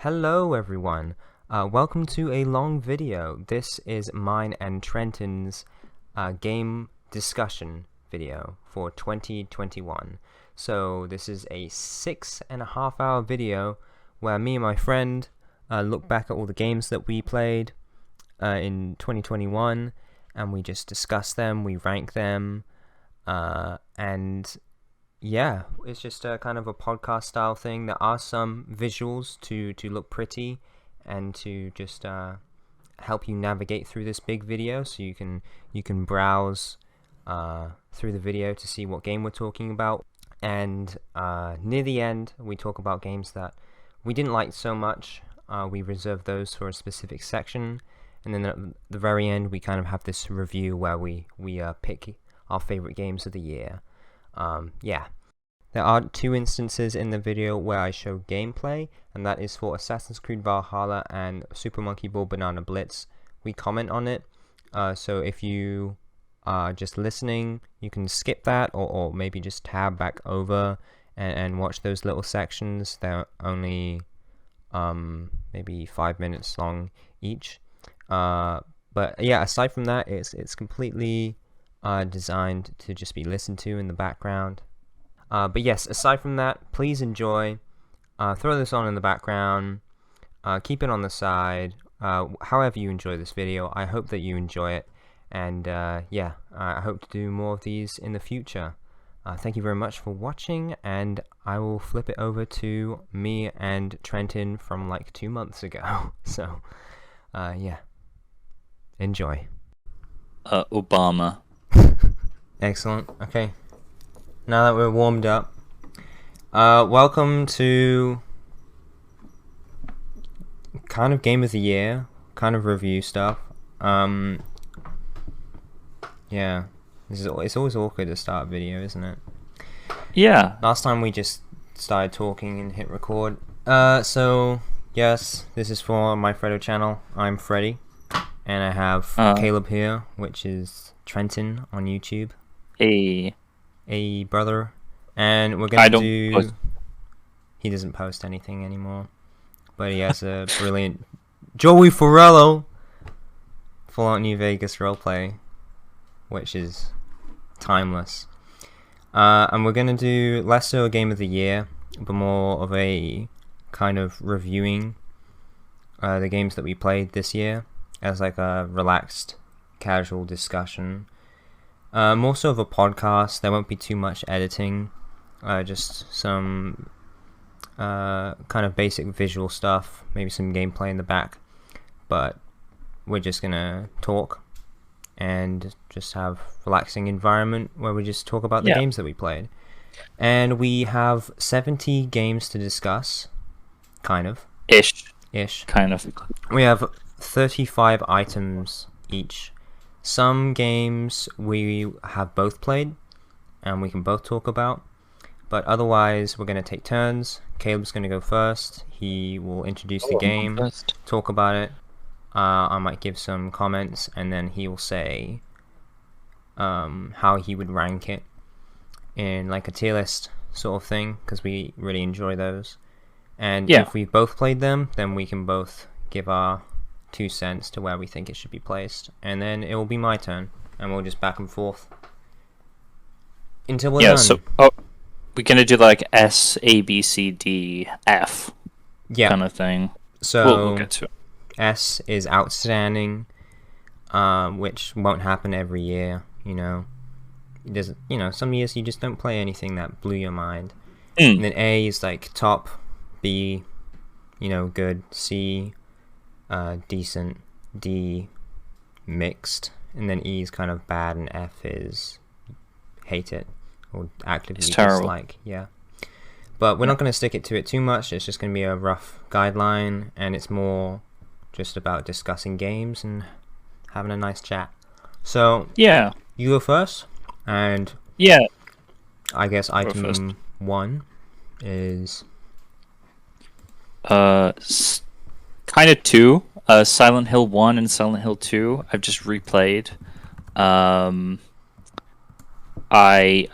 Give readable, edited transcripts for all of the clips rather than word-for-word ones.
Hello everyone, welcome to a long video. This is mine and Trenton's game discussion video for 2021. So this is a 6.5 hour video where me and my friend look back at all the games that we played in 2021 and we just discuss them, we rank them, and yeah, it's just a kind of a podcast style thing. There are some visuals to look pretty and to just help you navigate through this big video, so you can browse through the video to see what game we're talking about. And near the end, we talk about games that we didn't like so much. We reserve those for a specific section, and then at the very end, we kind of have this review where we pick our favorite games of the year. Yeah. There are two instances in the video where I show gameplay, and that is for Assassin's Creed Valhalla and Super Monkey Ball Banana Blitz. We comment on it, so if you are just listening, you can skip that, or maybe just tab back over and watch those little sections. They're only maybe 5 minutes long each. But yeah, aside from that, it's completely designed to just be listened to in the background. But yes, aside from that, please enjoy. Throw this on in the background. Keep it on the side. However you enjoy this video, I hope that you enjoy it. And yeah, I hope to do more of these in the future. Thank you very much for watching, and I will flip it over to me and Trenton from like 2 months ago. So, yeah. Enjoy. Obama. Excellent. Okay. Now that we're warmed up, welcome to kind of game of the year, kind of review stuff. Yeah, it's always awkward to start a video, isn't it? Yeah. Last time we just started talking and hit record. So yes, this is for my Fredo channel. I'm Freddy, and I have Caleb here, which is Trenton on YouTube. A brother, and we're gonna do. He doesn't post anything anymore, but he has a brilliant Joey Forello Fallout New Vegas roleplay, which is timeless. And we're gonna do less so a game of the year, but more of a kind of reviewing the games that we played this year as like a relaxed, casual discussion. More so of a podcast. There won't be too much editing, just some kind of basic visual stuff, maybe some gameplay in the back, but we're just gonna talk and just have relaxing environment where we just talk about the games that we played. And we have 70 games to discuss, kind of. Ish. Kind of. We have 35 items each. Some games we have both played and we can both talk about, but otherwise we're going to take turns. Caleb's going to go first. He will introduce the game, talk about it. I might give some comments, and then he will say how he would rank it in like a tier list sort of thing, because we really enjoy those. And if we both played them, then we can both give our 2 cents to where we think it should be placed, and then it will be my turn, and we'll just back and forth until we're done. So we're gonna do like S, A, B, C, D, F, kind of thing. So we'll get to it. S is outstanding, which won't happen every year. You know, there's some years you just don't play anything that blew your mind. And then A is like top, B, good, C, decent, D, mixed, and then E is kind of bad, and F is hate it or actively dislike. Yeah, but we're not going to stick it to it too much. It's just going to be a rough guideline, and it's more just about discussing games and having a nice chat. So you go first, and I guess item 1 is kind of 2, Silent Hill 1 and Silent Hill 2. I've just replayed. I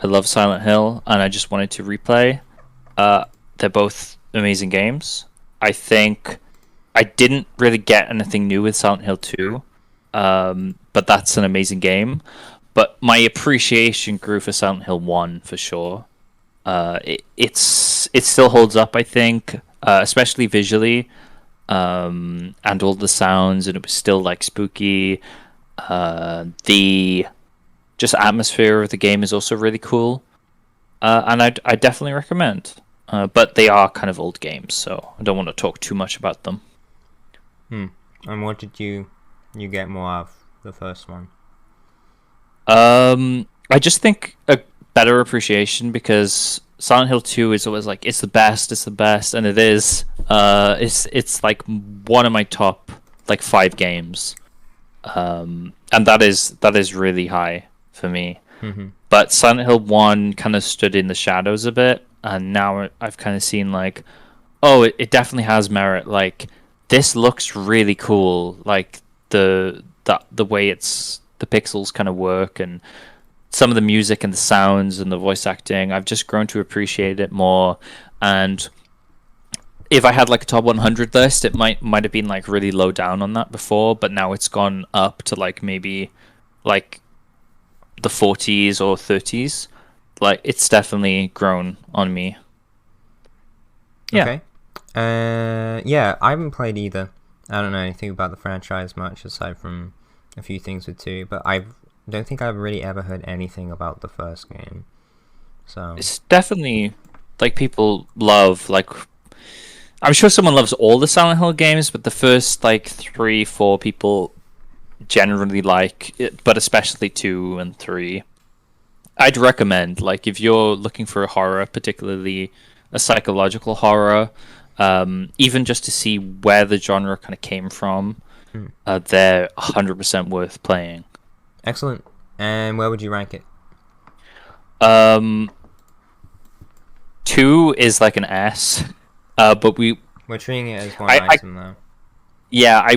love Silent Hill, and I just wanted to replay. They're both amazing games. I think I didn't really get anything new with Silent Hill 2, but that's an amazing game. But my appreciation grew for Silent Hill 1 for sure. It still holds up, I think, especially visually, and all the sounds, and it was still like spooky. The just atmosphere of the game is also really cool, and I definitely recommend. But they are kind of old games, so I don't want to talk too much about them. And what did you get more of the first one? I just think a better appreciation, because Silent Hill 2 is always like it's the best, and it is. It's like one of my top like 5 games, and that is really high for me. But Silent Hill 1 kind of stood in the shadows a bit, and now I've kind of seen like, oh, it definitely has merit. Like this looks really cool. Like the way the pixels kind of work, and some of the music and the sounds and the voice acting, I've just grown to appreciate it more. And if I had like a top 100 list, it might have been like really low down on that before, but now it's gone up to like maybe like the 40s or 30s. Like it's definitely grown on me. Yeah. Okay. Yeah, I haven't played either. I don't know anything about the franchise much aside from a few things with 2, but I don't think I've really ever heard anything about the first game. So it's definitely like people love, like I'm sure someone loves all the Silent Hill games, but the first like 3-4 people generally like it, but especially 2 and 3. I'd recommend, like, if you're looking for a horror, particularly a psychological horror, even just to see where the genre kind of came from, they're 100% worth playing. Excellent. And where would you rank it? 2 is like an S, but we're treating it as one item though. Yeah, I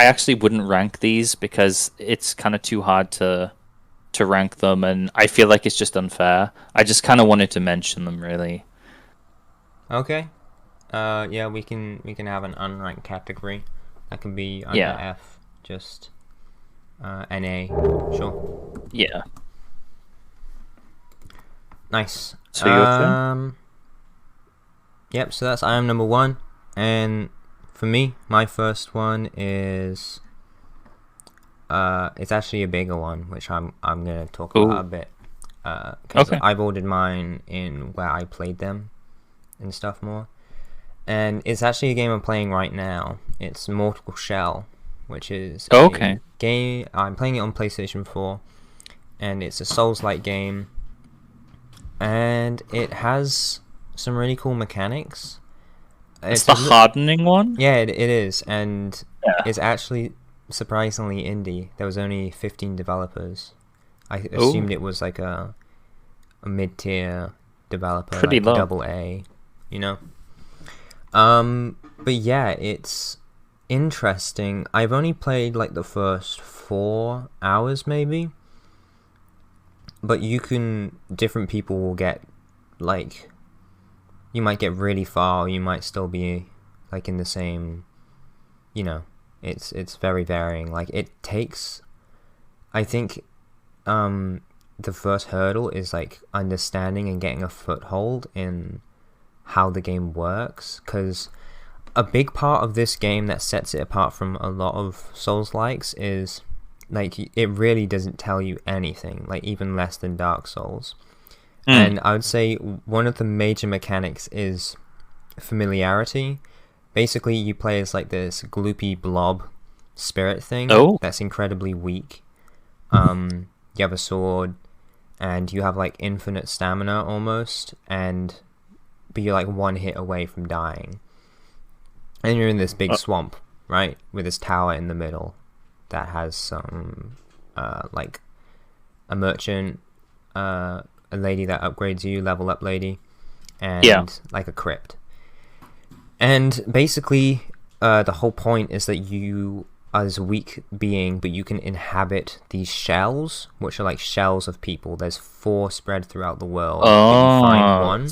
actually wouldn't rank these because it's kind of too hard to rank them, and I feel like it's just unfair. I just kind of wanted to mention them, really. Okay. Yeah, we can have an unranked category. That can be under F, just NA. Sure. Yeah. Nice. So your turn? Yep, so that's I Am number 1, and for me, my first one is it's actually a bigger one, which I'm gonna talk about a bit, because I've ordered mine in where I played them and stuff more, and it's actually a game I'm playing right now. It's Mortal Shell, which is a game I'm playing it on PlayStation 4, and it's a Souls-like game, and it has some really cool mechanics. It's the hardening one? Yeah, it is, and it's actually surprisingly indie. There was only 15 developers. I assumed it was like a mid-tier developer, pretty like low. AA, you know. But yeah, it's interesting. I've only played like the first 4 hours maybe, but different people will get like, you might get really far, or you might still be like in the same, you know, it's very varying. Like it takes, I think, the first hurdle is like understanding and getting a foothold in how the game works, because a big part of this game that sets it apart from a lot of Souls-likes is like it really doesn't tell you anything, like even less than Dark Souls. And I would say one of the major mechanics is familiarity. Basically, you play as like this gloopy blob spirit thing that's incredibly weak. You have a sword, and you have like infinite stamina almost, but you're like one hit away from dying. And you're in this big swamp, right, with this tower in the middle that has some like a merchant, a lady that upgrades you, level up lady, and like a crypt. And basically, the whole point is that you are this weak being, but you can inhabit these shells, which are like shells of people. There's 4 spread throughout the world. If you find one,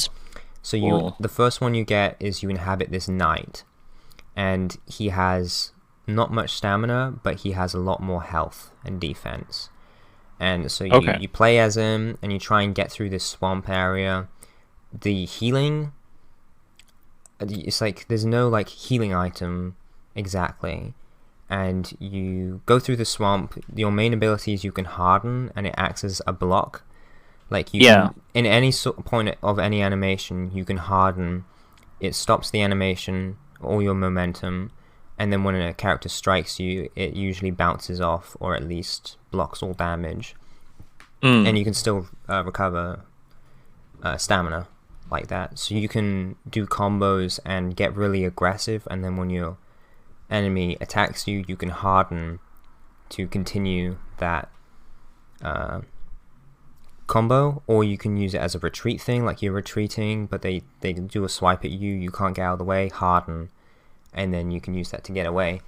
So Cool. the first one you get is you inhabit this knight, and he has not much stamina, but he has a lot more health and defense. And so you play as him, and you try and get through this swamp area. The healing, it's like there's no like healing item exactly, and you go through the swamp. Your main ability is you can harden, and it acts as a block. Like you can, in any point of any animation, you can harden. It stops the animation, all your momentum, and then when a character strikes you, it usually bounces off, or at least blocks all damage. And you can still recover stamina like that. So you can do combos and get really aggressive, and then when your enemy attacks you, you can harden to continue that combo, or you can use it as a retreat thing, like you're retreating, but they do a swipe at you, you can't get out of the way, harden, and then you can use that to get away.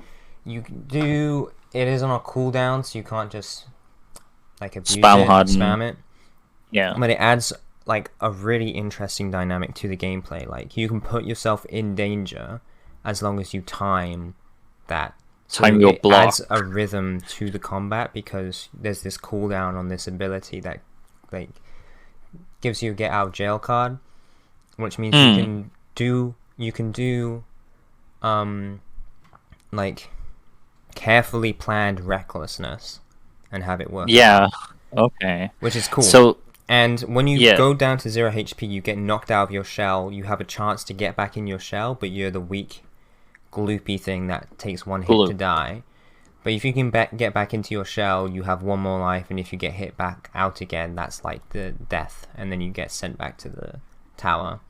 It is on a cooldown, so you can't just like abuse spam it. Yeah. But it adds like a really interesting dynamic to the gameplay. Like you can put yourself in danger as long as you time that. So Time your block. Adds a rhythm to the combat because there's this cooldown on this ability that like gives you a get out of jail card, which means you can do like carefully planned recklessness and have it work. Yeah. Okay. Which is cool. So, and when you go down to 0 HP, you get knocked out of your shell. You have a chance to get back in your shell, but you're the weak, gloopy thing that takes one hit to die. But if you can get back into your shell, you have one more life, and if you get hit back out again, that's like the death, and then you get sent back to the tower.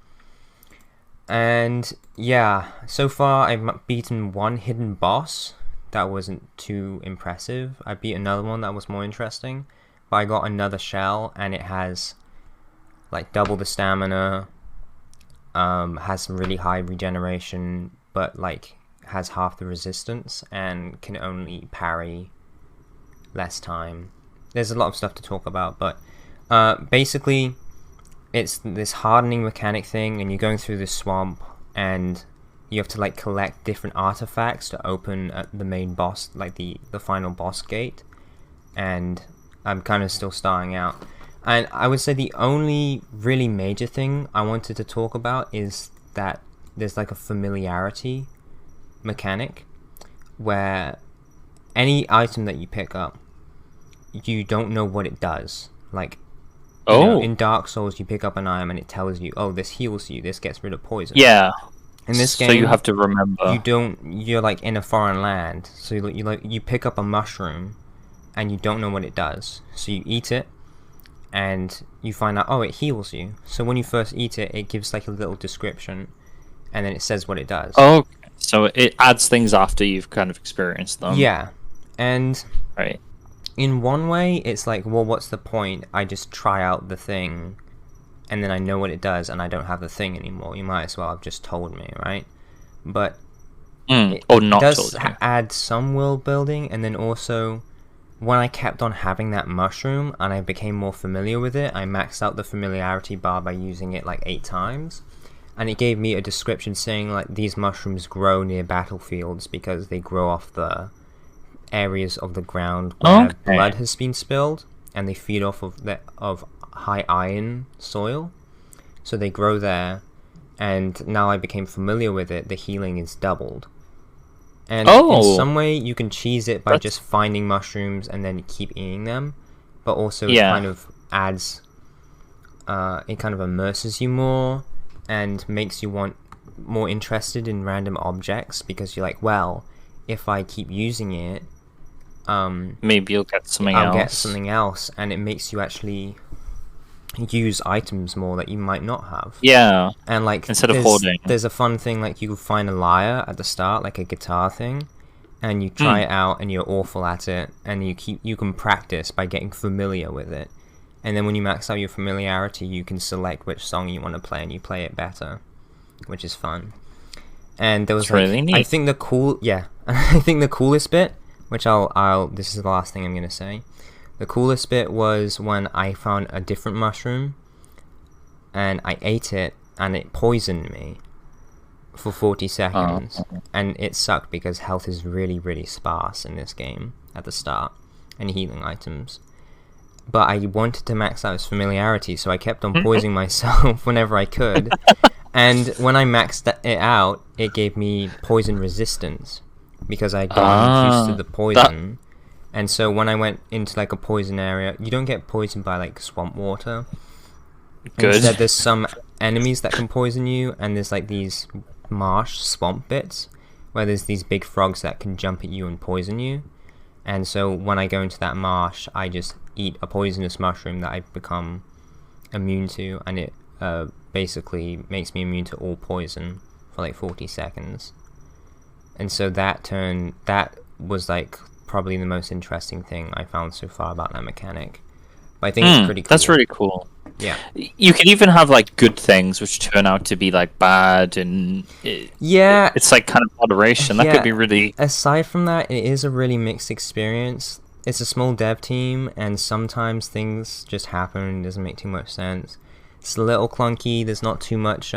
And yeah, so far I've beaten one hidden boss. That wasn't too impressive. I beat another one that was more interesting, but I got another shell, and it has like double the stamina, has some really high regeneration, but like has half the resistance and can only parry less time. There's a lot of stuff to talk about, but basically it's this hardening mechanic thing, and you're going through this swamp, and you have to like collect different artifacts to open the main boss, like the final boss gate. And I'm kind of still starting out, and I would say the only really major thing I wanted to talk about is that there's like a familiarity mechanic where any item that you pick up, you don't know what it does. Like in Dark Souls, you pick up an item and it tells you, oh, this heals you, this gets rid of poison. Yeah. In this game, so you have to remember. You're like in a foreign land, so you pick up a mushroom and you don't know what it does. So you eat it and you find out, oh, it heals you. So when you first eat it, it gives like a little description, and then it says what it does. Oh, so it adds things after you've kind of experienced them. Yeah, and right. In one way, it's like, well, what's the point? I just try out the thing, and then I know what it does, and I don't have the thing anymore. You might as well have just told me, right? But it does add some world building, and then also, when I kept on having that mushroom, and I became more familiar with it, I maxed out the familiarity bar by using it like 8 times. And it gave me a description saying like these mushrooms grow near battlefields because they grow off the areas of the ground where blood has been spilled, and they feed off of high iron soil, so they grow there. And now I became familiar with it. The healing is doubled, and in some way you can cheese it by just finding mushrooms and then keep eating them, but also it kind of adds it kind of immerses you more and makes you more interested in random objects, because you're like, well, if I keep using it, maybe you'll get something else. I'll get something else, and it makes you actually use items more that you might not have. Yeah. And like instead of hoarding, there's a fun thing, like you find a lyre at the start, like a guitar thing, and you try it out and you're awful at it, and you can practice by getting familiar with it. And then when you max out your familiarity, you can select which song you want to play, and you play it better, which is fun. And there was really neat. I think the coolest bit, which this is the last thing I'm gonna say. The coolest bit was when I found a different mushroom, and I ate it, and it poisoned me for 40 seconds, and it sucked because health is really, really sparse in this game at the start, and healing items. But I wanted to max out its familiarity, so I kept on poisoning myself whenever I could. And when I maxed it out, it gave me poison resistance because I'd gotten used to the poison. And so when I went into like a poison area, you don't get poisoned by like swamp water. Good. Instead, there's some enemies that can poison you, and there's like these marsh swamp bits where there's these big frogs that can jump at you and poison you. And so when I go into that marsh, I just eat a poisonous mushroom that I become immune to, and it basically makes me immune to all poison for like 40 seconds. And so that was like probably the most interesting thing I found so far about that mechanic. But I think it's pretty cool. That's really cool. Yeah. You can even have like good things which turn out to be like bad, and it's like kind of moderation. That could be really... Aside from that, it is a really mixed experience. It's a small dev team, and sometimes things just happen. It doesn't make too much sense. It's a little clunky. There's not too much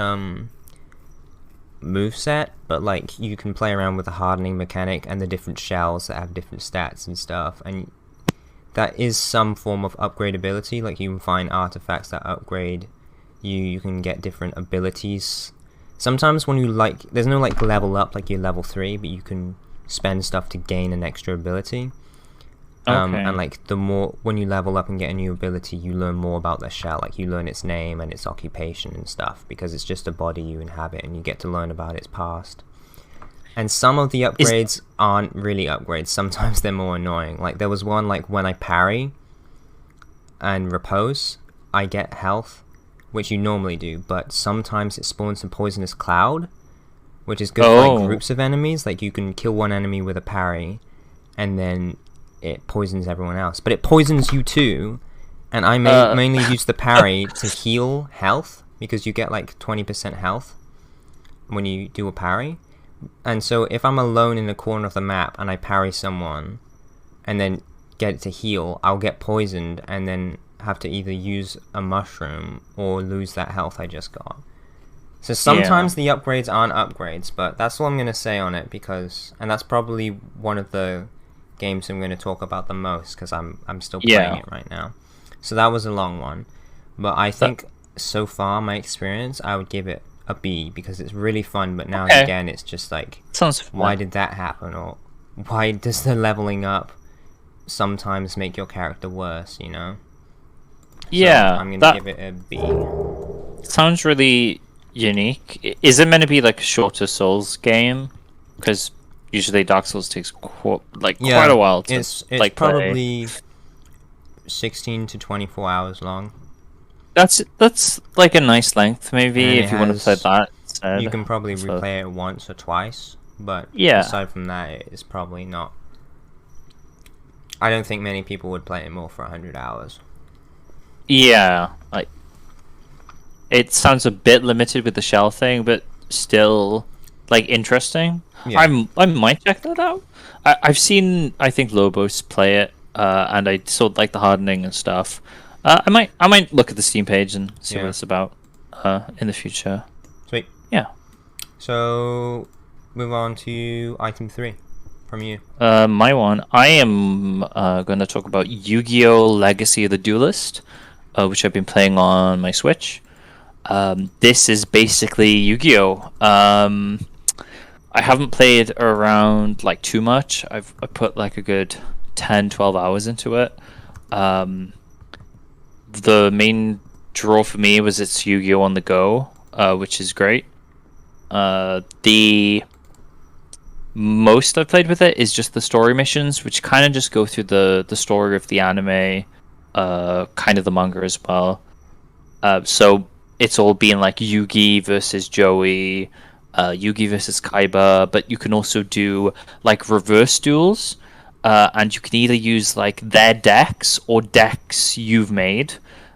moveset, but like you can play around with the hardening mechanic and the different shells that have different stats and stuff, and that is some form of upgradability. Like you can find artifacts that upgrade you can get different abilities. Sometimes when you like, there's no like level up like you're level 3, but you can spend stuff to gain an extra ability. And like the more, when you level up and get a new ability, you learn more about the shell. Like you learn its name and its occupation and stuff, because it's just a body you inhabit, and you get to learn about its past. And some of the upgrades aren't really upgrades. Sometimes they're more annoying. Like there was one, like when I parry and repose, I get health, which you normally do, but sometimes it spawns a poisonous cloud, which is good for like groups of enemies. Like you can kill one enemy with a parry, and then it poisons everyone else. But it poisons you too, and I mainly use the parry to heal health, because you get like 20% health when you do a parry. And so if I'm alone in the corner of the map and I parry someone and then get it to heal, I'll get poisoned and then have to either use a mushroom or lose that health I just got. So sometimes the upgrades aren't upgrades, but that's all I'm going to say on it, because, and that's probably one of the games I'm going to talk about the most, because I'm still playing it right now. So that was a long one, but I think so far my experience, I would give it a B, because it's really fun, but now and again it's just like, why did that happen, or why does the leveling up sometimes make your character worse, you know? So I'm gonna give it a B. Sounds really unique. Is it meant to be like a shorter Souls game? Because usually Dark Souls takes quite a while to it's like probably 16 to 24 hours long. That's like a nice length, maybe, if you want to play that instead. You can probably replay it once or twice, but aside from that, it's probably not. I don't think many people would play it more for 100 hours. Yeah, like it sounds a bit limited with the shell thing, but still like interesting. Yeah. I might check that out. I've seen, I think, Lobos play it, and I saw like the hardening and stuff. I might look at the Steam page and see what it's about in the future. Sweet. Yeah. So move on to item 3 from you. My one. I am going to talk about Yu-Gi-Oh! Legacy of the Duelist, which I've been playing on my Switch. This is basically Yu-Gi-Oh! I haven't played around like too much. I put like a good 10-12 hours into it. The main draw for me was it's Yu-Gi-Oh! On the go, which is great. The most I've played with it is just the story missions, which kind of just go through the story of the anime, kind of the manga as well. So it's all being like Yugi versus Joey, Yugi versus Kaiba, but you can also do like reverse duels, and you can either use like their decks or decks you've made.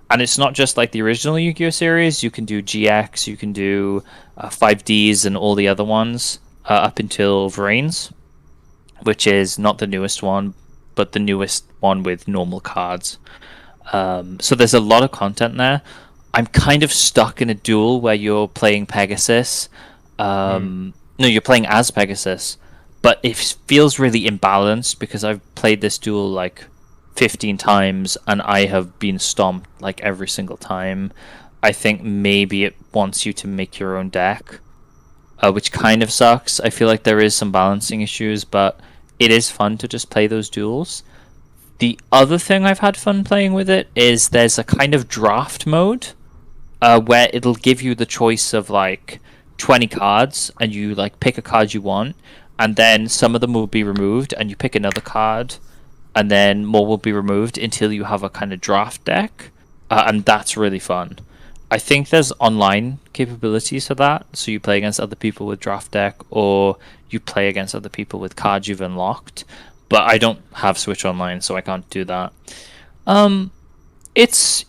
And it's not just like the original Yu-Gi-Oh! Series. You can do GX, you can do 5Ds and all the other ones up until Vrains, which is not the newest one, but the newest one with normal cards. So there's a lot of content there. I'm kind of stuck in a duel where you're playing Pegasus. No, you're playing as Pegasus, but it feels really imbalanced because I've played this duel like 15 times and I have been stomped like every single time. I think maybe it wants you to make your own deck, which kind of sucks. I feel like there is some balancing issues, but it is fun to just play those duels. The other thing I've had fun playing with it is there's a kind of draft mode where it'll give you the choice of like 20 cards, and you like pick a card you want, and then some of them will be removed, and you pick another card, and then more will be removed until you have a kind of draft deck, and that's really fun. I think there's online capabilities for that, so you play against other people with draft deck, or you play against other people with cards you've unlocked. But I don't have Switch Online, so I can't do that. It's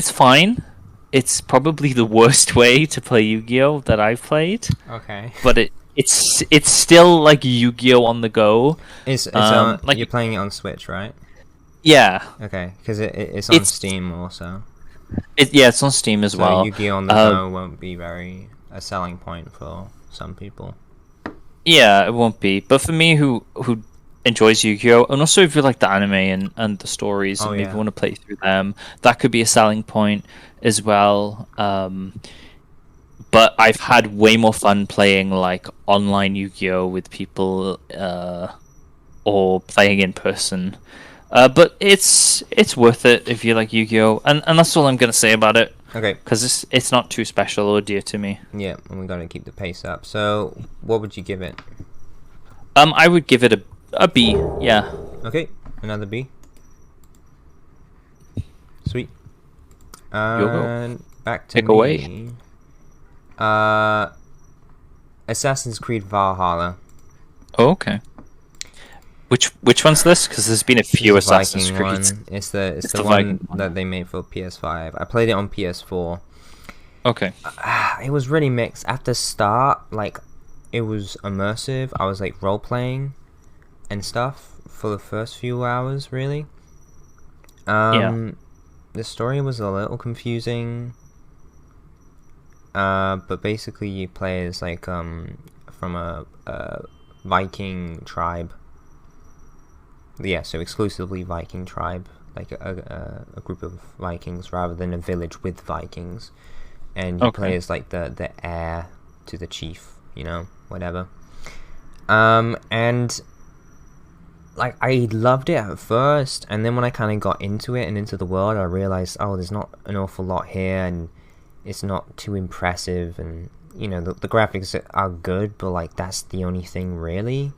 fine. It's probably the worst way to play Yu-Gi-Oh that I've played. Okay. But it's still like Yu-Gi-Oh on the go. It's like, you're playing it on Switch, right? Yeah. Okay, because it's on Steam also. It's on Steam as well. Yu-Gi-Oh on the go won't be a selling point for some people. Yeah, it won't be. But for me, who enjoys Yu-Gi-Oh, and also if you like the anime and the stories, and maybe want to play through them, that could be a selling point as well. But I've had way more fun playing like online Yu-Gi-Oh with people, or playing in person. But it's worth it if you like Yu-Gi-Oh, and that's all I'm gonna say about it. Okay. Because it's not too special or dear to me. Yeah, and we gotta keep the pace up. So, what would you give it? I would give it a B. Yeah. Okay, another B. Sweet. You'll back to Pick me. away. Assassin's Creed Valhalla. Oh, okay. Which one's this? Because there's been a few Assassin's Creed. It's the one that they made for PS5. I played it on PS4. Okay. It was really mixed. At the start, like, it was immersive. I was like role playing and stuff for the first few hours, really. The story was a little confusing. But basically you play as like from a Viking tribe. Yeah, so exclusively Viking tribe, like a group of Vikings rather than a village with Vikings, and you play as like the heir to the chief, you know, whatever. And like I loved it at first, and then when I kind of got into it and into the world, I realized, oh, there's not an awful lot here, and it's not too impressive, and you know the graphics are good, but like that's the only thing really.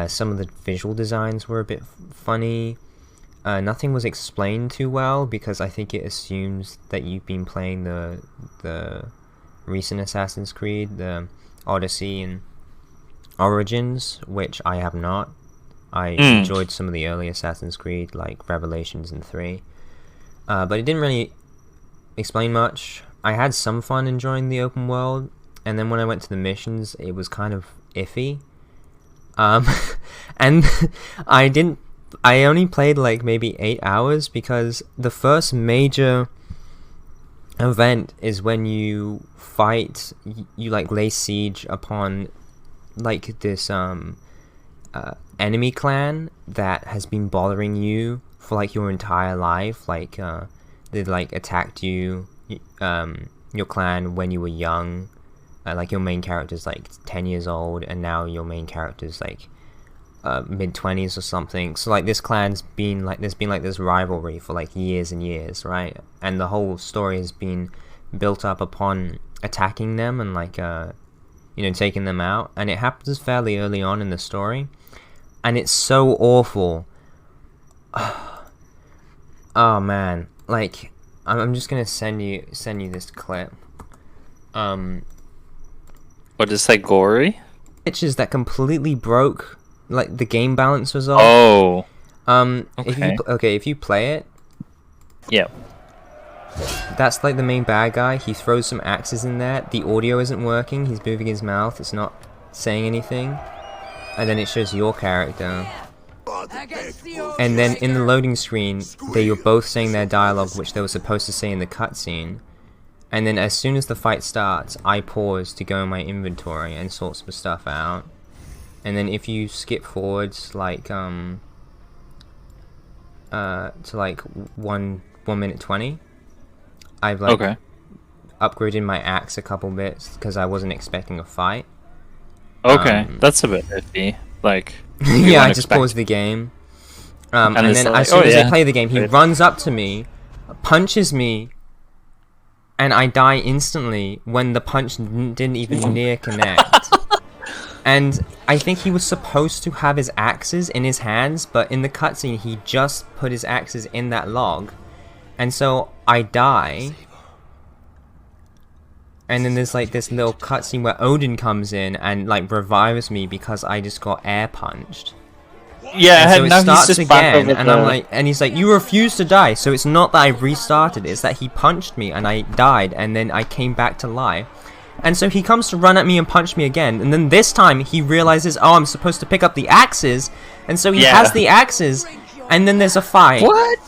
Some of the visual designs were a bit funny. Nothing was explained too well because I think it assumes that you've been playing the recent Assassin's Creed, the Odyssey and Origins, which I have not. I enjoyed some of the early Assassin's Creed, like Revelations and 3. But it didn't really explain much. I had some fun enjoying the open world, and then when I went to the missions, it was kind of iffy. And I only played like maybe 8 hours because the first major event is when you fight, you like lay siege upon like this enemy clan that has been bothering you for like your entire life. Like they like attacked you, your clan when you were young. Like your main character's like 10 years old, and now your main character's like mid-20s or something. So like this clan's been like, there's been like this rivalry for like years and years, right? And the whole story has been built up upon attacking them and like you know, taking them out. And it happens fairly early on in the story, and it's so awful. Oh man, like I'm just gonna send you this clip. What is that, gory? Pitches that completely broke like the game balance was off. Oh. Okay. If you play it, yeah, that's like the main bad guy. He throws some axes in there. The audio isn't working. He's moving his mouth. It's not saying anything. And then it shows your character. And then in the loading screen, they were both saying their dialogue, which they were supposed to say in the cutscene. And then as soon as the fight starts, I pause to go in my inventory and sort some stuff out. And then if you skip forwards, like, to like 1 minute 20, I've like upgraded my axe a couple bits because I wasn't expecting a fight. Okay, that's a bit iffy. Like, yeah, I just paused the game. And then as soon as I play the game, he runs up to me, punches me, and I die instantly when the punch didn't even near connect. And I think he was supposed to have his axes in his hands, but in the cutscene he just put his axes in that log. And so I die. And then there's like this little cutscene where Odin comes in and like revives me because I just got air punched. Yeah, and so it starts again, and I'm like, and he's like, you refuse to die. So it's not that I restarted, it's that he punched me and I died, and then I came back to life. And so he comes to run at me and punch me again, and then this time he realizes, oh, I'm supposed to pick up the axes, and so he has the axes, and then there's a fight. What?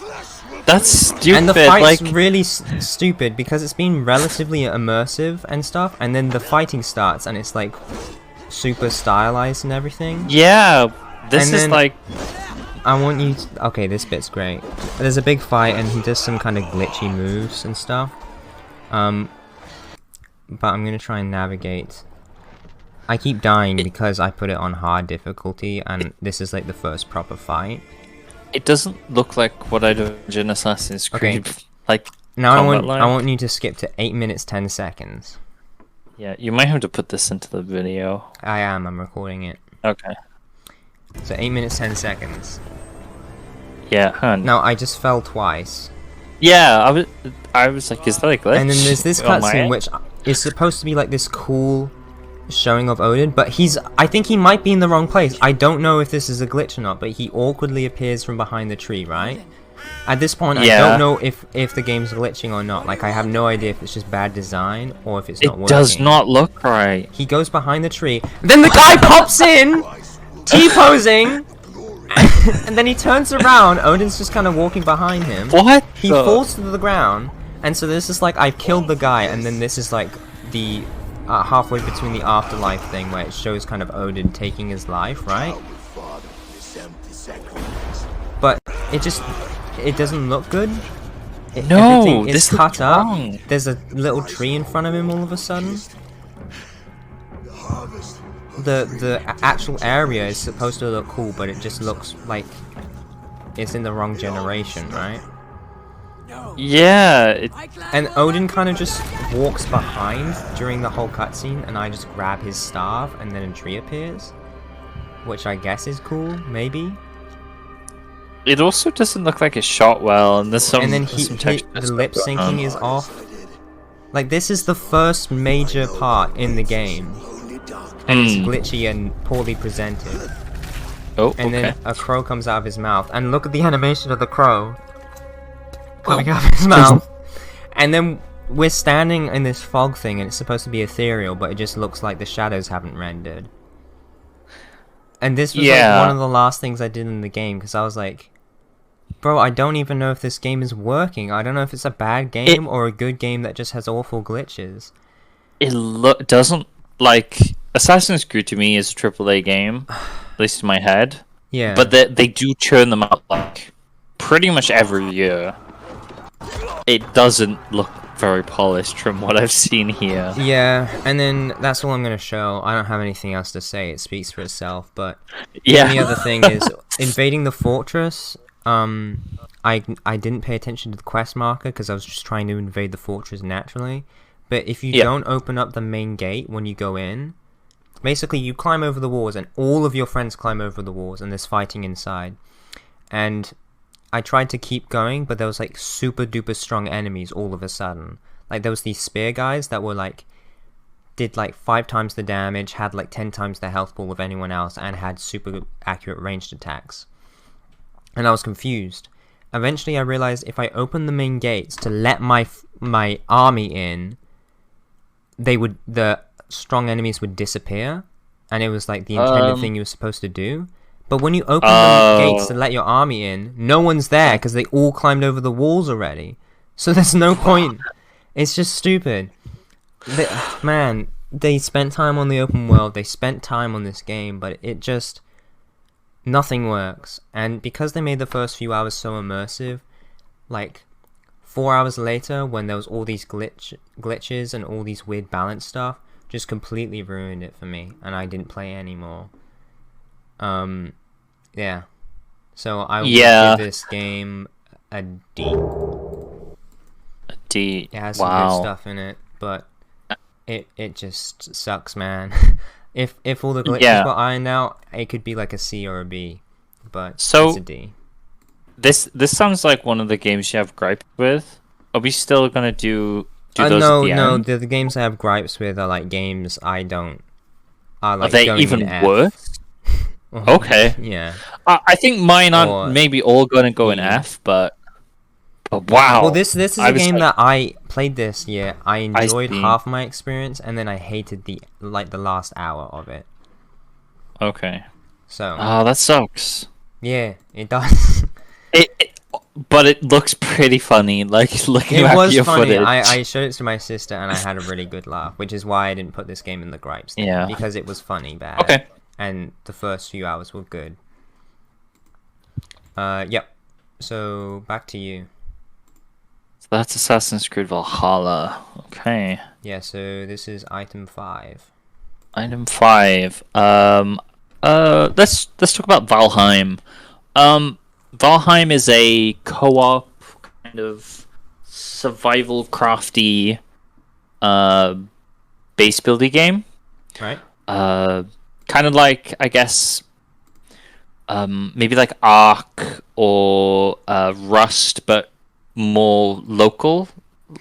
That's stupid. And the fight's really stupid because it's been relatively immersive and stuff, and then the fighting starts and it's like super stylized and everything. Yeah. This is like... I want you to... Okay, this bit's great. There's a big fight and he does some kind of glitchy moves and stuff. But I'm gonna try and navigate. I keep dying because I put it on hard difficulty and this is like the first proper fight. It doesn't look like what I'd imagine Assassin's Creed like. Now I want you to skip to 8 minutes 10 seconds. Yeah, you might have to put this into the video. I'm recording it. Okay. So 8 minutes 10 seconds. Yeah, Now I just fell twice. Yeah, I was like, is that a glitch? And then there's this cutscene which is supposed to be like this cool showing of Odin, but I think he might be in the wrong place. I don't know if this is a glitch or not, but he awkwardly appears from behind the tree, right? At this point, I don't know if the game's glitching or not. Like, I have no idea if it's just bad design or if it's not working. It does not look right. He goes behind the tree, then the guy pops in, T-posing, and then he turns around. Odin's just kind of walking behind him. What? He falls to the ground, and so this is like, I've killed the guy, and then this is like the halfway between the afterlife thing where it shows kind of Odin taking his life, right? But it doesn't look good. Everything is cut up. There's a little tree in front of him all of a sudden. The actual area is supposed to look cool, but it just looks like it's in the wrong generation, right? Yeah. And Odin kind of just walks behind during the whole cutscene, and I just grab his staff, and then a tree appears, which I guess is cool, maybe. It also doesn't look like it's shot well, and there's some. And then the lip syncing is off. Like, this is the first major part in the game, and it's glitchy and poorly presented. Oh, and then a crow comes out of his mouth, and look at the animation of the crow coming out of his mouth. And then we're standing in this fog thing, and it's supposed to be ethereal, but it just looks like the shadows haven't rendered. And this was like one of the last things I did in the game, because I was like, bro, I don't even know if this game is working. I don't know if it's a bad game or a good game that just has awful glitches. It doesn't, like, Assassin's Creed to me is a AAA game, at least in my head. Yeah. But they do churn them out, like, pretty much every year. It doesn't look very polished from what I've seen here. Yeah, and then that's all I'm going to show. I don't have anything else to say. It speaks for itself, but the only other thing is invading the fortress. I didn't pay attention to the quest marker because I was just trying to invade the fortress naturally. But if you don't open up the main gate when you go in, basically you climb over the walls and all of your friends climb over the walls and there's fighting inside. And I tried to keep going, but there was like super duper strong enemies all of a sudden. Like there was these spear guys that were like, did like 5 times the damage, had like 10 times the health pool of anyone else, and had super accurate ranged attacks. And I was confused. Eventually I realized if I opened the main gates to let my army in, the strong enemies would disappear, and it was like the intended thing you were supposed to do. But when you open the gates to let your army in, no one's there because they all climbed over the walls already. So there's no point. It's just stupid. Man, they spent time on the open world. They spent time on this game, but it just... Nothing works. And because they made the first few hours so immersive, like 4 hours later, when there was all these glitches and all these weird balance stuff, just completely ruined it for me, and I didn't play anymore. Yeah. So I would give this game a D. A D. It has some good stuff in it, but it just sucks, man. If all the glitches were ironed out, it could be like a C or a B, but it's a D. This sounds like one of the games you have gripes with. Are we still gonna do those at the end? No. The games I have gripes with are like games I don't. Are they even worse? Okay. Yeah. I think mine aren't maybe all gonna go in F, but wow. Well, this is a game that I played this year. I enjoyed half my experience, and then I hated the last hour of it. Okay. So. Oh, that sucks. Yeah, it does. But it looks pretty funny. Like looking at your funny. footage. I showed it to my sister, and I had a really good laugh, which is why I didn't put this game in the gripes. Yeah. Because it was funny bad. Okay. And the first few hours were good. Yep. So back to you. So that's Assassin's Creed Valhalla. Okay. Yeah. So this is item 5. Item 5. Let's talk about Valheim. Valheim is a co-op kind of survival crafty base building game. Right. Kind of like, I guess, maybe like Ark or Rust, but more local,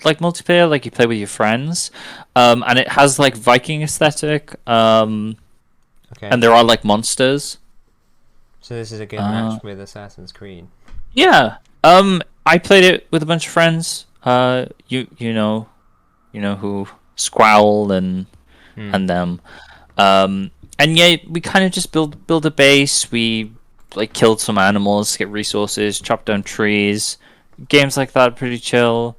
like multiplayer, like you play with your friends. And it has like Viking aesthetic. And there are like monsters. So this is a good match with Assassin's Creed. Yeah. I played it with a bunch of friends. You know who, Squall and them. And yeah, we kind of just build a base. We like killed some animals, get resources, chop down trees. Games like that are pretty chill.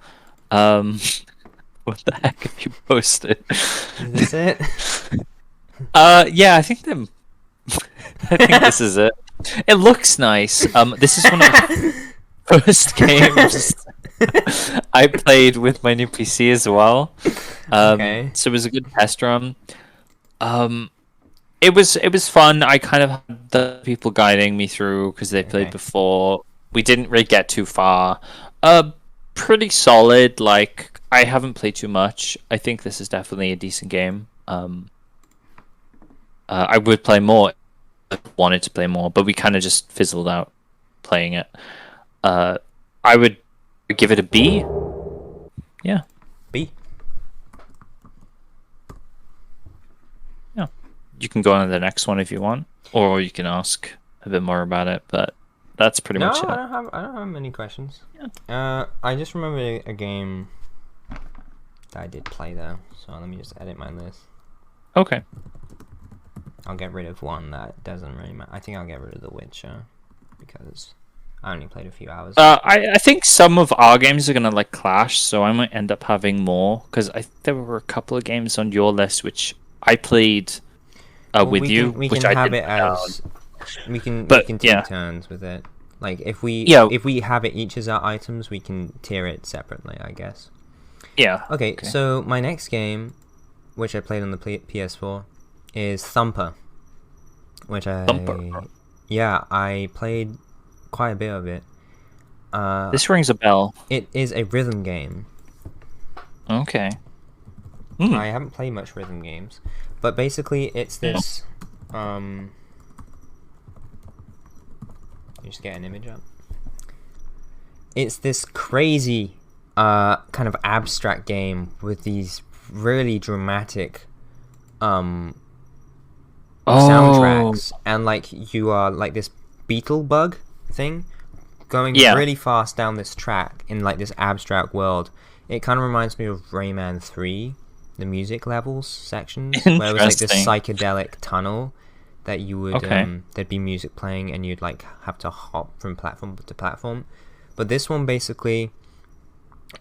What the heck have you posted? Is this it? Yeah, I think this is it. It looks nice. This is one of the first games I played with my new PC as well. So it was a good test run. It was fun. I kind of had the people guiding me through because they played before. We didn't really get too far. Pretty solid. Like, I haven't played too much. I think this is definitely a decent game. I would play more. I wanted to play more, but we kind of just fizzled out playing it. I would give it a B. Yeah. B. Yeah. You can go on to the next one if you want, or you can ask a bit more about it, but that's pretty much it. I don't have many questions. Yeah. I just remember a game that I did play though, so let me just edit my list. Okay. I'll get rid of one that doesn't really matter. I think I'll get rid of The Witcher because I only played a few hours. I think some of our games are gonna like clash, so I might end up having more because there were a couple of games on your list which I played with you. We which can I have it as we can take turns with it. Like if we have it each as our items, we can tier it separately, I guess. Yeah. Okay. So my next game, which I played on the PS4. Is Thumper, which I played quite a bit of it. This rings a bell. It is a rhythm game. Okay. I haven't played much rhythm games, but basically it's this. You just get an image up. It's this crazy, kind of abstract game with these really dramatic, soundtracks, and like you are like this beetle bug thing going really fast down this track in like this abstract world. It kind of reminds me of Rayman 3, the music levels sections, where it was like this psychedelic tunnel that you would there'd be music playing and you'd like have to hop from platform to platform. But this one basically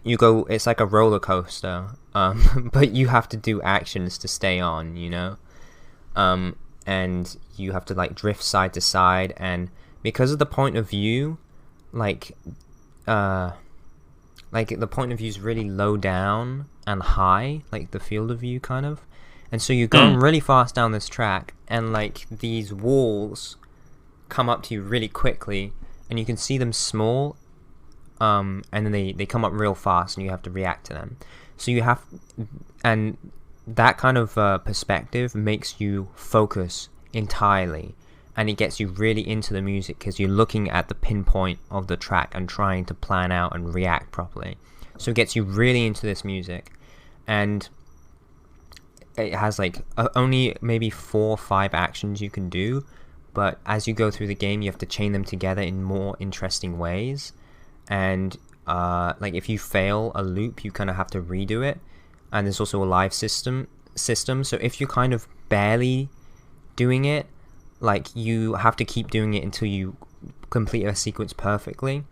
it's like a roller coaster, but you have to do actions to stay on, you know, and you have to like drift side to side, and because of the point of view, like the point of view is really low down and high, like the field of view kind of, and so you're going really fast down this track, and like these walls come up to you really quickly, and you can see them small, and then they come up real fast, and you have to react to them. So and that kind of perspective makes you focus entirely, and it gets you really into the music because you're looking at the pinpoint of the track and trying to plan out and react properly. So it gets you really into this music, and it has like only maybe 4 or 5 actions you can do, but as you go through the game you have to chain them together in more interesting ways, and like if you fail a loop you kind of have to redo it, and there's also a live system, so if you're kind of barely doing it, like you have to keep doing it until you complete a sequence perfectly,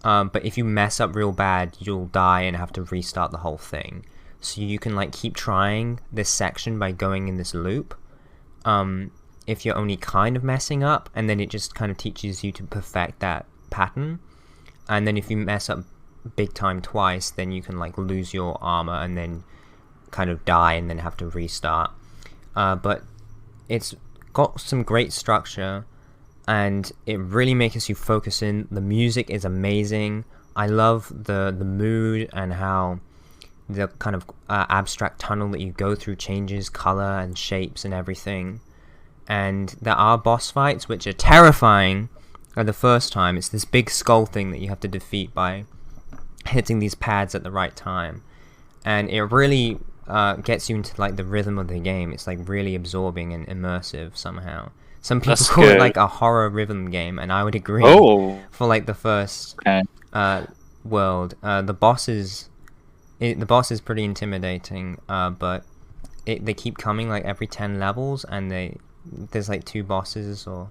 but if you mess up real bad you'll die and have to restart the whole thing. So you can like keep trying this section by going in this loop, if you're only kind of messing up, and then it just kind of teaches you to perfect that pattern. And then if you mess up big time twice, then you can like lose your armor and then kind of die and then have to restart. But it's got some great structure, and it really makes you focus in. The music is amazing. I love the mood and how the kind of abstract tunnel that you go through changes color and shapes and everything. And there are boss fights which are terrifying at the first time. It's this big skull thing that you have to defeat by hitting these pads at the right time, and it really gets you into like the rhythm of the game. It's like really absorbing and immersive somehow. Some people call it like a horror rhythm game, and I would agree. For like the first world, the boss is pretty intimidating, but they keep coming like every 10 levels, and there's like 2 bosses or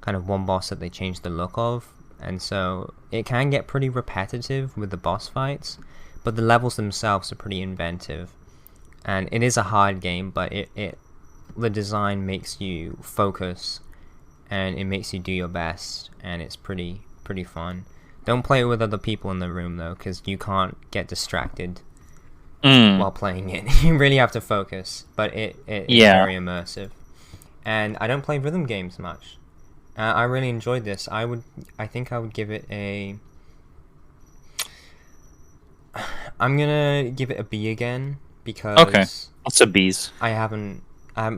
kind of 1 boss that they change the look of, and so it can get pretty repetitive with the boss fights, but the levels themselves are pretty inventive. And it is a hard game, but the design makes you focus, and it makes you do your best, and it's pretty fun. Don't play it with other people in the room though, because you can't get distracted while playing it. You really have to focus, but it's very immersive. And I don't play rhythm games much. I really enjoyed this. I think I would give it I'm gonna give it a B again, because lots of B's. I haven't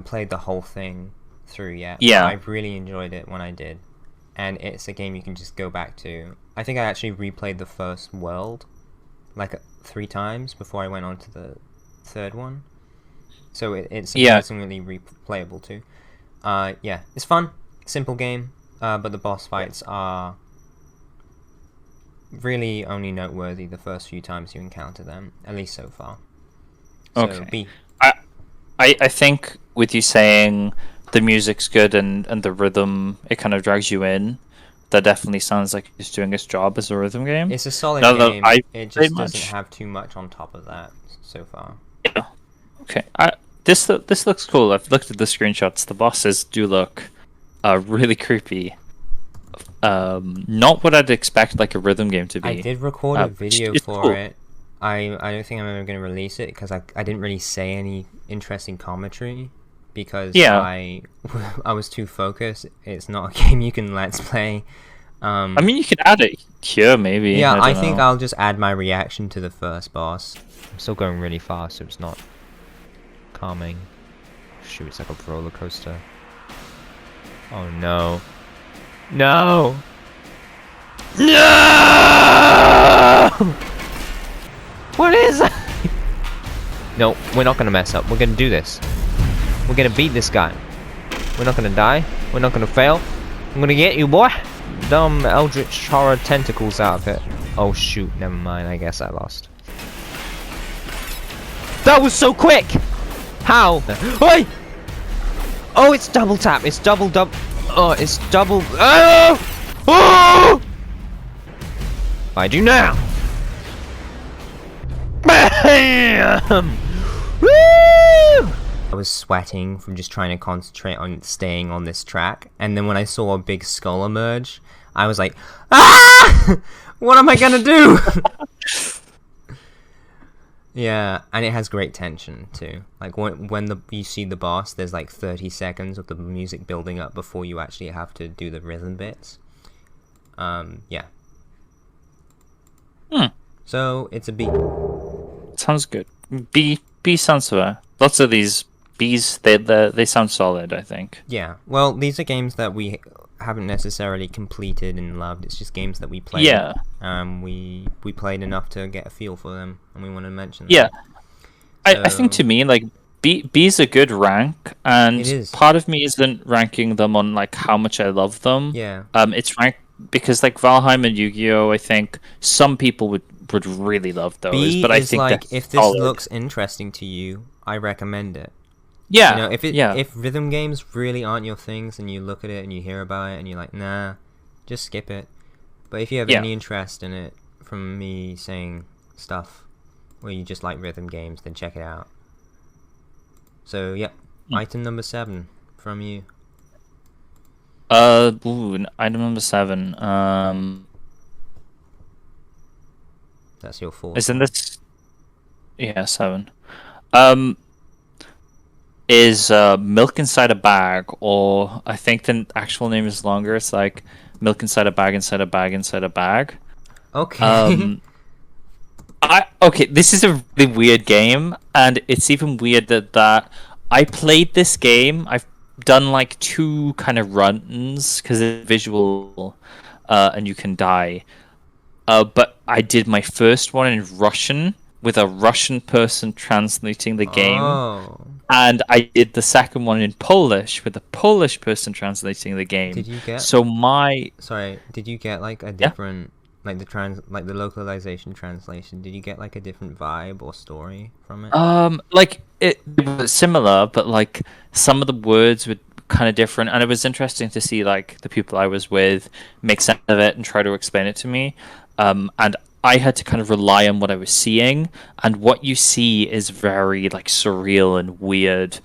played the whole thing through yet. Yeah, I really enjoyed it when I did, and it's a game you can just go back to. I think I actually replayed the first world like 3 times before I went on to the 3rd one, so it's surprisingly replayable too. It's fun, simple game, but the boss fights are really only noteworthy the first few times you encounter them, at least so far. So B. I think with you saying the music's good and the rhythm, it kind of drags you in, that definitely sounds like it's doing its job as a rhythm game. It's a solid game. It just doesn't have too much on top of that so far. Yeah. Okay. This looks cool. I've looked at the screenshots. The bosses do look really creepy. Not what I'd expect like a rhythm game to be. I did record a video for it. I don't think I'm ever going to release it because I didn't really say any interesting commentary because I was too focused. It's not a game you can let's play. I mean, you could add it here maybe. Yeah, I think I'll just add my reaction to the first boss. I'm still going really fast, so it's not calming. Shoot, it's like a roller coaster. Oh no. No! No! What is that? No, we're not gonna mess up. We're gonna do this. We're gonna beat this guy. We're not gonna die. We're not gonna fail. I'm gonna get you, boy. Dumb eldritch horror tentacles out of it. Oh shoot, never mind. I guess I lost. That was so quick! How? Oi! Oh, it's double tap. It's double. Oh, it's double. Oh! Oh! I do now. Bam! Woo! I was sweating from just trying to concentrate on staying on this track, and then when I saw a big skull emerge, I was like, ah! What am I gonna do? Yeah, and it has great tension too. Like when you see the boss, there's like 30 seconds of the music building up before you actually have to do the rhythm bits. Yeah. So it's a B. Sounds good. B sounds fair. Lots of these Bs, they sound solid, I think. Yeah. Well, these are games that we haven't necessarily completed and loved. It's just games that we played. Yeah. We played enough to get a feel for them, and we want to mention them. Yeah. So, I think to me, like, B's a good rank, and It is. part of me isn't ranking them on like how much I love them. Yeah. It's ranked because like Valheim and Yu-Gi-Oh, I think some people would really love those, B but I is think like, that's if this solid. looks interesting to you, I recommend it. Yeah. You know, yeah. if rhythm games really aren't your things, and you look at it and you hear about it and you're like, nah, just skip it. But if you have Yeah. any interest in it from me saying stuff, or you just like rhythm games, then check it out. So yeah, item number 7 from you. Item number 7. That's your 4th. Isn't this? Yeah, 7. Is milk inside a bag, or I think the actual name is longer. It's like milk inside a bag, inside a bag, inside a bag. Okay. Okay, this is a really weird game, and it's even weird that I played this game. I've done like 2 kind of runs because it's visual, and you can die. But I did my first one in Russian with a Russian person translating the game. Oh. And I did the second one in Polish with a Polish person translating the game. Did you get? Sorry, did you get like a different, like the localization translation? Did you get like a different vibe or story from it? like it was similar, but like some of the words were kind of different, and it was interesting to see like the people I was with make sense of it and try to explain it to me. And I had to kind of rely on what I was seeing, and what you see is very like surreal and weird.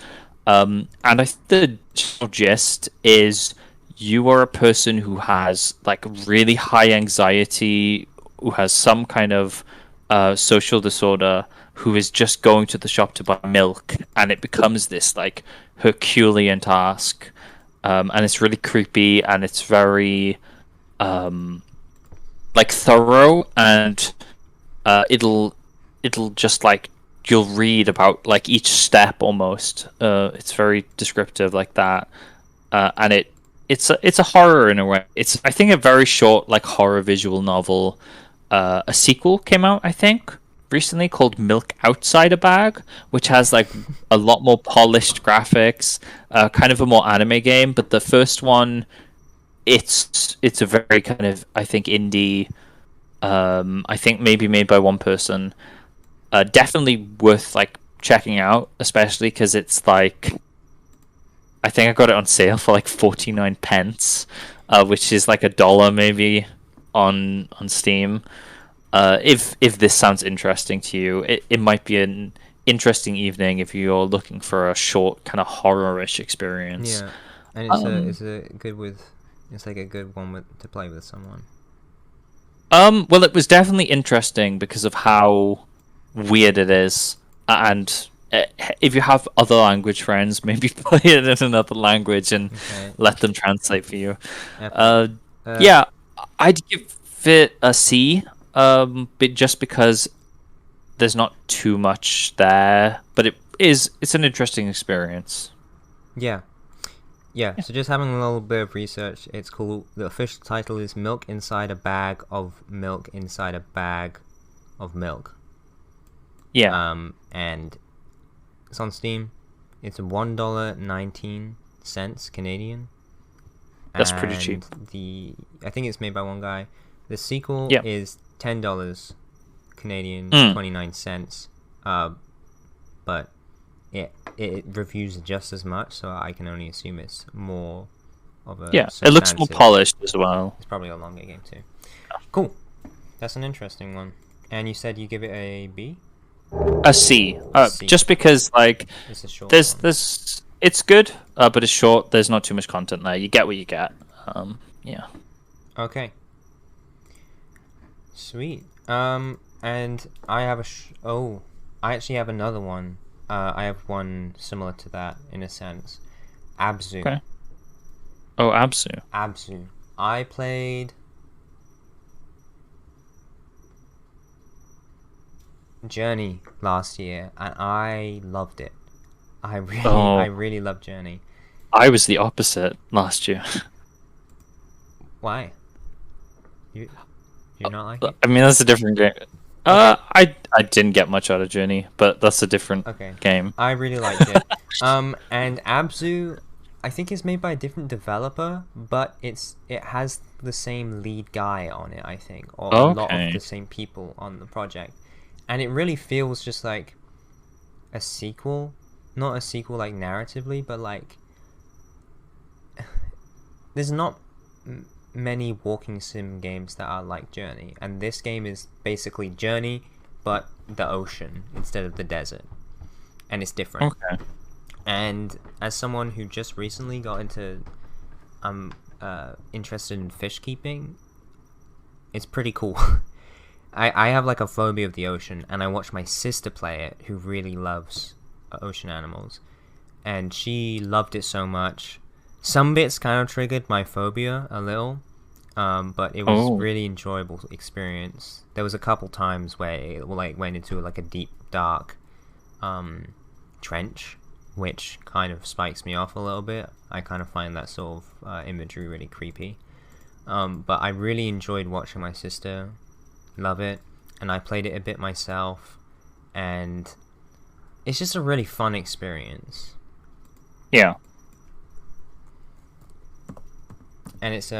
And I think the general gist is you are a person who has like really high anxiety, who has some kind of social disorder, who is just going to the shop to buy milk, and it becomes this like Herculean task, and it's really creepy, and it's very like thorough, and it'll just like you'll read about like each step almost. It's very descriptive like that, and it's a horror in a way. It's, I think, a very short like horror visual novel. A sequel came out, I think, recently called Milk Outside a Bag, which has like a lot more polished graphics, kind of a more anime game. But the first one, it's a very kind of, I think, indie. I think maybe made by one person. Definitely worth like checking out, especially because it's like, I think I got it on sale for like 49 pence, which is like $1 maybe on Steam. If this sounds interesting to you, it might be an interesting evening if you're looking for a short kind of horror-ish experience. Yeah, and it's like a good one to play with someone. Well, it was definitely interesting because of how weird it is, and if you have other language friends, maybe play it in another language and let them translate for you. Yeah, I'd give it a C, but just because there's not too much there, but it's an interesting experience. Yeah. So just having a little bit of research, it's cool. The official title is Milk Inside a Bag of Milk Inside a Bag of Milk. Yeah. And it's on Steam. It's $1.19 Canadian. That's pretty cheap. I think it's made by one guy. The sequel is $10 Canadian, 29 cents. But it reviews just as much, so I can only assume it's more of a Yeah, it looks more substantive- polished as well. It's probably a longer game too. Cool. That's an interesting one. And you said you give it a B? A C. C. Just because like It's a short there's one. it's good, but it's short. There's not too much content there. You get what you get. Yeah. Okay. Sweet. And I have I actually have another one. I have one similar to that in a sense. Abzu. Okay. Oh, Abzu. Abzu. I played Journey last year and I loved it. I really loved Journey. I was the opposite last year. Why? You not like it? I mean, that's a different game. I didn't get much out of Journey, but that's a different game. I really liked it. And Abzu, I think it's made by a different developer, but it has the same lead guy on it, I think, or a lot of the same people on the project, and it really feels just like a sequel, not a sequel like narratively, but like there's not many walking sim games that are like Journey, and this game is basically Journey but the ocean instead of the desert, and it's different. And as someone who just recently got into interested in fish keeping, it's pretty cool. I have like a phobia of the ocean, and I watched my sister play it, who really loves ocean animals, and she loved it so much. Some bits kind of triggered my phobia a little, but it was really enjoyable experience. There was a couple times where it like went into like a deep dark trench, which kind of spikes me off a little bit. I kind of find that sort of imagery really creepy. But I really enjoyed watching my sister love it, and I played it a bit myself, and it's just a really fun experience. Yeah. And it's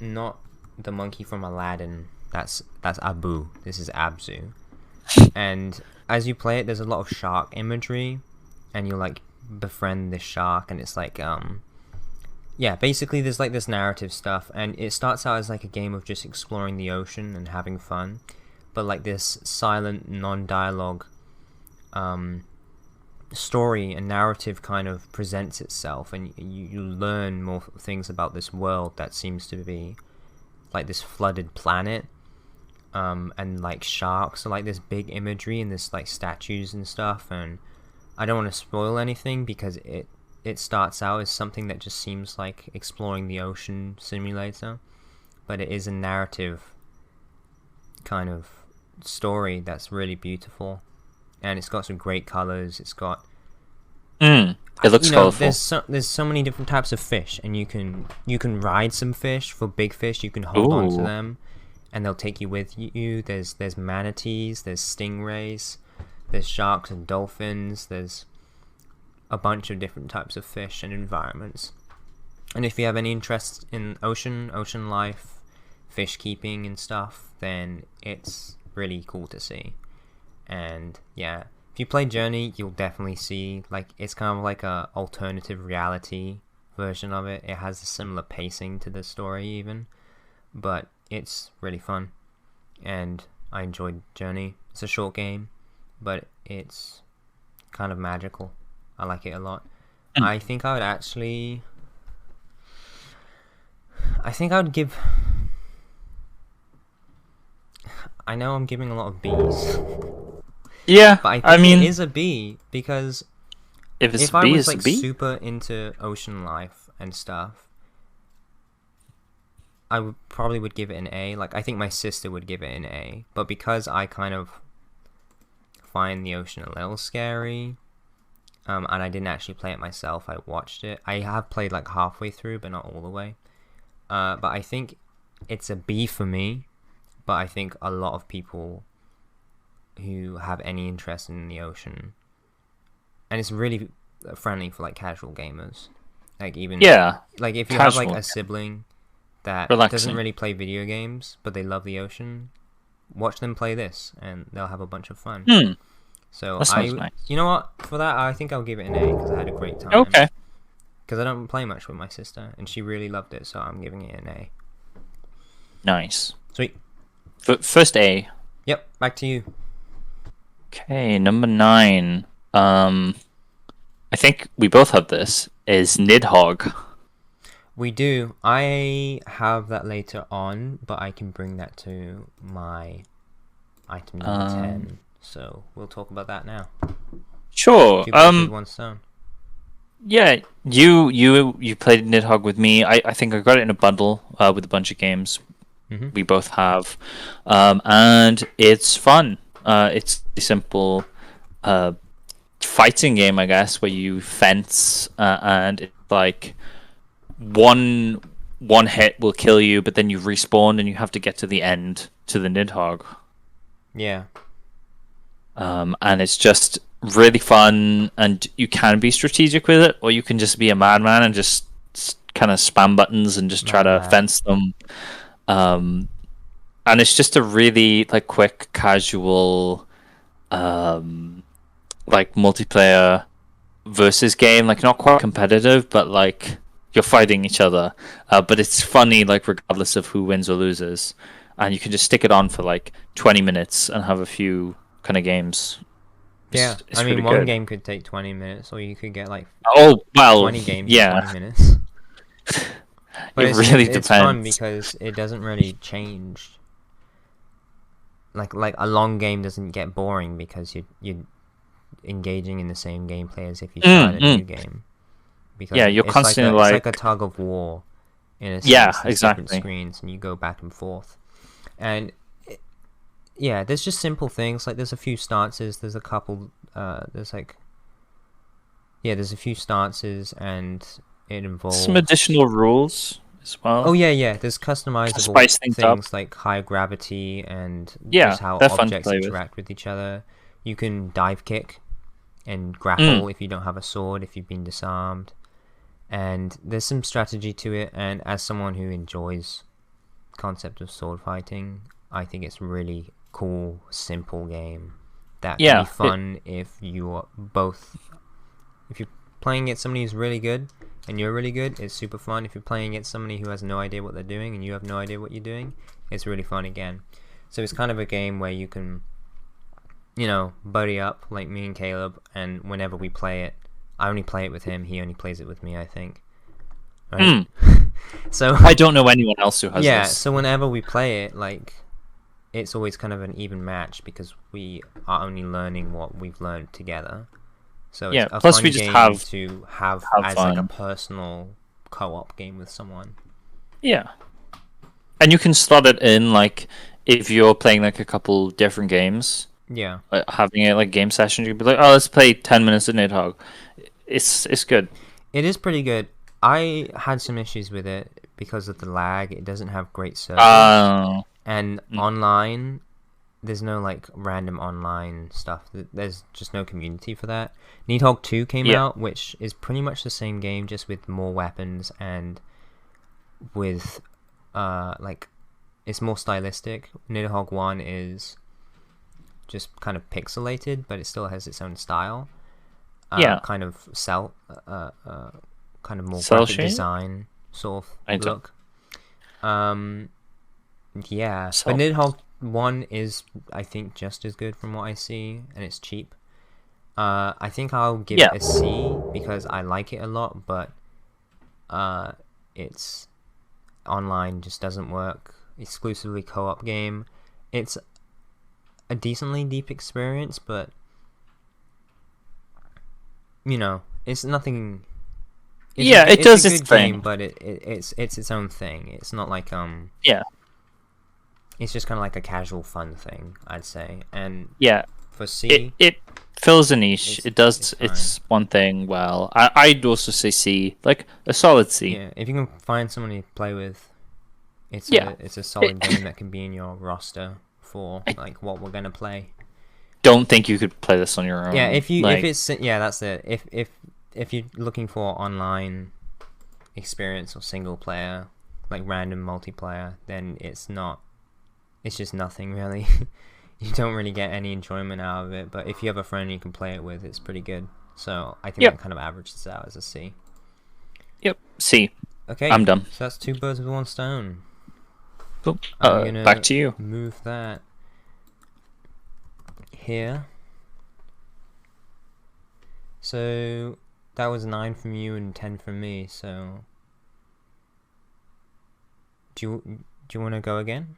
not the monkey from Aladdin. That's Abu. This is Abzu. And as you play it, there's a lot of shark imagery, and you like befriend this shark, and it's like yeah, basically there's like this narrative stuff, and it starts out as like a game of just exploring the ocean and having fun, but like this silent, non-dialogue story and narrative kind of presents itself, and you learn more things about this world that seems to be like this flooded planet, and like sharks are like this big imagery and this like statues and stuff. And I don't want to spoil anything because it starts out as something that just seems like exploring the ocean simulator, but it is a narrative kind of story that's really beautiful, and it's got some great colors. It's got it looks colorful. There's so many different types of fish, and you can ride some fish. For big fish, you can hold on to them, and they'll take you with you. There's manatees, there's stingrays, there's sharks and dolphins. There's a bunch of different types of fish and environments. And if you have any interest in ocean life, fish keeping and stuff, then it's really cool to see. And yeah, if you play Journey, you'll definitely see like it's kind of like a alternative reality version of it. It has a similar pacing to the story even, but it's really fun, and I enjoyed Journey. It's a short game, but it's kind of magical. I like it a lot. I think I would give... I know I'm giving a lot of Bs. Yeah, but I think it is a B, because if I B, was it's like a B? super into ocean life and stuff, I probably would give it an A. Like, I think my sister would give it an A, but because I kind of find the ocean a little scary, and I didn't actually play it myself, I watched it. I have played like halfway through, but not all the way. But I think it's a B for me, but I think a lot of people who have any interest in the ocean, and it's really friendly for like casual gamers, like even like if you have like a sibling that doesn't really play video games but they love the ocean, watch them play this and they'll have a bunch of fun. So That sounds nice. you know what? For that, I think I'll give it an A because I had a great time. Okay. Because I don't play much with my sister, and she really loved it, so I'm giving it an A. Nice. Sweet. First A. Yep. Back to you. Okay, number 9. I think we both have this. Is Nidhogg. We do. I have that later on, but I can bring that to my item number 10. So we'll talk about that now. Sure. Two birds with one stone. Yeah, you played Nidhogg with me. I think I got it in a bundle with a bunch of games. Mm-hmm. We both have, and it's fun. It's a simple fighting game, I guess, where you fence, and it's like one hit will kill you, but then you respawn and you have to get to the end to the Nidhogg. Yeah. And it's just really fun, and you can be strategic with it, or you can just be a madman and just kind of spam buttons and just try to fence them. And it's just a really like quick, casual, like multiplayer versus game. Like not quite competitive, but like you're fighting each other. But it's funny, like regardless of who wins or loses. And you can just stick it on for like 20 minutes and have a few kind of games. Yeah, I mean, one game could take 20 minutes, or you could get like 20 games in 20 minutes. But it really it's depends. fun because it doesn't really change. Like a long game doesn't get boring because you're engaging in the same gameplay as if you started a new game. Because you're constantly it's like a tug of war in a sense. Yeah, There's exactly. different screens, and you go back and forth. And yeah, there's just simple things, like there's a few stances, there's a couple, there's a few stances, and it involves some additional rules as well. Oh yeah, there's customizable spice things like high gravity and Yeah, just how they're fun to objects play with. interact with each other. You can dive kick and grapple if you don't have a sword, if you've been disarmed. And there's some strategy to it, and as someone who enjoys the concept of sword fighting, I think it's really cool, simple game that can be fun if you're playing against somebody who's really good and you're really good. It's super fun. If you're playing against somebody who has no idea what they're doing and you have no idea what you're doing, it's really fun again. So it's kind of a game where you can, buddy up like me and Caleb, and whenever we play it, I only play it with him, he only plays it with me, I think. Right? So I don't know anyone else who has yeah, this. so whenever we play it, like, it's always kind of an even match because we are only learning what we've learned together. So it's a plus fun we just game have to have as fun. like a personal co-op game with someone. Yeah. And you can slot it in, like, if you're playing, like, a couple different games. Yeah. Like, having it, like, game session, you could be like, oh, let's play 10 minutes of Nidhogg. It's good. It is pretty good. I had some issues with it because of the lag. It doesn't have great service. And online, there's no, like, random online stuff. There's just no community for that. Nidhogg 2 came out, which is pretty much the same game, just with more weapons and with, like, it's more stylistic. Nidhogg 1 is just kind of pixelated, but it still has its own style. Kind of kind of more graphic design sort of look. Yeah, but Nidhogg 1 is, I think, just as good from what I see, and it's cheap. I think I'll give it a C because I like it a lot, but it's online just doesn't work. Exclusively co-op game. It's a decently deep experience, but it's nothing. It does its thing, game, but it's its own thing. It's not like It's just kind of like a casual fun thing, I'd say. And for C, it fills a niche. It does its one thing well. I'd also say C, like a solid C. Yeah, if you can find someone to play with, it's a solid game that can be in your roster for like what we're gonna play. Don't think you could play this on your own. Yeah, if it's that's it. If you're looking for online experience or single player, like random multiplayer, then it's not. It's just nothing really. you don't really get any enjoyment out of it. But if you have a friend you can play it with, it's pretty good. So I think Yep. that kind of averages out as a C. Yep. C. Okay, I'm done. So that's 2 birds with 1 stone. Cool. I'm gonna Back to you. move that here. So that was 9 from you and 10 from me. So do you want to go again?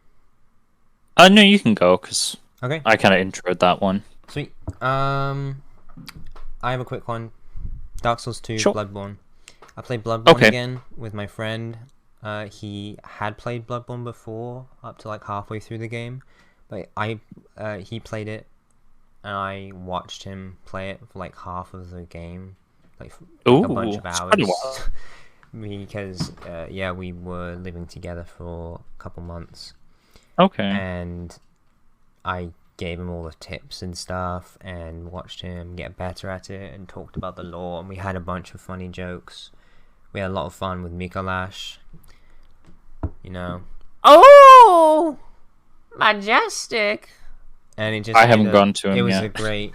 No, you can go because Okay. I kind of introed that one. Sweet. I have a quick one. Dark Souls 2, Sure. Bloodborne. I played Bloodborne Okay. again with my friend. He had played Bloodborne before, up to like halfway through the game, but he played it, and I watched him play it for like half of the game, like Ooh, a bunch of it's hours. quite a while. Because yeah, we were living together for a couple months. Okay. And I gave him all the tips and stuff and watched him get better at it and talked about the lore, and we had a bunch of funny jokes. We had a lot of fun with Mikolash, you know. Oh, majestic! And it just I haven't gone to him It was yet. a great.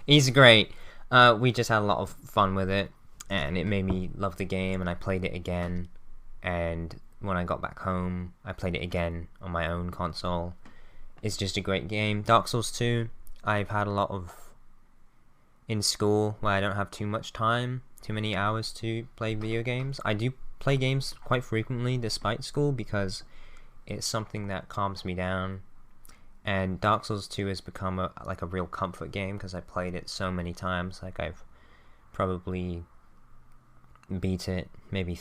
He's great. We just had a lot of fun with it, and it made me love the game. And I played it again, and when I got back home, I played it again on my own console. It's just a great game. Dark Souls 2, I've had a lot of in school where I don't have too much time, too many hours to play video games. I do play games quite frequently despite school because it's something that calms me down. And Dark Souls 2 has become a real comfort game because I played it so many times. Like I've probably beat it maybe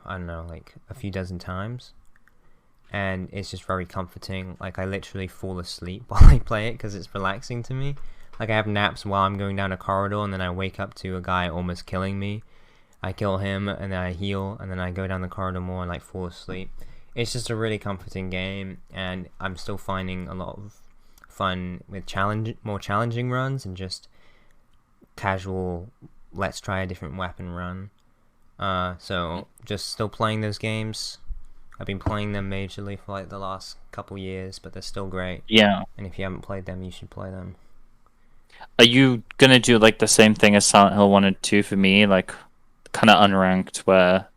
like a few dozen times. And it's just very comforting. Like I literally fall asleep while I play it because it's relaxing to me. Like I have naps while I'm going down a corridor, and then I wake up to a guy almost killing me. I kill him, and then I heal, and then I go down the corridor more and like fall asleep. It's just a really comforting game, and I'm still finding a lot of fun with more challenging runs and just casual let's try a different weapon run. So just still playing those games. I've been playing them majorly for like the last couple years, but they're still great. Yeah. And if you haven't played them, you should play them. Are you gonna do like the same thing as Silent Hill 1 and 2 for me, like kind of unranked, where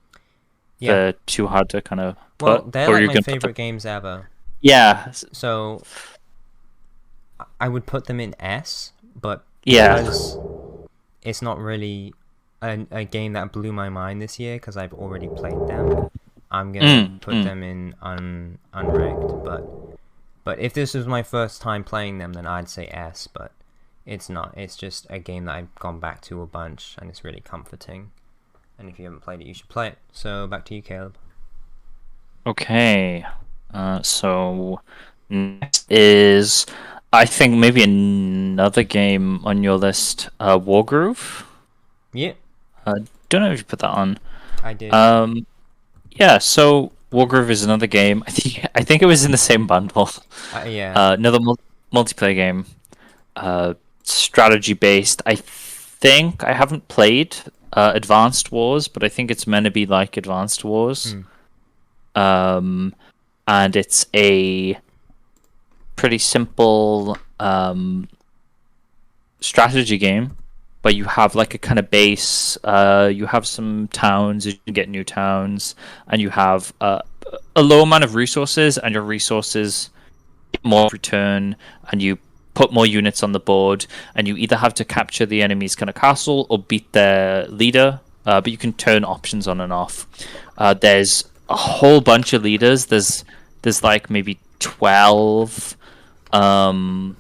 they're too hard to kind of put? Well, they're or like my favorite games ever. Yeah. So I would put them in S, but Yeah. because it's not really a game that blew my mind this year because I've already played them, I'm gonna put them in unranked. But if this was my first time playing them, then I'd say S. But it's not. It's just a game that I've gone back to a bunch, and it's really comforting. And if you haven't played it, you should play it. So back to you, Caleb. Okay. So next is, I think, maybe another game on your list, WarGroove. Yeah, Don't know if you put that on. I did. Yeah. So WarGroove is another game. I think it was in the same bundle. Yeah. Another multiplayer game. Strategy based. I think I haven't played Advanced Wars, but I think it's meant to be like Advanced Wars. And it's a pretty simple strategy game, but you have like a kind of base. You have some towns, you can get new towns, and you have a low amount of resources, and your resources get more return, and you put more units on the board, and you either have to capture the enemy's kind of castle or beat their leader, but you can turn options on and off. There's a whole bunch of leaders. There's like maybe 12, and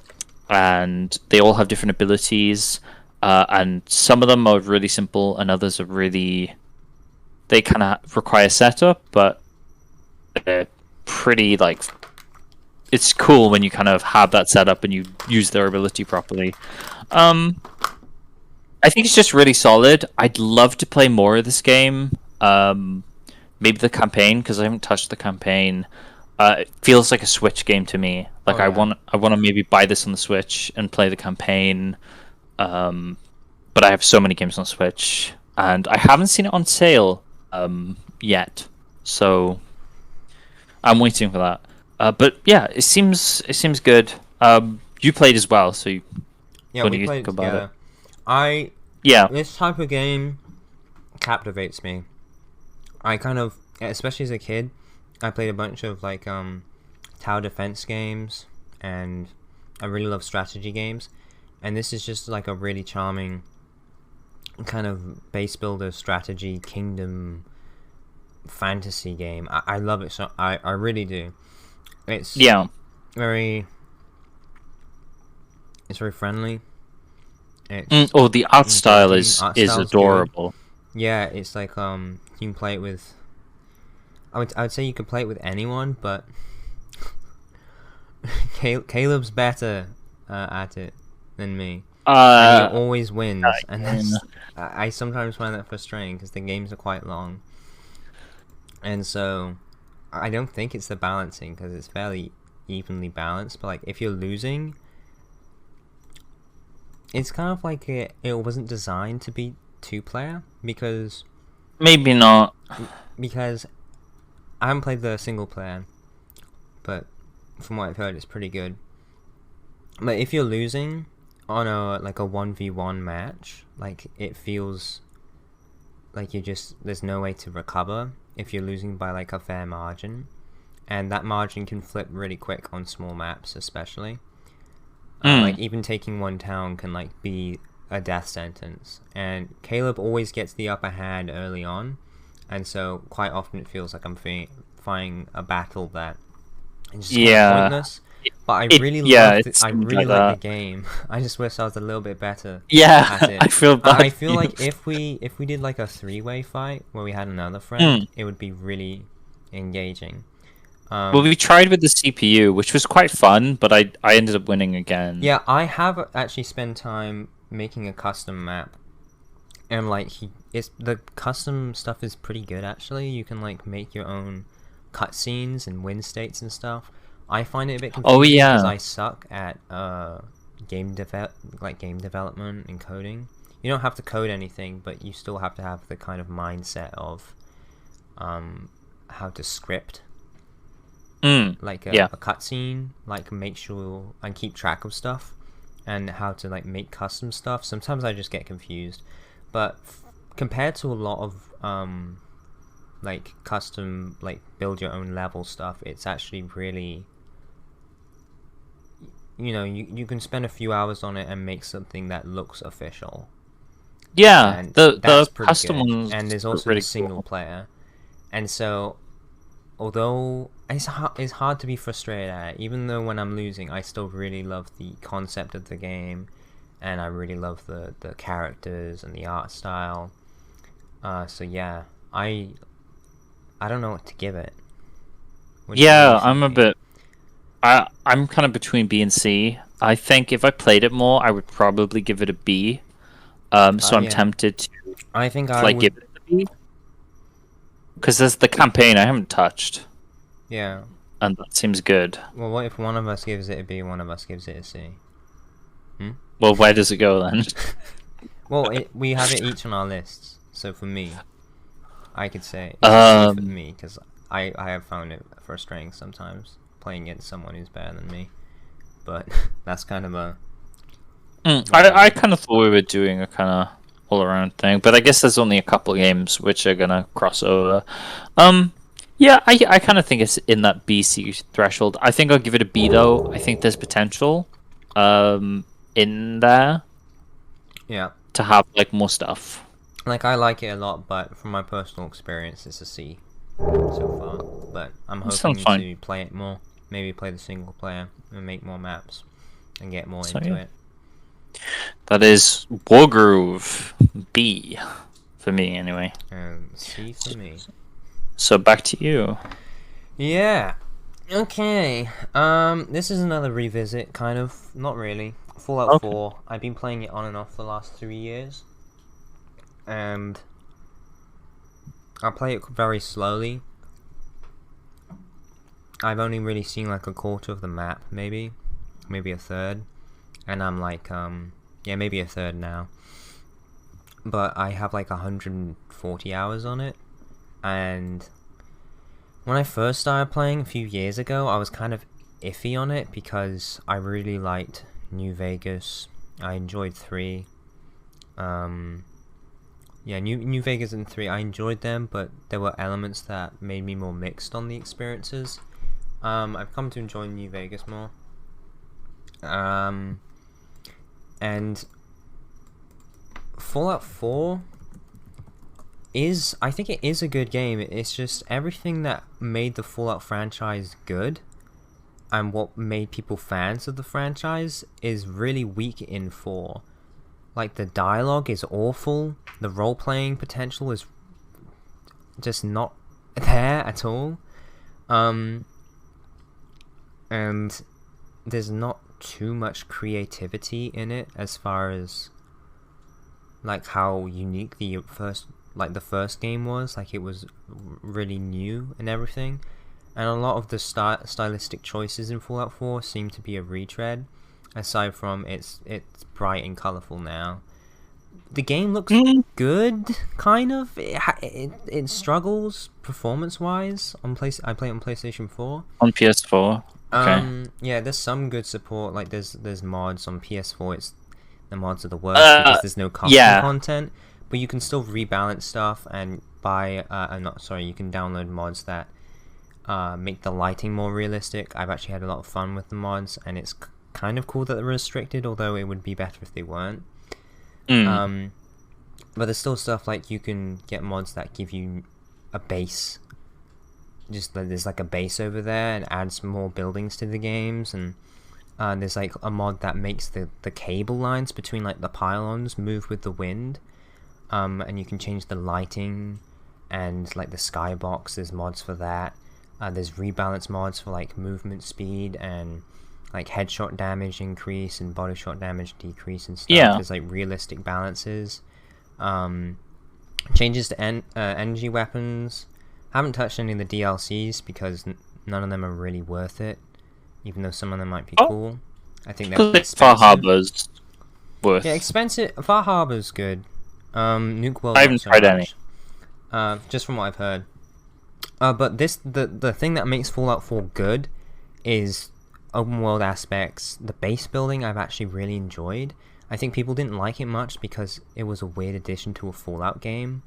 they all have different abilities, and some of them are really simple and others are really, they kind of require setup, but they're pretty like, it's cool when you kind of have that setup and you use their ability properly. I think it's just really solid. I'd love to play more of this game. Maybe the campaign, because I haven't touched the campaign. It feels like a Switch game to me. Like I want to maybe buy this on the Switch and play the campaign. But I have so many games on Switch, and I haven't seen it on sale yet. So I'm waiting for that. But yeah, it seems good. You played as well, so Yeah, what we do you played think about together. Yeah. This type of game captivates me. I kind of, especially as a kid, I played a bunch of like tower defense games, and I really love strategy games. And this is just like a really charming kind of base builder strategy kingdom fantasy game. I love it, so I really do. It's Yeah. very friendly. The art style engaging. Art is style's good. adorable. Yeah, it's like you can play it with. I would say you could play it with anyone, but Caleb's better at it than me. And he always wins, and I sometimes find that frustrating because the games are quite long, and so I don't think it's the balancing, because it's fairly evenly balanced. But like if you're losing, it's kind of like it wasn't designed to be 2-player, because maybe not, because I haven't played the single player, but from what I've heard, it's pretty good. But if you're losing on a 1v1 match, like it feels like there's no way to recover if you're losing by like a fair margin, and that margin can flip really quick on small maps, especially. Like even taking one town can like be a death sentence, and Caleb always gets the upper hand early on, and so quite often it feels like I'm fighting a battle that is just kind of pointless. But I really like the game. I just wish I was a little bit better. Yeah, at it. I feel bad. I feel like if we did like a 3-way fight where we had another friend, it would be really engaging. Well, we tried with the CPU, which was quite fun, but I ended up winning again. Yeah, I have actually spent time making a custom map, and like the custom stuff is pretty good actually. You can like make your own cutscenes and win states and stuff. I find it a bit confusing because I suck at game development and coding. You don't have to code anything, but you still have to have the kind of mindset of how to script like a cutscene, like make sure and keep track of stuff, and how to like make custom stuff. Sometimes I just get confused, but compared to a lot of like custom, like build your own level stuff, it's actually really, you can spend a few hours on it and make something that looks official. Yeah, and the custom ones, and there's also really a single player, and so although it's hard to be frustrated at, even though when I'm losing, I still really love the concept of the game, and I really love the characters and the art style. So yeah, I don't know what to give it. I'm a bit. I'm kind of between B and C. I think if I played it more, I would probably give it a B. I'm tempted to. I think I would give it a B. Because there's the campaign I haven't touched. Yeah. And that seems good. Well, what if one of us gives it a B, one of us gives it a C? Well, where does it go then? Well, we have it each on our lists. So for me, I could say it's for me, because I have found it frustrating sometimes playing against someone who's better than me. But that's kind of a... I kind of thought we were doing a kind of all-around thing, but I guess there's only a couple games which are gonna cross over. Yeah, I kind of think it's in that B-C threshold. I think I'll give it a B, though. I think there's potential in there to have like more stuff. Like, I like it a lot, but from my personal experience, it's a C so far. But I'm hoping to play it more. Maybe play the single player and make more maps and get more into it. That is WarGroove B for me, anyway. C for me. So back to you. Yeah. Okay. This is another revisit, kind of. Not really. Fallout 4. I've been playing it on and off the last 3 years. And I play it very slowly. I've only really seen like a quarter of the map, maybe a third. And I'm like, maybe a third now. But I have like 140 hours on it. And when I first started playing a few years ago, I was kind of iffy on it because I really liked New Vegas. I enjoyed 3. Yeah, New Vegas and 3, I enjoyed them, but there were elements that made me more mixed on the experiences. I've come to enjoy New Vegas more. And Fallout 4 I think it is a good game. It's just everything that made the Fallout franchise good and what made people fans of the franchise is really weak in 4. Like, the dialogue is awful, the role-playing potential is just not there at all, and there's not too much creativity in it as far as like how unique the first game was. Like, it was really new and everything, and a lot of the stylistic choices in Fallout 4 seem to be a retread, aside from it's bright and colorful now. The game looks good, kind of. It struggles performance-wise on I play it on PlayStation 4. On PS4. Okay. Yeah, there's some good support. Like, there's mods on PS4. The mods are the worst because there's no custom content, but you can still rebalance stuff and buy. You can download mods that make the lighting more realistic. I've actually had a lot of fun with the mods, and it's kind of cool that they're restricted, although it would be better if they weren't. But there's still stuff like you can get mods that give you a base. Just there's like a base over there and adds more buildings to the games, and there's like a mod that makes the cable lines between like the pylons move with the wind, and you can change the lighting and like the skybox. There's mods for that. There's rebalance mods for like movement speed and like headshot damage increase and body shot damage decrease and stuff. Yeah. There's like realistic balances. Changes to energy weapons. Haven't touched any of the DLCs because none of them are really worth it, even though some of them might be cool. I think they're expensive. Far Harbor's worth. Yeah, expensive. Far Harbor's good. Nuke World. I haven't tried any. Just from what I've heard. But the thing that makes Fallout 4 good is open world aspects. The base building I've actually really enjoyed. I think people didn't like it much because it was a weird addition to a Fallout game.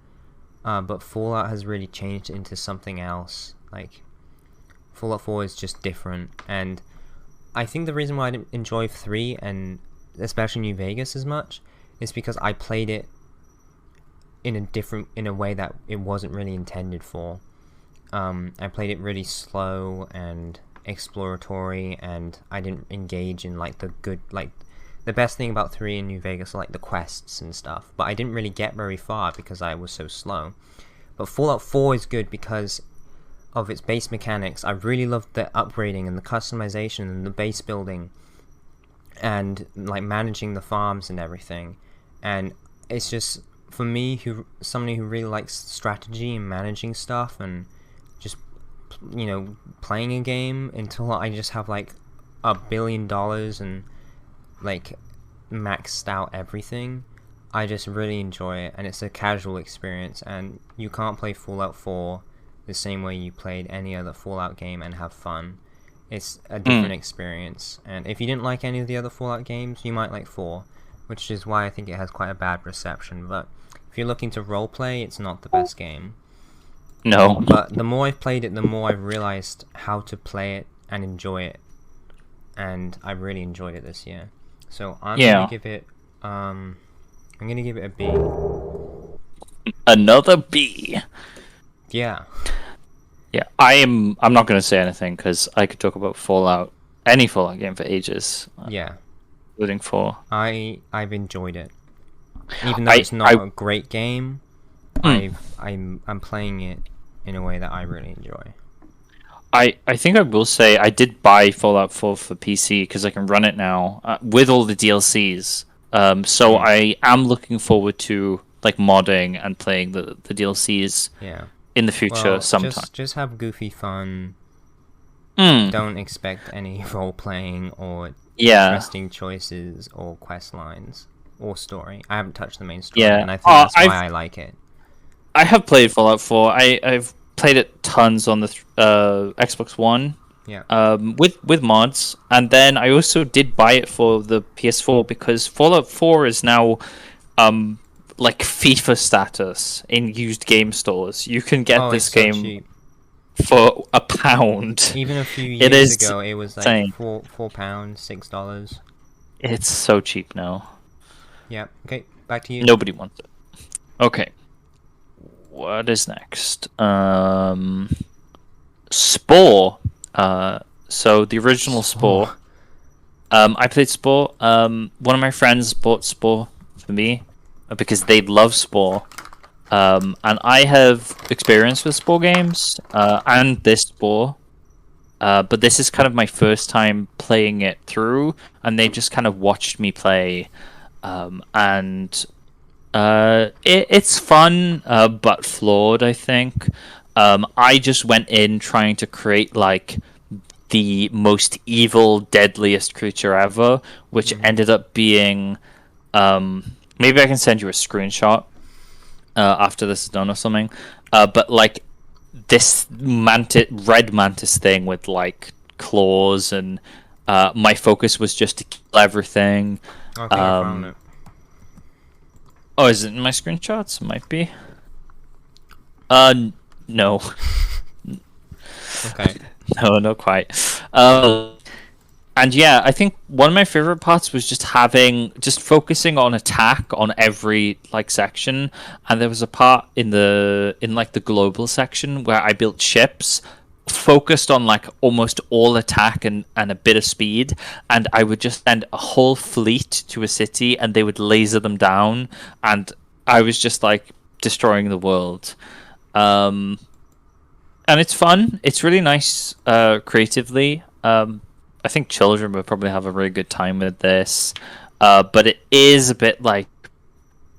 But Fallout has really changed into something else. Like, Fallout 4 is just different, and I think the reason why I didn't enjoy 3 and especially New Vegas as much is because I played it in a way that it wasn't really intended for. I played it really slow and exploratory, and I didn't engage in like the best thing about 3 and New Vegas are like the quests and stuff, but I didn't really get very far because I was so slow. But Fallout 4 is good because of its base mechanics. I really loved the upgrading and the customization and the base building and like managing the farms and everything. And it's just, for me, somebody who really likes strategy and managing stuff and just, you know, playing a game until I just have like $1 billion and like maxed out everything. I just really enjoy it, and it's a casual experience, and you can't play Fallout 4 the same way you played any other Fallout game and have fun. It's a different experience, and if you didn't like any of the other Fallout games, you might like 4, which is why I think it has quite a bad reception. But if you're looking to roleplay, it's not the best game. No. But the more I've played it, the more I've realized how to play it and enjoy it, and I really enjoyed it this year. So I'm gonna give it a B. Another B. Yeah. Yeah, I'm not gonna say anything because I could talk about Fallout, any Fallout game for ages. Yeah. Including 4. I've enjoyed it, even though it's not a great game. I'm playing it in a way that I really enjoy. I think I will say I did buy Fallout 4 for PC because I can run it now with all the DLCs. So I am looking forward to like modding and playing the DLCs in the future sometime. Just have goofy fun. Don't expect any role playing or interesting choices or quest lines or story. I haven't touched the main story, and I think that's why I like it. I have played Fallout 4. I've played it tons on the Xbox One, Yeah. With mods, and then I also did buy it for the PS4 because Fallout 4 is now like FIFA status in used game stores. You can get this so game cheap. for £1. Even a few It years is ago, it was like insane. £4, $6. It's so cheap now. Yeah. Okay, back to you. Nobody wants it. Okay. What is next? Spore. So the original Spore. I played Spore. One of my friends bought Spore for me because they love Spore. And I have experience with Spore games and this Spore. But this is kind of my first time playing it through, and they just kind of watched me play. It's fun, but flawed, I think. I just went in trying to create like the most evil, deadliest creature ever, which ended up being. Maybe I can send you a screenshot after this is done or something. But like this red mantis thing with like claws, and my focus was just to kill everything. Okay, I found it. Oh, is it in my screenshots? Might be. No. Okay. No, not quite. And yeah, I think one of my favorite parts was just focusing on attack on every like section. And there was a part in the global section where I built ships, focused on like almost all attack and a bit of speed, and I would just send a whole fleet to a city and they would laser them down, and I was just like destroying the world. And it's fun. It's really nice creatively. I think children would probably have a really good time with this, but it is a bit like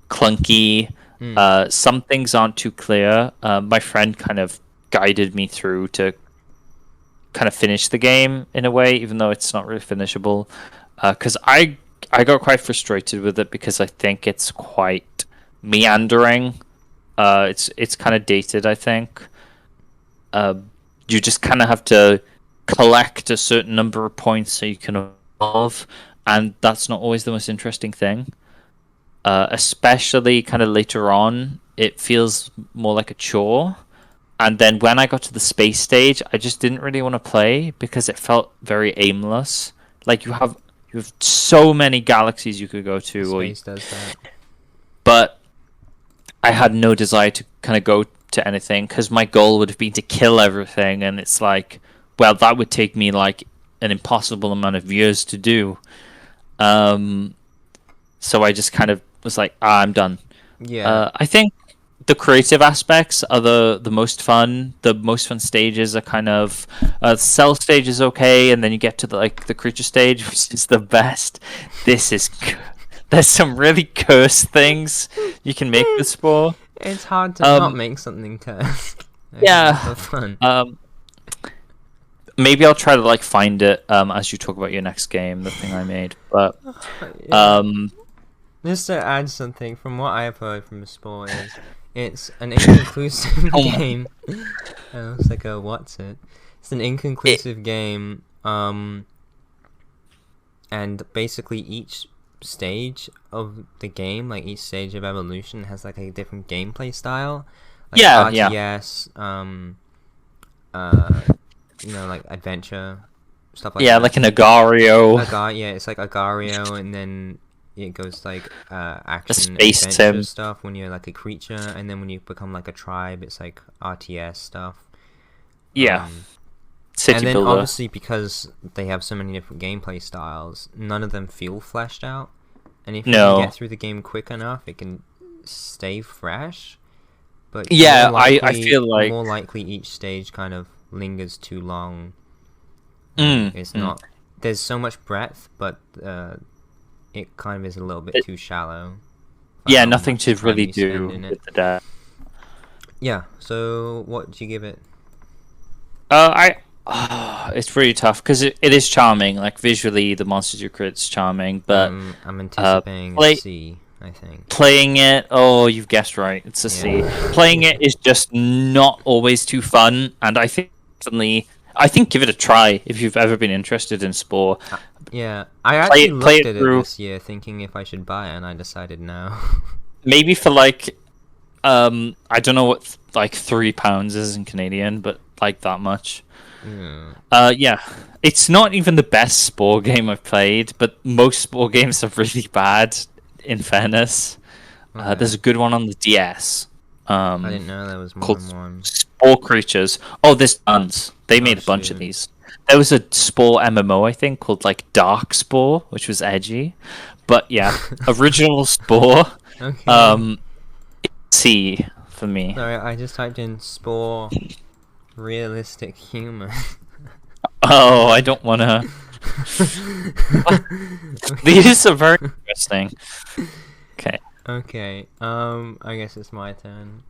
clunky. Some things aren't too clear. My friend kind of guided me through to kind of finish the game in a way, even though it's not really finishable. Because I got quite frustrated with it because I think it's quite meandering. It's kind of dated, I think. You just kind of have to collect a certain number of points so you can evolve, and that's not always the most interesting thing. Especially kind of later on, it feels more like a chore. And then when I got to the space stage, I just didn't really want to play because it felt very aimless. Like you have so many galaxies you could go to. Space does that. But I had no desire to kind of go to anything because my goal would have been to kill everything, and it's like, well, that would take me like an impossible amount of years to do. So I just kind of was like, I'm done. Yeah. I think the creative aspects are the most fun. The most fun stages are kind of the cell stage is okay, and then you get to the creature stage, which is the best. There's some really cursed things you can make with Spore. It's hard to not make something cursed. Yeah. For fun. Maybe I'll try to like find it as you talk about your next game, the thing I made. But just to add something from what I have heard from Spore is it's an inconclusive game. It looks like a what's it? It's an inconclusive game. And basically each stage of the game, like each stage of evolution, has like a different gameplay style. Like RTS, like adventure stuff like that. Yeah, like an Agario. It's like Agario, and then it goes like action space adventure sim stuff when you're like a creature, and then when you become like a tribe, it's like RTS stuff. Yeah. City and then builder. obviously because they have so many different gameplay styles, none of them feel fleshed out. And if you can get through the game quick enough, it can stay fresh. But yeah, I feel like more likely each stage kind of lingers too long. It's not. There's so much breadth, but it kind of is a little bit too shallow. Yeah, nothing to really do with the depth. Yeah. So what do you give it? It's really tough because it is charming. Like visually, the monsters you create is charming, but I'm anticipating a C. I think playing it. Oh, you've guessed right. It's a C. Playing it is just not always too fun, and I think definitely I think give it a try if you've ever been interested in Spore. Yeah, I actually Play looked it at it through. this year, thinking if I should buy it, and I decided no. Maybe for like, I don't know what like £3 is in Canadian, but like that much. Mm. Yeah, it's not even the best Spore game I've played, but most Spore games are really bad. In fairness, Okay. there's a good one on the DS. I didn't know there was more Called than one. Spore Creatures. Oh, there's tons. They made a bunch of shoot. these. There was a Spore MMO, I think, called like Dark Spore, which was edgy. But yeah, original Spore. Okay. C for me. Sorry, I just typed in Spore realistic humor. Oh, I don't want to. These are very interesting. Okay. Okay. I guess it's my turn.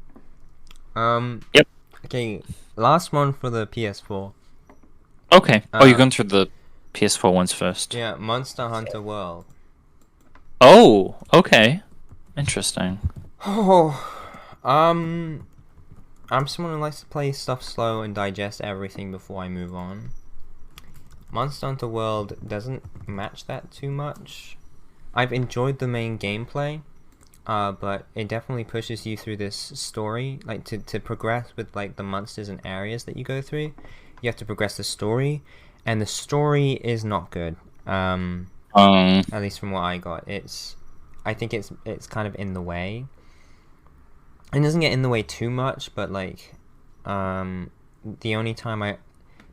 Yep. Okay. Last one for the PS4. Okay. Oh, you're going through the PS4 ones first. Yeah, Monster Hunter World. Oh, okay. Interesting. Oh, I'm someone who likes to play stuff slow and digest everything before I move on. Monster Hunter World doesn't match that too much. I've enjoyed the main gameplay, but it definitely pushes you through this story. Like, to progress with, like, the monsters and areas that you go through, you have to progress the story, and the story is not good. At least from what I got. I think it's kind of in the way. It doesn't get in the way too much, but, like, the only time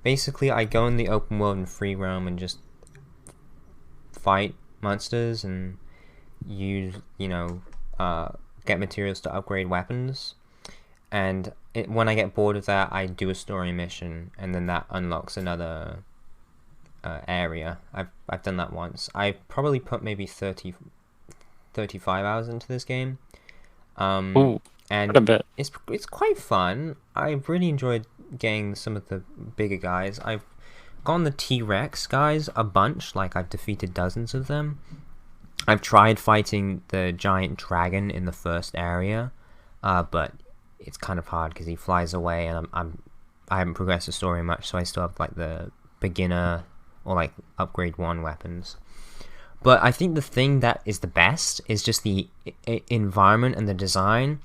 basically, I go in the open world and free roam and just fight monsters and use, get materials to upgrade weapons. And when I get bored of that, I do a story mission, and then that unlocks another area. I've done that once. I probably put maybe 35 hours into this game. Ooh, and quite a bit. It's quite fun. I've really enjoyed getting some of the bigger guys. I've gotten the T-Rex guys a bunch, like I've defeated dozens of them. I've tried fighting the giant dragon in the first area, but it's kind of hard because he flies away, and I haven't progressed the story much, so I still have like the beginner or like upgrade 1 weapons. But I think the thing that is the best is just the environment and the design.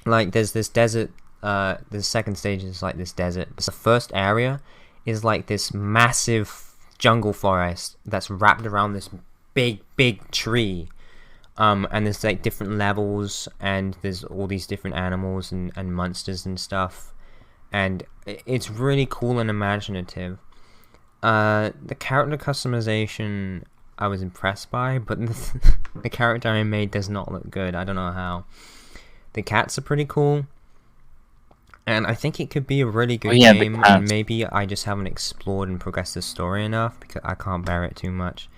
Like, there's this desert. The second stage is like this desert. But the first area is like this massive jungle forest that's wrapped around this big tree. And there's like different levels, and there's all these different animals and monsters and stuff. And it's really cool and imaginative. The character customization I was impressed by, but the character I made does not look good. I don't know how. The cats are pretty cool, and I think it could be a really good game, and maybe I just haven't explored and progressed the story enough because I can't bear it too much.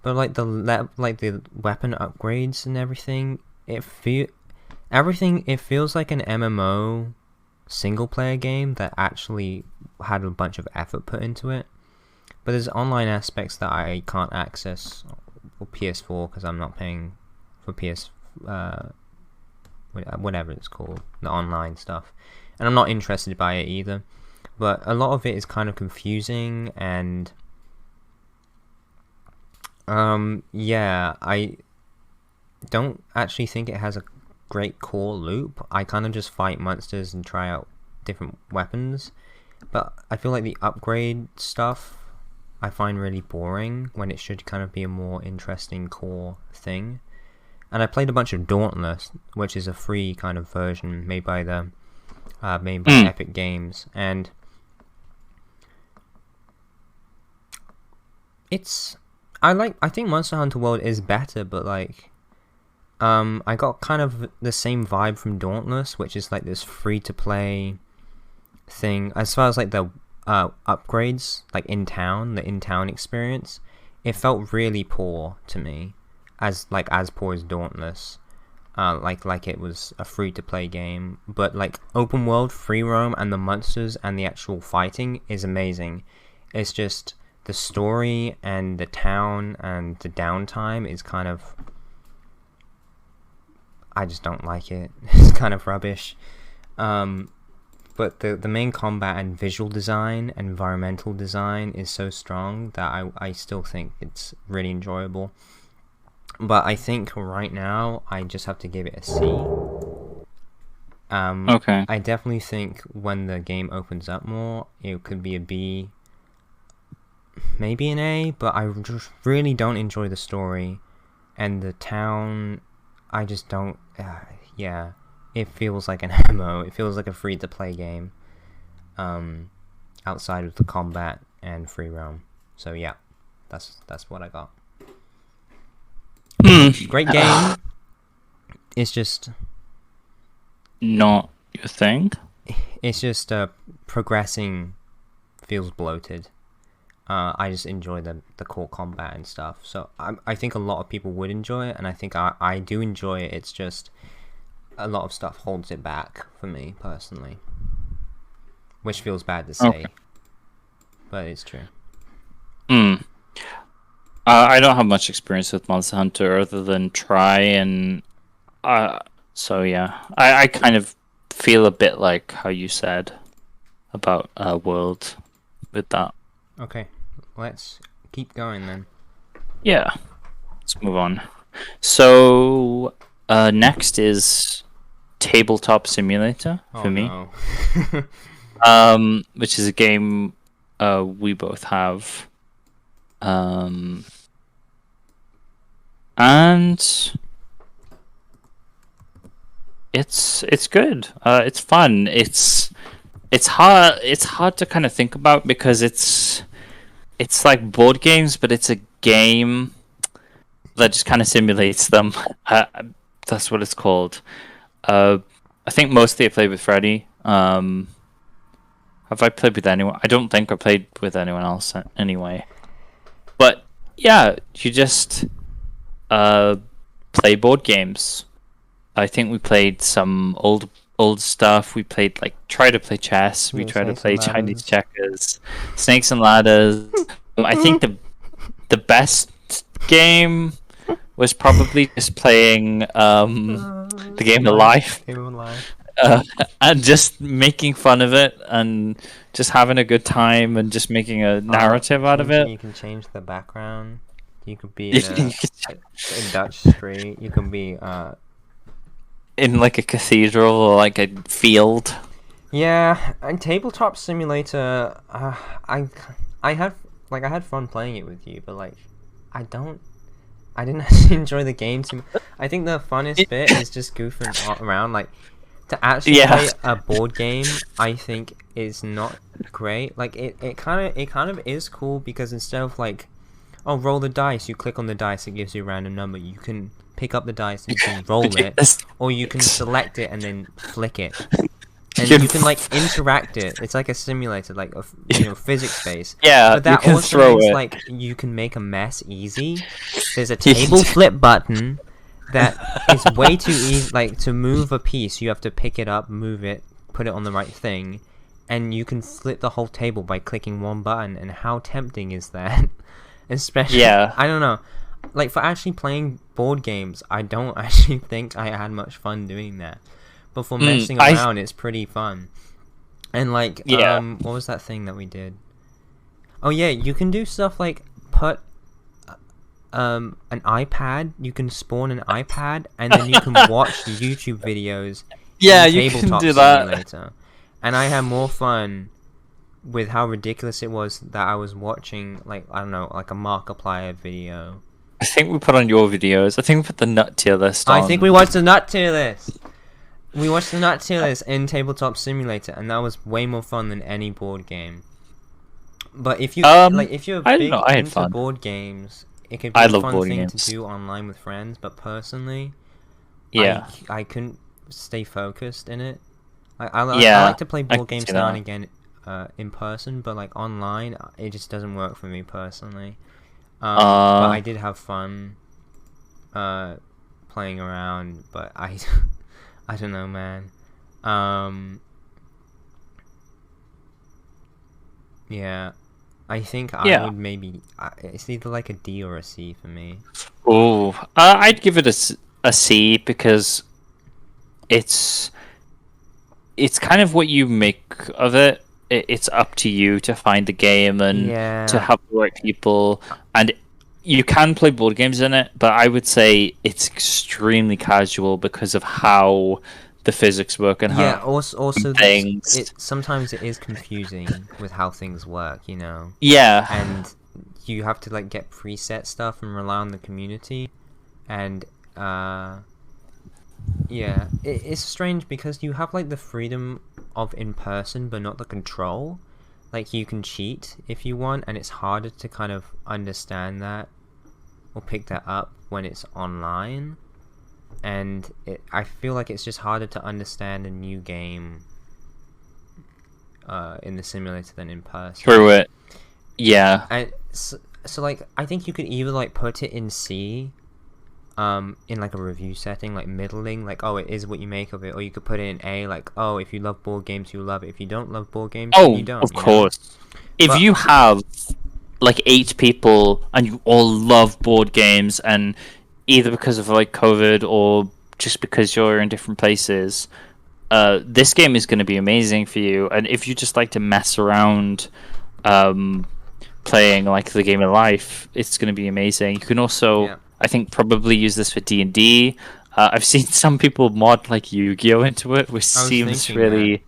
But like the weapon upgrades and everything, it feels like an MMO single player game that actually had a bunch of effort put into it. But there's online aspects that I can't access for PS4 because I'm not paying for whatever it's called, the online stuff, and I'm not interested by it either. But a lot of it is kind of confusing, and yeah, I don't actually think it has a great core loop. I kind of just fight monsters and try out different weapons, but I feel like the upgrade stuff I find really boring when it should kind of be a more interesting core thing. And I played a bunch of Dauntless, which is a free kind of version made by Epic Games, and I think Monster Hunter World is better, but like I got kind of the same vibe from Dauntless, which is like this free to play thing as far as like the upgrades, like the in-town experience. It felt really poor to me, as poor as Dauntless. Like it was a free-to-play game, but like open world, free roam, and the monsters and the actual fighting is amazing. It's just the story and the town and the downtime is kind of, I just don't like it. It's kind of rubbish. but the main combat and visual design and environmental design is so strong that I still think it's really enjoyable. But I think right now I just have to give it a C. Okay. I definitely think when the game opens up more, it could be a B, maybe an A, but I just really don't enjoy the story. And the town, I just don't, yeah, it feels like an MMO, it feels like a free-to-play game, outside of the combat and free roam. So yeah, that's what I got. Great game, it's just... Not your thing? It's just progressing feels bloated. I just enjoy the core combat and stuff. So I think a lot of people would enjoy it, and I think I do enjoy it. It's just a lot of stuff holds it back for me personally, which feels bad to say, but it's true. I don't have much experience with Monster Hunter other than try and so yeah, I kind of feel a bit like how you said about World with that. Okay, let's keep going then. Yeah, let's move on. So next is Tabletop Simulator for me. No. Which is a game we both have. And it's good. It's fun. It's hard to kind of think about because it's like board games, but it's a game that just kind of simulates them. That's what it's called. I think mostly I played with Freddie. Have I played with anyone? I don't think I played with anyone else anyway. But yeah, you just play board games. I think we played some old stuff. We played try to play chess. We tried to play Chinese checkers, Snakes and Ladders. I think the best game was probably just playing the Game of Life. And just making fun of it and just having a good time and just making a narrative out of it. You can change the background. You could be in Dutch Street. You can be in like a cathedral or like a field. Yeah, and Tabletop Simulator. I had fun playing it with you, but I didn't actually enjoy the game too. I think the funnest bit is just goofing around. To actually play a board game, I think is not great. It kind of is cool because instead of roll the dice, you click on the dice, it gives you a random number. You can pick up the dice and you can roll it, or you can select it and then flick it, and you can interact it. It's like a simulator, physics based. Yeah, but that also means you can make a mess easy. There's a table flip button that is way too easy. To move a piece, you have to pick it up, move it, put it on the right thing, and you can flip the whole table by clicking one button. And how tempting is that? Especially, I don't know. For actually playing board games, I don't actually think I had much fun doing that. But for messing around, it's pretty fun. And what was that thing that we did? Oh yeah, you can do stuff like put an iPad. You can spawn an iPad, and then you can watch YouTube videos. Yeah, you can do that. And I had more fun with how ridiculous it was that I was watching a Markiplier video. I think we put on your videos. I think we put the nut tier list on. I think we watched the nut tier list. We watched the nut tier list in Tabletop Simulator, and that was way more fun than any board game. But if you if you're big into board games, it could be a fun thing to do online with friends. But personally, I couldn't stay focused in it. I like to play board games now and again in person, but online, it just doesn't work for me personally. But I did have fun playing around, but I don't know, man. Yeah, I think I would maybe... it's either a D or a C for me. Oh, I'd give it a C because it's it's kind of what you make of it. It's up to you to find the game and to Yeah. have the right people. And you can play board games in it, but I would say it's extremely casual because of how the physics work and Yeah, how also things. sometimes it is confusing with how things work, Yeah, and you have to like get preset stuff and rely on the community, and yeah, it's strange because you have like the freedom of in person but not the control. Like you can cheat if you want, and it's harder to kind of understand that or pick that up when it's online. And I feel like it's just harder to understand a new game in the simulator than in person. through it. Yeah. And so like I think you could either like put it in C, in like a review setting, like middling, like oh it is what you make of it, or you could put it in A, like oh if you love board games you love it. If you don't love board games, then you don't. Of course. If you have like 8 people and you all love board games, and either because of like COVID or just because you're in different places, this game is going to be amazing for you. And if you just like to mess around, playing like the game of life, it's going to be amazing. You can also, I think, probably use this for D&D. I've seen some people mod like Yu-Gi-Oh into it, which seems really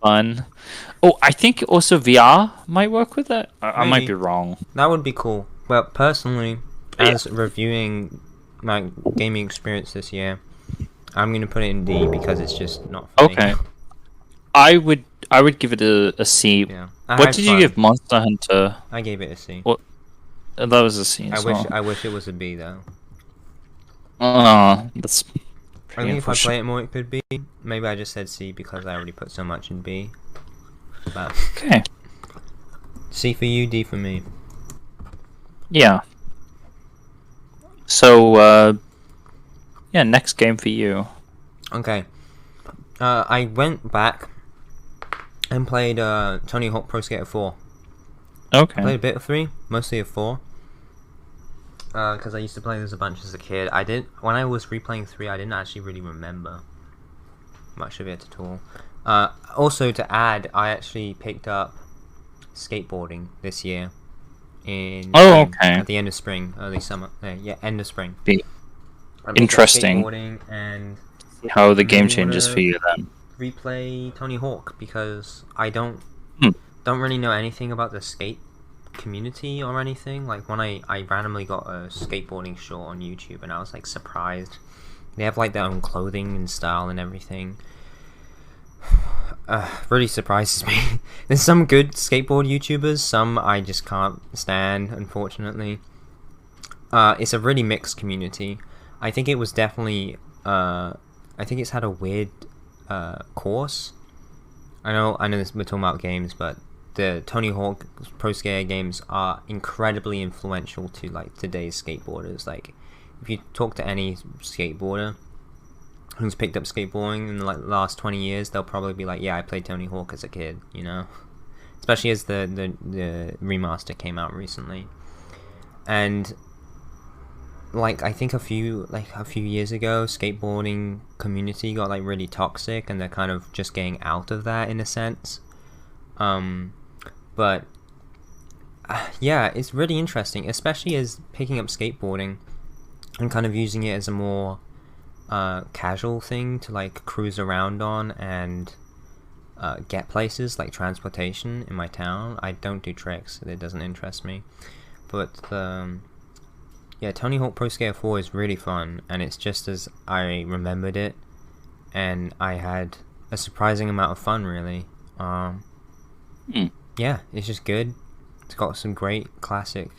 fun. Oh, I think also VR might work with it. I might be wrong. That would be cool. But personally, as reviewing my gaming experience this year, I'm going to put it in D because it's just not funny. Okay. I would give it a C. Yeah. What did you give Monster Hunter? I gave it a C. What? That was a C as well. I wish it was a B though. That's. I think if I play it more, it could be. Maybe I just said C because I already put so much in B. But okay. C for you, D for me. Yeah. So, yeah, next game for you. Okay. I went back and played Tony Hawk Pro Skater 4. Okay. I played a bit of 3, mostly of 4. Because I used to play this a bunch as a kid. When I was replaying 3, I didn't actually really remember much of it at all. Also, to add, I actually picked up skateboarding this year. At the end of spring, early summer. Yeah, end of spring. Interesting. Skateboarding and how the game changes for you then. Replay Tony Hawk because I don't really know anything about the skate community or anything. Like when I randomly got a skateboarding short on YouTube and I was like surprised. They have like their own clothing and style and everything. Really surprises me. There's some good skateboard YouTubers, some I just can't stand, unfortunately. It's a really mixed community. I think it was definitely I think it's had a weird course. I know this, we're talking about games, but the Tony Hawk Pro Skater games are incredibly influential to like today's skateboarders. Like if you talk to any skateboarder who's picked up skateboarding in like the last 20 years, they'll probably be like, yeah, I played Tony Hawk as a kid, especially as the remaster came out recently. And like I think a few years ago, skateboarding community got like really toxic, and they're kind of just getting out of that in a sense. But yeah, it's really interesting, especially as picking up skateboarding and kind of using it as a more casual thing to like cruise around on and get places, like transportation in my town. I don't do tricks, it doesn't interest me, but yeah, Tony Hawk Pro Skater 4 is really fun, and it's just as I remembered it, and I had a surprising amount of fun, really. Yeah, it's just good. It's got some great classic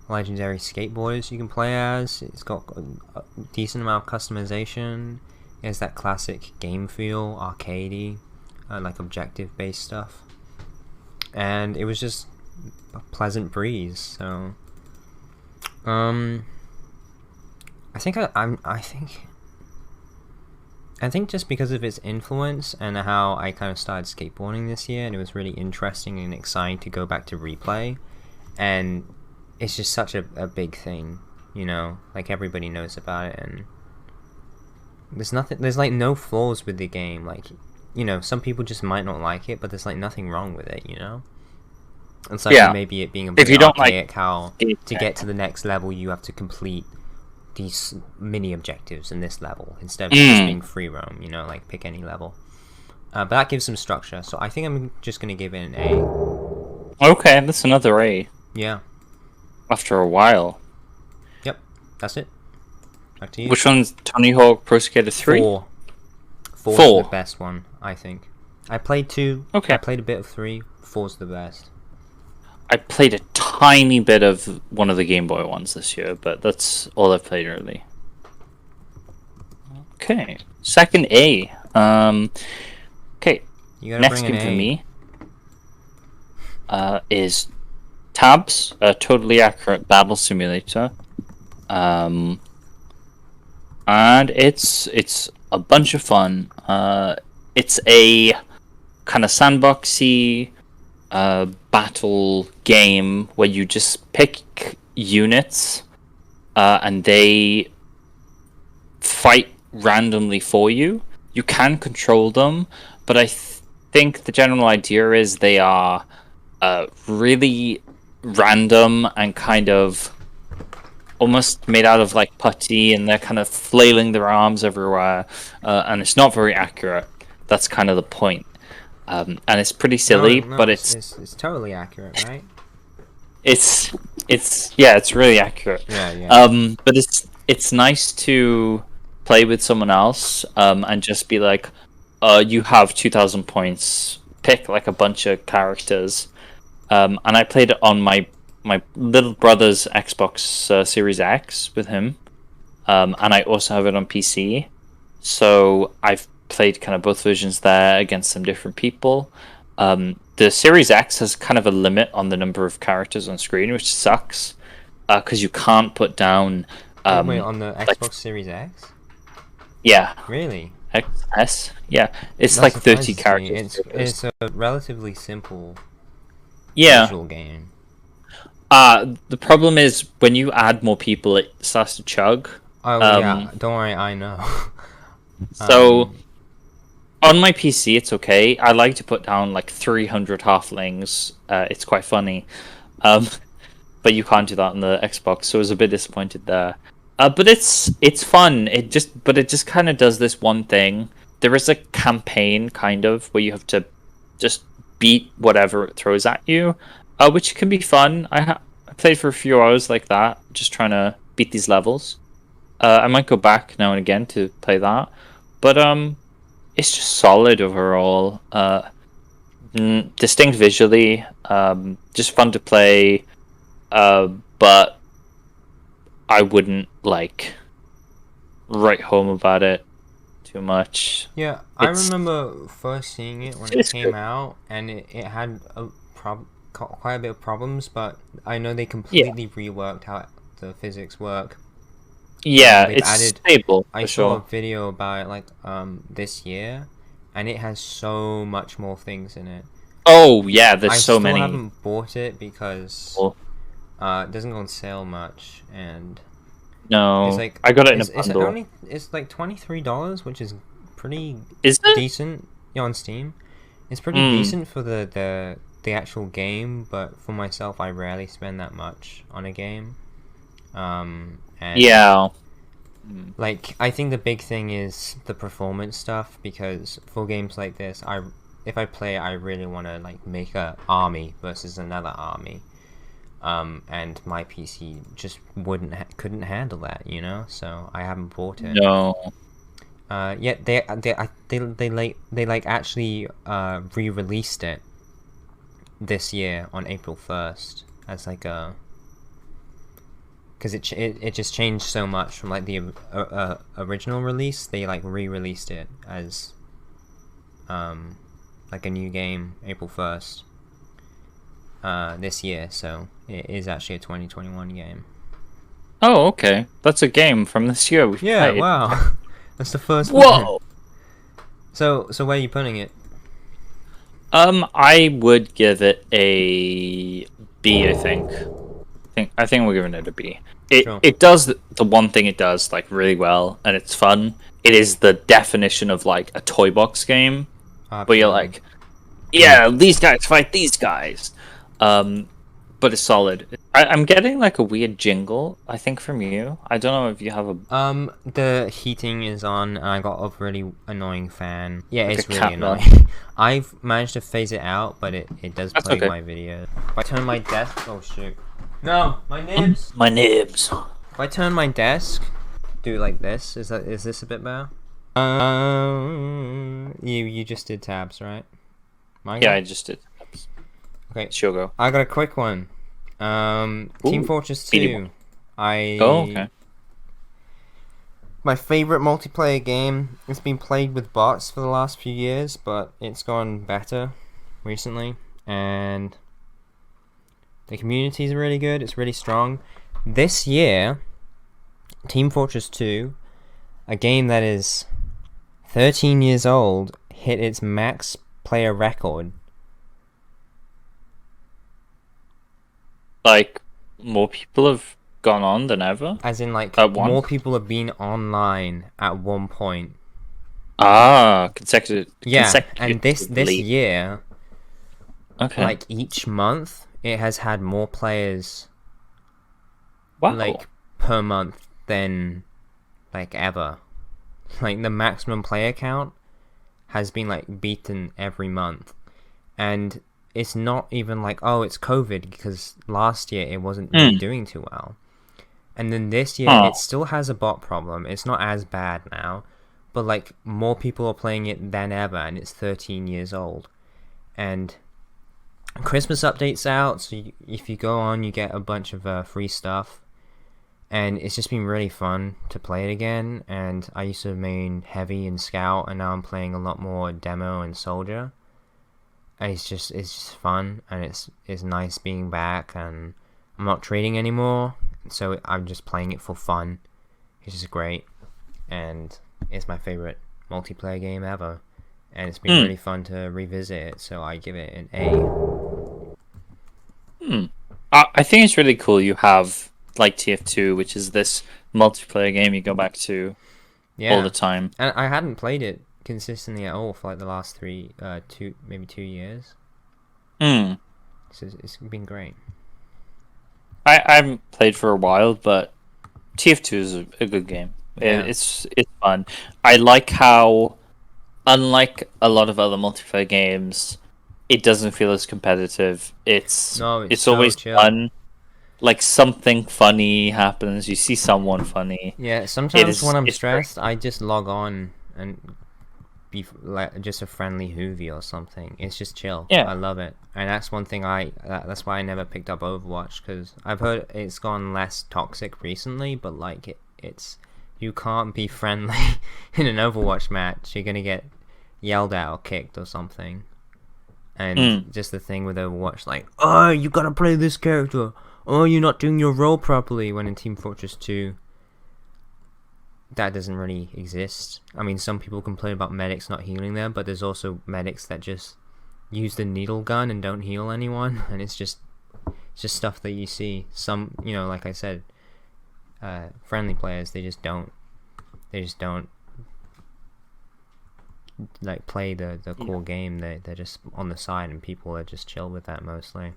legendary skateboarders you can play as. It's got a decent amount of customization. It has that classic game feel, arcadey, like objective based stuff. And it was just a pleasant breeze, so I think just because of its influence and how I kind of started skateboarding this year, and it was really interesting and exciting to go back to replay, and it's just such a big thing, like everybody knows about it, and there's like no flaws with the game. Like some people just might not like it, but there's like nothing wrong with it, It's like maybe it being a bit archaic, how to get to the next level you have to complete these mini objectives in this level instead of just being free roam, like pick any level. But that gives some structure, so I think I'm just gonna give it an A. Okay, that's another A. Yeah. After a while. Yep, that's it. Back to you. Which one's Tony Hawk Pro Skater 3? 4. 4's the best one, I think. I played 2. Okay. I played a bit of 3. 4's the best. I played a tiny bit of one of the Game Boy ones this year, but that's all I've played really. Okay. Second A. Okay. Next game for me is Tabs, a totally accurate battle simulator. And it's a bunch of fun. It's a kind of sandboxy battle game where you just pick units and they fight randomly for you. You can control them, but I think the general idea is they are really random and kind of almost made out of like putty, and they're kind of flailing their arms everywhere, and it's not very accurate. That's kind of the point. And it's pretty silly, but it's totally accurate, right? It's really accurate. Yeah. But it's nice to play with someone else, and just be like, you have 2,000 points. Pick like a bunch of characters, and I played it on my little brother's Xbox Series X with him, and I also have it on PC. So I've played kind of both versions there against some different people. The Series X has kind of a limit on the number of characters on screen, which sucks, because you can't put down. Wait, on the Xbox Series X? Yeah. Really? XS? Yeah, it's like 30 characters. It's a relatively simple yeah visual game. The problem is when you add more people, it starts to chug. Oh yeah, don't worry, I know. So on my PC, it's okay. I like to put down like 300 halflings. It's quite funny, but you can't do that on the Xbox, so I was a bit disappointed there. But it's fun. It just kind of does this one thing. There is a campaign kind of where you have to just beat whatever it throws at you, which can be fun. I played for a few hours like that, just trying to beat these levels. I might go back now and again to play that, but it's just solid overall. Distinct visually, just fun to play, but I wouldn't like write home about it too much. Yeah, I remember first seeing it when it came out, and it had quite a bit of problems, but I know they completely reworked how the physics work. Yeah, it's stable. I saw a video about it like this year, and it has so much more things in it. Oh yeah, there's so many. I still haven't bought it because it doesn't go on sale much, and no, it's like I got it in a bundle. It's like $23, which is pretty decent. Yeah, on Steam. It's pretty decent for the actual game, but for myself, I rarely spend that much on a game. And yeah, like I think the big thing is the performance stuff, because for games like this, if I play, I really want to like make a army versus another army. And my PC just couldn't handle that, so I haven't bought it. No. Yet they actually re-released it this year on April 1st as like a, because it just changed so much from like the original release. They like re-released it as like a new game April 1st. This year, so it is actually a 2021 game. Oh, okay. That's a game from this year we've played. Wow. That's the first Whoa! one. So where are you putting it? I would give it a B, I think. I think we're giving it a B. It does the one thing it does like really well, and it's fun. It is the definition of like a toy box game. where you're like, yeah, these guys fight these guys. But it's solid. I'm getting like a weird jingle, I think, from you. I don't know if you have a... The heating is on, and I got a really annoying fan. Yeah, like it's a really cat annoying. I've managed to phase it out, but it does That's play okay. my video. If I turn my desk... Oh, shoot. No! My nibs! My nibs. If I turn my desk, do it like this, is this a bit better? You just did tabs, right? Yeah, I just did. Okay. Sure, go. I got a quick one. Team Fortress 2. Okay. My favorite multiplayer game. It's been played with bots for the last few years, but it's gone better recently, and the community is really good. It's really strong. This year, Team Fortress 2, a game that is 13 years old, hit its max player record. Like, more people have gone on than ever? As in, like, More people have been online at one point. Consecutive. Yeah, and this year, okay, like, each month, it has had more players, like, per month than, like, ever. Like, the maximum player count has been, like, beaten every month. And it's not even like, oh, it's COVID, because last year it wasn't really doing too well. And then this year, it still has a bot problem. It's not as bad now, but, like, more people are playing it than ever, and it's 13 years old. And Christmas update's out, so if you go on, you get a bunch of free stuff. And it's just been really fun to play it again. And I used to main Heavy and Scout, and now I'm playing a lot more Demo and Soldier. And it's just fun, and it's nice being back, and I'm not trading anymore, so I'm just playing it for fun. It's just great, and it's my favorite multiplayer game ever, and it's been really fun to revisit it, so I give it an A. I think it's really cool you have, like, TF2, which is this multiplayer game you go back to all the time. And I hadn't played it consistently at all for, like, the last 2 years. So it's been great. I haven't played for a while, but TF2 is a good game. Yeah. It's fun. I like how, unlike a lot of other multiplayer games, it doesn't feel as competitive. It's so always chill. Fun. Like, something funny happens, you see someone funny. Yeah, sometimes when I'm stressed, I just log on and be like just a friendly Hoovy or something. It's just chill. Yeah, I love it, and that's one thing that's why I never picked up Overwatch, because I've heard it's gone less toxic recently, but like it's you can't be friendly in an Overwatch match. You're gonna get yelled at or kicked or something. And just the thing with Overwatch, like, oh, you gotta play this character, oh, you're not doing your role properly, when in Team Fortress 2 that doesn't really exist. I mean, some people complain about medics not healing them, but there's also medics that just use the needle gun and don't heal anyone, and it's just stuff that you see. Some, like I said, friendly players, they just don't like play the core game. They're just on the side, and people are just chill with that mostly.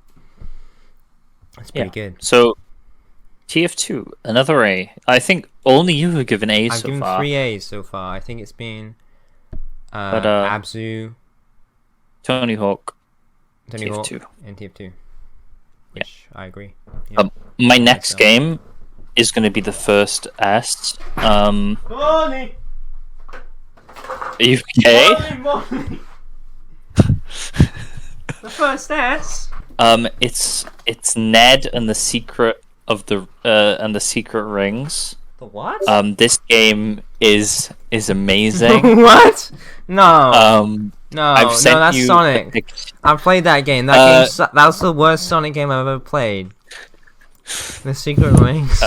It's pretty good. So TF2, another A. I think only you have given A's so far. I've given 3 A's so far. I think it's been Abzu, Tony Hawk, TF2, and TF2. Which I agree. Yeah. My next game is going to be the first S. Molly! Are you okay? Molly! The first S. It's Ned and the Secret of the Secret Rings. The what? This game is amazing. What? No. No, that's Sonic. I've played that game. That was the worst Sonic game I've ever played. The Secret Rings.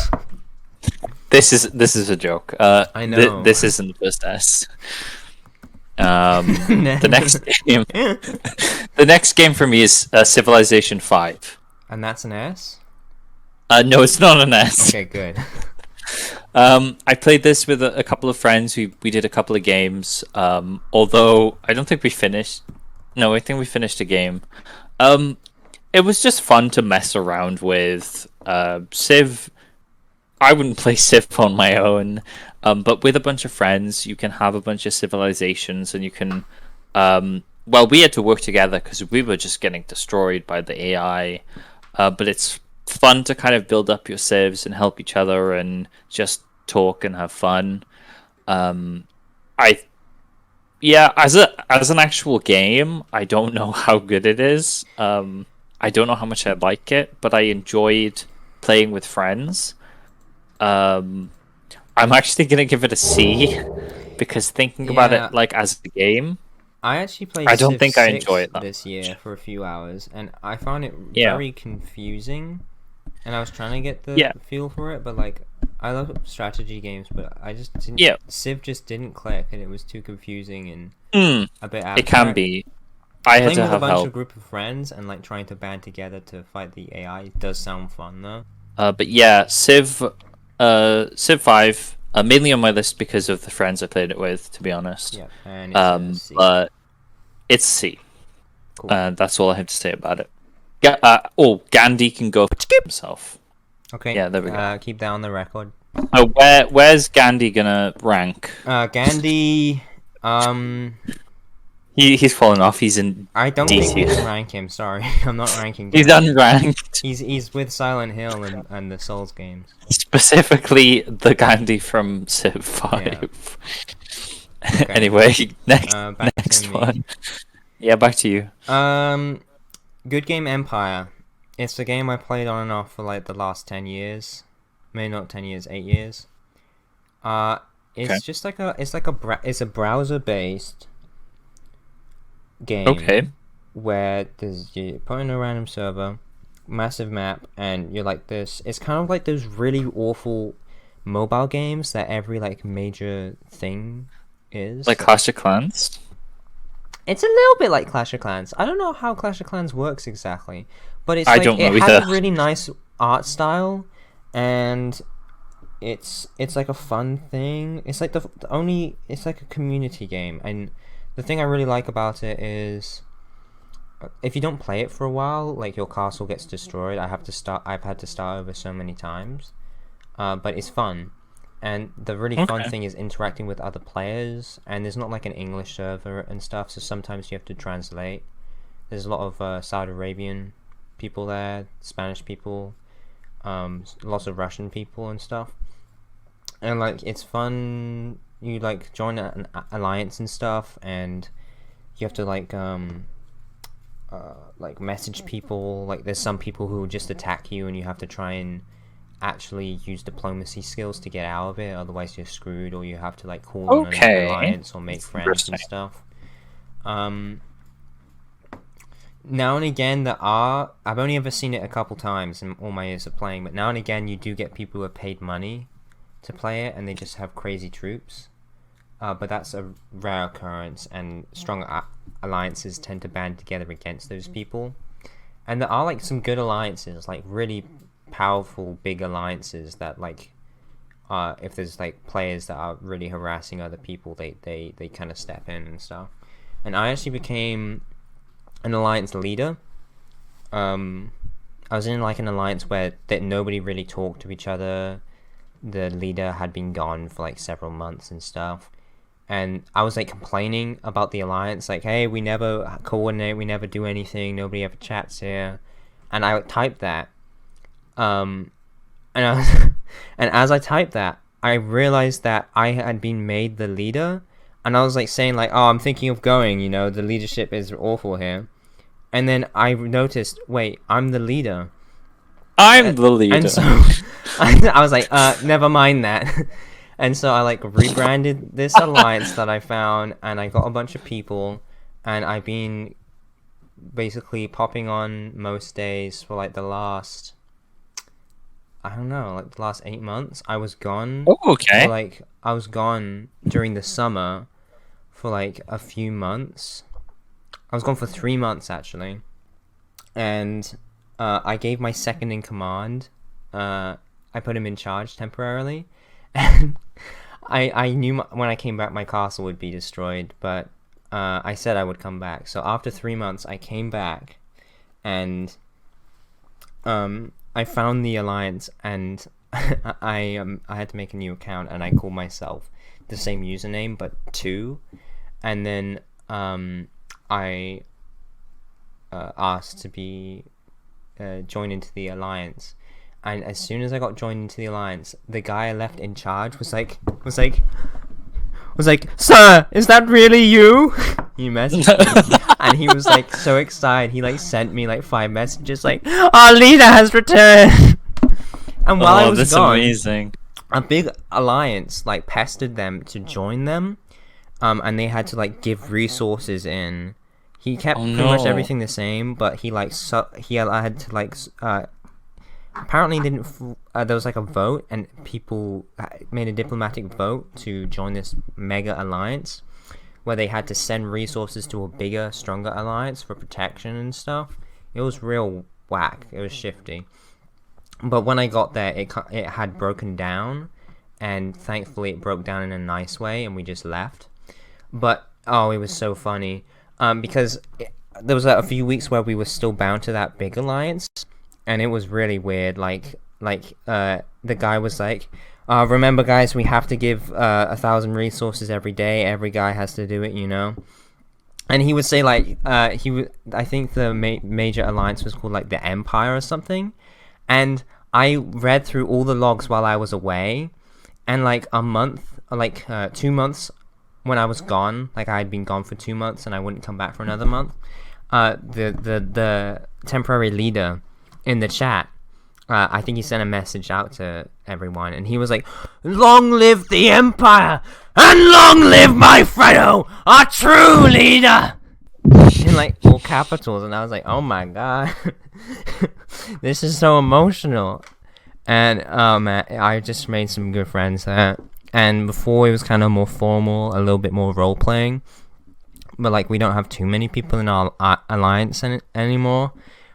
This is a joke. I know. This isn't the first S. The next game for me is Civilization V. And that's an S? No, it's not an S. Okay, good. I played this with a couple of friends. We did a couple of games. Although I don't think we finished. No, I think we finished a game. Um, it was just fun to mess around with. Civ. I wouldn't play Civ on my own, but with a bunch of friends, you can have a bunch of civilizations, and you can. Well, we had to work together because we were just getting destroyed by the AI. But it's fun to kind of build up your civs and help each other and just talk and have fun. I Yeah, as an actual game, I don't know how good it is. I don't know how much I like it, but I enjoyed playing with friends. Um, I'm actually gonna give it a C because thinking about Yeah, it like as a game, I actually played I don't Civ think I enjoy 6 it that this much. year for a few hours, and I found it Yeah, very confusing. And I was trying to get the yeah, feel for it, but like, I love strategy games, but I just didn't. yeah. Civ just didn't click, and it was too confusing and Mm, a bit it can abstract. be. I had Playing to with a have bunch help. of group of friends and like trying to band together to fight the AI does sound fun though. But yeah, Civ 5, mainly on my list because of the friends I played it with, to be honest. Yeah, and it's a C. But it's C. Cool. That's all I have to say about it. Gandhi can go for himself. Okay, Yeah, there we go. keep that on the record. Where's Gandhi gonna rank? Gandhi, He's fallen off. He's in I don't D think we can tier. rank him. Sorry, I'm not ranking He's Gandhi. unranked. He's with Silent Hill and the Souls games. Specifically, the Gandhi from Civ 5. Yeah. Okay. Anyway, Back next to me. one. Yeah, back to you. GoodGame Empire. It's a game I played on and off for like the last 10 years. Maybe not 10 years, 8 years. It's Okay. just like it's a browser-based game. Okay. Where you put in a random server, massive map, and you're like this. It's kind of like those really awful mobile games that every like major thing is. Like Clash of Clans? It's a little bit like Clash of Clans. I don't know how Clash of Clans works exactly, but it's I like don't know it has either. a really nice art style, and it's like a fun thing. It's like it's like a community game, and the thing I really like about it is if you don't play it for a while, like your castle gets destroyed. I've had to start over so many times, but it's fun. And the really fun Okay. thing is interacting with other players, and there's not like an English server and stuff, so sometimes you have to translate. There's a lot of Saudi Arabian people there, Spanish people, lots of Russian people and stuff. And like it's fun. You like join an alliance and stuff, and you have to like message people. Like there's some people who will just attack you, and you have to try and actually use diplomacy skills to get out of it, otherwise you're screwed, or you have to like call on an Okay. alliance or make friends Interesting. and stuff. Now and again there are, I've only ever seen it a couple times in all my years of playing, but now and again you do get people who have paid money to play it and they just have crazy troops. But that's a rare occurrence, and strong alliances tend to band together against those people. And there are like some good alliances, like really powerful big alliances that like if there's like players that are really harassing other people, they kind of step in and stuff. And I actually became an alliance leader. I was in like an alliance where that nobody really talked to each other. The leader had been gone for like several months and stuff, and I was like complaining about the alliance, like, hey, we never coordinate, we never do anything, nobody ever chats here. And I typed that, and I was and as I typed that, I realized that I had been made the leader, and I was like saying like, oh, I'm thinking of going, the leadership is awful here. And then I noticed, wait, I'm the leader. I'm the leader. And so I was like, never mind that. And so I like rebranded this alliance that I found, and I got a bunch of people, and I've been basically popping on most days for like the last, I don't know, like the last 8 months. I was gone Okay. I was gone during the summer for like a few months. I was gone for 3 months actually, and I gave my second in command. I put him in charge temporarily, And I knew when I came back my castle would be destroyed, but I said I would come back. So after 3 months, I came back, and I found the alliance, and I had to make a new account, and I called myself the same username but 2, and then I asked to be joined into the alliance. And as soon as I got joined into the alliance, the guy I left in charge was like, "Sir, is that really you?" He messaged me, and he was like so excited. He like sent me like 5 messages like, "Our leader has returned." And while I was that's gone, amazing. a big alliance like pestered them to join them, and they had to like give resources in. He kept pretty much everything the same, but he like he had to like apparently didn't there was like a vote, and people made a diplomatic vote to join this mega alliance where they had to send resources to a bigger, stronger alliance for protection and stuff. It was real whack. It was shifty. But when I got there, it had broken down, and thankfully it broke down in a nice way, and we just left. But it was so funny because there was a few weeks where we were still bound to that big alliance, and it was really weird. Like the guy was like, "Remember, guys, we have to give 1,000 resources every day. Every guy has to do it, you know." And he would say like I think the major alliance was called like the Empire or something. And I read through all the logs while I was away, and like a month, like 2 months when I was gone, like I had been gone for 2 months and I wouldn't come back for another month. The temporary leader in the chat, I think he sent a message out to everyone, and he was like, "Long live the Empire, and long live my Fredo, our true leader!" In like all capitals, and I was like, "Oh my god." This is so emotional. And man, I just made some good friends there. And before it was kind of more formal, a little bit more role playing, but like we don't have too many people in our alliance anymore.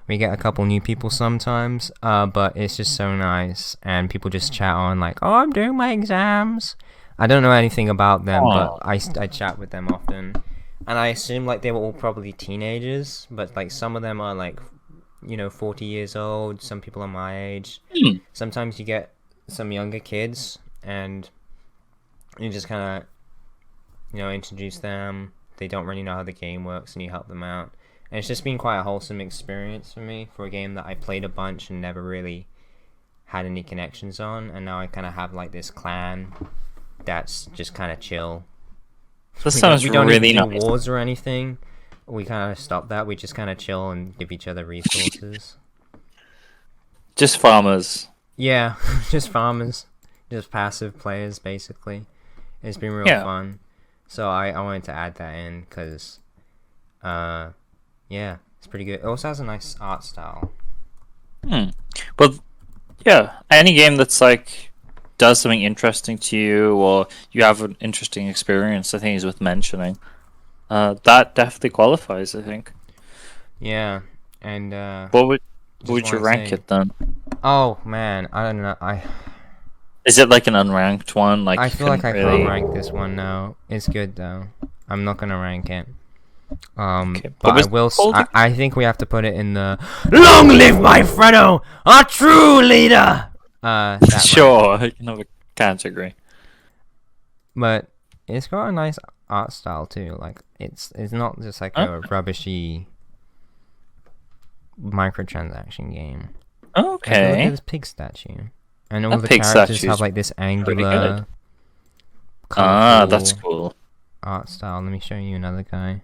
We get a couple new people sometimes, but it's just so nice, and people just chat on like, "Oh, I'm doing my exams." I don't know anything about them, but I chat with them often, and I assume like they were all probably teenagers, but like some of them are like, 40 years old. Some people are my age. Sometimes you get some younger kids, and you just kind of, introduce them. They don't really know how the game works, and you help them out. And it's just been quite a wholesome experience for me for a game that I played a bunch and never really had any connections on. And now I kind of have like this clan that's just kind of chill. This sounds really nice. We don't do wars or anything. We kind of stop that. We just kind of chill and give each other resources. Just farmers. Yeah, just farmers. Just passive players, basically. It's been real fun. So I wanted to add that in because, yeah, it's pretty good. It also has a nice art style. Well, yeah, any game that's like does something interesting to you, or you have an interesting experience, I think is worth mentioning. That definitely qualifies, I think. Yeah, and what would you rank it then? Oh man, I don't know. Is it like an unranked one? Like I feel like I can't rank this one now. It's good though. I'm not gonna rank it. Okay. But I will. I think we have to put it in the "Long live my Fredo, our true leader." Sure, I can have a category. But it's got a nice art style too. Like it's not just like a rubbishy microtransaction game. Okay. Look at this pig statue, and all the characters have like this angular. That's cool. Art style. Let me show you another guy.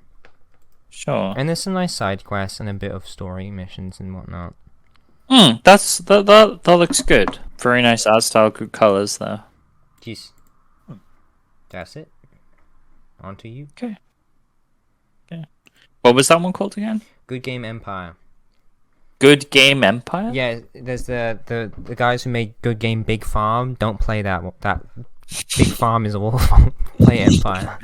Sure. And there's some nice side quests and a bit of story missions and whatnot. That looks good. Very nice art style, good colors there. Jeez. That's it. On to you. Okay. What was that one called again? GoodGame Empire. GoodGame Empire? Yeah, there's the guys who made Good Game Big Farm. Don't play that. Big Farm is awful. Play Empire.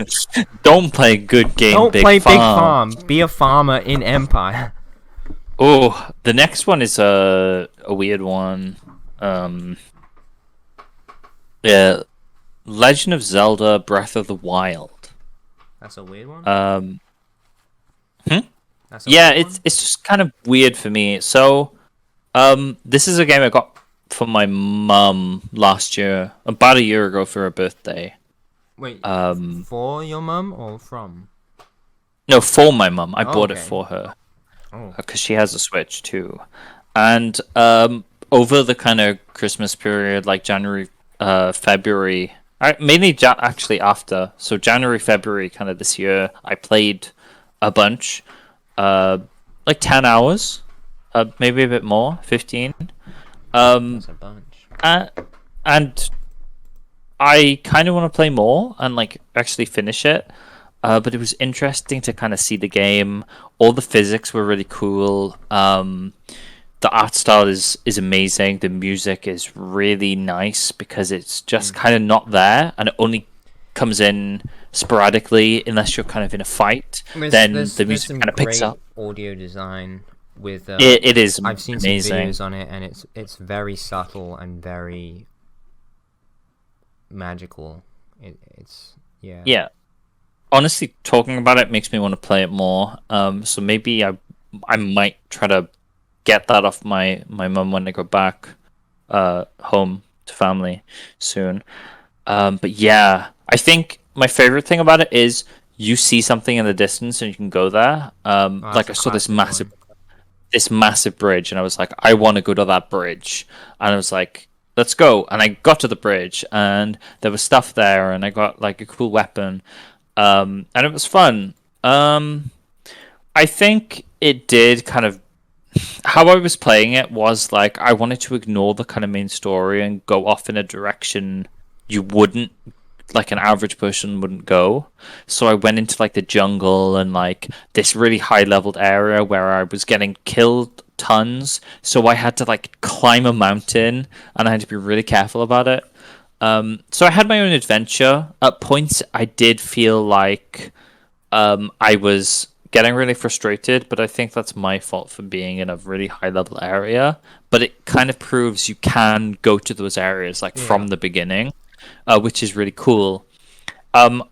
Don't play Good Game Don't Big play Farm. Big Farm. Be a farmer in Empire. Oh, the next one is a weird one. Yeah, Legend of Zelda: Breath of the Wild. That's a weird one. Hmm? That's a Yeah, weird one? it's just kind of weird for me. So, this is a game I got from my mum last year, about a year ago for her birthday. Wait, Um, for your mum or from? no, for my mum. I Oh, bought it okay. for her Oh. because she has a Switch too. And over the kind of Christmas period, like January, February, mainly actually after. So January, February, kind of this year, I played a bunch, like 10 hours, maybe a bit more, 15. That's a bunch. And I kind of want to play more and like actually finish it. But it was interesting to kind of see the game. All the physics were really cool. The art style is amazing. The music is really nice because it's just kind of not there, and it only comes in sporadically unless you're kind of in a fight. Then the There's music some kind of picks great up. audio design with. It is I've seen amazing. some videos on it, and it's very subtle and very magical. It's yeah. Yeah. Honestly, talking about it makes me want to play it more. So maybe I might try to get that off my mum when I go back home to family soon. But yeah, I think my favorite thing about it is you see something in the distance and you can go there. Oh, Like that's I a saw classic one. this massive bridge, and I was like, I want to go to that bridge, and I was like, let's go. And I got to the bridge, and there was stuff there, and I got like a cool weapon, and it was fun. I think it did kind of how I was playing it was like I wanted to ignore the kind of main story and go off in a direction you wouldn't like an average person wouldn't go. So I went into like the jungle and like this really high leveled area where I was getting killed tons. So I had to like climb a mountain and I had to be really careful about it. So I had my own adventure. At points I did feel like I was getting really frustrated, but I think that's my fault for being in a really high level area. But it kind of proves you can go to those areas like Yeah. from the beginning, which is really cool. Um,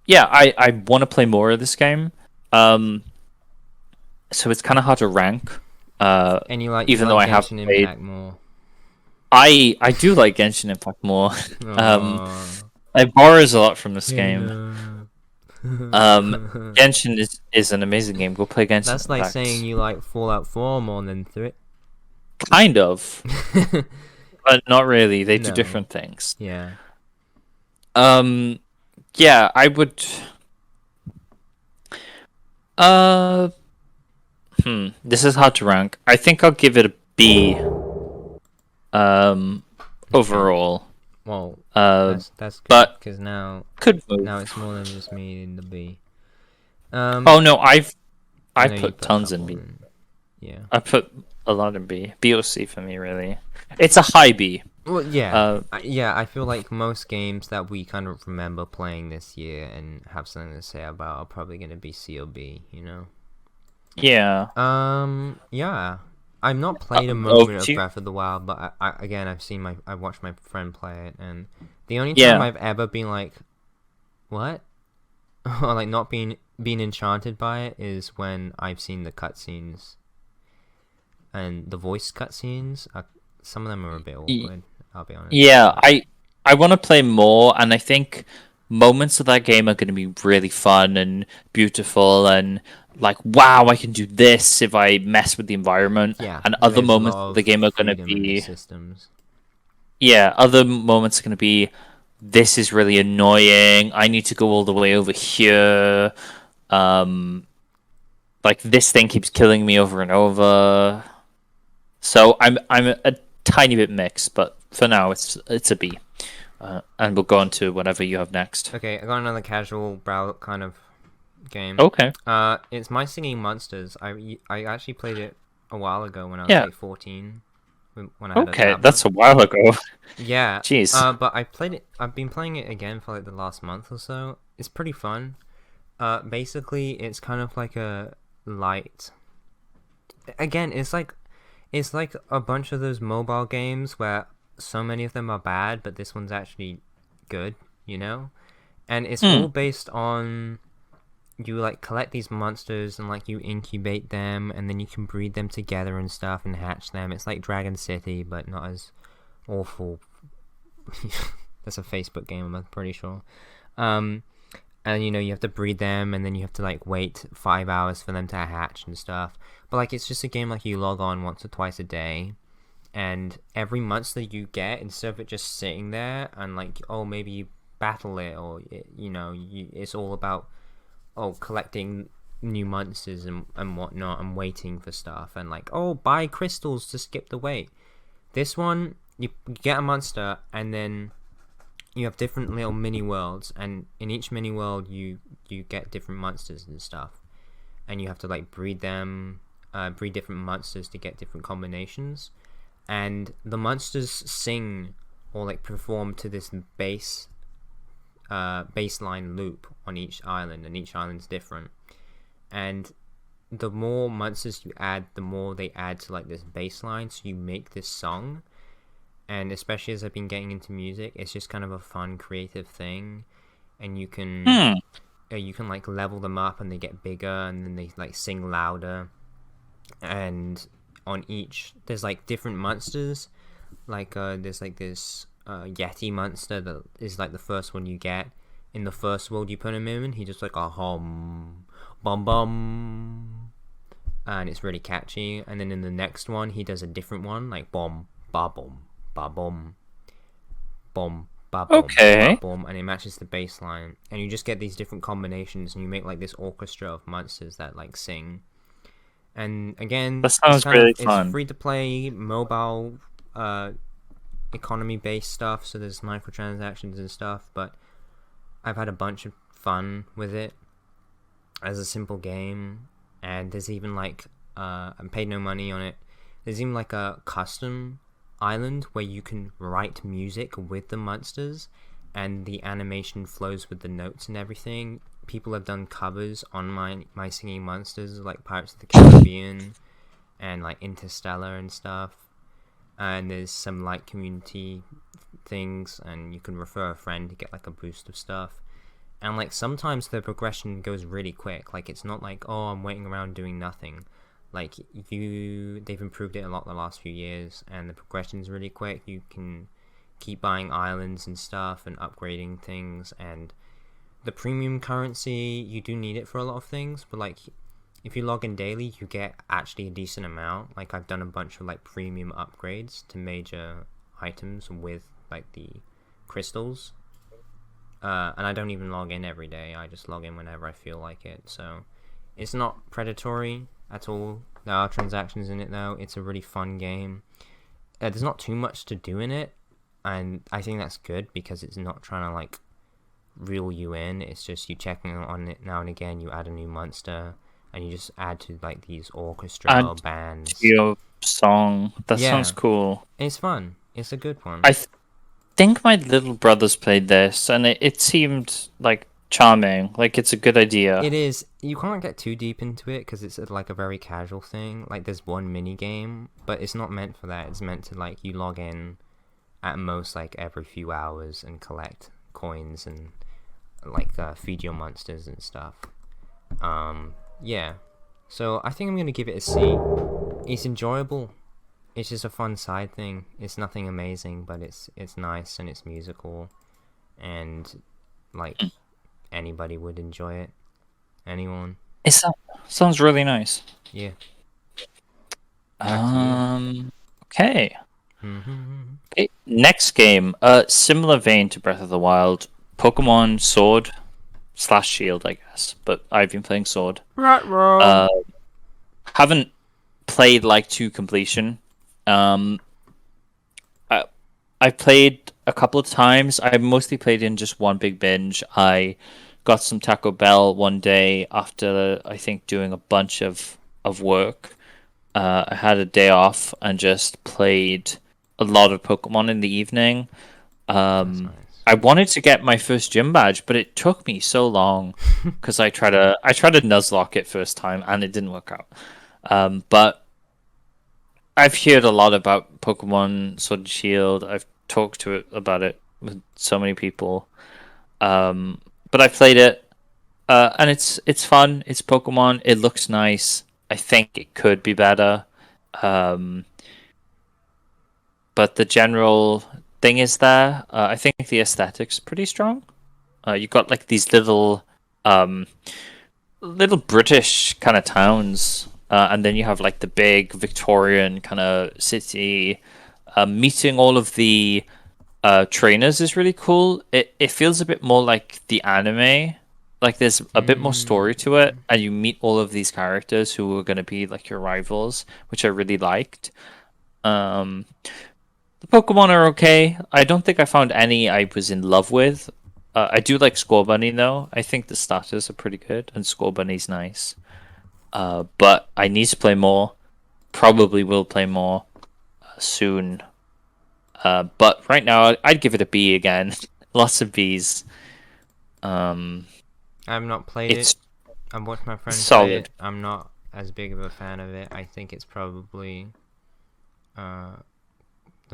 yeah, I want to play more of this game. Um, so it's kind of hard to rank. And you like Even though I have Genshin played, Impact more. I do like Genshin Impact more. um, Oh. I borrows a lot from this game. Hello. Genshin is an amazing game. Go play Genshin That's like Impact. saying you like Fallout 4 more than 3. Kind of, but not really. They do No. different things. Yeah. Yeah, I would. Uh, This is hard to rank. I think I'll give it a B. Overall. Well, that's good, but because now could move. it's more than just me in the B. Oh no, I know you put put a tons in couple B. Yeah. I put a lot in B. B or C for me, really. It's a high B. Well, yeah. I feel like most games that we kind of remember playing this year and have something to say about are probably going to be C or B, you know? Yeah. Yeah. I've not played a moment of you- Breath of the Wild, but I watched my friend play it, and the only Yeah. time I've ever been like, what? Or like not being enchanted by it is when I've seen the cutscenes. And the voice cutscenes, some of them are a bit awkward, I'll be honest. Yeah, I want to play more, and I think moments of that game are going to be really fun and beautiful, and like, wow, I can do this if I mess with the environment. Yeah, And other there's a moments lot of the game are going to freedom in the be, systems. yeah, other moments are going to be, this is really annoying. I need to go all the way over here. Like this thing keeps killing me over and over. So I'm a tiny bit mixed, but for now it's a B. And we'll go on to whatever you have next. Okay, I got another casual brow kind of game. Okay. It's My Singing Monsters. I actually played it a while ago when I was Yeah. like 14. When I had a Okay, tablet. that's a while ago. Yeah. Jeez. But I've been playing it again for like the last month or so. It's pretty fun. Basically, it's kind of like a light. Again, it's like a bunch of those mobile games where so many of them are bad, but this one's actually good, you know? And it's all based on you like collect these monsters and like you incubate them and then you can breed them together and stuff and hatch them. It's like Dragon City, but not as awful. That's a Facebook game, I'm pretty sure. And you know, you have to breed them and then you have to like wait 5 hours for them to hatch and stuff. But like it's just a game like you log on once or twice a day, and every monster you get, instead of it just sitting there and like, oh, maybe you battle it, or you know, it's all about collecting new monsters and whatnot and waiting for stuff and like, oh, buy crystals to skip the wait. This one, you get a monster and then you have different little mini worlds, and in each mini world you get different monsters and stuff, and you have to like breed them, breed different monsters to get different combinations, and the monsters sing or like perform to this baseline loop on each island, and each island's different, and the more monsters you add, the more they add to like this baseline, so you make this song. And especially as I've been getting into music, it's just kind of a fun creative thing, and you can like level them up and they get bigger and then they like sing louder, and on each there's like different monsters, like there's like this Yeti monster that is like the first one you get. In the first world you put him in, he just like a hum bum bum, and it's really catchy. And then in the next one he does a different one, like bom ba bom ba bom bom ba bom ba bom, and it matches the bass line, and you just get these different combinations and you make like this orchestra of monsters that like sing. And again, that sounds really fun. It's free to play, mobile, economy based stuff, so there's microtransactions and stuff, but I've had a bunch of fun with it as a simple game. And there's even like I paid no money on it, there's even like a custom island where you can write music with the monsters, and the animation flows with the notes and everything. People have done covers on my singing monsters, like Pirates of the Caribbean and like Interstellar and stuff. And there's some like community things, and you can refer a friend to get like a boost of stuff. And like sometimes the progression goes really quick, like it's not like, oh, I'm waiting around doing nothing. Like they've improved it a lot the last few years, and the progression's really quick. You can keep buying islands and stuff and upgrading things, and the premium currency, you do need it for a lot of things, but like if you log in daily, you get actually a decent amount. Like I've done a bunch of like premium upgrades to major items with like the crystals, and I don't even log in every day. I just log in whenever I feel like it, so it's not predatory at all. There are transactions in it though. It's a really fun game. There's not too much to do in it, and I think that's good because it's not trying to like reel you in. It's just you checking on it now and again. You add a new monster, and you just add to like these orchestra or bands. Your song. That sounds cool. It's fun. It's a good one. I think my little brothers played this, and it seemed like charming. Like it's a good idea. It is. You can't get too deep into it because it's like a very casual thing. Like there's one mini game, but it's not meant for that. It's meant to like you log in at most like every few hours and collect coins and like feed your monsters and stuff. Yeah. So I think I'm gonna give it a C. It's enjoyable. It's just a fun side thing. It's nothing amazing, but it's nice and it's musical, and like anybody would enjoy it. Anyone. It sounds really nice. Yeah. Okay. Okay. Next game. Similar vein to Breath of the Wild. Pokemon Sword / Shield, I guess. But I've been playing Sword. Right. Haven't played like to completion. I played a couple of times. I mostly played in just one big binge. I got some Taco Bell one day after I think doing a bunch of work. I had a day off and just played a lot of Pokemon in the evening. That's nice. I wanted to get my first gym badge, but it took me so long because I tried to Nuzlocke it first time and it didn't work out. But I've heard a lot about Pokemon Sword and Shield. I've talked about it with so many people. But I played it, and it's fun. It's Pokemon. It looks nice. I think it could be better. Um, but the general thing is there. I think the aesthetic's pretty strong. You got like these um, little British kind of towns, and then you have like the big Victorian kind of city. Meeting all of the trainers is really cool. It feels a bit more like the anime. Like there's a bit more story to it, and you meet all of these characters who are going to be like your rivals, which I really liked. Um, the Pokemon are okay. I don't think I found any I was in love with. I do like Score Bunny though. I think the starters are pretty good, and Score Bunny's nice. But I need to play more. Probably will play more soon. But right now, I'd give it a B again. Lots of Bs. I've not played it. It's I've watched my friends play solid. it. I'm not as big of a fan of it. I think it's probably the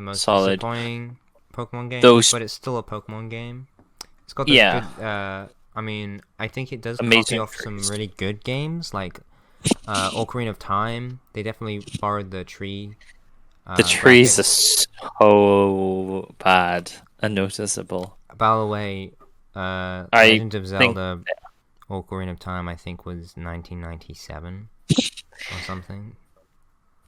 most Solid. disappointing Pokemon game, Those- but it's still a Pokemon game. It's got this Yeah. good. I mean, I think it does copy Amazing off some really good games like Ocarina of Time. They definitely borrowed the tree. The trees are graphics. so bad and noticeable. By the way, I Legend of think- Zelda Ocarina of Time, I think, was 1997 or something.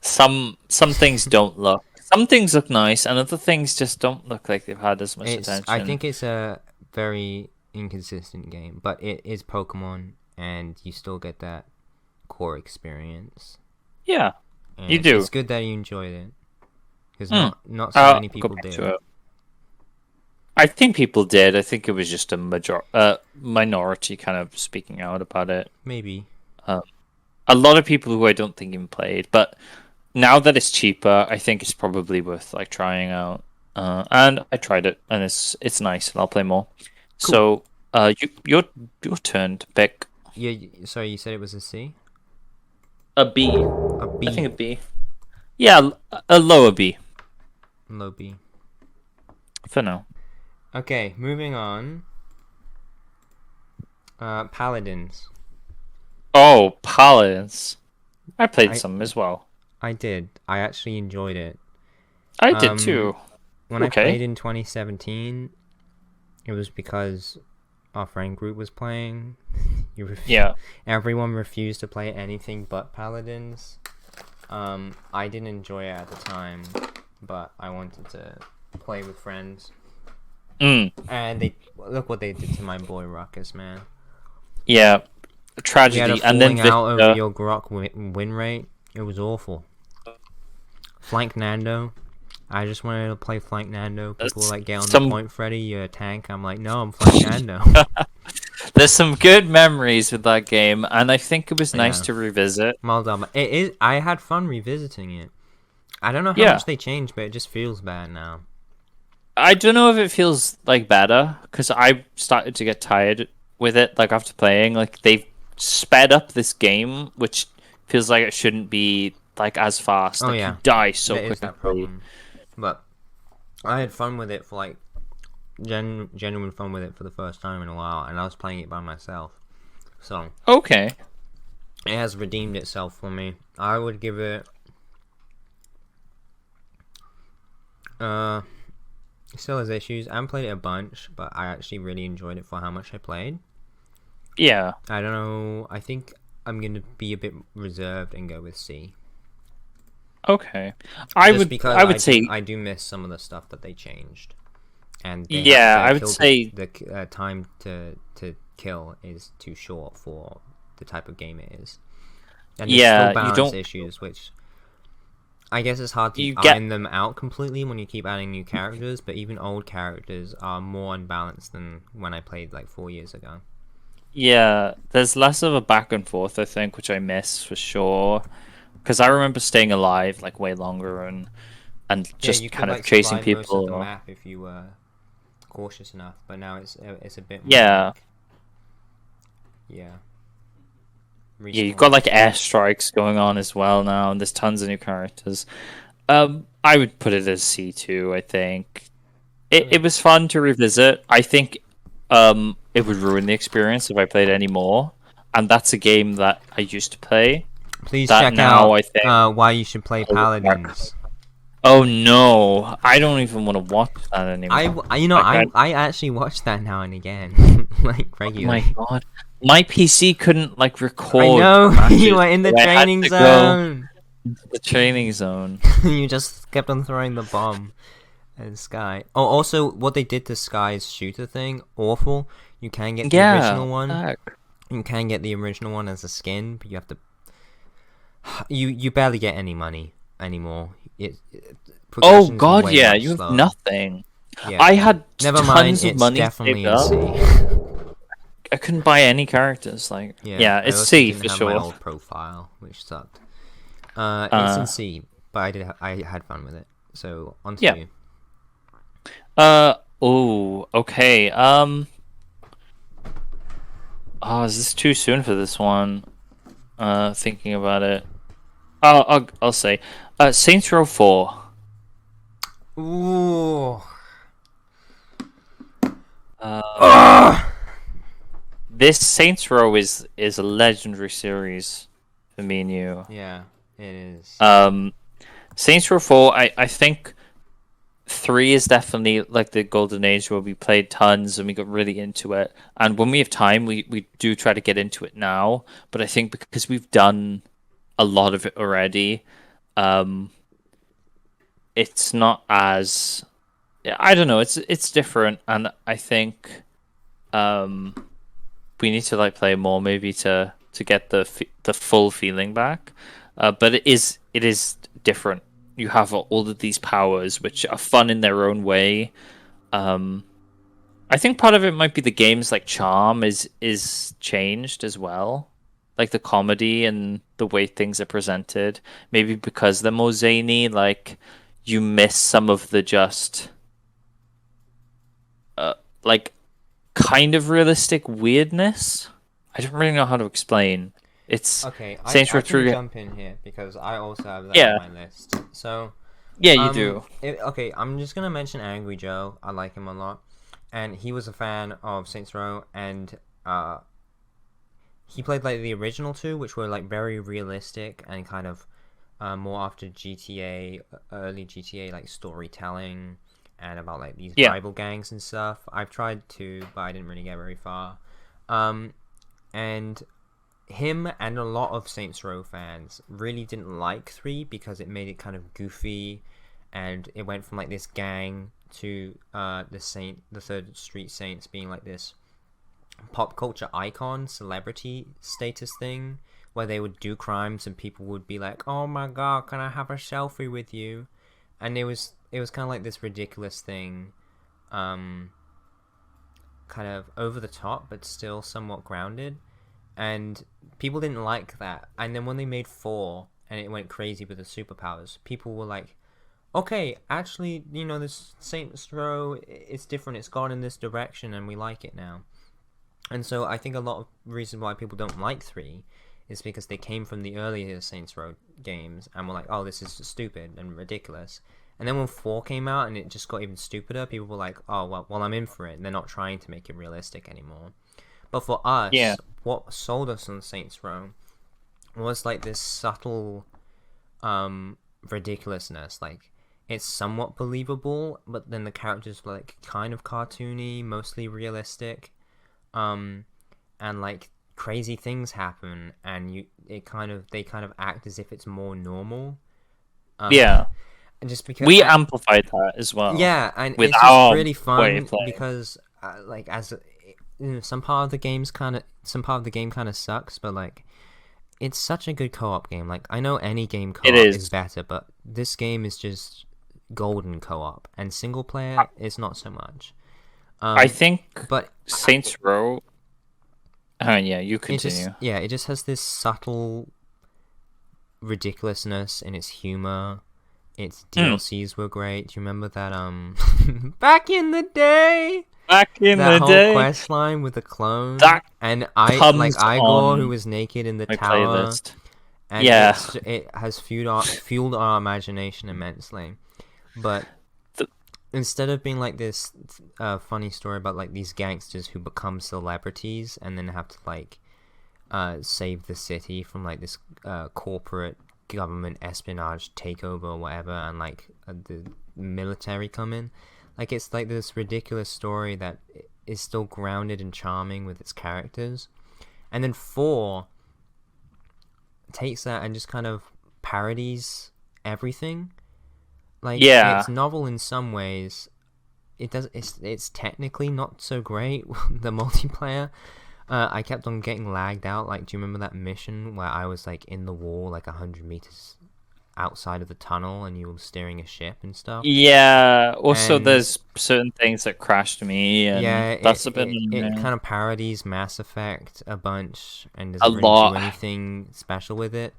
Some things don't look. Some things look nice, and other things just don't look like they've had as much attention. I think it's a very inconsistent game, but it is Pokemon, and you still get that core experience. Yeah, And you do. It's good that you enjoyed it, because not so I'll many go people back did. to it. I think people did. I think it was just a minority kind of speaking out about it. Maybe. A lot of people who I don't think even played, but now that it's cheaper, I think it's probably worth like trying out. And I tried it, and it's nice, and I'll play more. Cool. So, your turn to pick Yeah. Sorry, you said it was a C. a B. A B. I think a B. Yeah, a lower B Low B. for now. Okay, moving on. Paladins. Oh, Paladins. I played I- some as well. I did. I actually enjoyed it. I did too. When Okay. I played in 2017, it was because our friend group was playing. Yeah. Everyone refused to play anything but Paladins. I didn't enjoy it at the time, but I wanted to play with friends. And they look what they did to my boy Ruckus, man. Yeah. We Tragedy. had a And then falling out over Vista. your Grok win rate. It was awful. Flank Nando. I just wanted to play Flank Nando. People were like, get on the point, Freddy, you're a tank. I'm like, no, I'm Flank Nando. There's some good memories with that game, and I think it was nice Yeah. to revisit. Well done. It is. I had fun revisiting it. I don't know how Yeah. much they changed, but it just feels bad now. I don't know if it feels like better, because I started to get tired with it, like after playing. Like they've sped up this game, which feels like it shouldn't be like as fast. Oh, Like yeah. you die so There is that quickly. problem. But I had fun with it for like genuine fun with it for the first time in a while, and I was playing it by myself. So Okay. it has redeemed itself for me. I would give it still has issues. I haven't played it a bunch, but I actually really enjoyed it for how much I played. Yeah. I don't know. I think I'm gonna be a bit reserved and go with C. Okay. I Just would. because I would say. I do miss some of the stuff that they changed, and Yeah, I would killed say- the time to kill is too short for the type of game it is. And there's Yeah, still you balance don't- issues, which I guess it's hard to You get- iron them out completely when you keep adding new characters. But even old characters are more unbalanced than when I played like 4 years ago. Yeah, there's less of a back and forth, I think, which I miss for sure. Because I remember staying alive like way longer and just you could, kind of like, chasing survive most of people. the map if you were cautious enough, but now it's a bit more Yeah. like, yeah. Yeah, you've got like airstrikes going on as well now, and there's tons of new characters. I would put it as C2, I think. it was fun to revisit. I think it would ruin the experience if I played any more. And that's a game that I used to play. Please that check now, out I think, why you should play Paladins. Oh no, I don't even want to watch that anymore. I actually watch that now and again, like regularly. Oh my god, my PC couldn't like record. I know matches, you were in the so I had training to go zone. into the training zone. You just kept on throwing the bomb at Sky. Oh, also, what they did to Sky's shooter thing, awful. You can get the original one. Heck. You can get the original one as a skin, but you have to. You barely get any money anymore. Oh god, yeah, you have nothing. Yeah. I had Never mind, tons of it's money definitely saved in up. C. I couldn't buy any characters. Like, yeah, I it's also C didn't for have sure. my old profile, which sucked. It's in C, but I had fun with it. So on to you. Oh, okay. Oh, is this too soon for this one? Thinking about it. I'll say, Saints Row 4. Ooh. This Saints Row is a legendary series for me and you. Yeah, it is. Saints Row 4, I think 3 is definitely like the golden age where we played tons and we got really into it. And when we have time, we do try to get into it now. But I think because we've done a lot of it already, it's not as, I don't know, it's different. And I think we need to like play more maybe to get the full feeling back. But it is different. You have all of these powers, which are fun in their own way. I think part of it might be the game's like charm is changed as well, like the comedy and the way things are presented. Maybe because they're more zany, like you miss some of the just like kind of realistic weirdness. I don't really know how to explain. It's okay. Saints Row I can jump in here because I also have that on my list. So yeah, you do. Okay, I'm just gonna mention Angry Joe. I like him a lot, and he was a fan of Saints Row, and he played like the original two, which were like very realistic and kind of more after GTA, early GTA like storytelling and about like these rival gangs and stuff. I've tried to, but I didn't really get very far. And him and a lot of Saints Row fans really didn't like 3 because it made it kind of goofy, and it went from like this gang to the Third Street Saints being like this pop culture icon, celebrity status thing, where they would do crimes and people would be like, "Oh my god, can I have a selfie with you?" And it was kind of like this ridiculous thing, kind of over the top but still somewhat grounded. And people didn't like that. And then when they made 4 and it went crazy with the superpowers, people were like, okay, actually, you know, this Saints Row, it's different. It's gone in this direction and we like it now. And so I think a lot of reasons why people don't like 3 is because they came from the earlier Saints Row games and were like, oh, this is stupid and ridiculous. And then when 4 came out and it just got even stupider, people were like, oh, well, I'm in for it. They're not trying to make it realistic anymore. But for us, what sold us on Saints Row was like this subtle ridiculousness. Like, it's somewhat believable, but then the characters were like kind of cartoony, mostly realistic, and like crazy things happen, and they kind of act as if it's more normal. And just because we amplified that as well. Yeah, and with it's just really fun because like some part of the game kind of sucks, but like it's such a good co-op game. Like I know any game co-op is better, but this game is just golden co-op, and single player is not so much. I think, but Saints Row. Yeah, you continue. It just has this subtle ridiculousness in its humor. Its DLCs were great. Do you remember that? Back in the day. That whole quest line with the clone and Igor who was naked in the tower, playlist. And it has fueled our imagination immensely. But instead of being like this funny story about like these gangsters who become celebrities and then have to like save the city from like this corporate government espionage takeover or whatever, and like the military come in, like it's like this ridiculous story that is still grounded and charming with its characters. And then 4 takes that and just kind of parodies everything. Like, Yeah. it's novel in some ways. It's technically not so great, the multiplayer. I kept on getting lagged out. Like, do you remember that mission where I was like in the wall, like 100 meters outside of the tunnel, and you were steering a ship and stuff? Yeah. Also, And there's certain things that crashed me, and yeah, that's a bit it annoying. kind of parodies Mass Effect a bunch and A doesn't really do lot. anything special with it.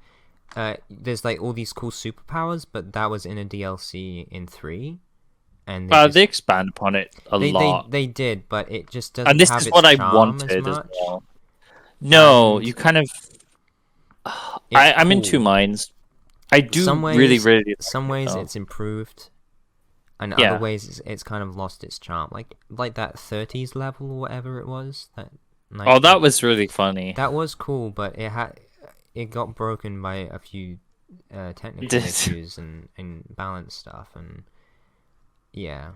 There's like all these cool superpowers, but that was in a DLC in 3, and They expand upon it a lot. they did, but it just And doesn't this have is its what I charm as wanted as much. well. No, And you kind of. it's I'm in two cool. minds. I do Some really, ways, really like some it, ways though. it's improved, and other Yeah. ways it's kind of lost its charm. Like that 30s level or whatever it was. That Oh, that night. was really funny. That was cool, but it got broken by a few technical issues and balance stuff, and yeah.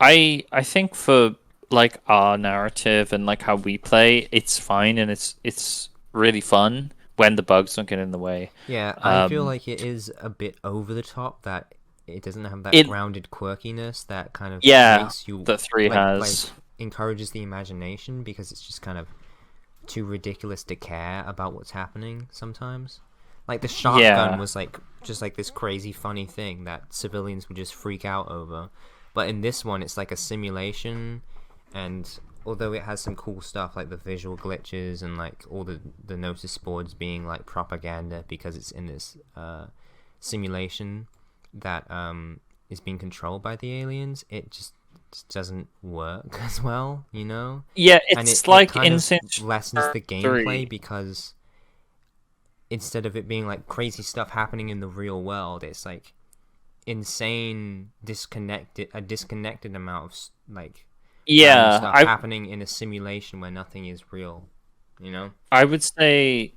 I think for like our narrative and like how we play, it's fine and it's really fun when the bugs don't get in the way. Yeah, I feel Um, like it is a bit over the top, that it doesn't have that it grounded quirkiness that kind of yeah, makes you that 3 like has. encourages the imagination, because it's just kind of too ridiculous to care about what's happening sometimes. Like the shotgun Yeah. was like just like this crazy funny thing that civilians would just freak out over. But in this one it's like a simulation, and although it has some cool stuff like the visual glitches and like all the notice boards being like propaganda because it's in this simulation that is being controlled by the aliens, it just doesn't work as well, you know? Yeah, And it's it like kind in of Saints lessens the 3. gameplay, because instead of it being like crazy stuff happening in the real world, it's like insane disconnected amount of like random Yeah, stuff happening in a simulation where nothing is real, you know? I would say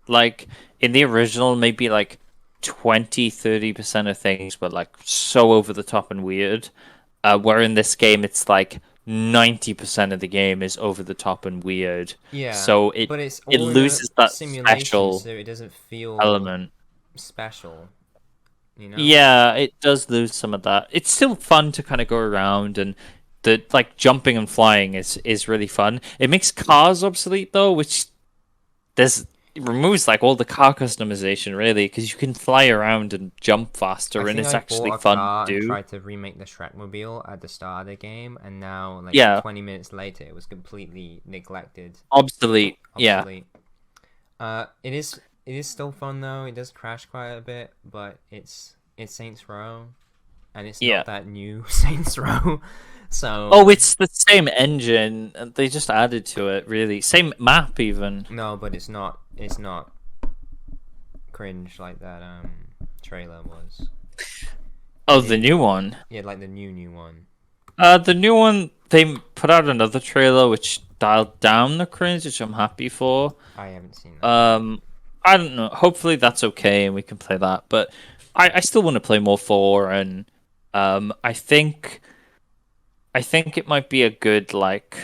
like in the original maybe like 20-30% of things were like so over the top and weird. Where in this game it's like 90% of the game is over the top and weird. Yeah, So but it's it all in a loses that simulation, special so it doesn't feel element. special, you know? Yeah, it does lose some of that. It's still fun to kind of go around, and the like jumping and flying is really fun. It makes cars obsolete though, which there's it removes like all the car customization really, because you can fly around and jump I faster, and think it's I actually bought a fun car to and do. tried to remake the Shrekmobile at the start of the game, and now, like Yeah, 20 minutes later, it was completely neglected, obsolete. Yeah, obsolete. It is still fun though. It does crash quite a bit, but it's Saints Row, and it's yeah. not that new Saints Row, Oh, so it's the same engine, and they just added to it. Really, same map even. no, but it's not cringe like that trailer was. Oh, the new one. Yeah, like the new one. The new one, they put out another trailer which dialed down the cringe, which I'm happy for. I haven't seen that. I don't know. Hopefully that's okay and we can play that. But I still want to play more 4, and I think it might be a good like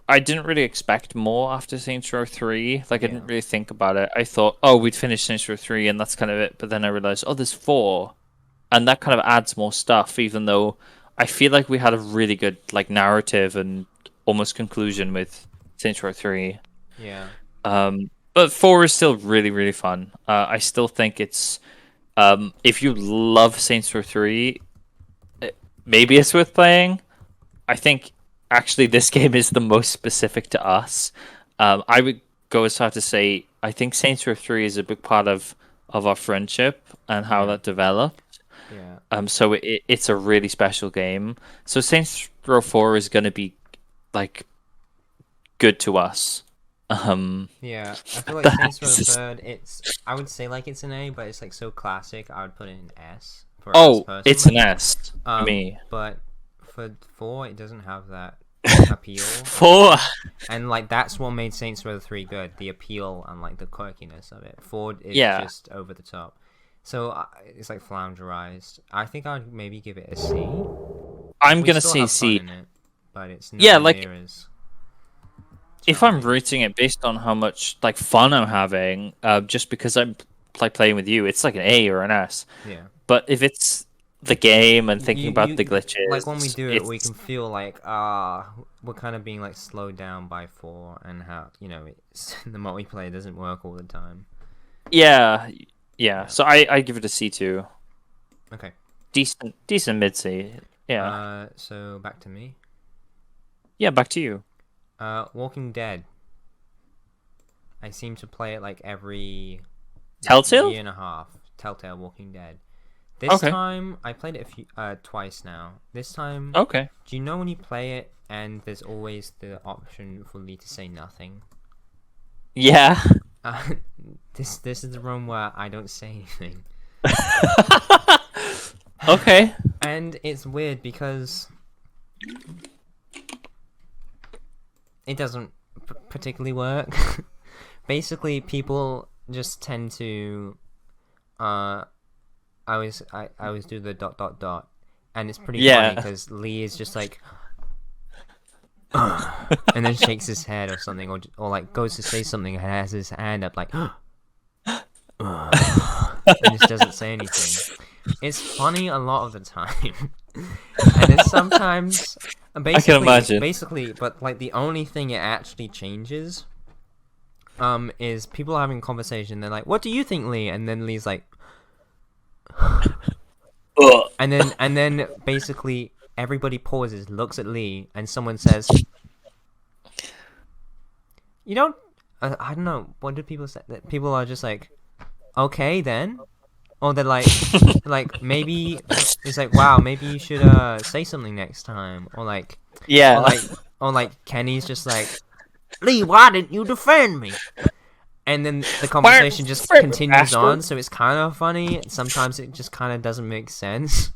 I didn't really expect more after Saints Row 3. Like I Yeah. didn't really think about it. I thought, oh, we'd finish Saints Row 3 and that's kind of it. But then I realized, oh, there's 4, and that kind of adds more stuff. Even though I feel like we had a really good like narrative and almost conclusion with Saints Row 3. Yeah. But 4 is still really, really fun. I still think it's if you love Saints Row 3, maybe it's worth playing. I think actually this game is the most specific to us. I would go as far to say I think Saints Row 3 is a big part of our friendship and how Yeah. that developed. Yeah. So it's a really special game. So Saints Row 4 is going to be like good to us. Yeah, I feel like That Saints Row is the just- Third. I would say like it's an A, but it's like so classic. I would put it in S for us Oh, it's an personally. S for me. But for 4, it doesn't have that appeal. Four. And like that's what made Saints Row 3 good, the appeal and like the quirkiness of it. 4 is Yeah. just over the top. So it's like flounderized. I think I'd maybe give it a C. I'm We gonna still say have fun C. in it, but it's Yeah, nowhere like, near as if I'm charming. rating it based on how much like fun I'm having, just because I'm like playing with you, it's like an A or an S. Yeah. But if it's the game and thinking about the glitches, like when we do it, we it's can feel like we're kind of being like slowed down by 4, and how it's the multiplayer doesn't work all the time. yeah. So I give it a C too. Okay. Decent mid C. Yeah. So back to me. Yeah. Back to you. Walking Dead. I seem to play it like every Telltale. year and a half. Telltale Walking Dead. This Okay. time I played it twice now. This time, Okay. do you know when you play it and there's always the option for Lee to say nothing? Yeah. This is the room where I don't say anything. Okay. And it's weird because it doesn't particularly work. Basically, people just tend to I always do the ... and it's pretty Yeah. funny because Lee is just like and then shakes his head or something, or like goes to say something and has his hand up like and just doesn't say anything. It's funny a lot of the time. And then sometimes imagine. basically, but like the only thing it actually changes is people are having a conversation, they're like, what do you think, Lee? And then Lee's like and then basically everybody pauses, looks at Lee, and someone says, you don't I don't know, what do people say? People are just like, okay then, or they're like like maybe it's like, wow, maybe you should say something next time, or like Yeah. or like Kenny's just like, Lee, why didn't you defend me? And then the conversation just continues on, so it's kind of funny. Sometimes it just kind of doesn't make sense.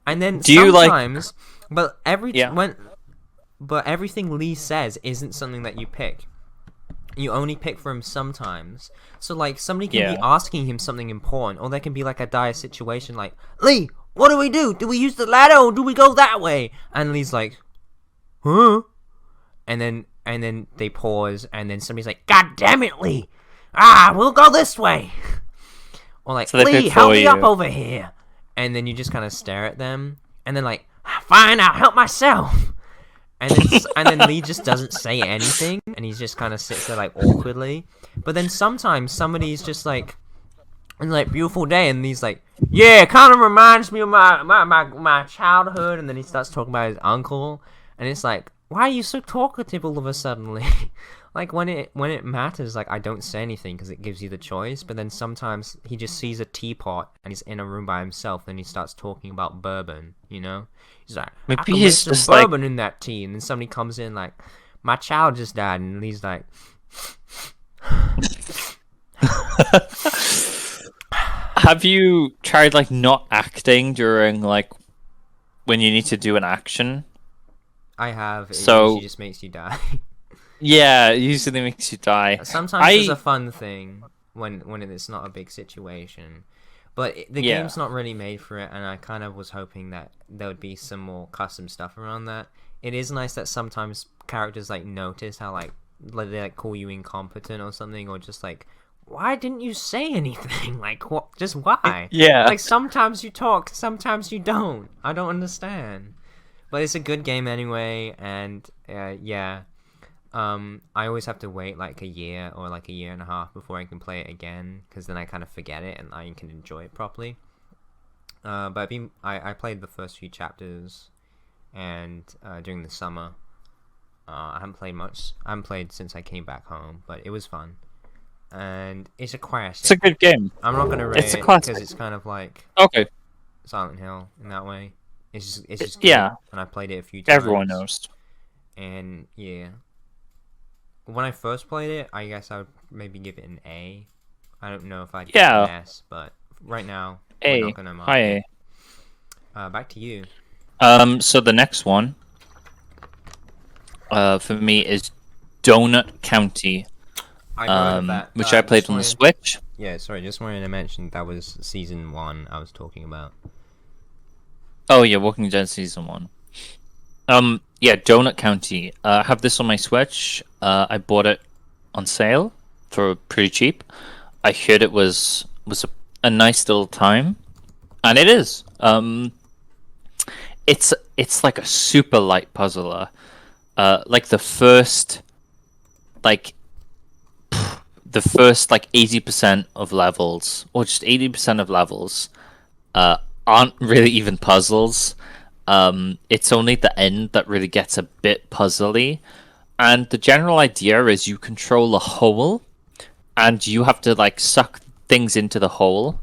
And then Do you sometimes, but Yeah. but everything Lee says isn't something that you pick. You only pick for him sometimes. So like somebody can be Yeah. asking him something important, or there can be like a dire situation like, Lee, what do we do? Do we use the ladder or do we go that way? And Lee's like, huh? And then they pause, and then somebody's like, God damn it, Lee! We'll go this way! Or like, So they Lee, pick help for me you. up over here! And then you just kind of stare at them, and then like, fine, I'll help myself! And then Lee just doesn't say anything, and he just kind of sits there like awkwardly. But then sometimes somebody's just like, and like, beautiful day, and he's like, yeah, it kind of reminds me of my childhood, and then he starts talking about his uncle, and it's like, why are you so talkative all of a sudden, Lee? Like when it matters, like I don't say anything because it gives you the choice. But then sometimes he just sees a teapot and he's in a room by himself. Then he starts talking about bourbon. He's like, Maybe I can he's make some just like- bourbon in that tea. And then somebody comes in like, my child just died, and he's like, Have you tried like not acting during like when you need to do an action? I have. It So- usually just makes you die. Yeah, it usually makes you die. Sometimes it's a fun thing when it's not a big situation. But the Yeah. game's not really made for it, and I kind of was hoping that there would be some more custom stuff around that. It is nice that sometimes characters like notice how like they like call you incompetent or something, or just like, why didn't you say anything? Like, what? Just why? Yeah. Like sometimes you talk, sometimes you don't. I don't understand. But it's a good game anyway, and yeah. I always have to wait like a year or like a year and a half before I can play it again, because then I kind of forget it and I can enjoy it properly. But I played the first few chapters, and during the summer, I haven't played much. I haven't played since I came back home, but it was fun, and it's a classic. It's a good game. I'm not gonna rate It's a it classic. because it's kind of like Okay. Silent Hill in that way. It's just good, Yeah. and I played it a few times. Everyone knows. And yeah. when I first played it, I guess I would maybe give it an A. I don't know if I'd give it Yeah. an S, but right now we're not gonna mark High it. A. Back to you. So the next one, for me is Donut County, I heard of that. which I played on the Switch. Yeah, sorry, just wanted to mention that was Season 1 I was talking about. Oh yeah, Walking Dead Season 1. Yeah, Donut County. I have this on my Switch. I bought it on sale for pretty cheap. I heard it was a nice little time, and it is. It's like a super light puzzler. Like the first 80% of levels, or just 80% of levels, aren't really even puzzles. It's only the end that really gets a bit puzzly. And the general idea is you control a hole, and you have to like suck things into the hole.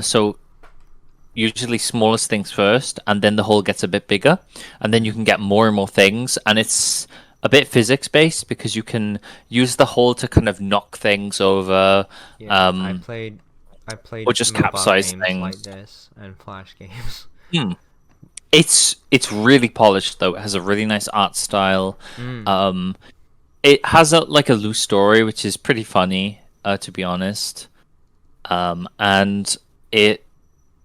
So usually smallest things first, and then the hole gets a bit bigger, and then you can get more and more things. And it's a bit physics based because you can use the hole to kind of knock things over. Yeah, I played or just mobile capsize games things. like this and Flash games. It's really polished though. It has a really nice art style. It has a loose story, which is pretty funny, to be honest. And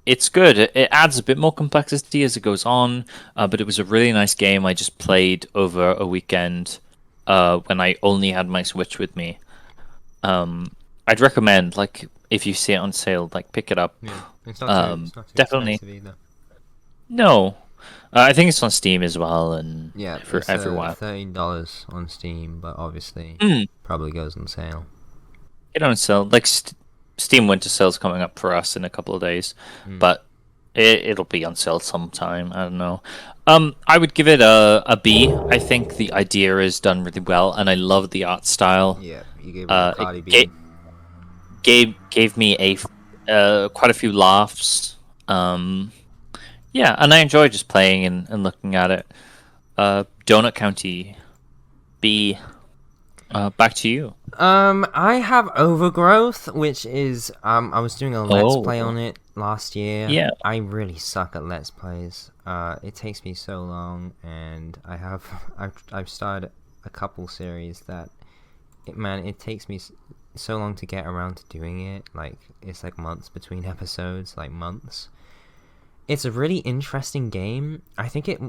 it's good. It adds a bit more complexity as it goes on, but it was a really nice game. I just played over a weekend when I only had my Switch with me. I'd recommend, like, if you see it on sale, like, pick it up. Yeah, it's not too definitely. expensive either. No, I think it's on Steam as well, and Yeah, for it's everyone. $13 on Steam, but obviously probably goes on sale. It on sale. Like Steam Winter Sale's coming up for us in a couple of days, but it'll be on sale sometime. I don't know. I would give it a B. I think the idea is done really well, and I love the art style. Yeah, you gave it a Cardi B. Gave me quite a few laughs. Yeah, and I enjoy just playing and looking at it. Donut County, B. Back to you. I have Overgrowth, which is I was doing a Let's Play on it last year. Yeah. I really suck at Let's Plays. It takes me so long, and I've started a couple series that it takes me so long to get around to doing it. Like, it's like months between episodes, like months. It's a really interesting game. I think it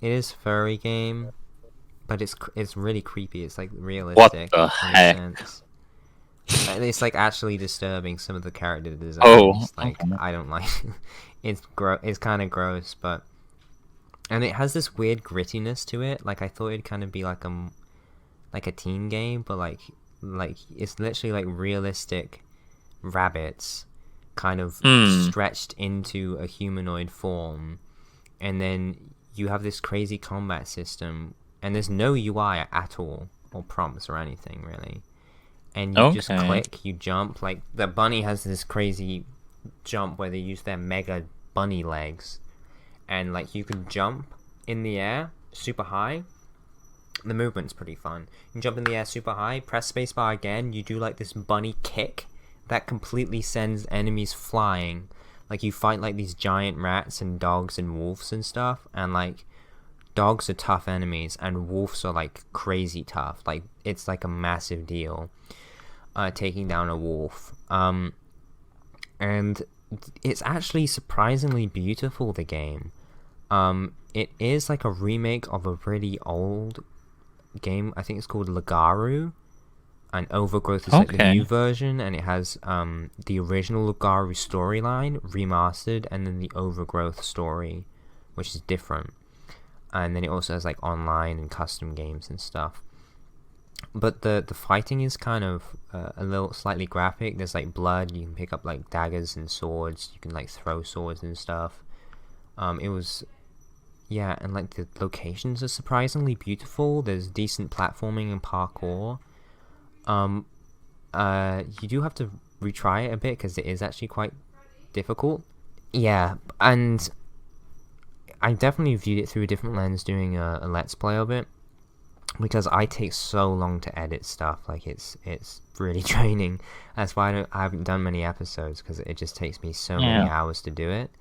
is furry game, but it's really creepy. It's like realistic. What the heck? And it's like actually disturbing, some of the character designs. Oh, like okay. I don't like. It's kind of gross, and it has this weird grittiness to it. Like, I thought it'd kind of be like a teen game, but like it's literally like realistic rabbits kind of stretched into a humanoid form, and then you have this crazy combat system, and there's no UI at all, or prompts or anything really, and you just click, you jump. Like, the bunny has this crazy jump where they use their mega bunny legs, and like you can jump in the air super high. The movement's pretty fun. You can jump in the air super high, press spacebar again, you do like this bunny kick that completely sends enemies flying. Like, you fight like these giant rats and dogs and wolves and stuff, and like dogs are tough enemies and wolves are like crazy tough. Like, it's like a massive deal taking down a wolf. And it's actually surprisingly beautiful, the game. It is like a remake of a really old game. I think it's called Lagaru, and Overgrowth is like the new version, and it has the original Lagaru storyline remastered, and then the Overgrowth story, which is different. And then it also has like online and custom games and stuff. But the fighting is kind of a little slightly graphic. There's like blood. You can pick up like daggers and swords. You can like throw swords and stuff. It was, yeah, and like the locations are surprisingly beautiful. There's decent platforming and parkour. You do have to retry it a bit because it is actually quite difficult. Yeah, and I definitely viewed it through a different lens doing a Let's Play of it. because I take so long to edit stuff. Like it's really draining. That's why I haven't done many episodes, because it just takes me so many hours to do it.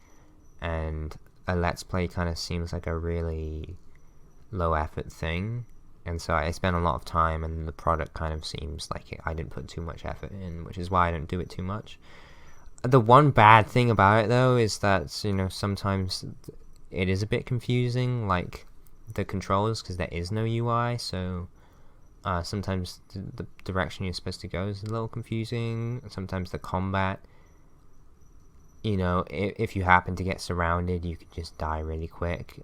And a Let's Play kind of seems like a really low effort thing, and so I spend a lot of time, and the product kind of seems like I didn't put too much effort in, which is why I don't do it too much. The one bad thing about it though is that, you know, sometimes it is a bit confusing, like the controls, because there is no UI, so sometimes the direction you're supposed to go is a little confusing. Sometimes the combat, you know, if you happen to get surrounded, you could just die really quick.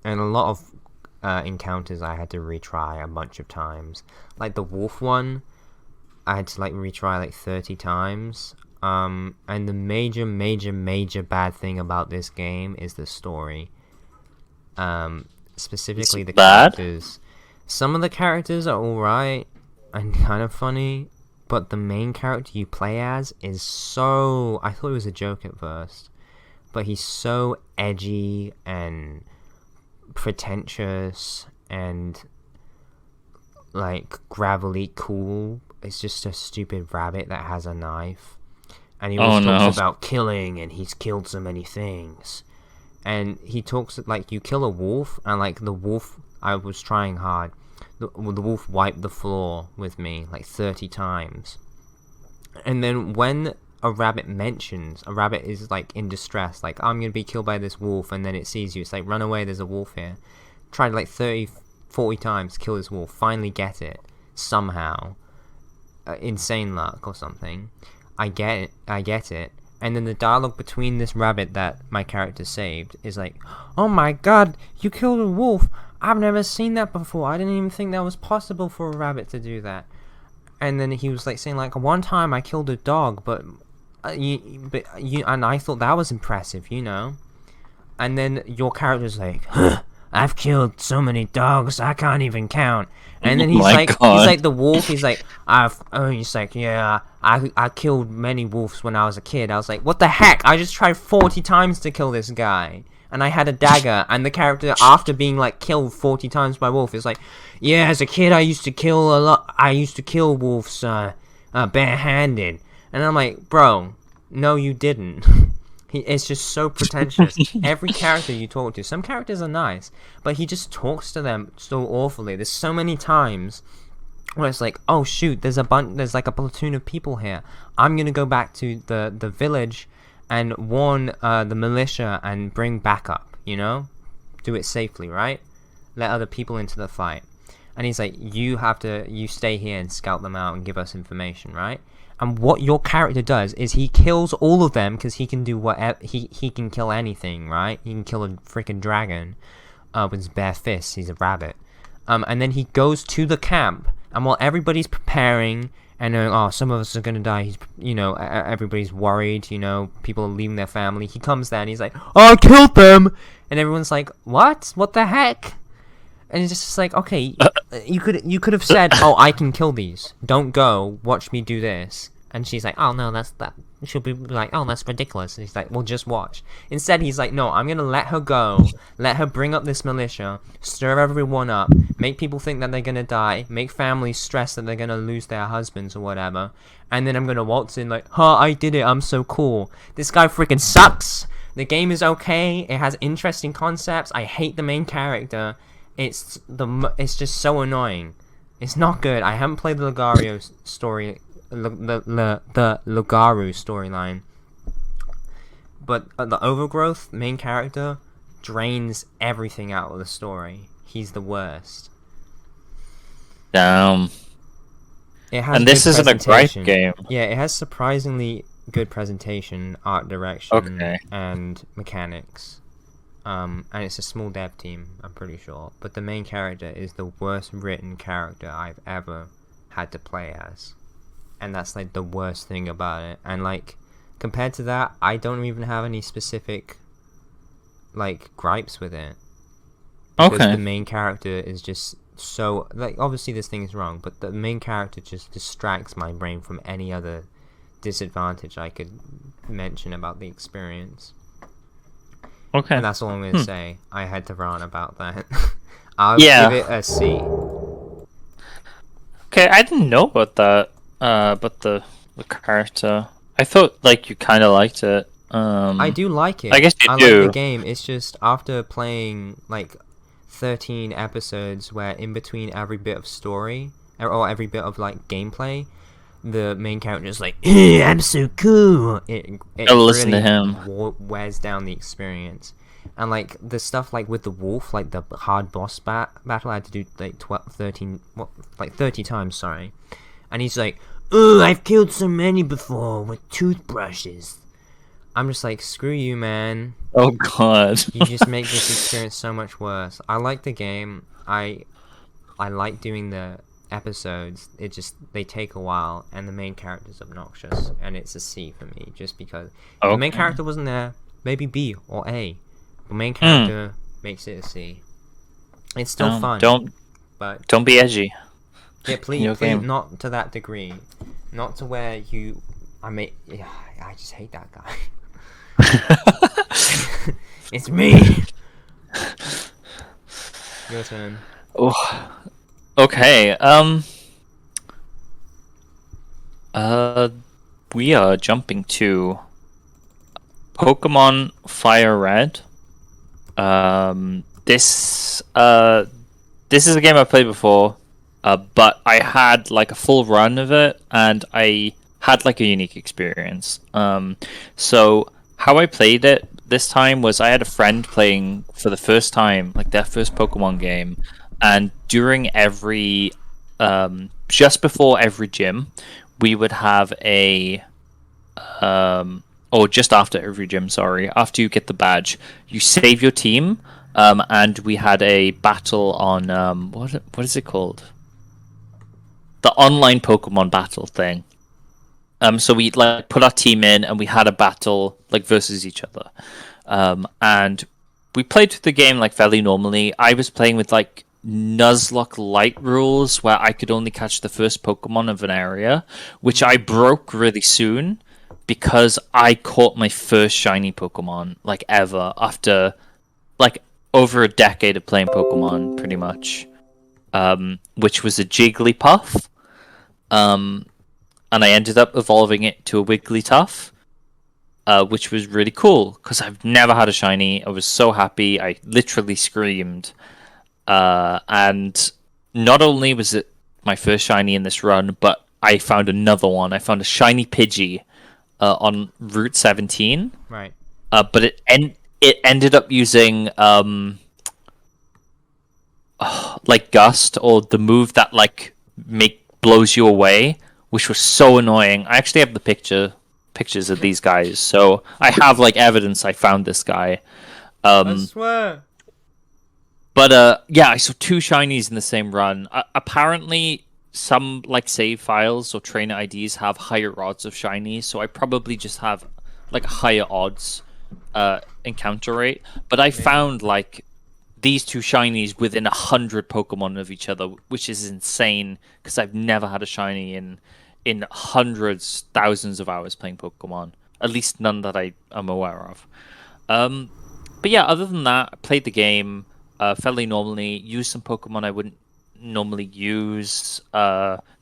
And a lot of encounters I had to retry a bunch of times. Like the wolf one, I had to like retry like 30 times. And the major bad thing about this game is the story. Specifically the characters. Some of the characters are alright and kind of funny, but the main character you play as is so... I thought it was a joke at first, but he's so edgy and pretentious and like gravelly cool. It's just a stupid rabbit that has a knife, and he always talks about killing, and he's killed so many things. And he talks like you kill a wolf, and like the wolf, I was trying hard, the wolf wiped the floor with me like 30 times. And then when a rabbit is like in distress, like I'm gonna be killed by this wolf, and then it sees you, it's like, run away, there's a wolf here. Tried like 30-40 times to kill this wolf, finally get it somehow. Insane luck or something. I get it, and then the dialogue between this rabbit that my character saved is like, oh my god, you killed a wolf, I've never seen that before, I didn't even think that was possible for a rabbit to do that. And then he was like saying like, one time I killed a dog, but you and I thought that was impressive, you know. And then your character's like, huh, I've killed so many dogs I can't even count. And then he's like the wolf. He's like, he's like, yeah, I killed many wolves when I was a kid. I was like, what the heck? I just tried 40 times to kill this guy, and I had a dagger. And the character, after being like killed 40 times by wolf, is like, yeah, as a kid I used to kill a lot. I used to kill wolves barehanded. And I'm like, bro, no, you didn't. It's just so pretentious. Every character you talk to, some characters are nice, but he just talks to them so awfully. There's so many times where it's like, oh shoot, there's like a platoon of people here. I'm gonna go back to the village and warn the militia and bring backup, you know? Do it safely, right? Let other people into the fight. And he's like, you stay here and scout them out and give us information, right? And what your character does is he kills all of them, because he can do whatever, he can kill anything, right? He can kill a freaking dragon with his bare fists. He's a rabbit. And then he goes to the camp, and while everybody's preparing and some of us are gonna die, he's, you know, everybody's worried, you know, people are leaving their family, he comes there and he's like, oh, I killed them, and everyone's like, what the heck? And it's just like, okay, you could have said, oh, I can kill these, don't go, watch me do this. And she's like, oh no, that she'll be like, oh, that's ridiculous. And he's like, well, just watch. Instead, he's like, no, I'm gonna let her go, let her bring up this militia, stir everyone up, make people think that they're gonna die, make families stress that they're gonna lose their husbands or whatever, and then I'm gonna waltz in like, huh, I did it, I'm so cool. This guy freaking sucks. The game is okay, it has interesting concepts, I hate the main character, it's just so annoying. It's not good. I haven't played the Lugario story, the Lugaru storyline, but the Overgrowth main character drains everything out of the story. He's the worst. Damn. And this isn't a great game. Yeah, it has surprisingly good presentation, art direction, and mechanics. And it's a small dev team, I'm pretty sure. But the main character is the worst written character I've ever had to play as. And that's like the worst thing about it. And like, compared to that, I don't even have any specific like gripes with it. Because the main character is just so, like, obviously this thing is wrong, but the main character just distracts my brain from any other disadvantage I could mention about the experience. And that's all I'm going to say. I had to rant about that. I'll give Yeah. it a C. Okay, I didn't know about that. About the character. I thought like you kind of liked it. I do like I it. guess you I like the do. game. It's just after playing like 13 episodes where in between every bit of story or every bit of like gameplay, the main character is like, I'm so cool. It I'll listen to really him. wears down the experience. And like the stuff like with the wolf, like the hard boss battle, I had to do like 30 times, sorry. And he's like, oh, I've killed so many before with toothbrushes. I'm just like, screw you, man. Oh God. You just make this experience so much worse. I like the game. I like doing the episodes. They take a while, and the main character's obnoxious, and it's a C for me, just because if the main character wasn't there, maybe B or A. The main character makes it a C. It's still fun. Don't be edgy. Yeah, please, not to that degree. Not to where you. I just hate that guy. It's me. Your turn. Oh. Okay. We are jumping to Pokemon Fire Red. This is a game I played before, but I had like a full run of it, and I had like a unique experience. So how I played it this time was I had a friend playing for the first time, like their first Pokemon game, and during every, just before every gym, we would have a, or just after every gym, sorry, after you get the badge, you save your team, and we had a battle on, what is it called? The online Pokemon battle thing. So we like put our team in, and we had a battle like versus each other, and we played through the game like fairly normally. I was playing with like Nuzlocke light rules, where I could only catch the first Pokemon of an area, which I broke really soon because I caught my first shiny Pokemon like ever after like over a decade of playing Pokemon, pretty much, which was a Jigglypuff. And I ended up evolving it to a Wigglytuff, which was really cool because I've never had a shiny. I was so happy. I literally screamed. And not only was it my first shiny in this run, but I found another one. I found a shiny Pidgey on Route 17. Right. But it ended up using like Gust, or the move that like blows you away, which was so annoying. I actually have the pictures of these guys, so I have like evidence I found this guy. I swear. But yeah, I saw two shinies in the same run. Apparently, some like save files or trainer IDs have higher odds of shinies, so I probably just have like higher odds encounter rate. But I found like these two shinies within 100 Pokemon of each other, which is insane because I've never had a shiny in hundreds, thousands of hours playing Pokemon. At least none that I am aware of. But yeah, other than that, I played the game fairly normally. Used some Pokemon I wouldn't normally use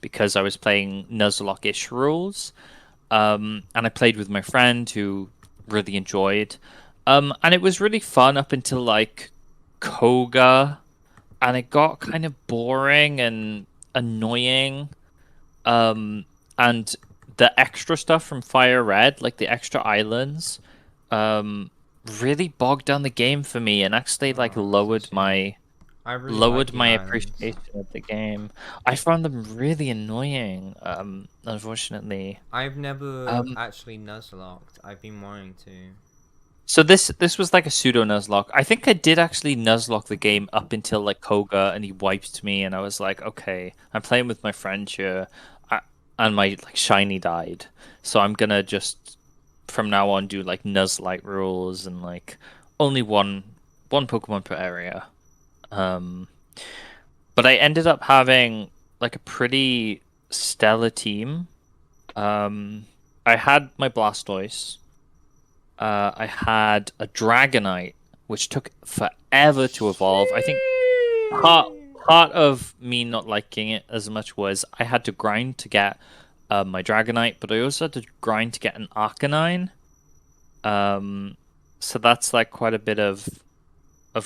because I was playing Nuzlocke-ish rules. And I played with my friend who really enjoyed. And it was really fun up until like Koga, and it got kind of boring and annoying. And the extra stuff from Fire Red, like the extra islands, really bogged down the game for me, and actually like lowered my appreciation of the game. I found them really annoying, unfortunately. I've never actually Nuzlocked. I've been wanting to. So this was like a pseudo Nuzlocke. I think I did actually Nuzlocke the game up until like Koga, and he wiped me, and I was like, okay, I'm playing with my friend here, and my like shiny died, so I'm gonna just from now on do like Nuzlite rules and like only one Pokemon per area. But I ended up having like a pretty stellar team. I had my Blastoise. I had a Dragonite, which took forever to evolve. I think part of me not liking it as much was I had to grind to get my Dragonite, but I also had to grind to get an Arcanine. So that's like quite a bit of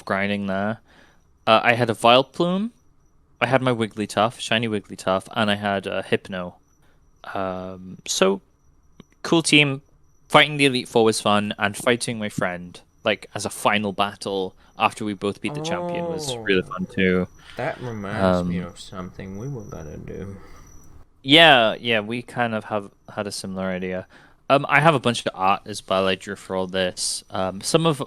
grinding there. I had a Vileplume, I had my Wigglytuff, shiny Wigglytuff, and I had a Hypno. So cool team. Fighting the Elite Four was fun, and fighting my friend like as a final battle after we both beat the champion was really fun too. That reminds me of something we were gonna do. Yeah, we kind of have had a similar idea. I have a bunch of art as well I drew for all this. Some of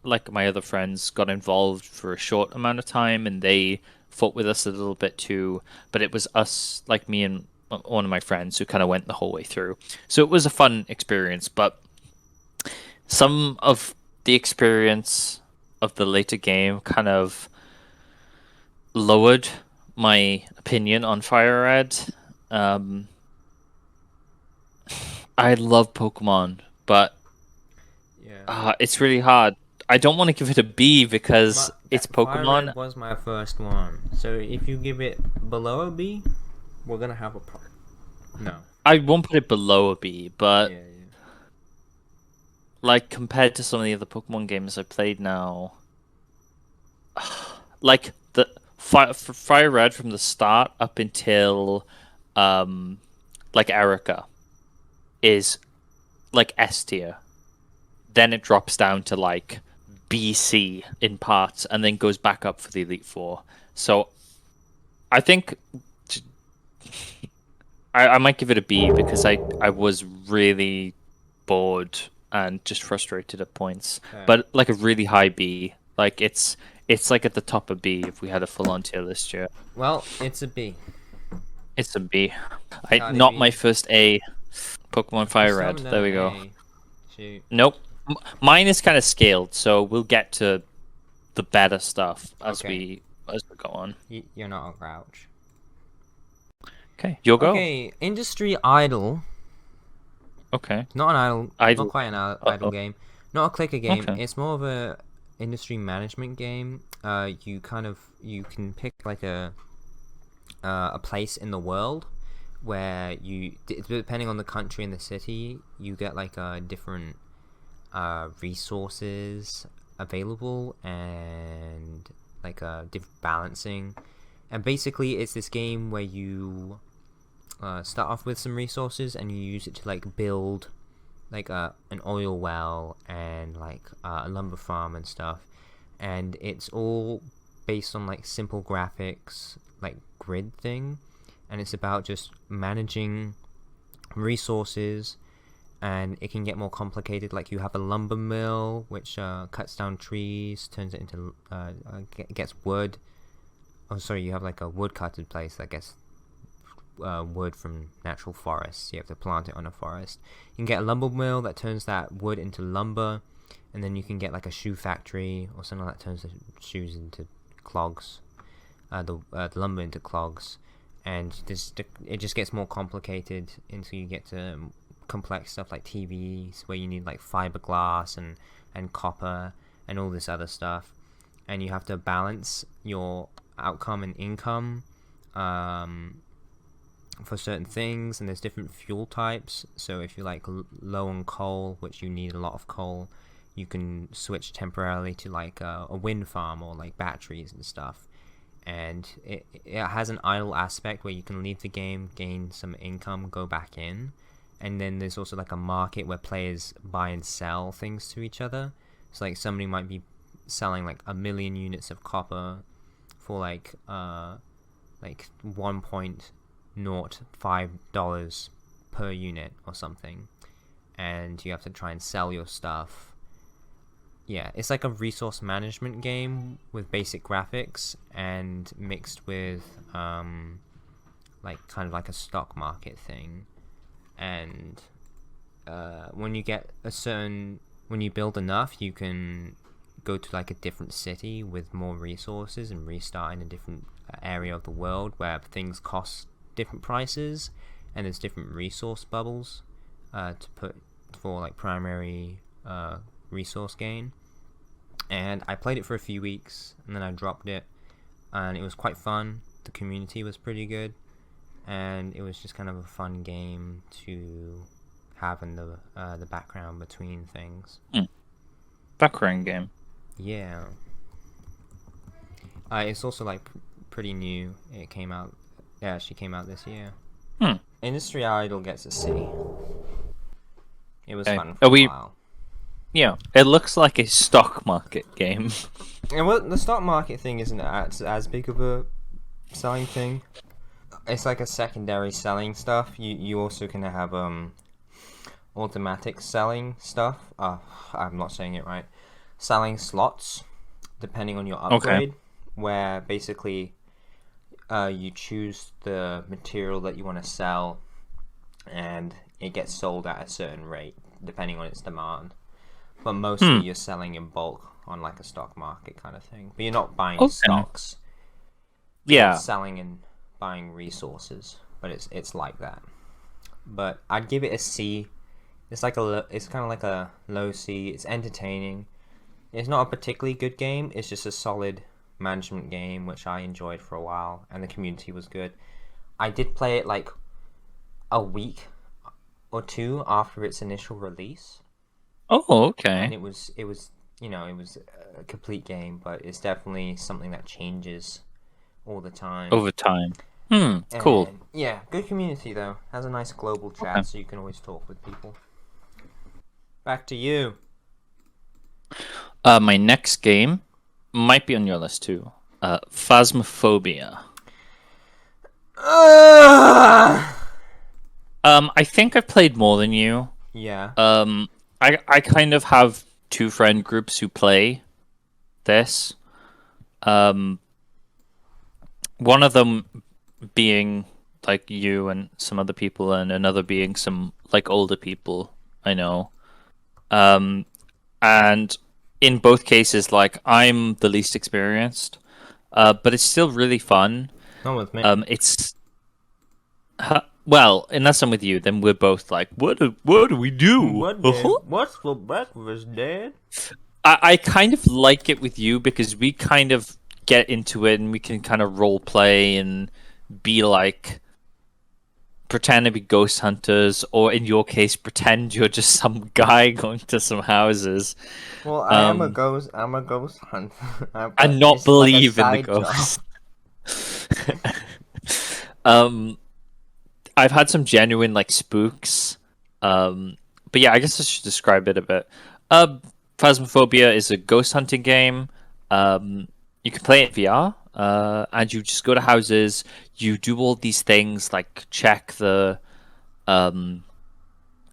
like my other friends got involved for a short amount of time, and they fought with us a little bit too. But it was us, like me and one of my friends, who kind of went the whole way through. So it was a fun experience. But some of the experience of the later game kind of lowered my opinion on Fire Red. I love Pokemon, but it's really hard. I don't want to give it a B because it's Pokemon. Fire Red was my first one, so if you give it below a B, we're gonna have a problem. No, I won't put it below a B, but yeah. like compared to some of the other Pokemon games I played now, like the Fire Red from the start up until like Erica is like S tier. Then it drops down to like BC in parts, and then goes back up for the Elite Four. So I think I might give it a B because I was really bored and just frustrated at points. Okay. But like a really high B. Like it's like at the top of B if we had a full on tier list here. Well, it's a B. It's a B. Not my first A. Pokemon Fire Red. There we go. Shoot. Nope. Mine is kind of scaled, so we'll get to the better stuff as we go on. You're not a grouch. Okay, you'll go. Okay, Industry Idol. Okay. Not an idle. Not quite an idle game. Not a clicker game. Okay. It's more of a industry management game. You can pick like a place in the world where you, depending on the country and the city, you get like different resources available and like different balancing. And basically, it's this game where you start off with some resources and you use it to like build like an oil well and like a lumber farm and stuff. And it's all based on like simple graphics, like grid thing. And it's about just managing resources, and it can get more complicated. Like you have a lumber mill which cuts down trees, turns it into gets wood. Oh, sorry, you have like a woodcutted place that gets wood from natural forests. You have to plant it on a forest. You can get a lumber mill that turns that wood into lumber, and then you can get like a shoe factory or something that turns the shoes into clogs, the lumber into clogs, and it just gets more complicated until you get to complex stuff like TVs, where you need like fiberglass and copper and all this other stuff, and you have to balance your outcome and income for certain things. And there's different fuel types, so if you're like low on coal, which you need a lot of coal, you can switch temporarily to like a wind farm or like batteries and stuff. And it has an idle aspect where you can leave the game, gain some income, go back in. And then there's also like a market where players buy and sell things to each other. So like somebody might be selling like 1 million units of copper for like $1.05 per unit or something, and you have to try and sell your stuff. Yeah, it's like a resource management game with basic graphics and mixed with like kind of like a stock market thing. And when you build enough, you can go to like a different city with more resources and restart in a different area of the world where things cost different prices, and there's different resource bubbles to put for like primary resource gain. And I played it for a few weeks and then I dropped it. and it was quite fun. The community was pretty good, and it was just kind of a fun game to have in the background between things. Background game. Yeah. It's also like pretty new. It came out. Yeah, she came out this year. Industry Idol gets a C. It was fun for a while. Yeah, it looks like a stock market game. And well, the stock market thing isn't as big of a selling thing. It's like a secondary selling stuff. You also can have automatic selling stuff. I'm not saying it right. Selling slots, depending on your upgrade, where basically you choose the material that you want to sell, and it gets sold at a certain rate depending on its demand. But mostly you're selling in bulk on like a stock market kind of thing. But you're not buying stocks. Yeah. You're selling and buying resources, but it's like that. But I'd give it a C. It's kind of like a low C. It's entertaining. It's not a particularly good game. It's just a solid management game, which I enjoyed for a while, and the community was good. I did play it like a week or two after its initial release. Oh, okay. And it was it was a complete game, but it's definitely something that changes all the time. Over time. Cool. Yeah, good community though. Has a nice global chat, so you can always talk with people. Back to you. My next game might be on your list too. Phasmophobia. I think I've played more than you. Yeah. I kind of have two friend groups who play this. One of them being like you and some other people, and another being some like older people I know. And in both cases, like I'm the least experienced, but it's still really fun. Not with me. Well, unless I'm with you, then we're both like, what do we do? What's for breakfast, Dad? I kind of like it with you because we kind of get into it and we can kind of role play and be like, pretend to be ghost hunters, or in your case, pretend you're just some guy going to some houses. Well, I'm a ghost hunter. And not believe in the ghosts. I've had some genuine like spooks. But yeah, I guess I should describe it a bit. Phasmophobia is a ghost hunting game. You can play it VR, and you just go to houses. You do all these things like check the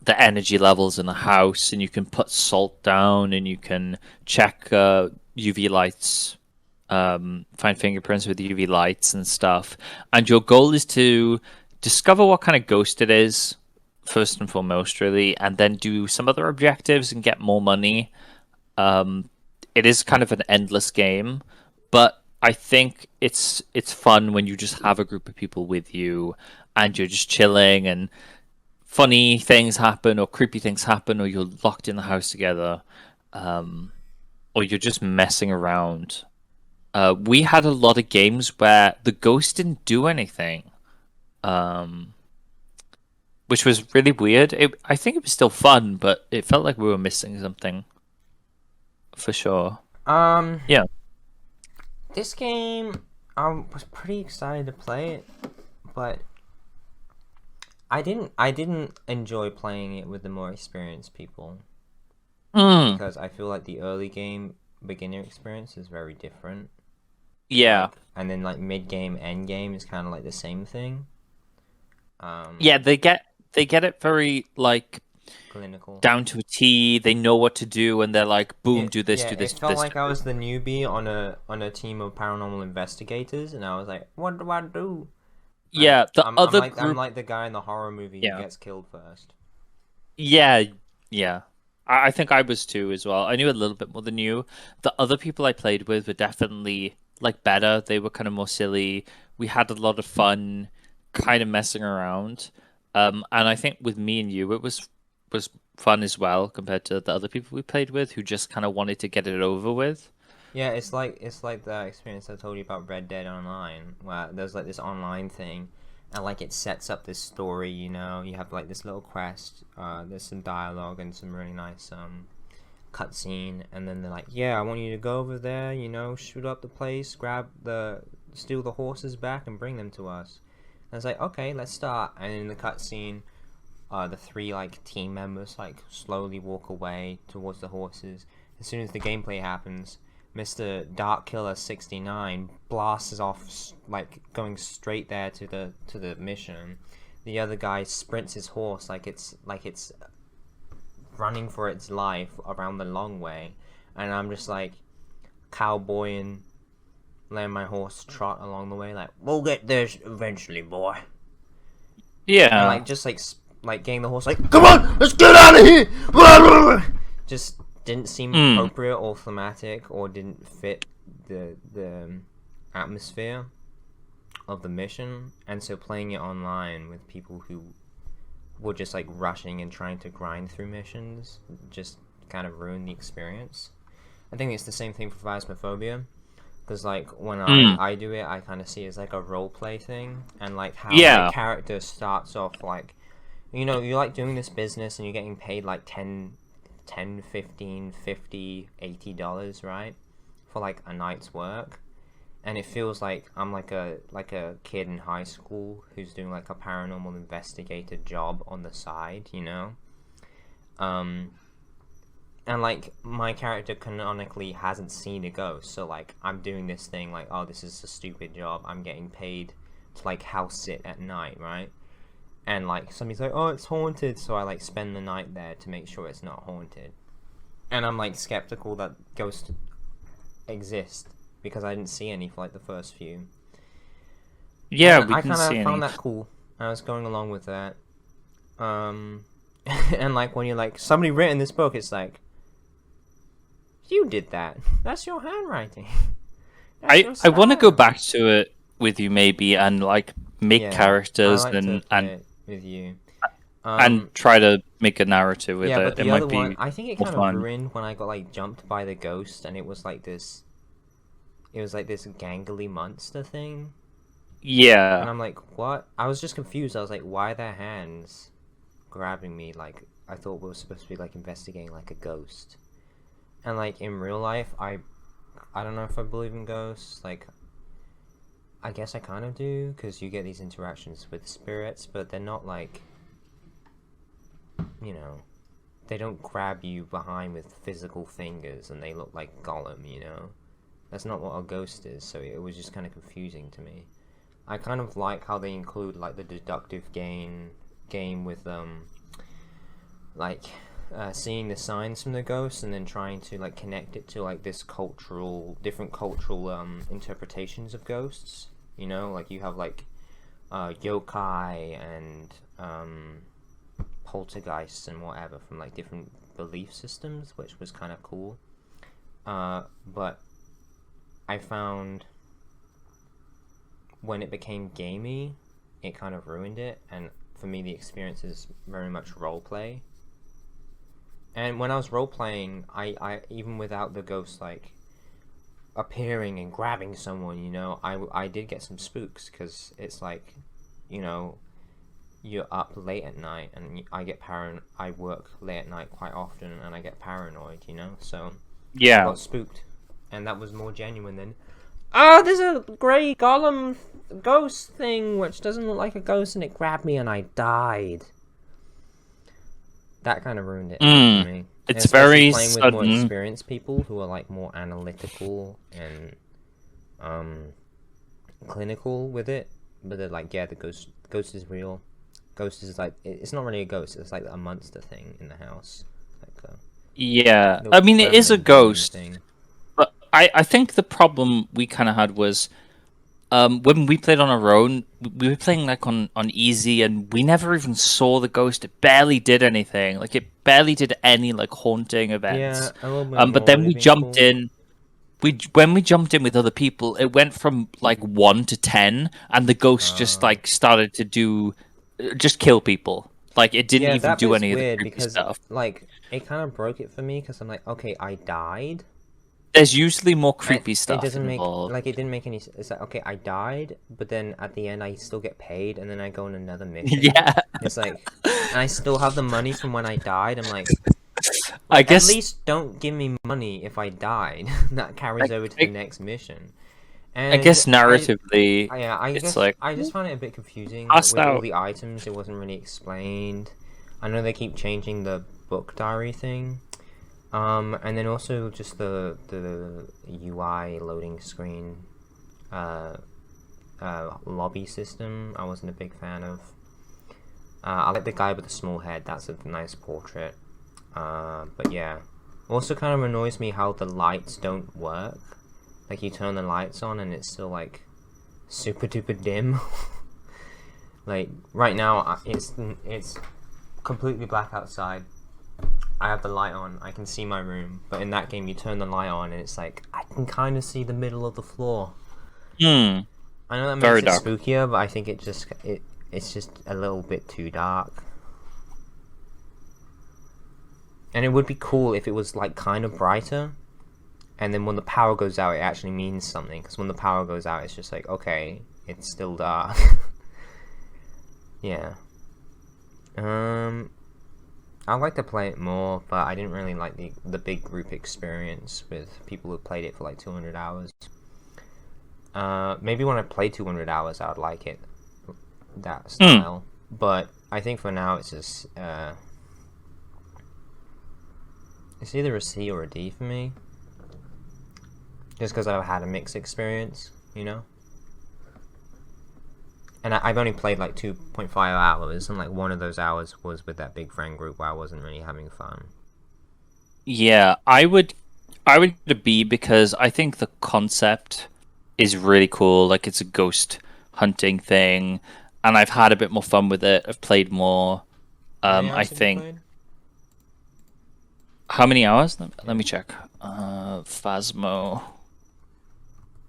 energy levels in the house, and you can put salt down, and you can check UV lights, find fingerprints with UV lights and stuff. And your goal is to discover what kind of ghost it is, first and foremost, really, and then do some other objectives and get more money. It is kind of an endless game, but I think it's fun when you just have a group of people with you and you're just chilling and funny things happen or creepy things happen, or you're locked in the house together, or you're just messing around. We had a lot of games where the ghost didn't do anything. Which was really weird. I think it was still fun, but it felt like we were missing something. For sure. Yeah. This game, I was pretty excited to play it, but I didn't enjoy playing it with the more experienced people. Because I feel like the early game beginner experience is very different. Yeah. And then like mid game, end game is kind of like the same thing. Yeah, they get it very like clinical, down to a T. They know what to do, and they're like, "Boom, do this, do this." It felt like I was the newbie on a team of paranormal investigators, and I was like, "What do I do?" Yeah, I'm like the guy in the horror movie who gets killed first. Yeah. I think I was too as well. I knew a little bit more than you. The other people I played with were definitely like better. They were kind of more silly. We had a lot of fun, kind of messing around. And I think with me and you, it was fun as well compared to the other people we played with who just kind of wanted to get it over with. Yeah, it's like the experience I told you about Red Dead Online, where there's like this online thing, and like it sets up this story. You know, you have like this little quest. There's some dialogue and some really nice cutscene, and then they're like, yeah, I want you to go over there. You know, shoot up the place, steal the horses back, and bring them to us. And it's like, okay, let's start. And in the cutscene, the three like team members like slowly walk away towards the horses. As soon as the gameplay happens, Mr. Dark Killer 69 blasts off, like going straight there to the mission. The other guy sprints his horse like it's running for its life around the long way, and I'm just like cowboying, letting my horse trot along the way, like, we'll get there eventually, boy. Yeah. And like just like getting the horse like, come on, let's get out of here. Just didn't seem appropriate or thematic, or didn't fit the atmosphere of the mission. And so playing it online with people who were just like rushing and trying to grind through missions just kind of ruined the experience. I think it's the same thing for Phasmophobia, because like when I do it, I kind of see it as like a role play thing, and like how my character starts off like, you know, you're like doing this business and you're getting paid like 10, 15, 50, $80, right, for like a night's work. And it feels like I'm like a kid in high school who's doing like a paranormal investigator job on the side, you know. And like my character canonically hasn't seen a ghost, so like I'm doing this thing like, oh, this is a stupid job. I'm getting paid to like house sit at night, right? And like somebody's like, oh, it's haunted, so I like spend the night there to make sure it's not haunted. And I'm like skeptical that ghosts exist, because I didn't see any for like the first few. Yeah, and I kind of found that cool. I was going along with that. And like when you're like, somebody written this book, it's like, you did that. That's your handwriting. I want to go back to it with you maybe, and like make characters and with you. And try to make a narrative with it. But the it other might one, be I think it kind of ruined when I got like jumped by the ghost, and it was like this gangly monster thing. Yeah. And I'm like, what? I was just confused. I was like, why are their hands grabbing me? Like, I thought we were supposed to be like investigating like a ghost. And like in real life, I don't know if I believe in ghosts. Like, I guess I kind of do, because you get these interactions with spirits, but they're not like, you know, they don't grab you behind with physical fingers and they look like Gollum, you know? That's not what a ghost is, so it was just kind of confusing to me. I kind of like how they include like the deductive game with seeing the signs from the ghosts and then trying to like connect it to like this different cultural interpretations of ghosts. You know, like you have like yokai and poltergeists and whatever from like different belief systems, which was kind of cool. But I found when it became gamey, it kind of ruined it, and for me the experience is very much roleplay. And when I was role-playing, I even without the ghost like appearing and grabbing someone, you know, I did get some spooks, because it's like, you know, you're up late at night, and I work late at night quite often, and I get paranoid, you know, so yeah, I got spooked, and that was more genuine than, there's a grey golem ghost thing which doesn't look like a ghost, and it grabbed me and I died. That kind of ruined it for me. It's very playing sudden. with more experienced people who are like more analytical and clinical with it, but they're like, yeah, the ghost is real. Ghost is like, it's not really a ghost, it's like a monster thing in the house. Like yeah, I mean, it is a ghost. But I think the problem we kind of had was when we played on our own, we were playing like on easy, and we never even saw the ghost. It barely did anything. Like, it barely did any like haunting events. Yeah, a little bit but then we jumped in. When we jumped in with other people, it went from like 1 to 10, and the ghost just like started to just kill people. Like, it didn't even do any of the creepy stuff. Like, it kind of broke it for me, because I'm like, okay, I died, There's usually more creepy It stuff doesn't make involved. like it didn't make any. It's like, okay, I died, but then at the end I still get paid, and then I go on another mission. Yeah, It's like, and I still have the money from when I died. I'm like, I at guess. least don't give me money if I died. That carries I, over to the I, next mission. I And guess narratively, yeah, I it's guess like I just found it a bit confusing passed with all out. the items. It wasn't really explained. I know they keep changing the book diary thing. And then also just the UI loading screen, lobby system. I wasn't a big fan of. I like the guy with the small head. That's a nice portrait. But yeah, also kind of annoys me how the lights don't work. Like you turn the lights on and it's still like super duper dim. Like right now, it's completely black outside. I have the light on, I can see my room, but in that game you turn the light on and it's like, I can kind of see the middle of the floor. Hmm. I know that makes Very it dark. spookier, but I think it's just a little bit too dark. And it would be cool if it was like kind of brighter, and then when the power goes out it actually means something, because when the power goes out it's just like, okay, it's still dark. Yeah. I'd like to play it more, but I didn't really like the big group experience with people who played it for like 200 hours. Maybe when I play 200 hours, I would like it, that style. But I think for now, it's just, it's either a C or a D for me. Just because I've had a mixed experience, you know? And I've only played like 2.5 hours, and like one of those hours was with that big friend group where I wasn't really having fun. Yeah, I would give it a B because I think the concept is really cool. Like it's a ghost hunting thing, and I've had a bit more fun with it. I've played more. How many I hours have you think played? how many hours? Let me check. Phasmo.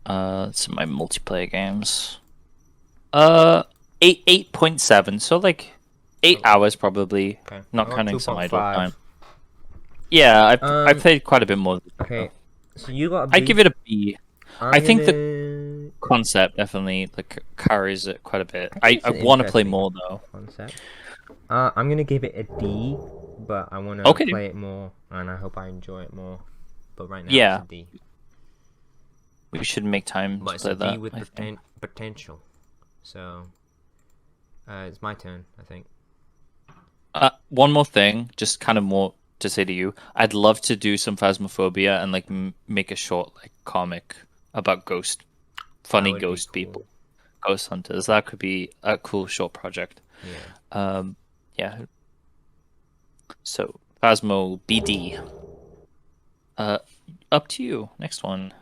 It's in my multiplayer games. 8.7. So like 8 hours probably. Okay. Not I got counting some idle 2.5. time. Yeah, I Um, played quite a bit more. Okay, so you got a I B. give it a B. I I'm think the gonna... concept definitely like carries it quite a bit. I think it's I an want to play interesting more though. concept. I'm gonna give it a D, but I want to Okay. play it more, and I hope I enjoy it more. But right now Yeah, it's a D. we should make time But to it's play a D that. with I think. potential. So, it's my turn, I think. One more thing, just kind of more to say to you. I'd love to do some Phasmophobia and like make a short like comic about That funny would be ghost cool. people, ghost hunters. That could be a cool short project. Yeah. Yeah. So Phasmo BD. Up to you. Next one.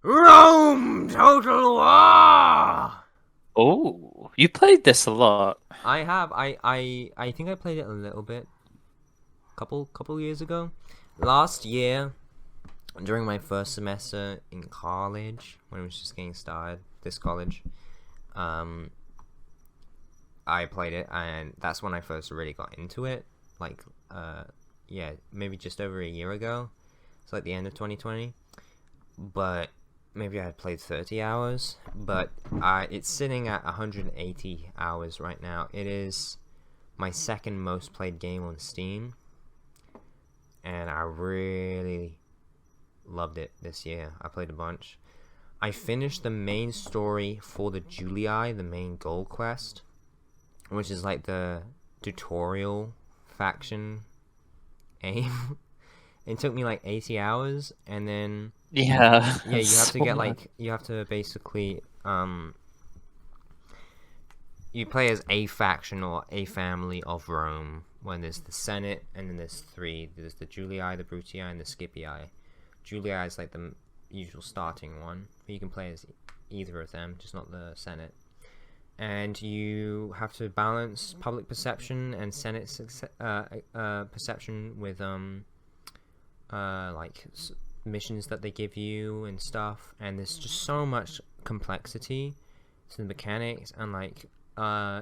Rome Total War! Oh, you played this a lot. I have. I think I played it a little bit. Couple years ago. Last year, during my first semester in college, when it was just getting started, this college, I played it, and that's when I first really got into it. Like, yeah, maybe just over a year ago. It's like the end of 2020. But maybe I had played 30 hours. But it's sitting at 180 hours right now. It is my second most played game on Steam. And I really loved it this year. I played a bunch. I finished the main story for the GOTY, the main gold quest, which is like the tutorial faction aim. It took me like 80 hours, and then Yeah. yeah, you have to so get much. like, you have to basically you play as a faction or a family of Rome, when there's the Senate, and then there's three. There's the Julii, the Brutii, and the Scipii. Julii is like the usual starting one, but you can play as either of them, just not the Senate. And you have to balance public perception and Senate perception with like missions that they give you and stuff. And there's just so much complexity to the mechanics, and like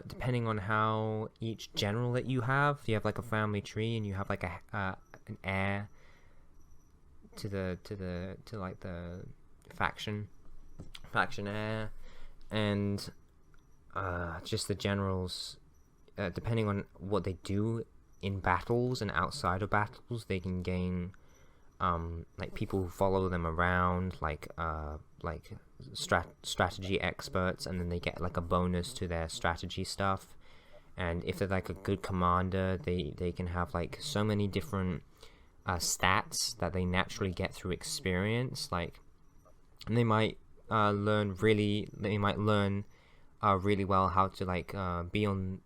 depending on how each general that you have like a family tree, and you have like an heir like the factionaire, and just the generals. Depending on what they do in battles and outside of battles, they can gain like people who follow them around, like strategy experts, and then they get like a bonus to their strategy stuff. And if they're like a good commander, they can have like so many different stats that they naturally get through experience. Like, and they might learn really well how to like be on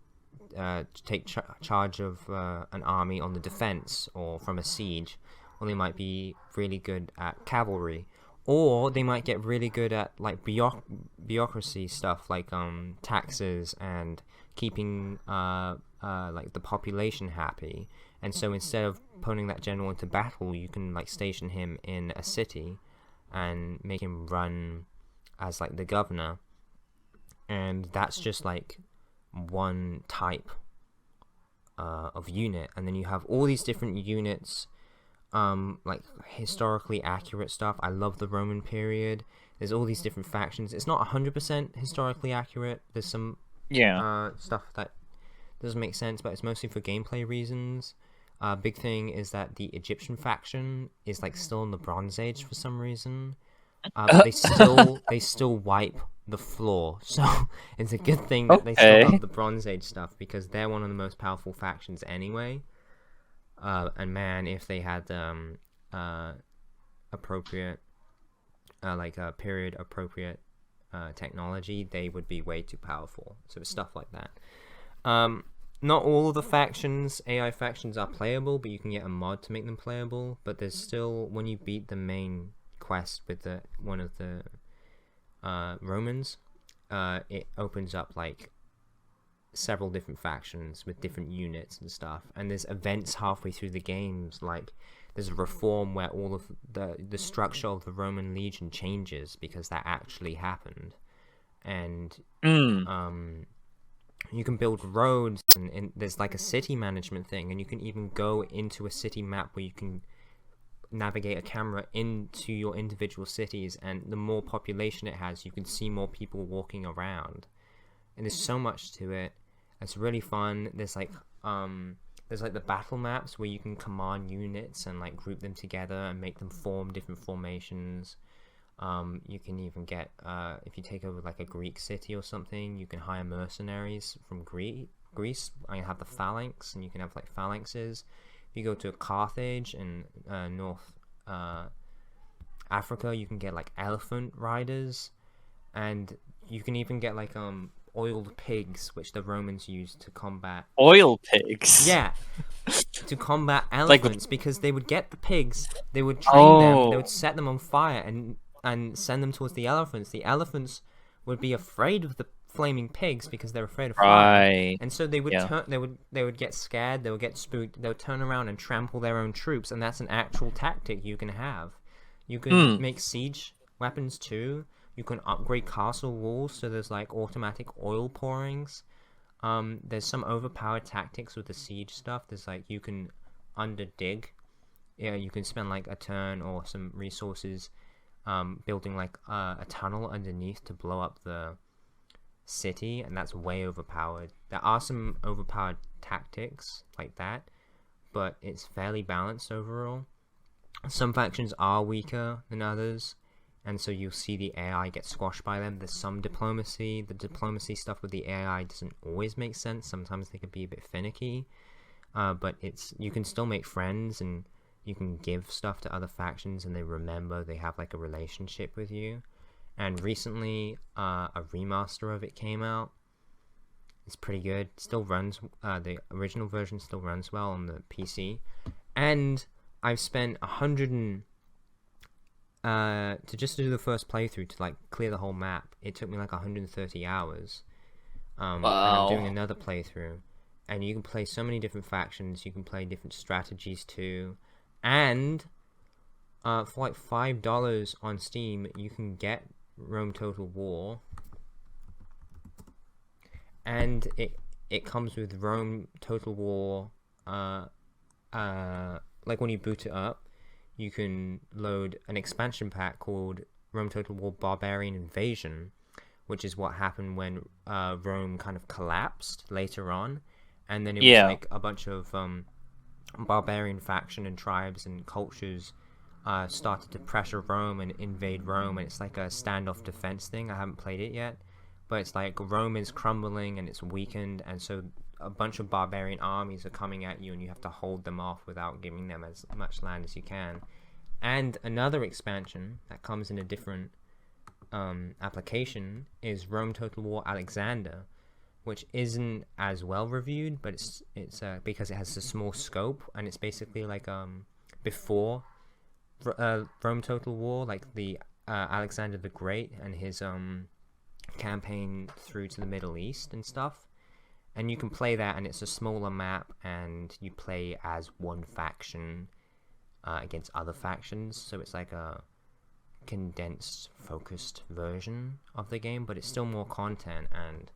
take charge of an army on the defense or from a siege, or they might be really good at cavalry, or they might get really good at like bureaucracy stuff, like taxes and keeping like the population happy. And so instead of putting that general into battle, you can like station him in a city and make him run as like the governor. And that's just like one type of unit. And then you have all these different units, like historically accurate stuff. I love the Roman period. There's all these different factions. It's not 100% historically accurate. There's some stuff that doesn't make sense, but it's mostly for gameplay reasons. Big thing is that the Egyptian faction is like still in the Bronze Age for some reason. But they still wipe the floor, so it's a good thing that they still have the Bronze Age stuff, because they're one of the most powerful factions anyway. And man, if they had appropriate period appropriate technology, they would be way too powerful. So it's stuff like that. Not all of the factions, AI factions, are playable, but you can get a mod to make them playable. But there's still, when you beat the main quest with one of the Romans, it opens up like several different factions with different units and stuff. And there's events halfway through the games, like there's a reform where all of the structure of the Roman legion changes because that actually happened. And you can build roads, and there's like a city management thing, and you can even go into a city map where you can navigate a camera into your individual cities, and the more population it has, you can see more people walking around. And there's so much to it. It's really fun. There's like the battle maps where you can command units and like group them together and make them form different formations. You can even get if you take over like a Greek city or something, you can hire mercenaries from Greece and have the phalanx, and you can have like phalanxes. If you go to Carthage in North Africa, you can get like elephant riders, and you can even get like oiled pigs, which the Romans used to combat oil pigs. Yeah, to combat elephants, because they would get the pigs, they would train them, they would set them on fire and send them towards the elephants. The elephants would be afraid of the flaming pigs because they're afraid of fire, and so they would they would get scared, they would get spooked, they would turn around and trample their own troops. And that's an actual tactic you can have. You can make siege weapons too. You can upgrade castle walls, so there's like automatic oil pourings. There's some overpowered tactics with the siege stuff. There's like, you can underdig. Yeah, you can spend like a turn or some resources building like a tunnel underneath to blow up the city, and that's way overpowered. There are some overpowered tactics like that, but it's fairly balanced overall. Some factions are weaker than others, and so you'll see the AI get squashed by them. There's some diplomacy. The diplomacy stuff with the AI doesn't always make sense. Sometimes they can be a bit finicky, but you can still make friends, and you can give stuff to other factions, and they remember, they have like a relationship with you. And recently, a remaster of it came out. It's pretty good. Still runs. The original version still runs well on the PC, and I've spent 100 and to just do the first playthrough, to like clear the whole map. It took me like 130 hours. Wow. And I'm doing another playthrough, and you can play so many different factions. You can play different strategies too, and for like $5 on Steam, you can get Rome Total War, and it comes with Rome Total War. Like when you boot it up, you can load an expansion pack called Rome Total War Barbarian Invasion, which is what happened when Rome kind of collapsed later on, and then it was like a bunch of barbarian faction and tribes and cultures started to pressure Rome and invade Rome, and it's like a standoff defense thing. I haven't played it yet, but it's like Rome is crumbling and it's weakened, and so a bunch of barbarian armies are coming at you, and you have to hold them off without giving them as much land as you can. And another expansion that comes in a different application is Rome Total War Alexander, which isn't as well reviewed, but it's because it has a small scope, and it's basically like before Rome Total War, like the Alexander the Great and his campaign through to the Middle East and stuff. And you can play that, and it's a smaller map, and you play as one faction against other factions, so it's like a condensed, focused version of the game, but it's still more content, and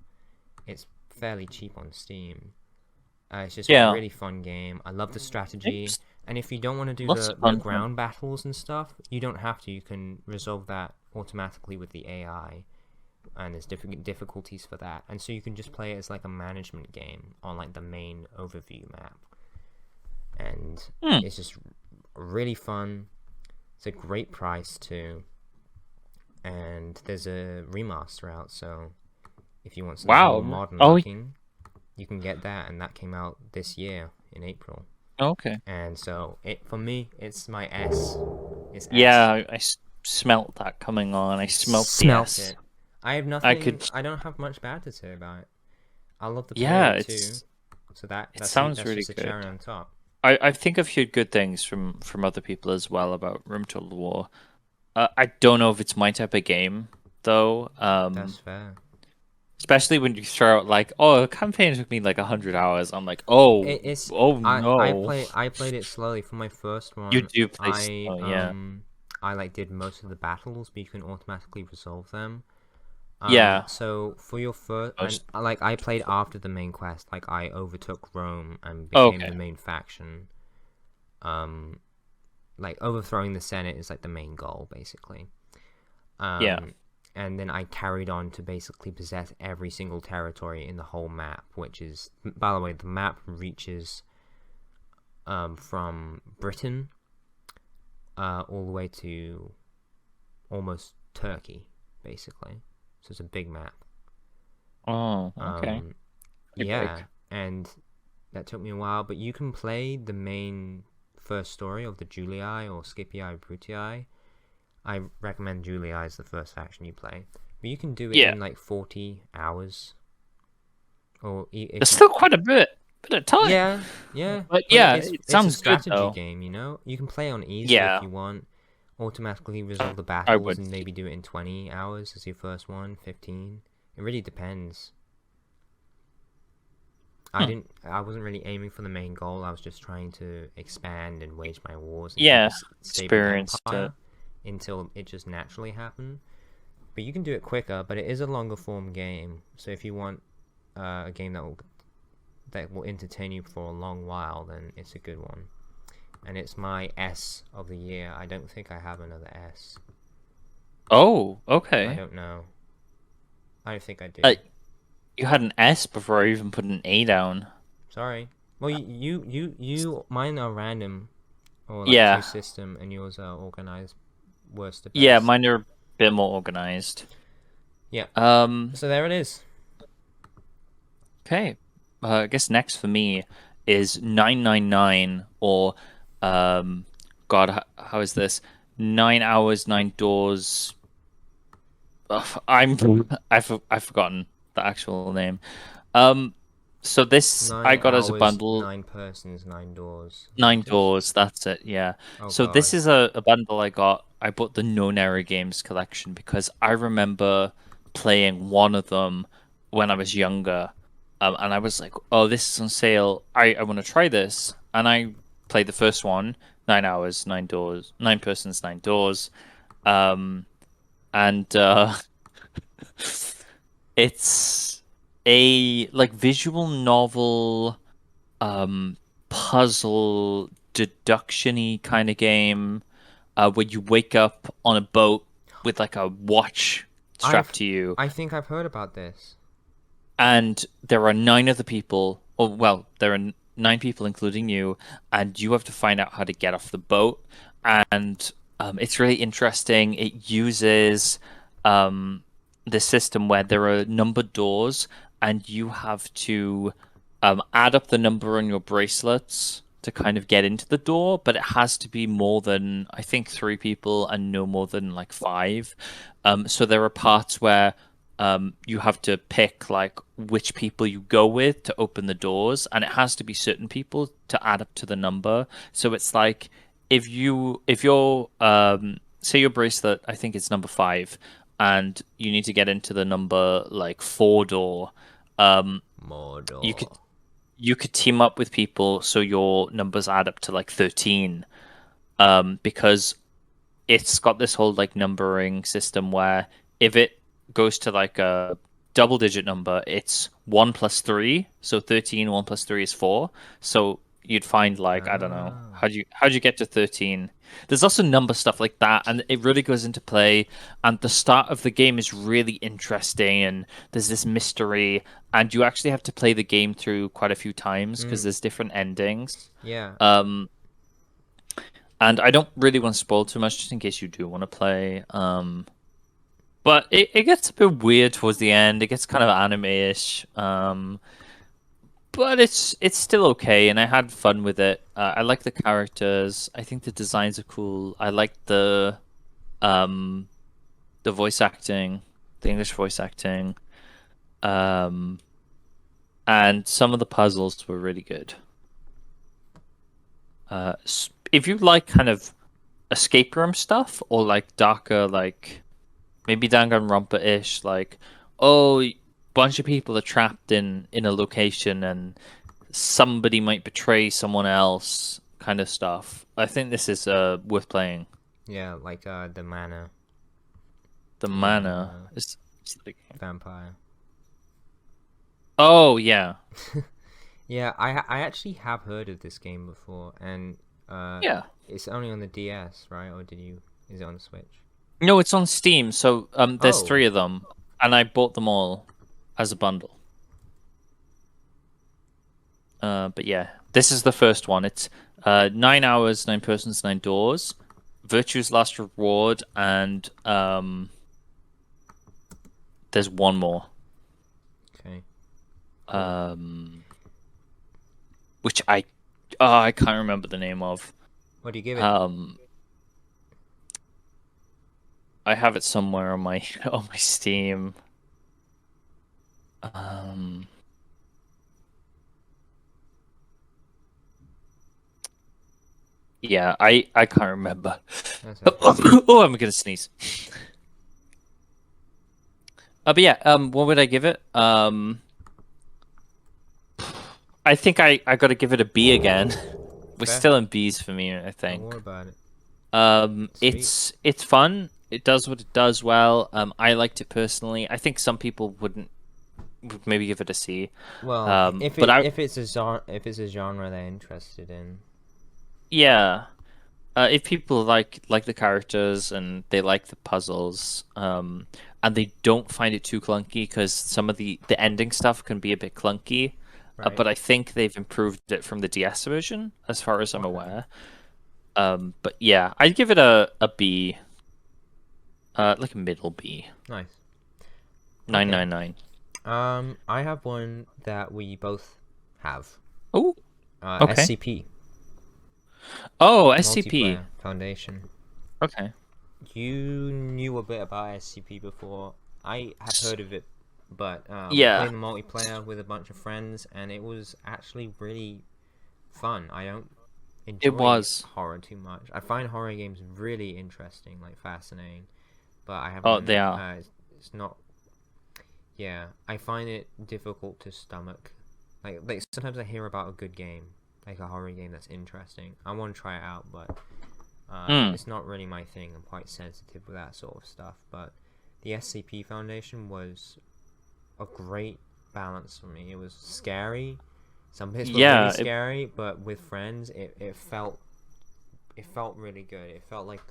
it's fairly cheap on Steam. It's just a really fun game. I love the strategy, and if you don't want to do the ground battles and stuff, you don't have to. You can resolve that automatically with the AI, and there's different difficulties for that, and so you can just play it as like a management game on like the main overview map, and it's just really fun. It's a great price too, and there's a remaster out, so if you want something more modern looking, you can get that, and that came out this year in April. Okay. And so for me, it's my S. It's S. Yeah, I smelt that coming on. I smelt it. I have nothing. I don't have much bad to say about it. I love the player too. So that sounds really good. Cherry on top. I think I've heard good things from other people as well about Rome Total War. I don't know if it's my type of game though. That's fair. Especially when you throw out like, a campaign took me like 100 hours. I'm like, no. I played it slowly for my first one. You do play slow, yeah. I like did most of the battles, but you can automatically resolve them. So for your first, I played after the main quest. Like I overtook Rome and became the main faction. Like overthrowing the Senate is like the main goal, basically. And then I carried on to basically possess every single territory in the whole map, which is, by the way, the map reaches from Britain all the way to almost Turkey, basically. So it's a big map. Oh, okay. And that took me a while, but you can play the main first story of the Julii or Scipii Brutii. I recommend Julii as the first faction you play, but you can do it in like 40 hours. Or it's still quite a bit of time. Yeah. But it sounds it's a strategy good, though. game, you know. You can play on easy if you want. Automatically resolve the battles and maybe do it in 20 hours as your first one, 15. It really depends. I wasn't really aiming for the main goal. I was just trying to expand and wage my wars. And experience it until it just naturally happened. But you can do it quicker, but it is a longer form game. So if you want a game that will entertain you for a long while, then it's a good one. And it's my S of the year. I don't think I have another S. Oh, okay. I don't know. I don't think I do. You had an S before I even put an A down. Sorry. Well, mine are random, or like two system, and yours are organized. Worst to best. Yeah, mine are a bit more organized. Yeah. So there it is. Okay. I guess next for me is 999 or God, how is this? 9 hours, 9 doors. I've forgotten the actual name. So this I got as a bundle. 9 persons, 9 doors. 9 doors, that's it, yeah. So this is a bundle I got. I bought the Known Era Games collection because I remember playing one of them when I was younger. And I was like, oh, this is on sale. I want to try this. And I played the first one, 9 hours, 9 doors, 9 persons, 9 doors. It's a like visual novel puzzle deduction-y kind of game. where you wake up on a boat with like a watch strapped to you. I think I've heard about this. And there are 9 other people, or well, there are 9 people, including you, and you have to find out how to get off the boat. And it's really interesting. It uses the system where there are numbered doors, and you have to add up the number on your bracelets to kind of get into the door, but it has to be more than, I think, 3 people and no more than like 5. So there are parts where you have to pick like which people you go with to open the doors, and it has to be certain people to add up to the number. So it's like if you're say your bracelet, I think it's number 5, and you need to get into the number like 4 door. More door. You could team up with people so your numbers add up to like 13, because it's got this whole like numbering system where if it goes to like a double digit number, it's 1 plus 3, so 13. 1 plus 3 is 4. So you'd find like, I don't know, how'd you get to 13? There's also number stuff like that, and it really goes into play. And the start of the game is really interesting, and there's this mystery, and you actually have to play the game through quite a few times because there's different endings. Yeah. And I don't really want to spoil too much, just in case you do want to play. But it gets a bit weird towards the end. It gets kind of anime-ish. But it's still okay, and I had fun with it. I like the characters. I think the designs are cool. I like the voice acting, the English voice acting. And some of the puzzles were really good. If you like kind of escape room stuff, or like darker, like maybe Danganronpa-ish, like, oh, bunch of people are trapped in a location and somebody might betray someone else kind of stuff, I think this is worth playing. Yeah, like the mana. The mana is like... Vampire. Oh, yeah. Yeah, I actually have heard of this game before, and yeah, it's only on the DS, right? Or is it on the Switch? No, it's on Steam. So there's 3 of Oh. them, and I bought them all as a bundle. But yeah, this is the first one. It's 9 hours, 9 persons, 9 doors. Virtue's Last Reward, and there's one more. Okay. Which I can't remember the name of. What do you give it? I have it somewhere on my Steam. Yeah, I can't remember. Okay. Oh, I'm gonna sneeze. But yeah, what would I give it? I think I gotta give it a B again. We're still in B's for me, I think. Don't worry about it. It's fun. It does what it does well. I liked it personally. I think some people would maybe give it a C. Well, if it's a genre they're interested in. Yeah. If people like the characters and they like the puzzles, and they don't find it too clunky, because some of the ending stuff can be a bit clunky. Right. But I think they've improved it from the DS version, as far as I'm aware. But yeah, I'd give it a B. Like a middle B. Nice. 999. I have one that we both have. Oh. Okay. SCP. Oh, SCP. Multiplayer Foundation. Okay. You knew a bit about SCP before. I have heard of it, but yeah, playing the multiplayer with a bunch of friends, and it was actually really fun. I don't enjoy horror too much. I find horror games really interesting, like fascinating, but I haven't. Oh, they are. It's not. Yeah, I find it difficult to stomach. Like sometimes I hear about a good game, like a horror game that's interesting. I want to try it out, but it's not really my thing. I'm quite sensitive with that sort of stuff. But the SCP Foundation was a great balance for me. It was scary. Some bits were really scary, but with friends, it felt really good. It felt like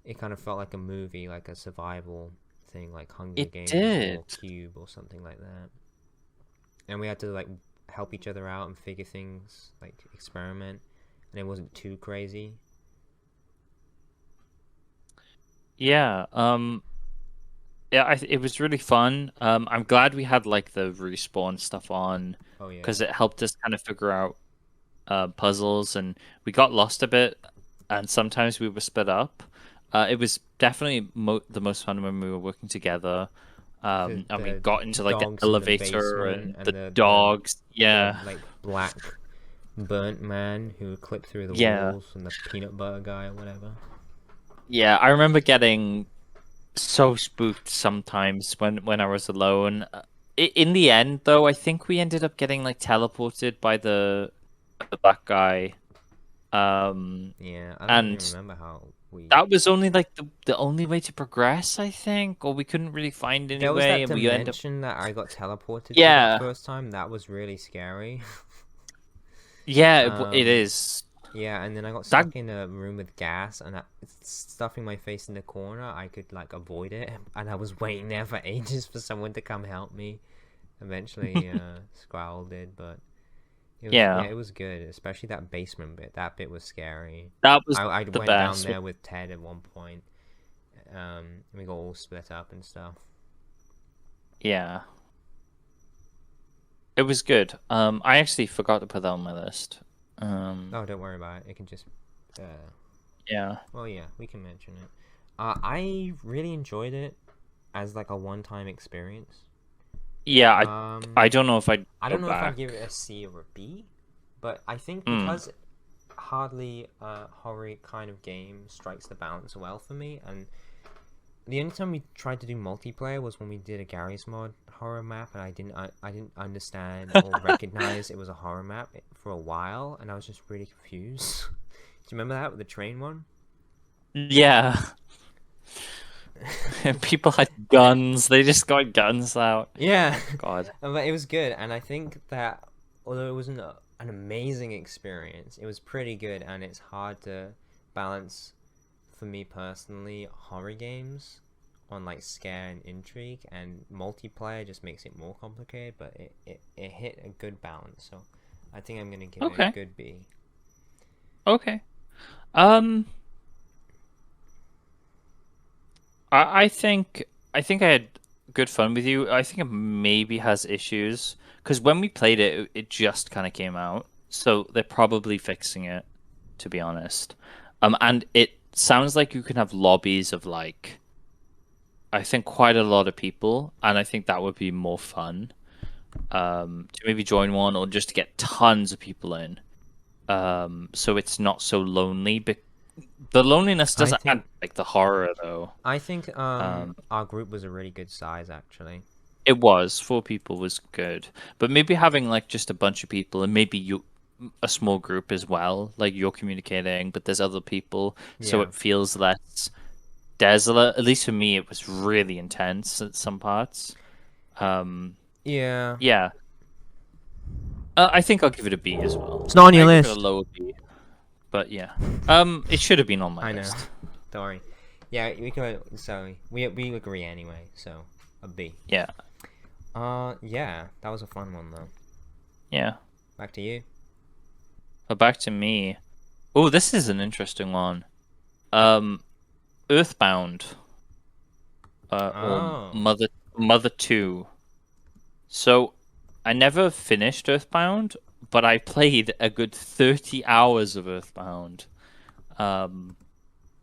it kind of felt like a movie, like a survival thing, like Hunger It Games did. or Cube or something like that. And we had to like help each other out and figure things, like experiment, and it wasn't too crazy. Yeah. Yeah, it was really fun. I'm glad we had like the respawn stuff on Oh yeah. because it helped us kind of figure out puzzles, and we got lost a bit, and sometimes we were split up. It was definitely the most fun when we were working together. And we The got into like the dogs in the elevator basement and and the the dogs. Yeah, like black burnt man who would clip through the yeah, walls, and the peanut butter guy or whatever. yeah. I remember getting so spooked sometimes when I was alone. In the end, though, I think we ended up getting like teleported by the black guy. Yeah, I don't even And remember how we. that was only like the only way to progress, I think, or we couldn't really find any There was way, that and we end up. dimension that I got teleported to that Yeah, first time. That was really scary. yeah, it Um, is. yeah, and then I got That stuck in a room with gas, and stuffing my face in the corner, I could like avoid it, and I was waiting there for ages for someone to come help me. Eventually, Squall did, but yeah, it was good, especially that basement bit. That bit was scary. that was I the went down best. there with Ted at one point. We got all split up and stuff. Yeah, it was good. I actually forgot to put that on my list. Oh, don't worry about it. It can just. Yeah, Well, yeah, we can mention it. I really enjoyed it as like a one-time experience. yeah. I don't know if I'd I go don't know if I'd back. give it a C or a B, but I think Mm. because hardly a horror kind of game strikes the balance well for me, and the only time we tried to do multiplayer was when we did a Gary's mod horror map, and I didn't understand or recognize it was a horror map for a while, and I was just really confused. Do you remember that with the train one? Yeah. People had guns. They just got guns out. Yeah, God. but it was good, and I think that although it wasn't an amazing experience, it was pretty good, and it's hard to balance for me personally horror games on like scare and intrigue, and multiplayer just makes it more complicated, but it hit a good balance, so I think I'm gonna give it a Okay. good B. Okay. Um, I think I had good fun with you. I think it maybe has issues because when we played it, it just kind of came out, so they're probably fixing it, to be honest. And it sounds like you can have lobbies of like, I think quite a lot of people, and I think that would be more fun. To maybe join one or just to get tons of people in. So it's not so lonely. But the loneliness I doesn't add think like the horror though. I think Um, our group was a really good size actually. it was 4 people was good, but maybe having like just a bunch of people and maybe you a small group as well, like you're communicating, but there's other people, so Yeah. it feels less desolate. At least for me, it was really intense at some parts. Um, Yeah. yeah, I think I'll give it a B as well. It's not on your I give it a list. lower B, but yeah, it should have been on my I know. list. Don't worry. Yeah, we can. So we agree anyway. So a B. Yeah, Yeah, that was a fun one though. yeah. Back to you. But back to me. Oh, this is an interesting one. Earthbound. Or Oh. Mother 2. So I never finished Earthbound, but I played a good 30 hours of Earthbound.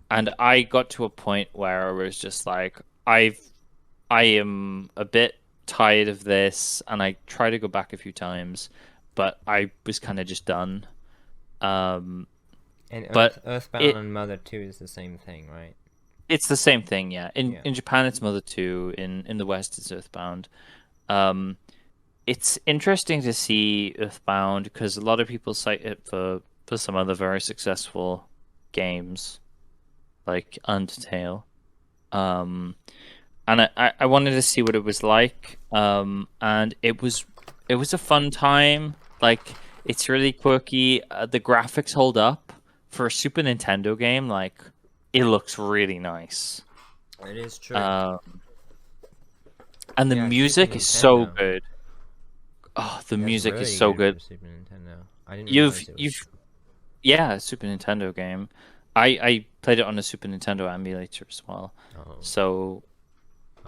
And I got to a point where I was just like, I am a bit tired of this, and I tried to go back a few times, but I was kind of just done. And But Earthbound and Mother 2 is the same thing, right? it's the same thing, yeah. Yeah. In Japan, it's Mother 2. In the West, it's Earthbound. It's interesting to see Earthbound because a lot of people cite it for some other very successful games, like Undertale. And I wanted to see what it was like. And it was a fun time. Like it's really quirky. The graphics hold up for a Super Nintendo game. Like it looks really nice. It is true. And the Yeah, Super music is so Nintendo. good. Oh, the That's music is really so good good. for Super Nintendo. I didn't You've realize it was. you've Yeah, Super Nintendo game. I played it on a Super Nintendo emulator as well. Oh. So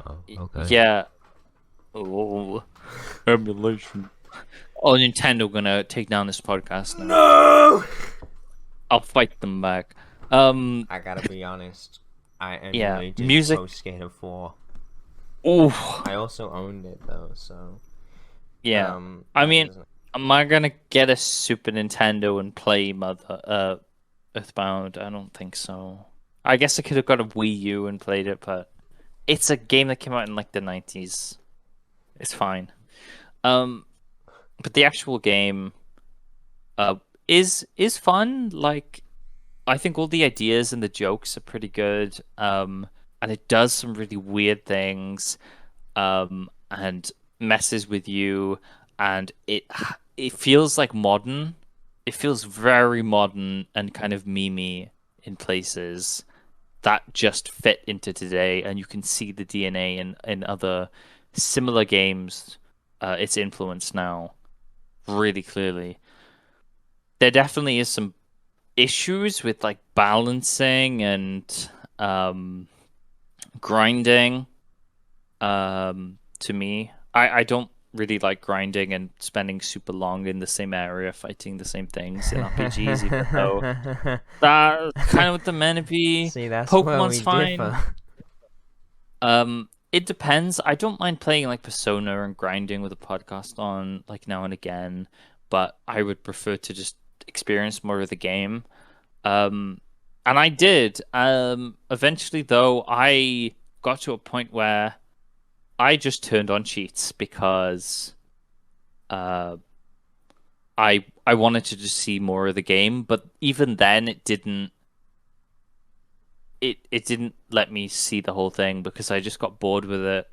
Okay. yeah. Oh, emulation. Oh, Nintendo gonna take down this podcast now. No! I'll fight them back. I gotta be honest. I Yeah, emulated music. Pro Skater 4. Oh, I also owned it though, so. yeah. I that mean, doesn't- am I gonna get a Super Nintendo and play Earthbound? I don't think so. I guess I could have got a Wii U and played it, but it's a game that came out in like the 90s. It's fine. But the actual game is fun. Like, I think all the ideas and the jokes are pretty good. And it does some really weird things. And messes with you, and it feels like modern. It feels very modern and kind of memey in places that just fit into today, and you can see the DNA in other similar games. Its influence now really clearly. There definitely is some issues with like balancing and grinding. To me, I don't really like grinding and spending super long in the same area fighting the same things in RPGs, even though that's kind of what the meant to be. See, that's where Pokemon's we fine. differ. It depends. I don't mind playing like Persona and grinding with a podcast on like now and again, but I would prefer to just experience more of the game. And I did. Eventually though, I got to a point where I just turned on cheats because I wanted to just see more of the game, but even then it didn't let me see the whole thing because I just got bored with it.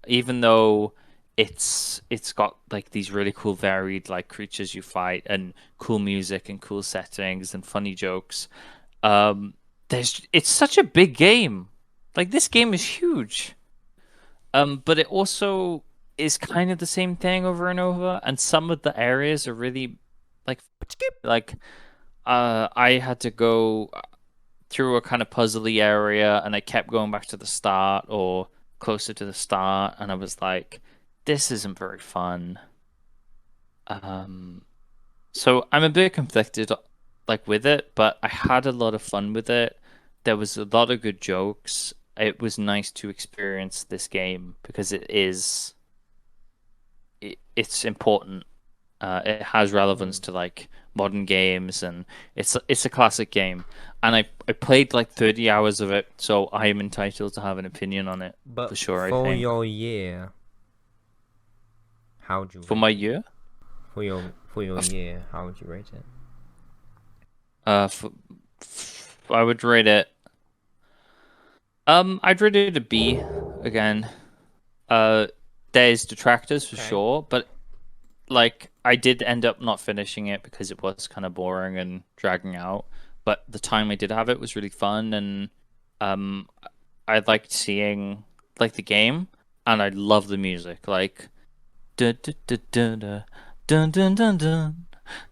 Even though it's got like these really cool varied like creatures you fight and cool music and cool settings and funny jokes. It's such a big game. Like this game is huge. But it also is kind of the same thing over and over, and some of the areas are really like I had to go through a kind of puzzly area, and I kept going back to the start or closer to the start, and I was like, this isn't very fun. So I'm a bit conflicted like with it, but I had a lot of fun with it. There was a lot of good jokes. It was nice to experience this game because it's important. It has relevance to like modern games, and it's a classic game. And I played like 30 hours of it, so I am entitled to have an opinion on it But for sure. I for think your year, how would you for rate my it? year, For your year, how would you rate it? I would rate it. I'd rate it a B again. There's detractors for Okay. sure, but like I did end up not finishing it because it was kind of boring and dragging out. But the time I did have it was really fun, and I liked seeing like the game, and I love the music. Like dun dun dun dun dun dun dun dun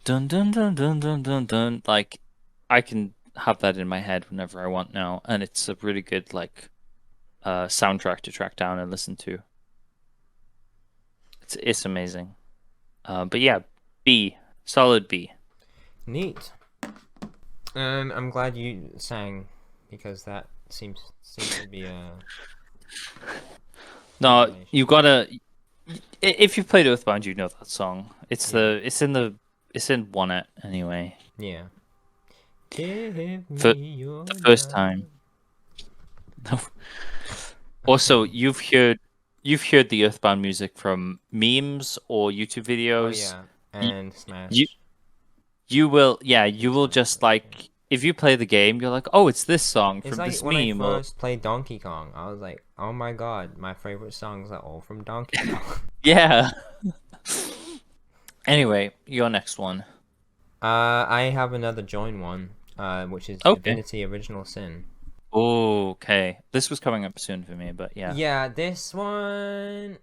dun dun dun dun dun dun dun. Like I can have that in my head whenever I want now, and it's a really good like soundtrack to track down and listen to. It's amazing. But yeah, B, solid B. Neat. And I'm glad you sang because that seems to be a. No, combination. you gotta. If you've played Earthbound, you know that song. It's Yeah. it's in One It anyway. Yeah. Give me your The first love. time. Also, you've heard the Earthbound music from memes or YouTube Oh videos. yeah, and Smash. You will just like if you play the game, you're like, oh, it's this song It's from like this when I meme. Or first played Donkey Kong, I was like, oh my god, my favorite songs are all from Donkey Kong. yeah. Anyway, your next one. I have another join one, which is Okay. Divinity Original Sin. Oh, okay. This was coming up soon for me, but yeah. Yeah, this one,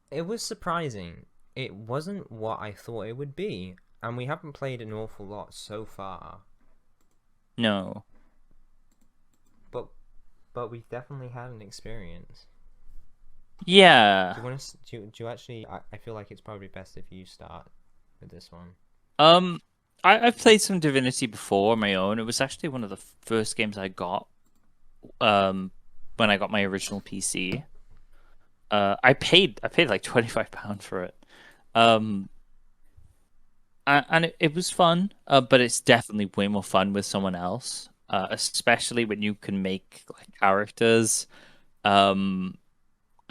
it was surprising. It wasn't what I thought it would be, and we haven't played an awful lot so far. No. But we've definitely had an experience. Yeah. Do you want to? Do you actually? I feel like it's probably best if you start with this one. I've played some Divinity before on my own. It was actually one of the first games I got when I got my original PC. I paid like £25 for it. And it was fun, but it's definitely way more fun with someone else, especially when you can make like characters.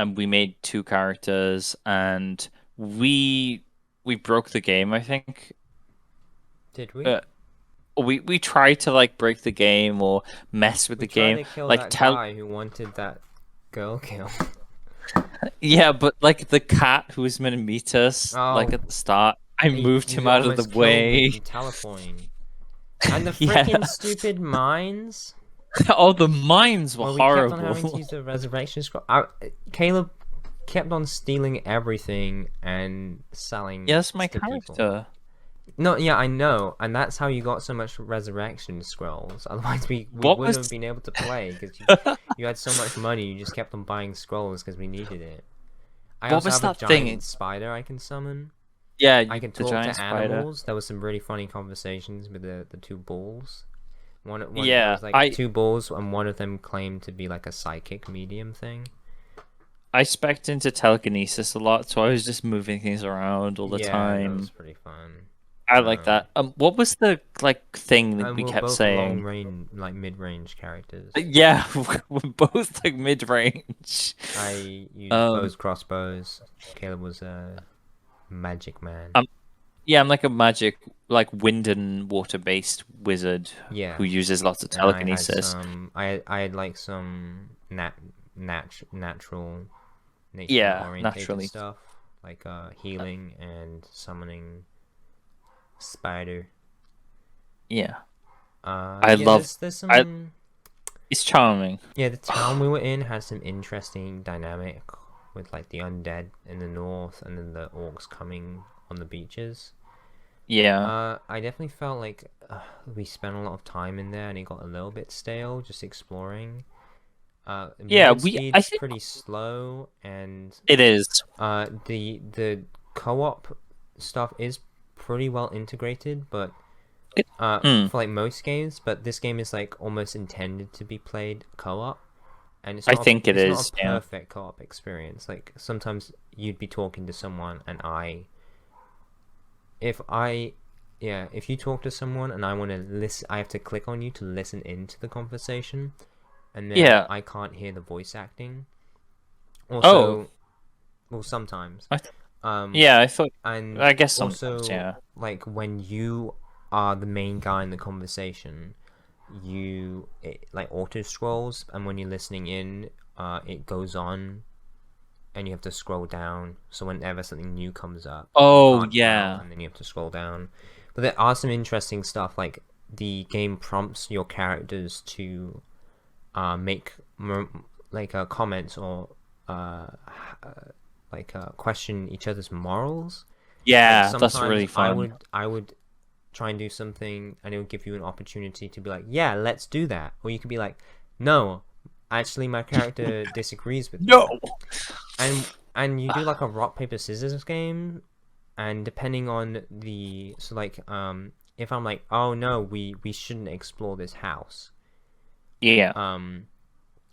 And we made 2 characters, and we broke the game, I think. Did we? We tried to like break the game or mess with the game. We tried to kill like that guy who wanted that girl killed. Yeah, but like the cat who was meant to meet us, like at the start, I moved him out of the way. Teleporting. And the Yeah. freaking stupid mines. Oh, the mines were horrible. We kept on having to use the resurrection scroll. Caleb kept on stealing everything and selling. Yeah, that's my to character. People. No, yeah, I know, and that's how you got so much resurrection scrolls. Otherwise, we wouldn't have been able to play because you had so much money. You just kept on buying scrolls because we needed it. I also have a giant spider I can summon. Yeah, I can talk to animals. There was some really funny conversations with the 2 bulls. One yeah, was like 2 bulls, and one of them claimed to be like a psychic medium thing. I spec'd into telekinesis a lot, so I was just moving things around all the time. Yeah, that was pretty fun. I like that. What was the like thing that we kept saying? Long range, like mid-range characters. Yeah, we're both like mid-range. I used bows, crossbows. Caleb was a magic man. Yeah, I'm like a magic, like wind and water-based wizard. Yeah. Who uses lots of telekinesis. I had like some natural, naturally stuff, like healing and summoning. Spider. Yeah. I love. There's some... It's charming. Yeah, the town we were in had some interesting dynamic with like the undead in the north and then the orcs coming on the beaches. Yeah. I definitely felt like we spent a lot of time in there and it got a little bit stale just exploring. I think pretty slow and it is. The co-op stuff is pretty well integrated, but for like most games, but this game is like almost intended to be played co-op, and it's not not a perfect co-op experience. Like sometimes you'd be talking to someone, and if you talk to someone and I want to listen, I have to click on you to listen into the conversation, and then I can't hear the voice acting. Also, well, sometimes. I thought, and I guess also, like when you are the main guy in the conversation, it like auto scrolls, and when you're listening in, it goes on, and you have to scroll down. So whenever something new comes up, and then you have to scroll down. But there are some interesting stuff, like the game prompts your characters to make comments or question each other's morals. Yeah, like that's really fun. I would try and do something, and it would give you an opportunity to be like, "Yeah, let's do that," or you could be like, "No, actually, my character disagrees with no." And you do like a rock paper scissors game, and depending on if I'm like, "Oh no, we shouldn't explore this house," and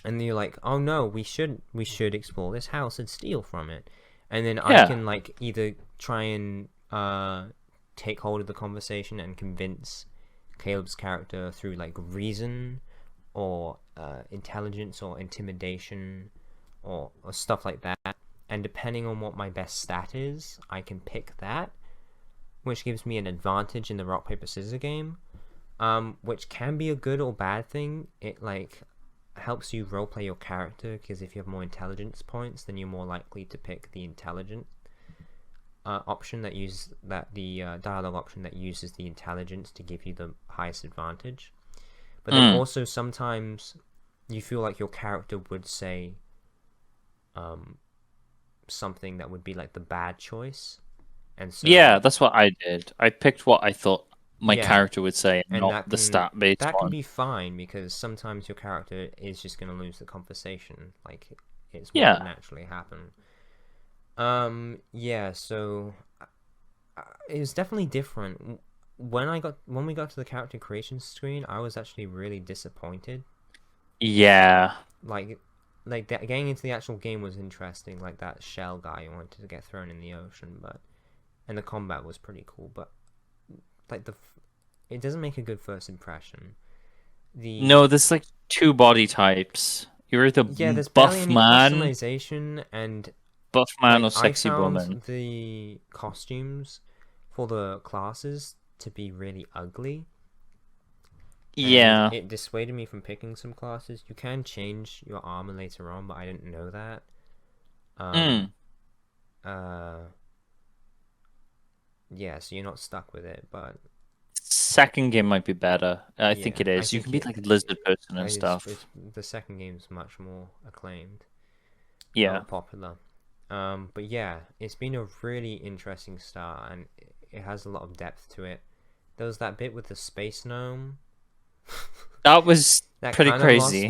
you're like, "Oh no, we should explore this house and steal from it," and then I can like either try and take hold of the conversation and convince Caleb's character through like reason or intelligence or intimidation or stuff like that, and depending on what my best stat is, I can pick that, which gives me an advantage in the rock paper scissors game, which can be a good or bad thing. It like helps you roleplay your character, because if you have more intelligence points, then you're more likely to pick the intelligent option the dialogue option that uses the intelligence to give you the highest advantage. But then also sometimes you feel like your character would say something that would be like the bad choice. And so yeah, that's what I did. I picked what I thought my yeah, character would say, and not that the can stat-based that can one. be fine because sometimes your character is just going to lose the conversation. Like it's what would naturally happen. Yeah, so it was definitely different. When we got to the character creation screen, I was actually really disappointed. Yeah. Like getting into the actual game was interesting. Like that shell guy who wanted to get thrown in the ocean, and the combat was pretty cool. But like it doesn't make a good first impression. No, there's like two body types. You're either there's buff barely any man, customization, and or sexy I found woman. the costumes for the classes to be really ugly. Yeah. And it dissuaded me from picking some classes. You can change your armor later on, but I didn't know that. Yeah, so you're not stuck with it, but second game might be better. I think it is. You can be like a lizard person and stuff. The second game's much more acclaimed. Yeah. Popular. But yeah, it's been a really interesting start, and it has a lot of depth to it. There was that bit with the space gnome. That was pretty crazy.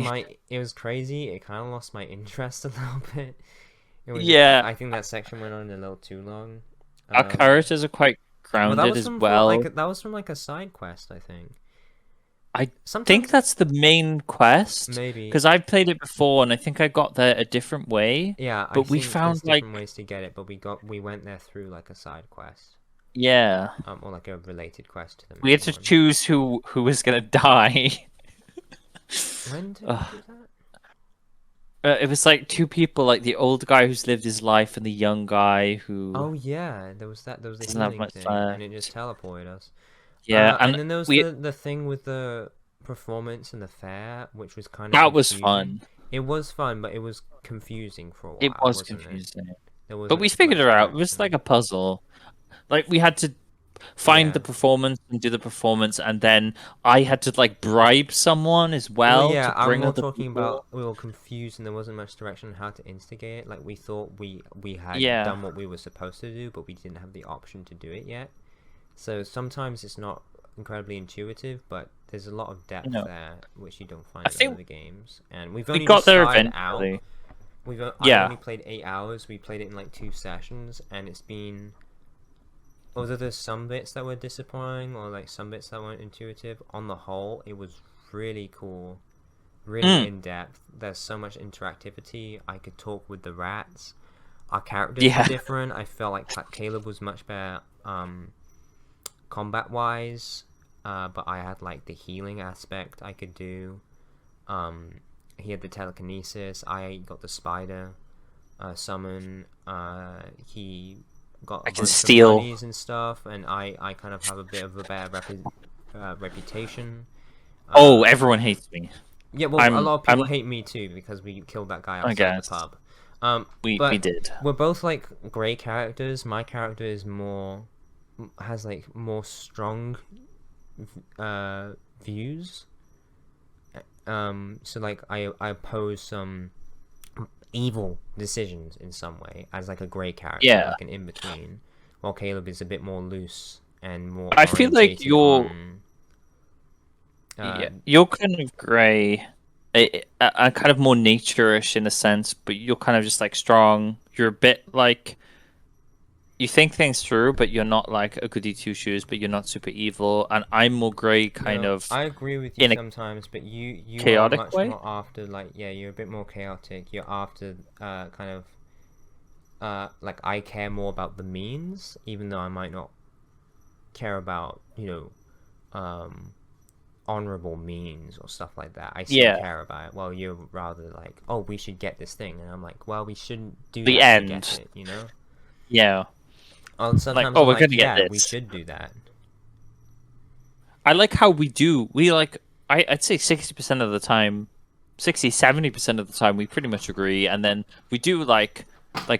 It was crazy. It kind of lost my interest a little bit. I think that section went on a little too long. Our characters are quite grounded as well. That was from like a side quest, I think. I think that's the main quest. Maybe. Because I've played it before, and I think I got there a different way. Yeah, but we found like different ways to get it, but we went there through like a side quest. Yeah. Or like a related quest to them. We had to choose who was gonna die. When did we do that? It was like two people, like the old guy who's lived his life and the young guy who. Oh yeah, there was the healing thing, and it just teleported us. Yeah, and then there was the thing with the performance and the fair, which was kind of that was fun. It was fun, but it was confusing for a while. It was confusing, but we figured it out. It was like a puzzle. Like we had to find the performance and do the performance, and then I had to like bribe someone as well. Yeah, to bring I'm talking about we were confused and there wasn't much direction on how to instigate it. Like we thought we had done what we were supposed to do, but we didn't have the option to do it yet. So sometimes it's not incredibly intuitive, but there's a lot of depth there which you don't find in other games. And we've only got there eventually. I only played 8 hours. We played it in like 2 sessions, and it's been. Although there's some bits that were disappointing, or like some bits that weren't intuitive, on the whole, it was really cool, really in depth. There's so much interactivity. I could talk with the rats. Our characters were different. I felt like Caleb was much better combat wise, but I had like the healing aspect I could do. He had the telekinesis. I got the spider summon. He got a bunch of bunnies and stuff, and I kind of have a bit of a bad reputation. Everyone hates me. Yeah, well, a lot of people hate me too because we killed that guy outside the pub. We did. We're both like grey characters. My character is has like more strong views. So like I oppose some evil decisions in some way as like a grey character, like an in between, while Caleb is a bit more loose and more. I feel like you're kind of grey, kind of more nature-ish in a sense, but you're kind of just like strong. You're a bit like you think things through, but you're not like a goody two shoes, but you're not super evil. And I'm more grey, kind of. I agree with you sometimes, but you chaotic are much way? more after like you're a bit more chaotic. You're after kind of like I care more about the means, even though I might not care about honorable means or stuff like that. I still care about it. Well, you're rather like, oh, we should get this thing, and I'm like, well, we shouldn't do the that end. To get it, you know? Yeah. And sometimes we're gonna get this. We should do that. I like how we do. We like. I'd say 60% of the time, 70% of the time, we pretty much agree, and then we do like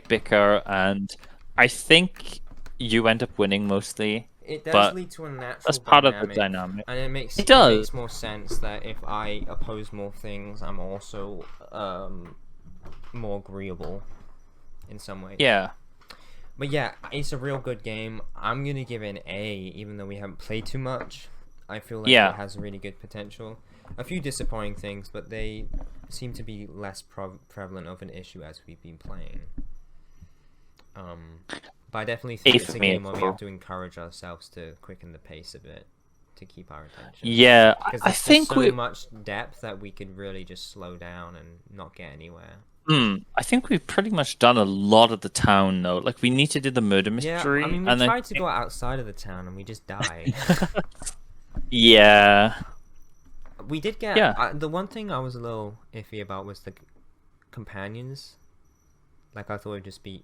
bicker, and I think you end up winning mostly. it does but lead to a natural that's part of the dynamic, dynamic. and it makes does. more sense that if I oppose more things, I'm also more agreeable in some ways. Yeah. But yeah, it's a real good game. I'm gonna give it an A, even though we haven't played too much. I feel like it has really good potential. A few disappointing things, but they seem to be less prevalent of an issue as we've been playing. But I definitely think it's a game where we have to encourage ourselves to quicken the pace a bit to keep our attention. Yeah, because I think so much depth that we could really just slow down and not get anywhere. I think we've pretty much done a lot of the town though. Like we need to do the murder mystery. Yeah, I mean we tried to go outside of the town and we just died. Yeah. We did get the one thing I was a little iffy about was the companions. Like I thought it'd just be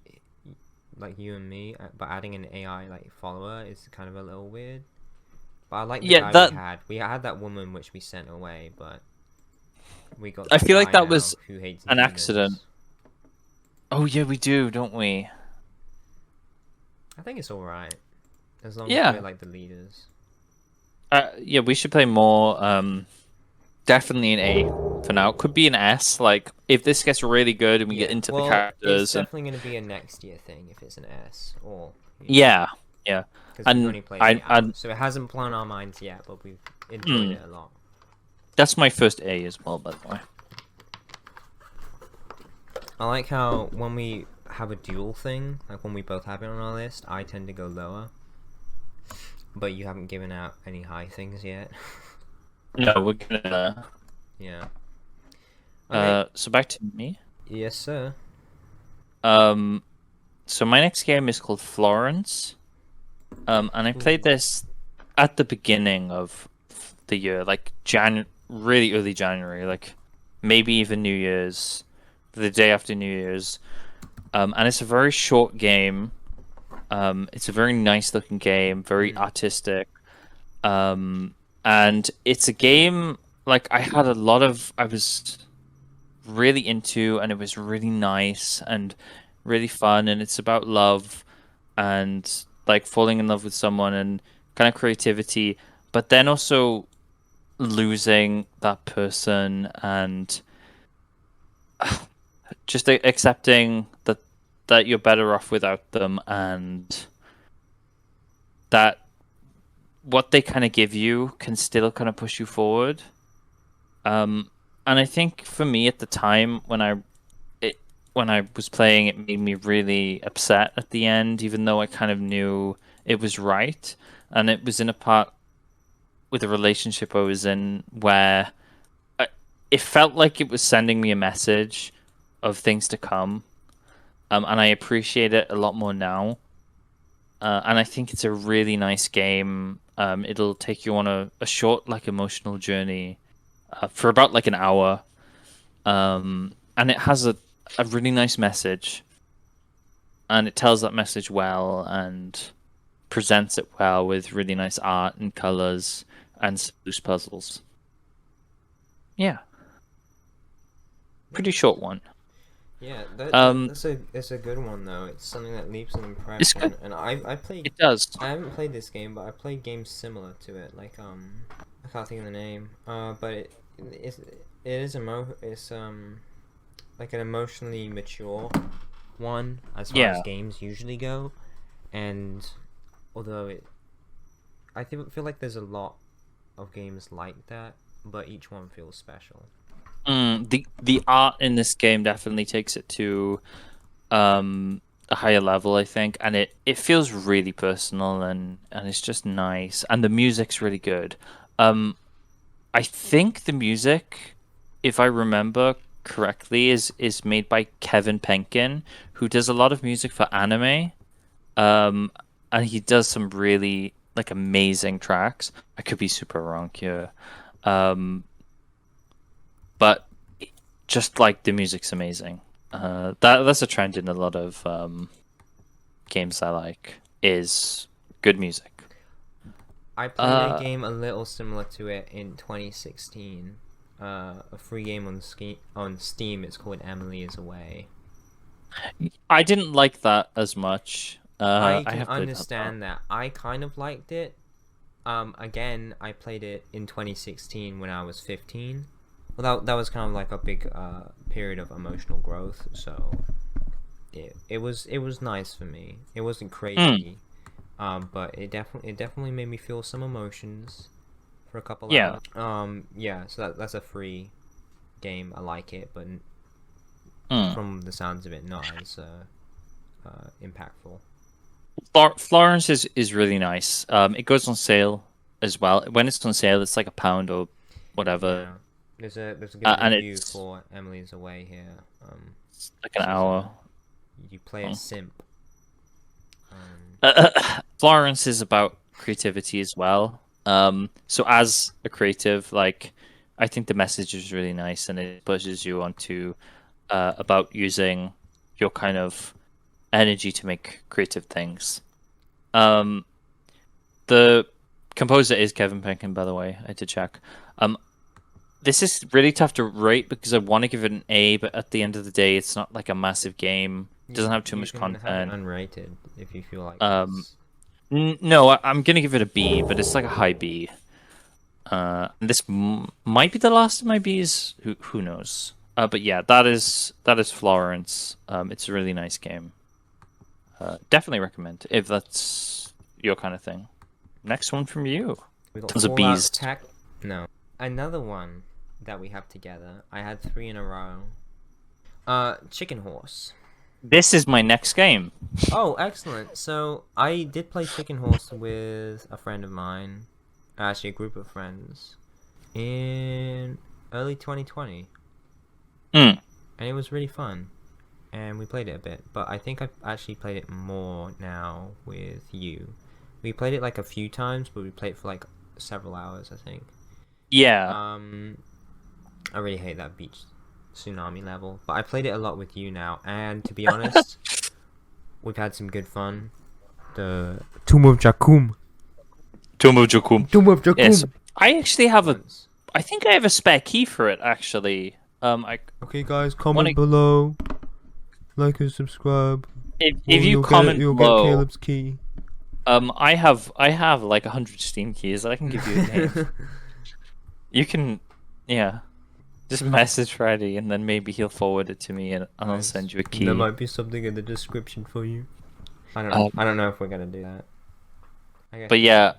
like you and me, but adding an AI like follower is kind of a little weird. But I like the guy we had. We had that woman which we sent away, but we got. I feel like that was who hates an demons. accident. Oh yeah, we do, don't we? I think it's all right, as long as we're like the leaders. Yeah, we should play more. Definitely an A for now. Could be an S. Like if this gets really good and we get into the characters, it's definitely going to be a next year thing if it's an S or. Yeah. Because we've only played it out, so it hasn't blown our minds yet, but we've enjoyed it a lot. That's my first A as well, by the way. I like how when we have a dual thing, like when we both have it on our list, I tend to go lower. But you haven't given out any high things yet. No, we're gonna. Yeah. Okay. So back to me. Yes, sir. So my next game is called Florence. And I played this at the beginning of the year, like really early January, like maybe even New Year's, the day after New Year's. And it's a very short game. It's a very nice looking game, very artistic. And it's a game like I was really into, and it was really nice and really fun, and it's about love and like falling in love with someone and kind of creativity, but then also losing that person and just accepting that you're better off without them, and that what they kind of give you can still kind of push you forward. And I think for me at the time when I was playing, it made me really upset at the end, even though I kind of knew it was right. And it was in a part with a relationship I was in where it felt like it was sending me a message of things to come. And I appreciate it a lot more now. And I think it's a really nice game. It'll take you on a short, like, emotional journey for about like an hour. And it has a really nice message. And it tells that message well and presents it well with really nice art and colors and loose puzzles. Yeah. Pretty short one. Yeah, it's a good one though. It's something that leaves an impression. It's good. And I played. It does. I haven't played this game, but I played games similar to it. Like I can't think of the name. But it's like an emotionally mature one as far as games usually go. And although I feel like there's a lot of games like that, but each one feels special. The art in this game definitely takes it to a higher level, I think, and it feels really personal and it's just nice, and the music's really good. I think the music, if I remember correctly, is made by Kevin Penkin, who does a lot of music for anime, and he does some really like amazing tracks. I could be super wrong here. But just like the music's amazing. That's a trend in a lot of games I like, is good music. I played a game a little similar to it in 2016. A free game on Steam. It's called Emily is Away. I didn't like that as much. I can have played understand that. I kind of liked it. Again, I played it in 2016 when I was 15. Well, that was kind of like a big period of emotional growth. So it was nice for me. It wasn't crazy, but it definitely made me feel some emotions for a couple hours. Yeah. So that's a free game. I like it, but from the sounds of it, not as impactful. Florence is really nice. It goes on sale as well. When it's on sale, it's like £1 or whatever. Yeah. There's a good And review it's for Emily's Away here. It's like an hour. You play a simp. Florence is about creativity as well. So as a creative, like, I think the message is really nice, and it pushes you onto about using your kind of energy to make creative things. The composer is Kevin Penkin, by the way. I did check. This is really tough to rate because I want to give it an A, but at the end of the day, it's not like a massive game. It doesn't have too much content. Have it unrated if you feel like. No, I'm gonna give it a B, but it's like a high B. This might be the last of my Bs. Who knows? But yeah, that is Florence. It's a really nice game. Definitely recommend if that's your kind of thing. Next one from you. We got Tons of Bs. No, another one that we have together. I had 3 in a row. Chicken Horse. This is my next game. Oh, excellent. So I did play Chicken Horse with a friend of mine, actually a group of friends, in early 2020. And it was really fun. And we played it a bit, but I think I've actually played it more now with you. We played it like a few times, but we played it for like several hours, I think. Yeah. I really hate that beach tsunami level, but I played it a lot with you now, and to be honest, we've had some good fun. The Tomb of Jakkum. Yes, I actually have I think I have a spare key for it actually. Okay, guys, comment below, like and subscribe. If you comment you'll below, get Caleb's key. I have like 100 Steam keys. I can give you a name. You can, yeah. Just message Freddy, and then maybe he'll forward it to me, and I'll send you a key. There might be something in the description for you. I don't know. I don't know if we're gonna do that. But yeah,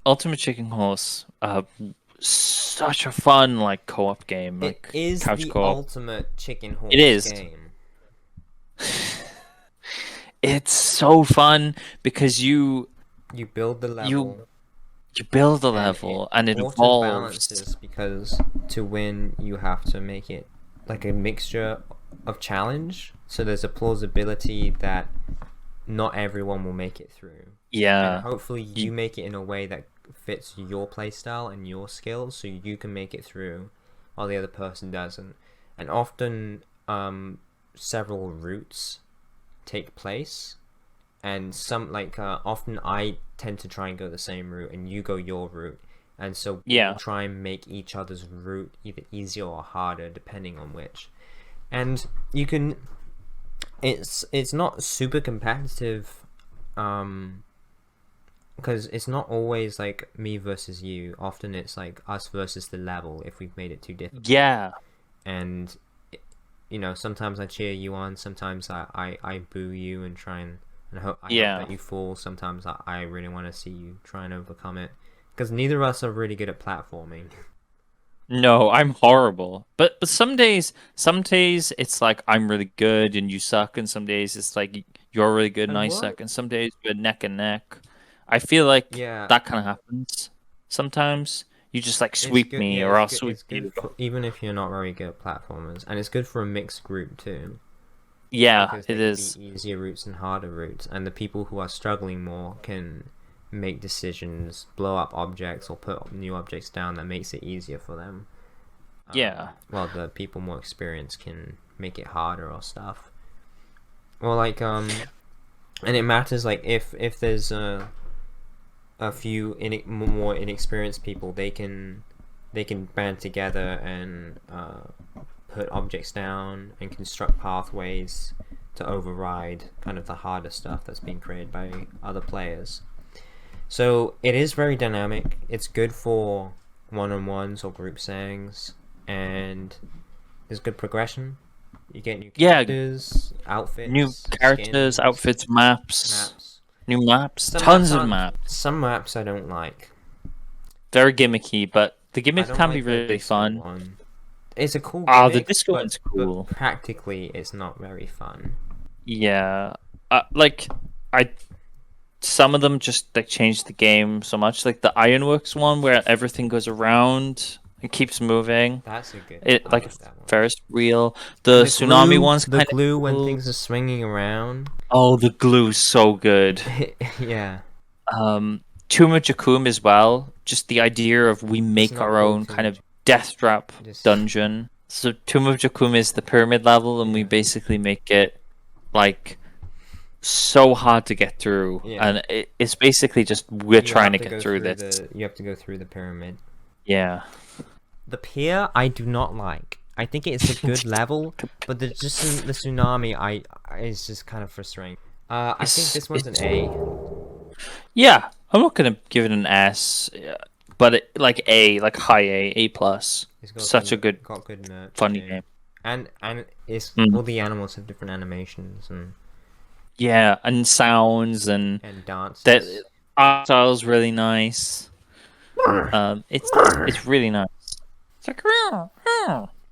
Ultimate Chicken Horse, such a fun like co-op game. Like, it is couch the co-op. ultimate Chicken Horse game. It's so fun because you build the level. You build a level, and it evolves. Balances because to win, you have to make it like a mixture of challenge. So there's a plausibility that not everyone will make it through. Yeah. And hopefully, you make it in a way that fits your playstyle and your skills, so you can make it through, while the other person doesn't. And often, several routes take place. And some often I tend to try and go the same route, and you go your route, and so we'll try and make each other's route either easier or harder depending on which. And you can, it's not super competitive, because it's not always like me versus you. Often it's like us versus the level if we've made it too difficult. Yeah. And sometimes I cheer you on, sometimes I boo you and try and. And I hope that you fall. Sometimes I really want to see you try and overcome it. Because neither of us are really good at platforming. No, I'm horrible. But some days it's like I'm really good and you suck, and some days it's like you're really good and I suck, and some days we're neck and neck. I feel like that kind of happens sometimes. You just like sweep me, or I'll sweep you. Even if you're not very good at platformers, and it's good for a mixed group too. Yeah, it is. Easier routes and harder routes, and the people who are struggling more can make decisions, blow up objects, or put new objects down that makes it easier for them. While the people more experienced can make it harder or stuff. Or and it matters if there's a few more inexperienced people, they can band together and put objects down and construct pathways to override kind of the harder stuff that's being created by other players. So it is very dynamic. It's good for one-on-ones or group settings, and there's good progression. You get new characters, outfits, new characters, skins, outfits, maps, new maps, tons of maps. Some maps I don't like. Very gimmicky, but the gimmicks I don't can like be the really disco fun. one. It's a cool Oh, gimmick, the disco one's cool. but practically it's not very fun. Yeah, like some of them just like change the game so much. Like the Ironworks one, where everything goes around and keeps moving. That's a good. It like that one. Ferris wheel. The tsunami one's the kind glue of when cool. things are swinging around. Oh, the glue's so good. Yeah. Tomb of Jakum as well. Just the idea of we make not our called own Tomb kind of of death trap Just- dungeon. So Tomb of Jakum is the pyramid level, and we basically make it like so hard to get through. Yeah. And it's basically just we're trying to get through go this. You have to go through the pyramid. Yeah. The pier I do not like. I think it's a good level, but the tsunami is just kind of frustrating. I think this one's an A. Yeah, I'm not gonna give it an S, but like A, like high A plus. Such a good, got good merch, funny too. game. And it's all the animals have different animations and Yeah, and sounds and dances. that art style's really nice. It's really nice. It's like,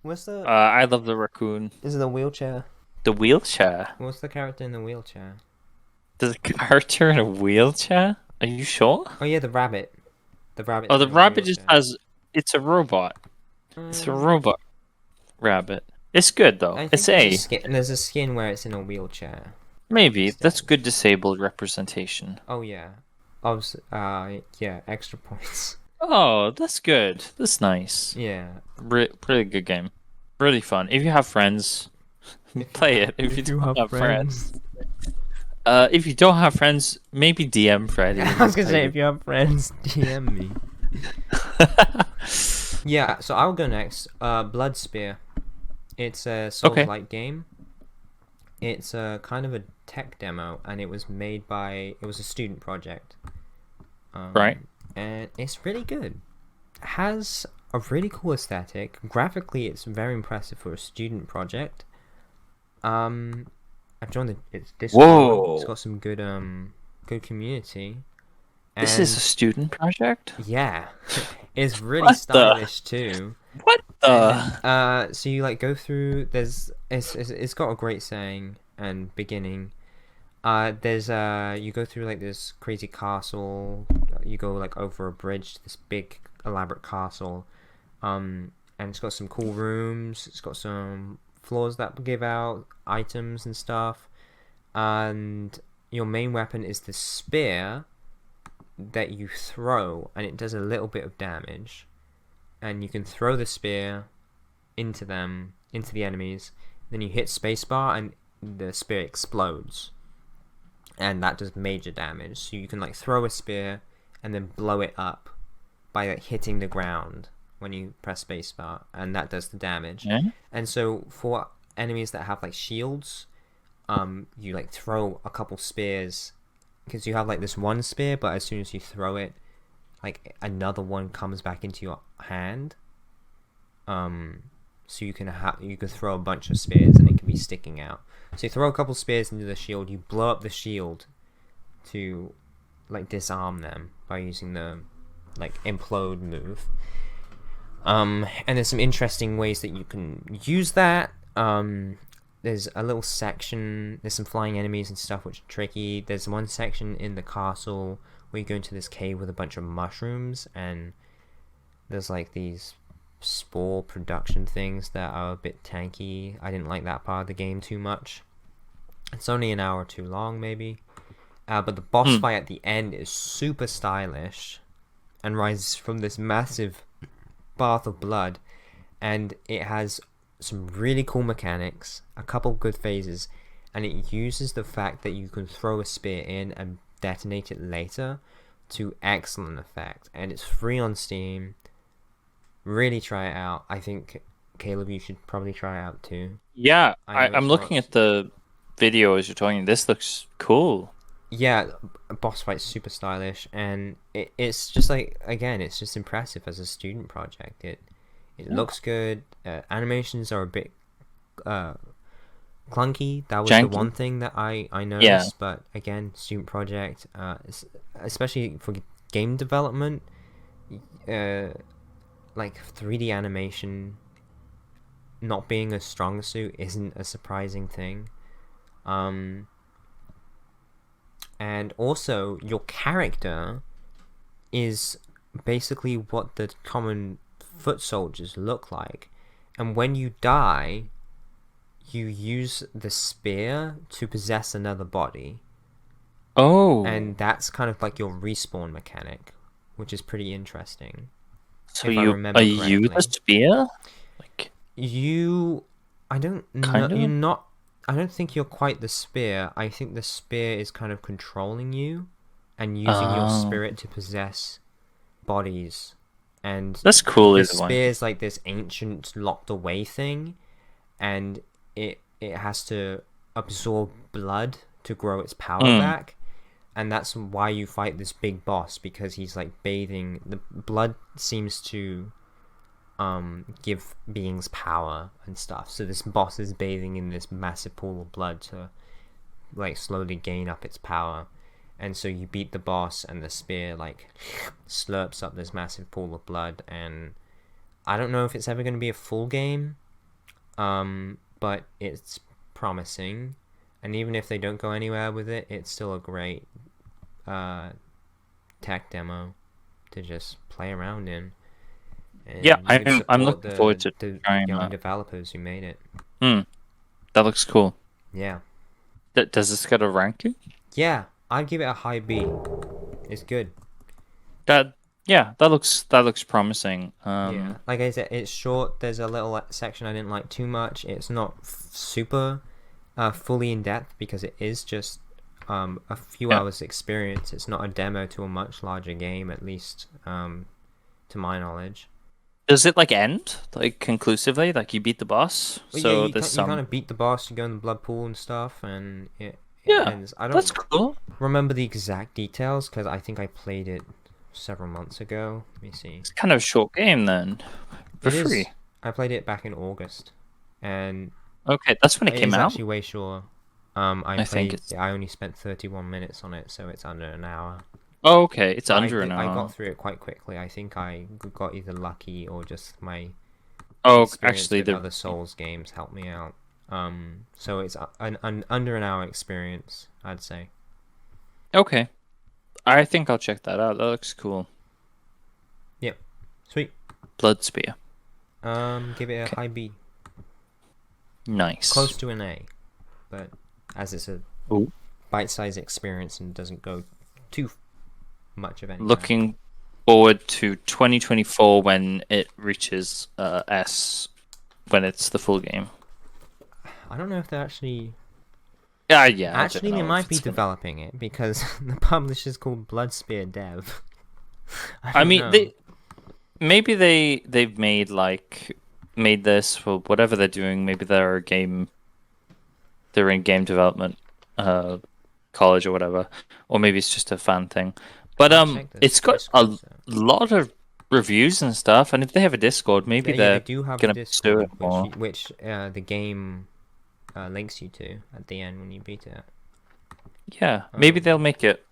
What's the? I love the raccoon. Is it the wheelchair? The wheelchair. What's the character in the wheelchair? There's a character in a wheelchair? Are you sure? Oh yeah, the rabbit. The rabbit. Oh, the rabbit just has. It's a robot. It's a robot rabbit. It's good though. It's A. There's a skin where it's in a wheelchair. Maybe that's good disabled representation. Oh yeah. Yeah, extra points. Oh, that's good. That's nice. Yeah. Really good game. Really fun. If you have friends, play it. If you don't have friends. If you don't have friends, maybe DM Freddy. I was gonna say, if you have friends, DM me. Yeah, so I'll go next. Blood Spear. It's a Souls-like game. It's a kind of a tech demo, and it was a student project. Right. And it's really good. It has a really cool aesthetic. Graphically, it's very impressive for a student project. I've joined its Discord. Whoa. It's got some good community. This is a student project? Yeah. It's really stylish too. What the? So you like go through. It's got a great saying and beginning. You go through like this crazy castle. You go like over a bridge to this big elaborate castle. And it's got some cool rooms. It's got some floors that give out items and stuff. And your main weapon is the spear that you throw, and it does a little bit of damage. And you can throw the spear into the enemies. Then you hit spacebar, and the spear explodes, and that does major damage. So you can like throw a spear and then blow it up by like hitting the ground when you press spacebar, and that does the damage. Yeah. And so for enemies that have like shields, you like throw a couple spears, because you have like this one spear, but as soon as you throw it, like another one comes back into your hand. So you can throw a bunch of spears and it can be sticking out. So you throw a couple spears into the shield, you blow up the shield to like disarm them by using the like implode move. And there's some interesting ways that you can use that. There's a little section, there's some flying enemies and stuff which are tricky. There's one section in the castle where you go into this cave with a bunch of mushrooms, and there's like these spore production things that are a bit tanky. I didn't like that part of the game too much. It's only an hour too long maybe. But the boss fight at the end is super stylish and rises from this massive bath of blood, and it has some really cool mechanics, a couple good phases, and it uses the fact that you can throw a spear in and detonate it later to excellent effect. And it's free on Steam. Really try it out. I think, Caleb, you should probably try it out too. Yeah, I'm looking at the video as you're talking. This looks cool. Yeah, boss fight's super stylish, and it's just like, again, it's just impressive as a student project. It looks good. Animations are a bit clunky. That was the Janky. one thing that I noticed. But again, student project, especially for game development, like 3D animation not being a strong suit isn't a surprising thing. And also, your character is basically what the common foot soldiers look like. And when you die, you use the spear to possess another body. Oh. And that's kind of like your respawn mechanic, which is pretty interesting. So you the spear? Like I don't know. You're not. I don't think you're quite the spear. I think the spear is kind of controlling you and using your spirit to possess bodies. And that's cool. The spear is like this ancient locked away thing, and it has to absorb blood to grow its power back. And that's why you fight this big boss, because he's like bathing. The blood seems to give beings power and stuff. So this boss is bathing in this massive pool of blood to like slowly gain up its power. And so you beat the boss, and the spear like slurps up this massive pool of blood. And I don't know if it's ever going to be a full game, but it's promising. And even if they don't go anywhere with it, it's still a great tech demo to just play around in. And yeah, I'm looking forward to the trying young developers who made it. That looks cool. Yeah. Does this get a ranking? Yeah, I'd give it a high B. It's good. That looks promising. Yeah, like I said, it's short. There's a little section I didn't like too much. It's not super fully in depth because it is just a few hours experience. It's not a demo to a much larger game, at least to my knowledge. Does it like end like conclusively? Like you beat the boss? Well, so you kind of beat the boss. You go in the blood pool and stuff, and it ends. I don't that's cool. remember the exact details because I think I played it several months ago. Let me see. It's kind of a short game then, for free. I played it back in August, and okay, that's when it came out. Actually way short. I only spent 31 minutes on it, so it's under an hour. Oh, okay, it's under an hour. I got through it quite quickly. I think I got either lucky or just my actually the other Souls games helped me out. So it's an under an hour experience, I'd say. Okay, I think I'll check that out. That looks cool. Yep, sweet. Blood Spear. Give it a high B. Nice. Close to an A, but as it's a bite-sized experience and doesn't go too much of anything. Looking forward to 2024 when it reaches S, when it's the full game. I don't know if they're actually... yeah. Actually, they might be developing it because the publisher's called Bloodspear Dev. I mean, they've made this for whatever they're doing. Maybe they're in game development college or whatever, or maybe it's just a fan thing. But it's got a lot of reviews and stuff, and if they have a Discord, maybe they do have gonna a Discord, do it more. which the game links you to at the end when you beat it. Yeah, maybe they'll make it.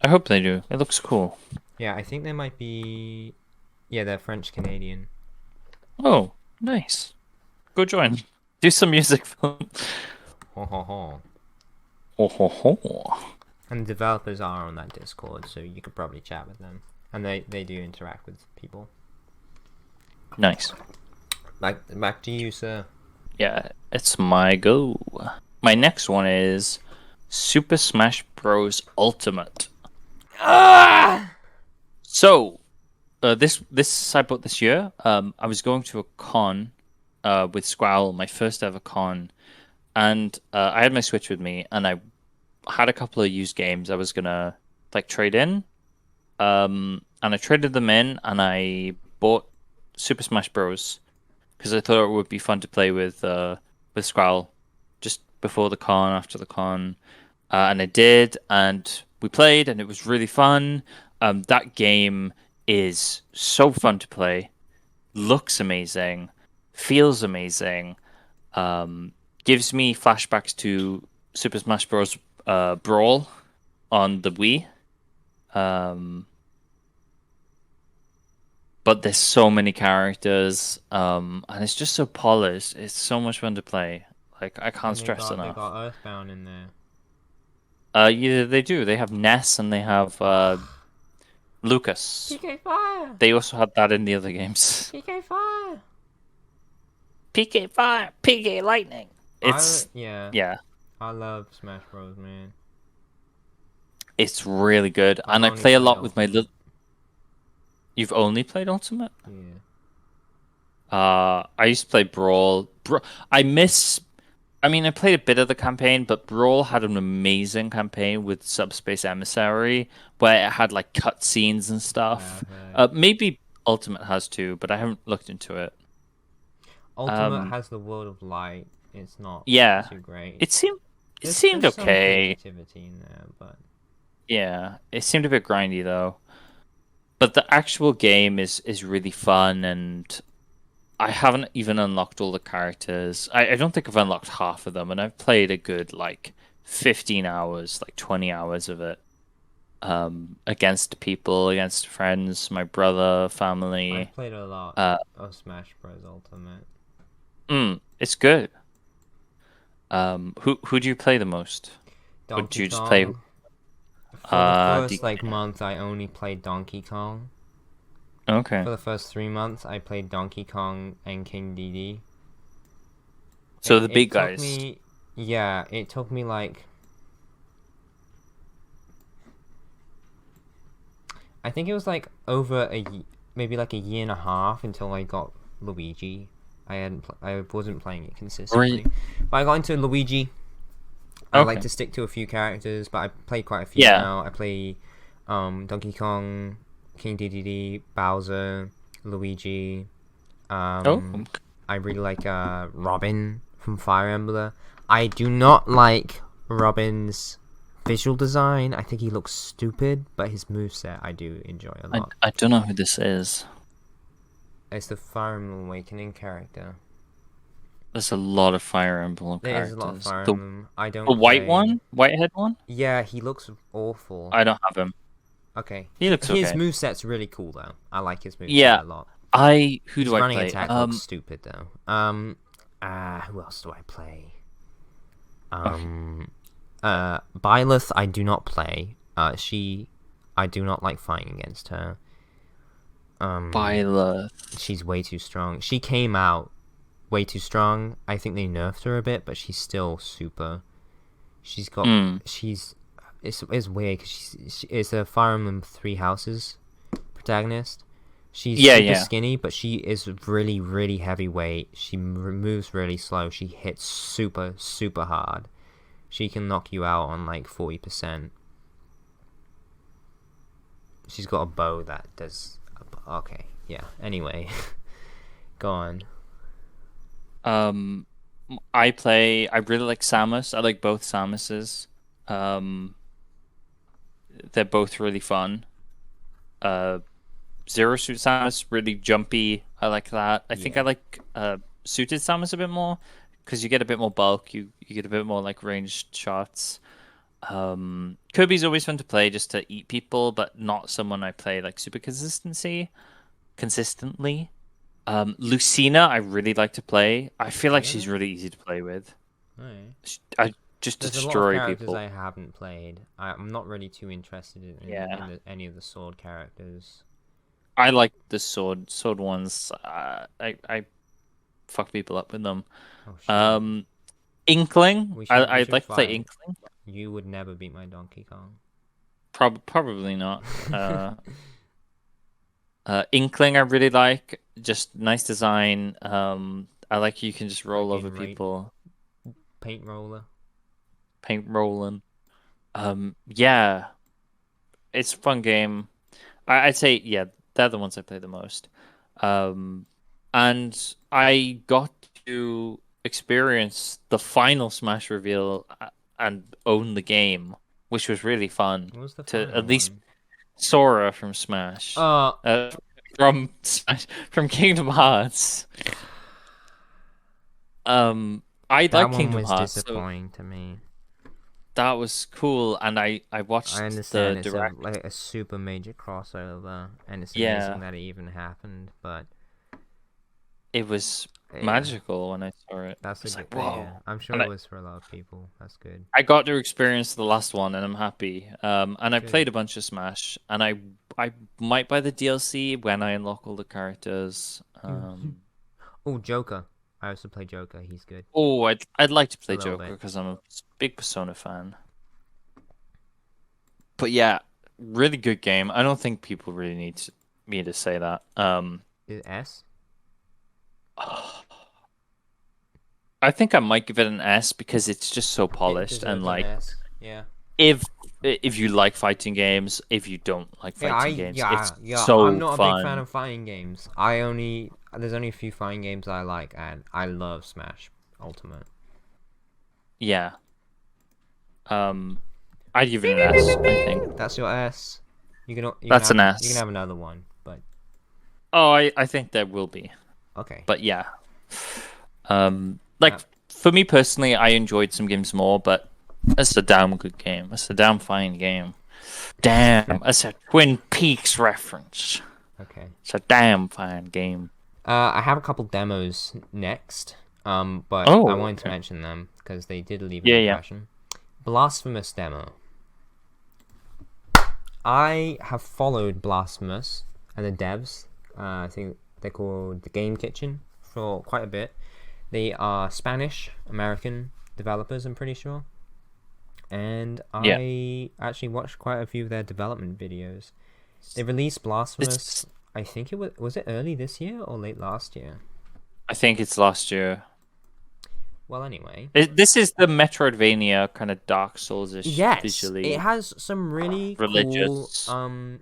I hope they do. It looks cool. Yeah, I think they might be. Yeah, they're French Canadian. Oh, nice. Go join. Do some music for them. Ho ho ho. Ho ho ho. And the developers are on that Discord, so you could probably chat with them. And they do interact with people. Nice. Back to you, sir. Yeah, it's my go. My next one is Super Smash Bros. Ultimate. So, this I bought this year. I was going to a con with Squall, my first ever con, and I had my Switch with me, and I had a couple of used games I was gonna trade in, and I traded them in, and I bought Super Smash Bros. Because I thought it would be fun to play with Squall, just before the con, after the con, and I did, and we played, and it was really fun. That game is so fun to play, looks amazing, feels amazing, gives me flashbacks to Super Smash Bros. Brawl on the Wii. But there's so many characters, and it's just so polished. It's so much fun to play. Like, I can't stress enough. They got Earthbound in there. Yeah, they do. They have Ness and they have Lucas. PK Fire! They also had that in the other games. PK Fire! PK Fire, PK Lightning. Yeah. I love Smash Bros, man. It's really good, and I play a lot with my little. You've only played Ultimate? Yeah. I used to play Brawl. I played a bit of the campaign, but Brawl had an amazing campaign with Subspace Emissary, where it had like cutscenes and stuff. Maybe Ultimate has too, but I haven't looked into it. Ultimate has the World of Light. It's not too great. It seemed okay. Some creativity in there, but yeah, it seemed a bit grindy though. But the actual game is really fun, and I haven't even unlocked all the characters. I don't think I've unlocked half of them, and I've played a good like 15 hours, like 20 hours of it. Against people, against friends, my brother, family. I've played a lot of Smash Bros. Ultimate. It's good. Who do you play the most? Donkey Would you just Kong. play? For the first month, I only played Donkey Kong. Okay. For the first 3 months, I played Donkey Kong and King DD. So the big guys. It took me like, I think it was like maybe like a year and a half until I got Luigi. I wasn't playing it consistently, but I got into Luigi. I like to stick to a few characters, but I play quite a few now. I play Donkey Kong, King Dedede, Bowser, Luigi. I really like Robin from Fire Emblem. I do not like Robin's visual design. I think he looks stupid, but his moveset I do enjoy a lot. I don't know who this is. It's the Fire Emblem Awakening character. There's a lot of Fire Emblem characters. There's a lot of Fire Emblem. I don't. The whitehead one. Yeah, he looks awful. I don't have him. Okay. He looks okay. His moveset's really cool though. I like his moveset a lot. Who do I play? Running attack looks stupid though. Who else do I play? Byleth I do not play. I do not like fighting against her. Byleth. She's way too strong. She came out way too strong. I think they nerfed her a bit, but she's still super. She's got it's weird because she's a Fire Emblem Three Houses protagonist. She's super skinny, but she is really, really heavyweight. She moves really slow. She hits super, super hard. She can knock you out on like 40%. She's got a bow that does. Okay, yeah. Anyway, go on. I really like Samus. I like both Samuses. They're both really fun. Zero Suit Samus, really jumpy. I like that. I think I like Suited Samus a bit more because you get a bit more bulk. You get a bit more like ranged shots. Kirby's always fun to play just to eat people, but not someone I play like super consistently. Lucina, I really like to play. I feel like she's really easy to play with. I just There's destroy a lot of people. I haven't played. I'm not really too interested in any of the sword characters. I like the sword ones. I fuck people up with them. Inkling. I'd like to play Inkling. You would never beat my Donkey Kong. Probably not. Inkling I really like. Just nice design. I like you can just roll over people. Paint rolling. Yeah. It's a fun game. I'd say, they're the ones I play the most. And I got to experience the final Smash reveal and own the game, which was really fun. What was the To final at least one? Sora from Smash, Uh, from Smash, from Kingdom Hearts. I that like one Kingdom was Hearts, so disappointing to me. that was cool, and I I watched the understand it's direct. like a super major crossover, and it's amazing Yeah, that it even happened. But it was yeah, magical when I saw it. I that's a was good. like, Yeah, whoa! I'm sure And it was for a lot of people. That's good. I got to experience the last one, and I'm happy. And I Good. played a bunch of Smash, and I might buy the DLC when I unlock all the characters. Oh, Joker. I also play Joker. He's good. Oh, I'd like to A play little Joker bit. because I'm a big Persona fan. But yeah, really good game. I don't think people really need me to say that. Is it S? I think I might give it an S because it's just so It polished and deserves an like S. Yeah. if if you like fighting games, if you don't like fighting games, it's I'm so not a big fan fun. of fighting games. There's only a few fighting games I like, and I love Smash Ultimate. Yeah. I'd give it an S, I think. That's your S. That's an You can S. have another one, but Oh, I think there will be. okay. But yeah. Like Uh, for me personally, I enjoyed some games more, but it's a damn good game. It's a damn fine game. Damn, it's a Twin Peaks reference. okay. It's a damn fine game. I have a couple demos next. But I Oh, wanted to okay. mention them because they did leave an Yeah, yeah. impression. Blasphemous demo. I have followed Blasphemous and the devs. I think they're called the Game Kitchen for quite a bit. They are Spanish American developers, I'm pretty sure. And Yeah. I actually watched quite a few of their development videos. They released Blasphemous. It's, I think it was it early this year or late last year? I think it's last year. Well, anyway. This is the Metroidvania kind of Dark Souls-ish Yes, visually it has some really cool religious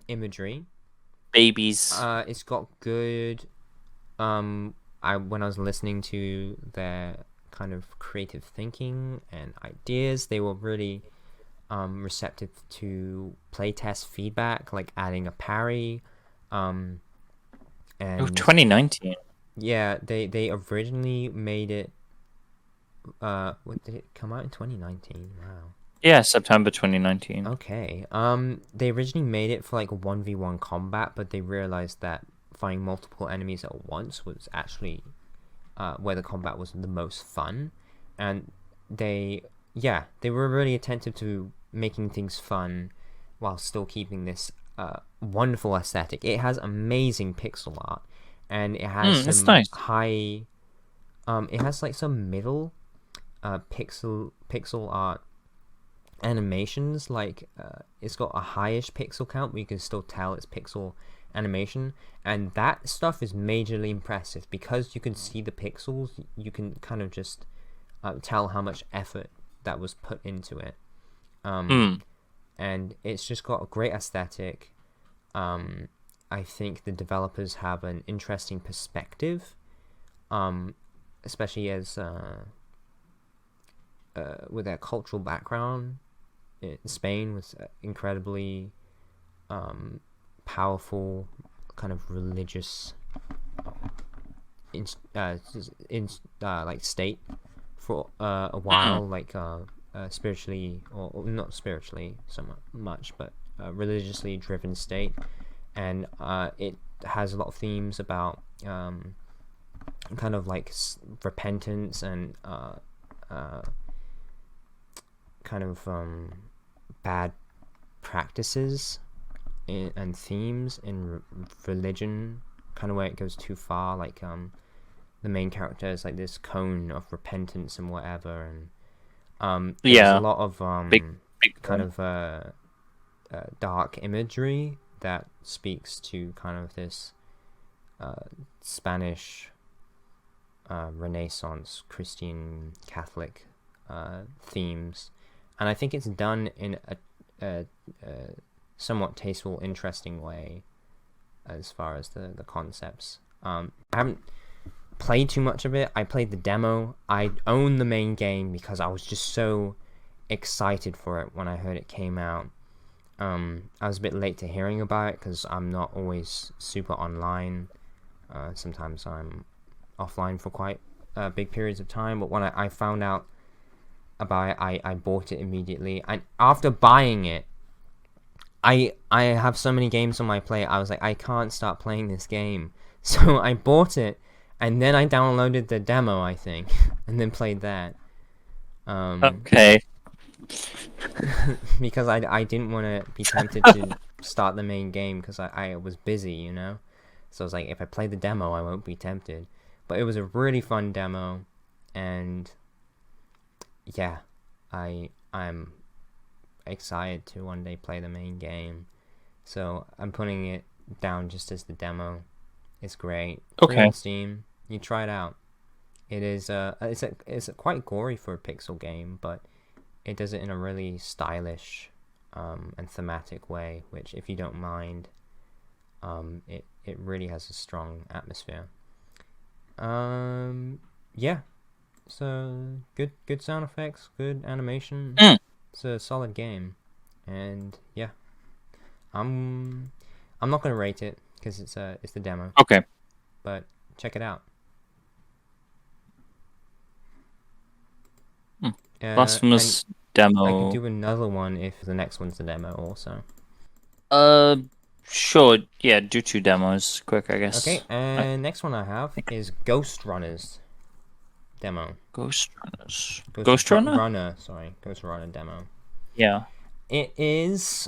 imagery. babies. It's got good when I was listening to their kind of creative thinking and ideas, they were really receptive to playtest feedback, like adding a parry. And 2019. yeah, they originally made it. What did it come out in 2019? Wow. Yeah, September 2019. Okay. They originally made it for like 1v1 combat, but they realized that fighting multiple enemies at once was actually where the combat was the most fun, and they were really attentive to making things fun while still keeping this wonderful aesthetic. It has amazing pixel art, and it has It's some nice. high. It has like some middle pixel art animations. Like it's got a highish pixel count, but you can still tell it's pixel animation, and that stuff is majorly impressive because you can see the pixels. You can kind of just tell how much effort that was put into it. And it's just got a great aesthetic. I think the developers have an interesting perspective, especially as with their cultural background. Spain was incredibly powerful, kind of religious, like state for a while, like spiritually or not spiritually so much, but religiously driven state, and it has a lot of themes about kind of like repentance and kind of bad practices and themes in religion, kind of where it goes too far. Like the main character is like this cone of repentance and whatever, and there's a lot of big kind of dark imagery that speaks to kind of this Spanish Renaissance Christian Catholic themes, and I think it's done in a somewhat tasteful, interesting way as far as the concepts. I haven't play too much of it. I played the demo. I owned the main game because I was just so excited for it when I heard it came out. I was a bit late to hearing about it because I'm not always super online. Sometimes I'm offline for quite big periods of time. But when I found out about it, I bought it immediately. And after buying it, I have so many games on my plate. I was like, I can't start playing this game. So I bought it, and then I downloaded the demo, I think, and then played that. Okay. Because I didn't want to be tempted to start the main game because I was busy, you know? So I was like, if I play the demo, I won't be tempted. But it was a really fun demo, and yeah, I'm excited to one day play the main game. So I'm putting it down just as the demo. It's great. Free Okay. on Steam. You try it out. It is it's a quite gory for a pixel game, but it does it in a really stylish and thematic way, which, if you don't mind, it really has a strong atmosphere. Yeah. So good sound effects, good animation. It's a solid game, and yeah, I'm not gonna rate it because it's the demo, Okay. but check it out. Blasphemous I demo. can do another one if the next one's the demo also. Sure. Yeah, do 2 demos quick, I guess. Okay, and next one I have is GhostRunner's demo. GhostRunners. GhostRunner demo. Yeah. It is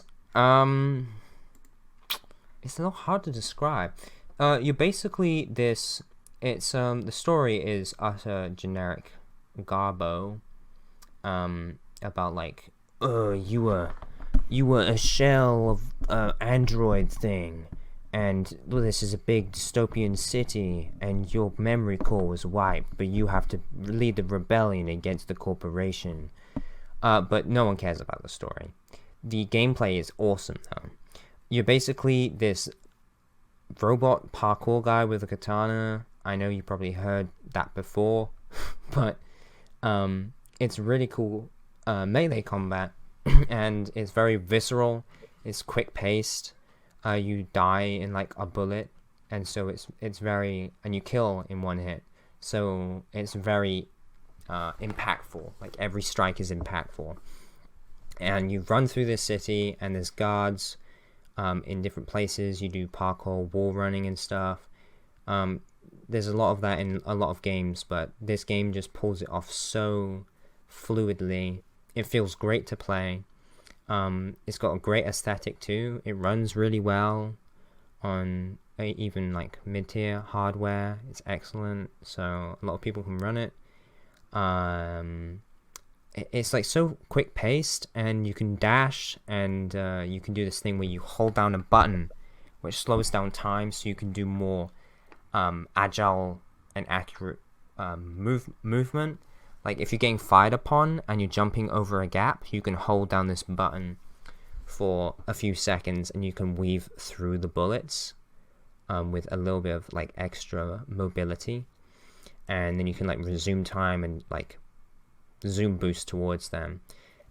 it's a little hard to describe. You're basically this. It's the story is utter generic garbo. About like, you were a shell of android thing, and this is a big dystopian city, and your memory core was wiped, but you have to lead the rebellion against the corporation. But no one cares about the story. The gameplay is awesome though. You're basically this robot parkour guy with a katana. I know you probably heard that before, but it's really cool melee combat, and it's very visceral. It's quick paced. You die in like a bullet, and so it's very, and you kill in one hit. So it's very impactful. Like every strike is impactful. And you run through this city, and there's guards in different places. You do parkour, wall running, and stuff. There's a lot of that in a lot of games, but this game just pulls it off so fluidly. It feels great to play. It's got a great aesthetic too. It runs really well on even like mid-tier hardware. It's excellent, so a lot of people can run it. It's like so quick paced, and you can dash, and you can do this thing where you hold down a button which slows down time, so you can do more agile and accurate movement. Like if you're getting fired upon and you're jumping over a gap, you can hold down this button for a few seconds, and you can weave through the bullets with a little bit of like extra mobility, and then you can like resume time and like zoom boost towards them,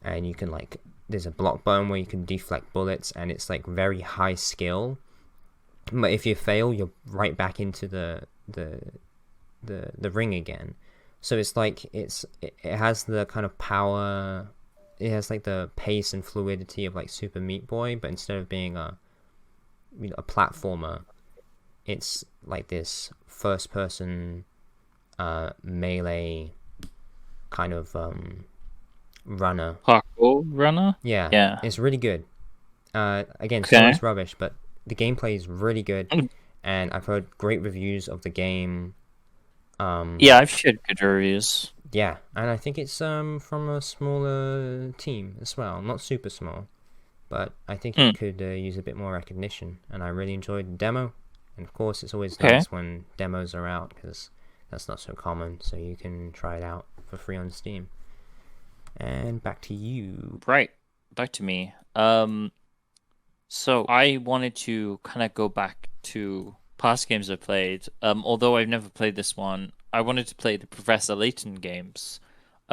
and you can like, there's a block button where you can deflect bullets, and it's like very high skill, but if you fail, you're right back into the ring again. So it's like it has the kind of power, it has like the pace and fluidity of like Super Meat Boy, but instead of being a platformer, it's like this first person melee kind of runner. Parkour runner? Yeah. It's really good. Again, Okay. story's rubbish, but the gameplay is really good, and I've heard great reviews of the game. Yeah, I've shared good reviews. Yeah, and I think it's from a smaller team as well. Not super small, but I think it could use a bit more recognition, and I really enjoyed the demo. And of course, it's always nice when demos are out, because that's not so common, so you can try it out for free on Steam. And back to you. Right, back to me. So I wanted to kind of go back to past games I played, although I've never played this one, I wanted to play the Professor Layton games.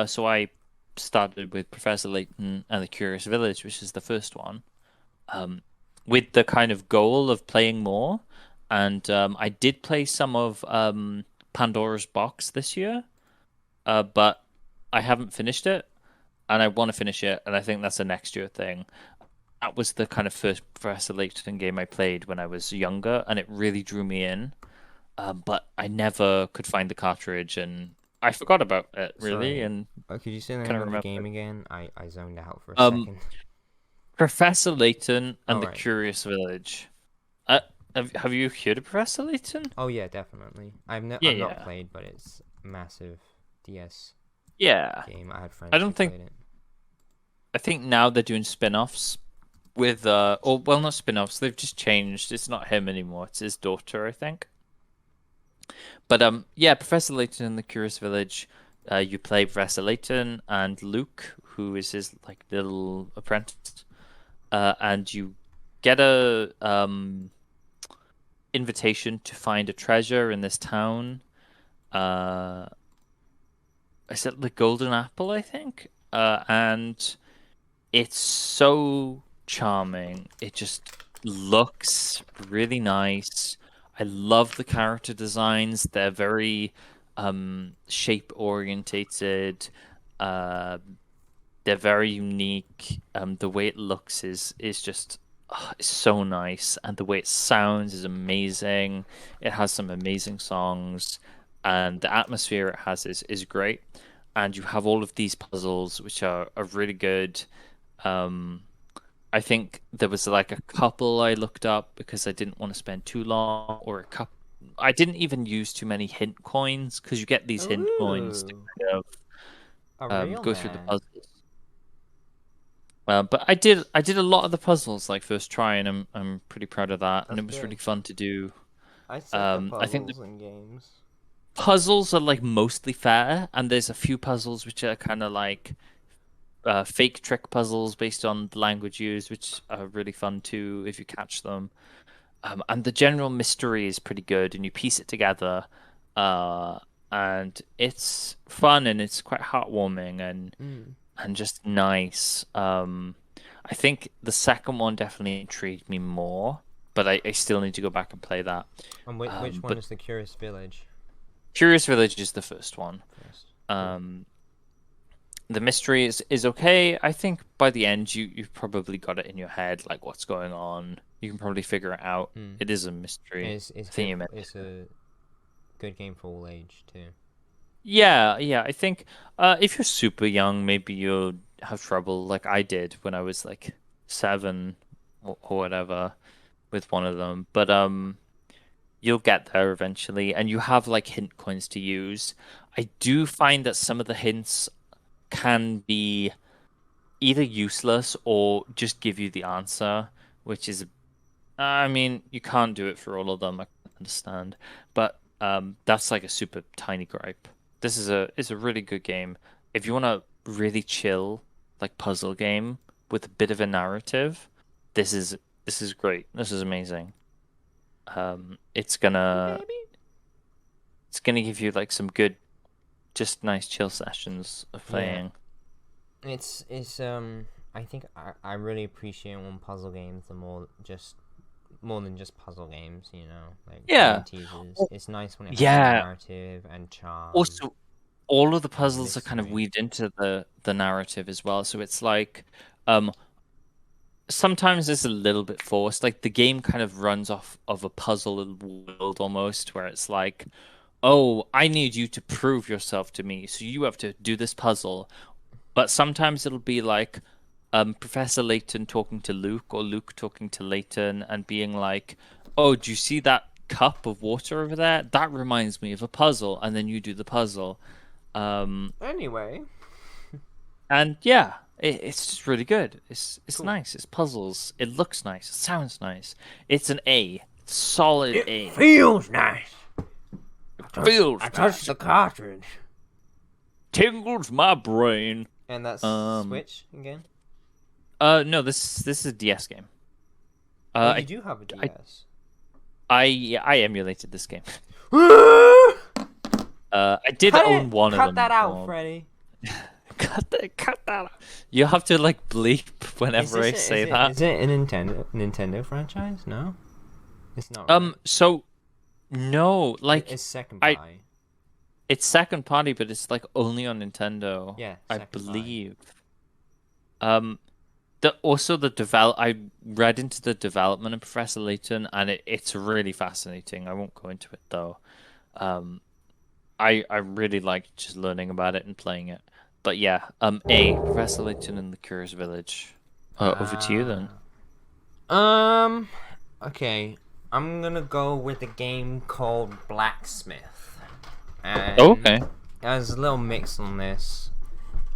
So I started with Professor Layton and the Curious Village, which is the first one, with the kind of goal of playing more. And I did play some of Pandora's Box this year, but I haven't finished it, and I want to finish it, and I think that's a next year thing. That was the kind of first Professor Layton game I played when I was younger, and it really drew me in. But I never could find the cartridge, and I forgot about it really. Sorry. And Could you say the kind name of of the remember game again? I zoned out for a um second. Professor Layton and the Right. Curious Village. Have you heard of Professor Layton? Oh yeah, definitely. I've Yeah, not yeah, played, but it's a massive DS yeah. game. I had friends I who don't think played it. I think now they're doing spin-offs with or well, not spin-offs. They've just changed. It's not him anymore. It's his daughter, I think. But yeah, Professor Layton in the Curious Village. You play Professor Layton and Luke, who is his like little apprentice, and you get a invitation to find a treasure in this town. Is it the Golden Apple, I think? And it's so charming. It just looks really nice. I love the character designs. They're very shape orientated. Uh, they're very unique. The way it looks is just it's so nice, and the way it sounds is amazing. It has some amazing songs, and the atmosphere it has is great. And you have all of these puzzles, which are really good. Um, I think there was like a couple I looked up because I didn't want to spend too long, or a couple. I didn't even use too many hint coins because you get these hint coins to Ooh, kind a of real go through the man. puzzles. But I did a lot of the puzzles like first try, and I'm pretty proud of that, and That's it was really good. fun to do. I suck at I think the puzzles and games. puzzles are like mostly fair, and there's a few puzzles which are kind of like fake trick puzzles based on the language used, which are really fun too if you catch them. And the general mystery is pretty good, and you piece it together, uh, and it's fun and it's quite heartwarming Mm. and just nice. I think the second one definitely intrigued me more, but I still need to go back and play that. And which one But is the Curious Village? Curious Village is the first one. First. Cool. The mystery is okay. I think by the end you've probably got it in your head, like what's going on. You can probably figure it out. Mm. It is a mystery. It's I think you good. meant It's a good game for all age too. yeah, yeah. I think if you're super young, maybe you'll have trouble like I did when I was like 7 or whatever with one of them. But you'll get there eventually, and you have like hint coins to use. I do find that some of the hints can be either useless or just give you the answer, which is, I mean, you can't do it for all of them. I understand, but that's like a super tiny gripe. This is a really good game. If you want a really chill like puzzle game with a bit of a narrative, this is great. This is amazing. It's gonna Maybe. it's gonna give you like some good, just nice chill sessions of Yeah. playing. It's I think I really appreciate when puzzle games are more than just puzzle games, you know, like Yeah. brain teasers. Well, It's nice when it has yeah. narrative and charm Also, all of the and puzzles are kind of mystery. weaved into the narrative as well. So it's like, um, sometimes it's a little bit forced. Like the game kind of runs off of a puzzle world almost, where it's like, oh, I need you to prove yourself to me, so you have to do this puzzle. But sometimes it'll be like, Professor Layton talking to Luke, or Luke talking to Layton, and being like, "Oh, do you see that cup of water over there? That reminds me of a puzzle." And then you do the puzzle. Anyway, And yeah, it's just really good. It's cool. nice. It's puzzles. It looks nice. It sounds nice. It's an A, solid It A. feels nice. Feels I touched nice. the cartridge. Tingles my brain. And that's Um, Switch again. no, this is a DS game. Oh, I you do have a I DS. I emulated this game. Cut I did own one of them. Cut that out, Freddy. Cut that out. You have to like bleep whenever I say that. Is it a Nintendo franchise? No, it's not. Right. So no, like it's second party. It's second party, but it's like only on Nintendo. Yeah, I believe. I read into the development of Professor Layton, and it's really fascinating. I won't go into it though. I really liked just learning about it and playing it. But yeah, Professor Layton and the Curious Village. Over to you then. Okay, I'm gonna go with a game called Blacksmith. And okay. I was a little mixed on this.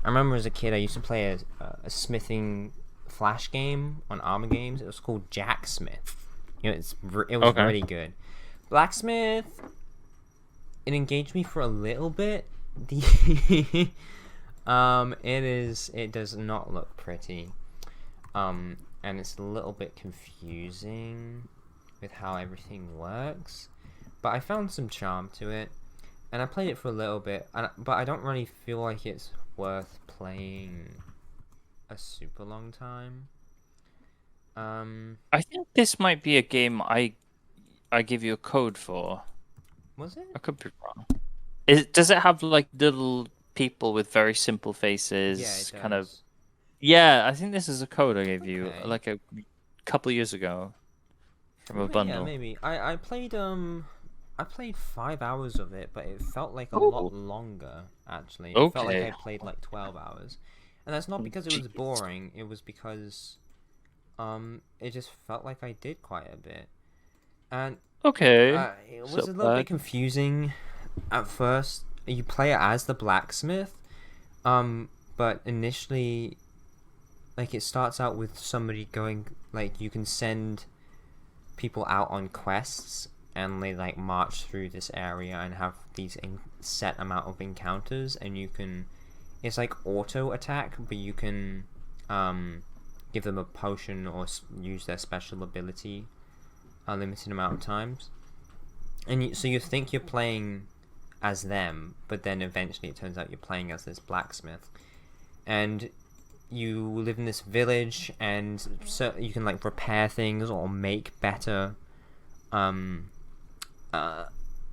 I remember as a kid I used to play a smithing flash game on Armor Games. It was called Jacksmith. You know, it was really good. Blacksmith, it engaged me for a little bit. It does not look pretty. And it's a little bit confusing with how everything works. But I found some charm to it. And I played it for a little bit, but I don't really feel like it's worth playing a super long time. I think this might be a game I give you a code for. Was it? I could be wrong. Does it have like little people with very simple faces? Yeah, it does. Kind of. Yeah, I think this is a code I gave you like a couple of years ago from a bundle. Yeah, maybe. I played 5 hours of it, but it felt like a lot longer, actually. It felt like I played like 12 hours. And that's not because it was boring, it was because it just felt like I did quite a bit. And it was a little bit confusing at first. You play it as the blacksmith, but initially, like, it starts out with somebody going, like, you can send people out on quests, and they like march through this area and have these set amount of encounters, and you can, it's like auto attack, but you can give them a potion or use their special ability a limited amount of times, and so you think you're playing as them, but then eventually it turns out you're playing as this blacksmith, and you live in this village, and so you can like repair things or make better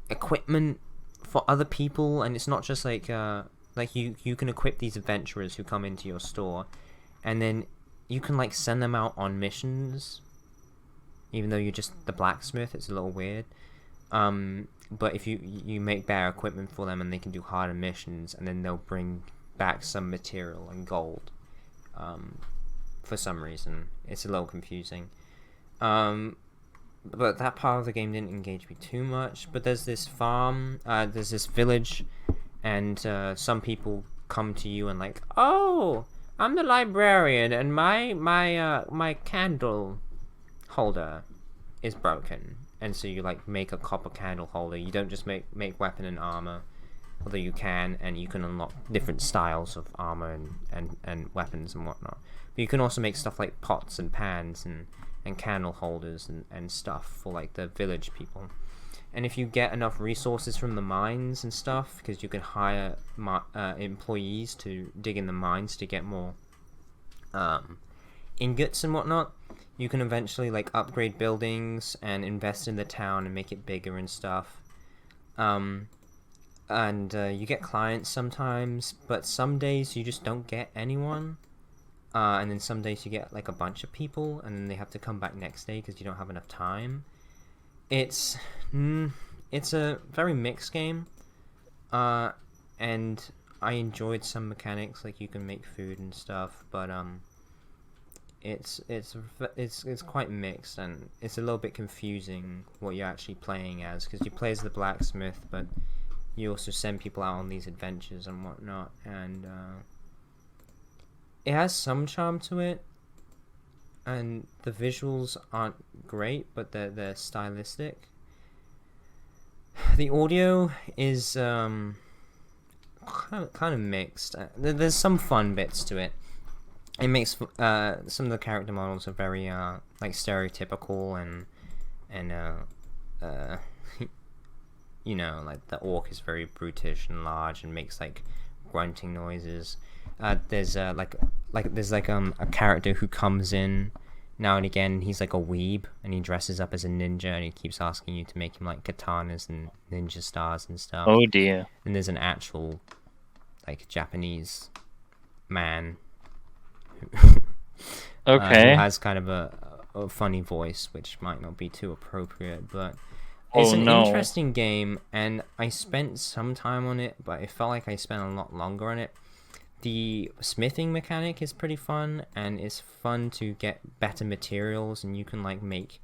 equipment for other people. And it's not just like you can equip these adventurers who come into your store, and then you can like send them out on missions even though you're just the blacksmith. It's a little weird, but if you make better equipment for them, and they can do harder missions, and then they'll bring back some material and gold. For some reason it's a little confusing, but that part of the game didn't engage me too much. But there's this farm, there's this village, and some people come to you and like, oh, I'm the librarian, and my candle holder is broken, and so you like make a copper candle holder. You don't just make weapon and armor, although you can, and you can unlock different styles of armor and weapons and whatnot. But you can also make stuff like pots and pans and candle holders and stuff for like the village people. And if you get enough resources from the mines and stuff, because you can hire employees to dig in the mines to get more ingots and whatnot, you can eventually like upgrade buildings and invest in the town and make it bigger and stuff. And you get clients sometimes, but some days you just don't get anyone. And then some days you get like a bunch of people, and then they have to come back next day because you don't have enough time. It's a very mixed game, and I enjoyed some mechanics, like you can make food and stuff, but it's quite mixed, and it's a little bit confusing what you're actually playing as, because you play as the blacksmith, but you also send people out on these adventures and whatnot, and it has some charm to it, and the visuals aren't great, but they're stylistic. The audio is kind of mixed. There's some fun bits to it. It makes some of the character models are very like stereotypical and you know, like the orc is very brutish and large and makes like grunting noises. There's there's a character who comes in now and again. He's like a weeb and he dresses up as a ninja and he keeps asking you to make him like katanas and ninja stars and stuff. Oh dear. And there's an actual like Japanese man Okay. who has kind of a funny voice, which might not be too appropriate, but it's an interesting game, and I spent some time on it, but it felt like I spent a lot longer on it. The smithing mechanic is pretty fun, and it's fun to get better materials, and you can like make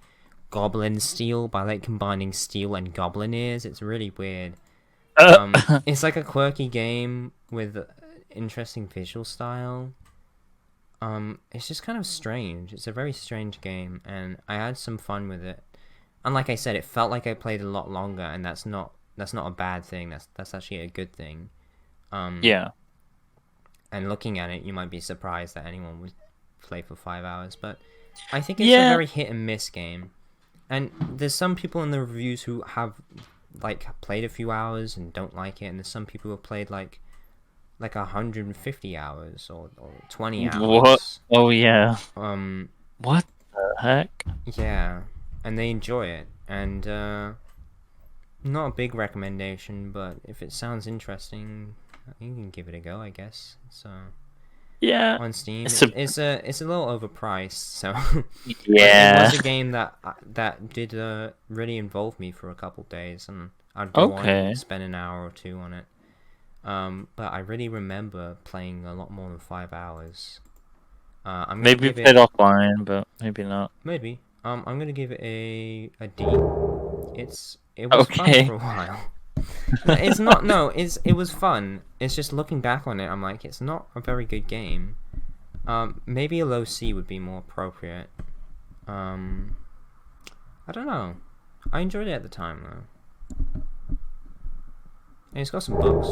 goblin steel by like combining steel and goblin ears. It's really weird. It's like a quirky game with interesting visual style. It's just kind of strange. It's a very strange game, and I had some fun with it. And like I said, it felt like I played a lot longer, and that's not a bad thing. That's actually a good thing. Yeah. And looking at it, you might be surprised that anyone would play for 5 hours, but I think it's a very hit and miss game. And there's some people in the reviews who have like played a few hours and don't like it, and there's some people who have played like 150 hours or 20 hours. What? Oh yeah. What the heck? Yeah, and they enjoy it, and not a big recommendation, but if it sounds interesting, you can give it a go, I guess. So yeah, on Steam, it's a little overpriced, so yeah. It was a game that did really involve me for a couple days, and I'd go on and spend an hour or two on it. But I really remember playing a lot more than 5 hours. Maybe we played offline, but maybe not. Maybe. I'm gonna give it a D. It was fun for a while. It's not. No, it was fun. It's just looking back on it, I'm like, it's not a very good game. Maybe a low C would be more appropriate. I don't know. I enjoyed it at the time though. And it's got some books.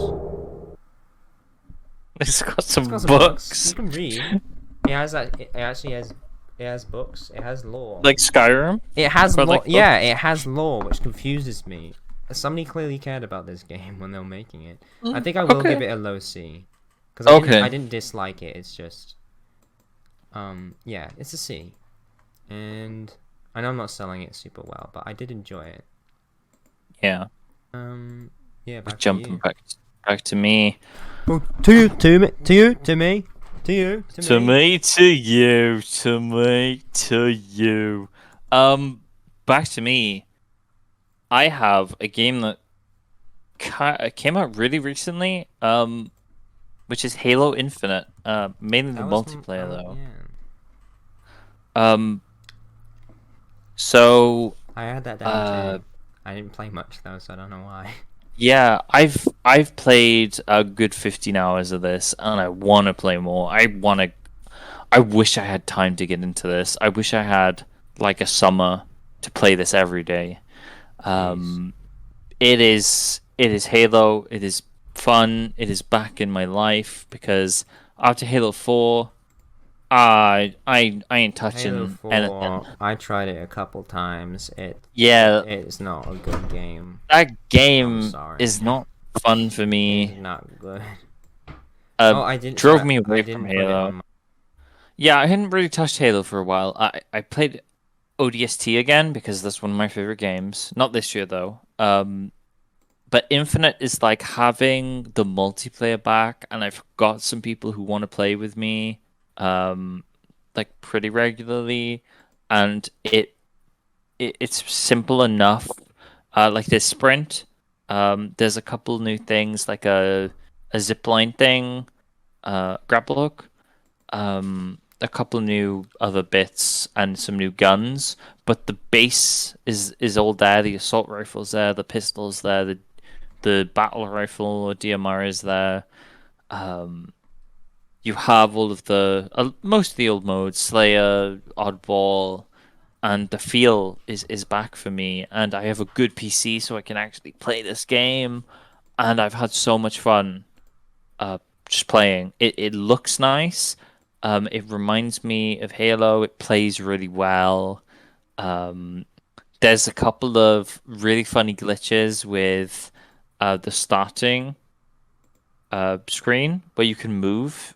It's got some books. You can read. It actually has books. It has lore. Like Skyrim? It has lore. Like yeah, it has lore, which confuses me. Somebody clearly cared about this game when they were making it. I think I will give it a low C. Because I didn't dislike it. It's just... yeah, it's a C. And I know I'm not selling it super well, but I did enjoy it. Yeah. Yeah, back jumping to you. back to me. Oh, to you, to me. Back to me. I have a game that came out really recently, which is Halo Infinite. Mainly the multiplayer though. Yeah. So I had that down too. I didn't play much though, so I don't know why. Yeah, I've played a good 15 hours of this, and I want to play more. I wish I had time to get into this. I wish I had like a summer to play this every day. It is Halo. It is fun. It is back in my life because after Halo 4, I ain't touching Halo 4, anything. I tried it a couple times. It's not a good game. That game is not fun for me. It's not good. I didn't drove me away from Halo. Yeah, I hadn't really touched Halo for a while. I played ODST again because that's one of my favorite games. Not this year though. But Infinite is like having the multiplayer back, and I've got some people who want to play with me, like pretty regularly, and it's simple enough. Like there's sprint. There's a couple new things like a zipline thing, grapple hook, a couple new other bits and some new guns, but the base is all there. The assault rifle's there, the pistol's there, the battle rifle or DMR is there. You have all of the most of the old modes, Slayer, Oddball, and the feel is back for me. And I have a good PC, so I can actually play this game. And I've had so much fun just playing. It looks nice. It reminds me of Halo. It plays really well. There's a couple of really funny glitches with the starting screen where you can move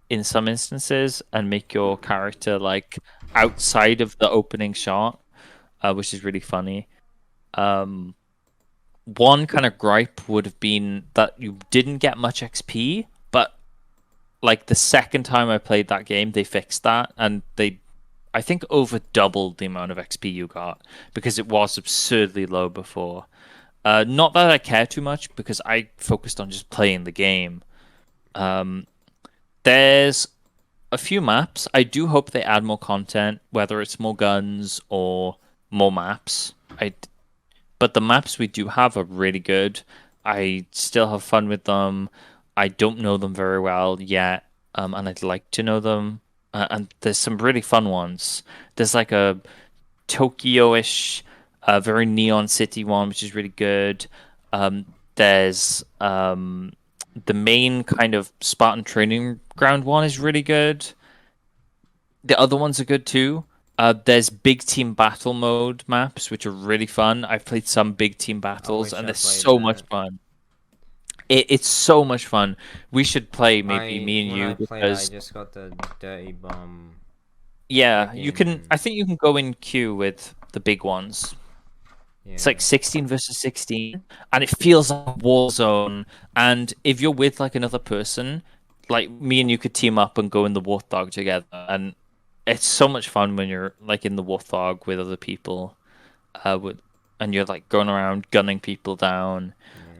in some instances and make your character like outside of the opening shot, which is really funny. One kind of gripe would have been that you didn't get much XP, but like the second time I played that game, they fixed that and they, I think, over doubled the amount of XP you got because it was absurdly low before. Not that I care too much because I focused on just playing the game. There's a few maps. I do hope they add more content, whether it's more guns or more maps. But the maps we do have are really good. I still have fun with them. I don't know them very well yet, and I'd like to know them. And there's some really fun ones. There's like a Tokyo-ish, very neon city one, which is really good. There's the main kind of Spartan training ground one is really good. The other ones are good too. There's big team battle mode maps, which are really fun. I've played some big team battles, and they're so much fun. It's so much fun. We should play, maybe me and you, because I just got the dirty bomb. Yeah, you can. I think you can go in queue with the big ones. Yeah. It's like 16 versus 16, and it feels like a war zone. And if you're with like another person, like me and you could team up and go in the Warthog together, and it's so much fun when you're like in the Warthog with other people, and you're like going around gunning people down.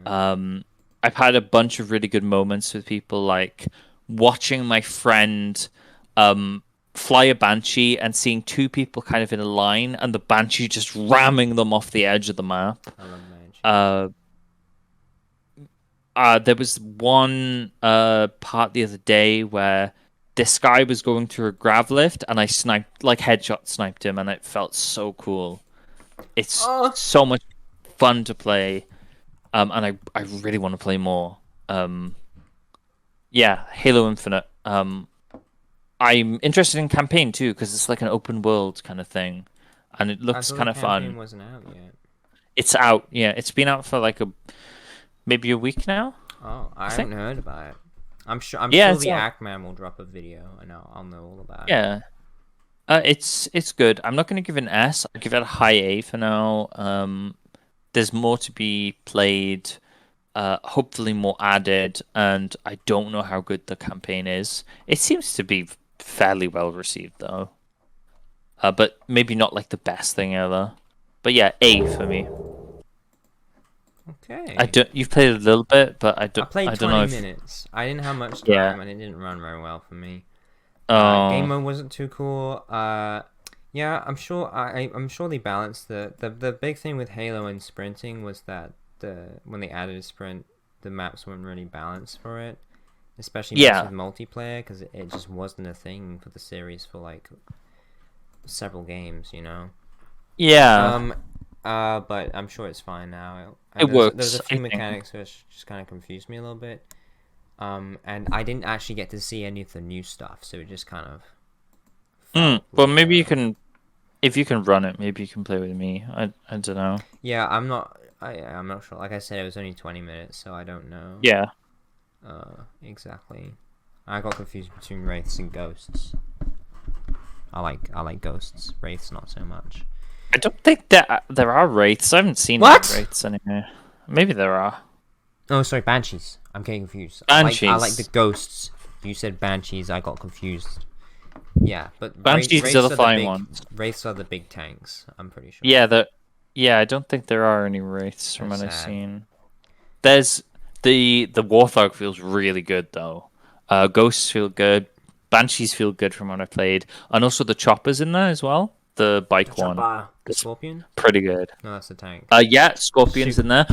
Yeah. I've had a bunch of really good moments with people, like watching my friend fly a Banshee and seeing two people kind of in a line and the Banshee just ramming them off the edge of the map. I love Banshee. There was one part the other day where this guy was going through a grav lift and I headshot sniped him, and it felt so cool. It's so much fun to play. And I really want to play more. Yeah, Halo Infinite. I'm interested in campaign too because it's like an open world kind of thing, and it looks kind of fun. Campaign wasn't out yet. It's out, yeah. It's been out for like maybe a week now. Oh, I haven't heard about it. I'm sure the Ackman will drop a video, and I'll know all about it. Yeah, it's good. I'm not going to give it an S. I'll give it a high A for now. There's more to be played, hopefully more added, and I don't know how good the campaign is. It seems to be fairly well received though, but maybe not like the best thing ever. But yeah, A for me. Okay. You've played a little bit, but I played 20 minutes. I didn't have much time, and it didn't run very well for me. Game mode wasn't too cool. Yeah, I'm sure. I'm sure they balanced the big thing with Halo and sprinting was that when they added a sprint, the maps weren't really balanced for it, especially with multiplayer, because it just wasn't a thing for the series for like several games, you know. Yeah. But I'm sure it's fine now. It works. There's a few mechanics which just kind of confused me a little bit. And I didn't actually get to see any of the new stuff, so it just kind of. Well, maybe you can, if you can run it, maybe you can play with me. I don't know. Yeah, I'm not sure. Like I said, it was only 20 minutes, so I don't know. Yeah. Exactly. I got confused between wraiths and ghosts. I like ghosts. Wraiths not so much. I don't think that there are wraiths. I haven't seen any wraiths anywhere. Maybe there are. Oh, sorry, banshees. I'm getting confused. Banshees. I like the ghosts. You said banshees. I got confused. Yeah, but banshees are the flying ones. Wraiths are the big tanks. I'm pretty sure. Yeah, I don't think there are any wraiths from what I've seen. There's the Warthog feels really good though. Ghosts feel good. Banshees feel good from what I played, and also the chopper's in there as well. The bike one. The Scorpion? Pretty good. No, that's the tank. Yeah, Scorpion's in there.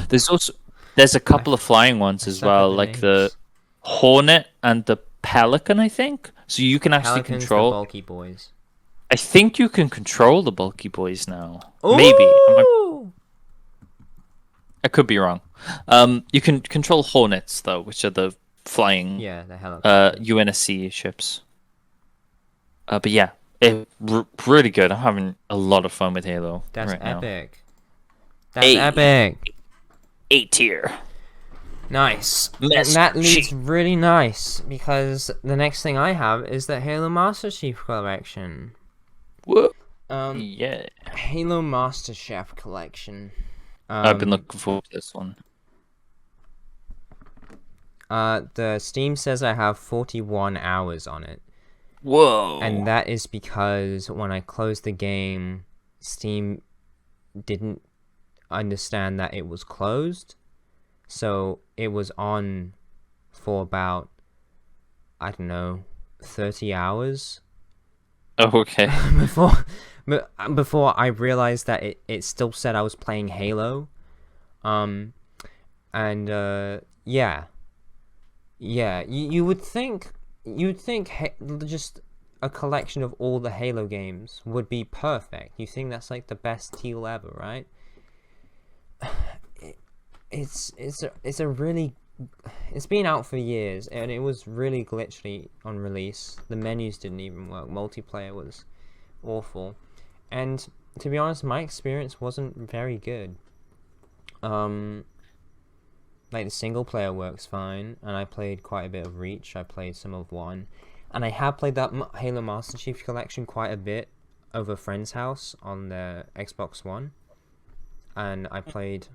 There's a couple of flying ones as well, like the Hornet and the Pelican, I think. So you can actually control the bulky boys. I think you can control the bulky boys now. Ooh! Maybe. I could be wrong. You can control Hornets though, which are the flying the helicopters. UNSC ships. But yeah, really good. I'm having a lot of fun with Halo. That's right epic. That's epic. 8 tier. Nice. And that leads really nice, because the next thing I have is the Halo Master Chief Collection. Whoa. Yeah. Halo Master Chef Collection. I've been looking forward to this one. The Steam says I have 41 hours on it. Whoa. And that is because when I closed the game, Steam didn't understand that it was closed. So it was on for about, I don't know, 30 hours. Oh, okay. Before I realized that it still said I was playing Halo. Yeah. You would think just a collection of all the Halo games would be perfect. You think that's like the best deal ever, right? It's been out for years, and it was really glitchy on release. The menus didn't even work. Multiplayer was awful, and to be honest, my experience wasn't very good. Like the single player works fine, and I played quite a bit of Reach. I played some of 1, and I have played that Halo Master Chief Collection quite a bit over a friend's house on the Xbox One, and I played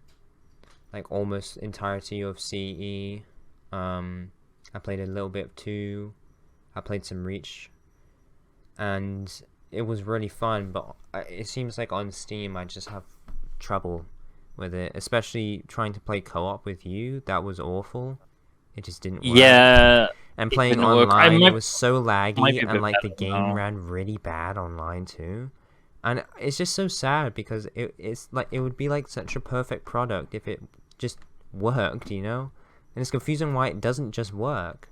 like almost entirety of CE. I played a little bit of 2. I played some Reach, and it was really fun. But it seems like on Steam I just have trouble with it, especially trying to play co-op with you. That was awful. It just didn't work. Yeah. And playing online, it was so laggy, and like the game ran really bad online too. And it's just so sad, because it's like it would be like such a perfect product if it just worked, you know? And it's confusing why it doesn't just work.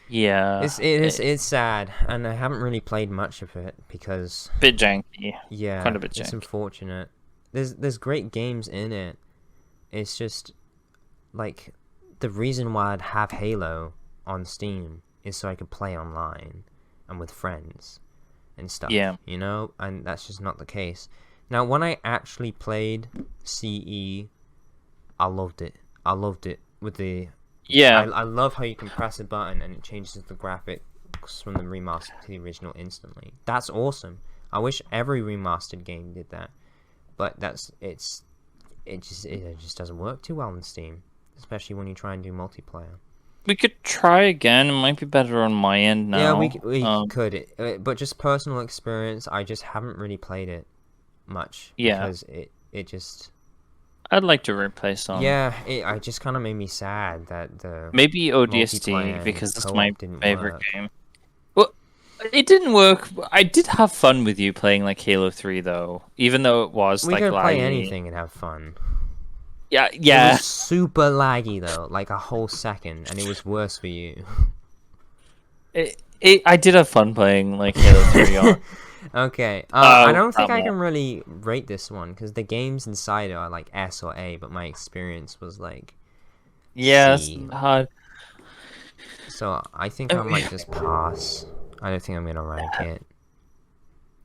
Yeah. It's sad, and I haven't really played much of it because bit janky. Yeah, kind of a bit janky. It's unfortunate. There's great games in it. It's just like the reason why I'd have Halo on Steam is so I could play online and with friends and stuff. Yeah. You know, and that's just not the case. Now, when I actually played CE, I loved it. I loved it with the... Yeah. I love how you can press a button and it changes the graphics from the remastered to the original instantly. That's awesome. I wish every remastered game did that. But it just doesn't work too well on Steam, especially when you try and do multiplayer. We could try again. It might be better on my end now. Yeah, we could. But just personal experience, I just haven't really played it much. Yeah. Because it just... I'd like to replay some. Yeah, it just kind of made me sad that the... Maybe ODST, because it's my favorite work. game. Well, it didn't work. I did have fun with you playing like Halo 3, though. Even though it was we like could laggy. play anything and have fun. Yeah. It was super laggy, though. Like a whole second. And it was worse for you. I did have fun playing like Halo 3 on. Okay, I don't think I can really rate this one, because the games inside are like S or A, but my experience was like yeah, C. it's hard. So I think I might just pass. I don't think I'm gonna rank it.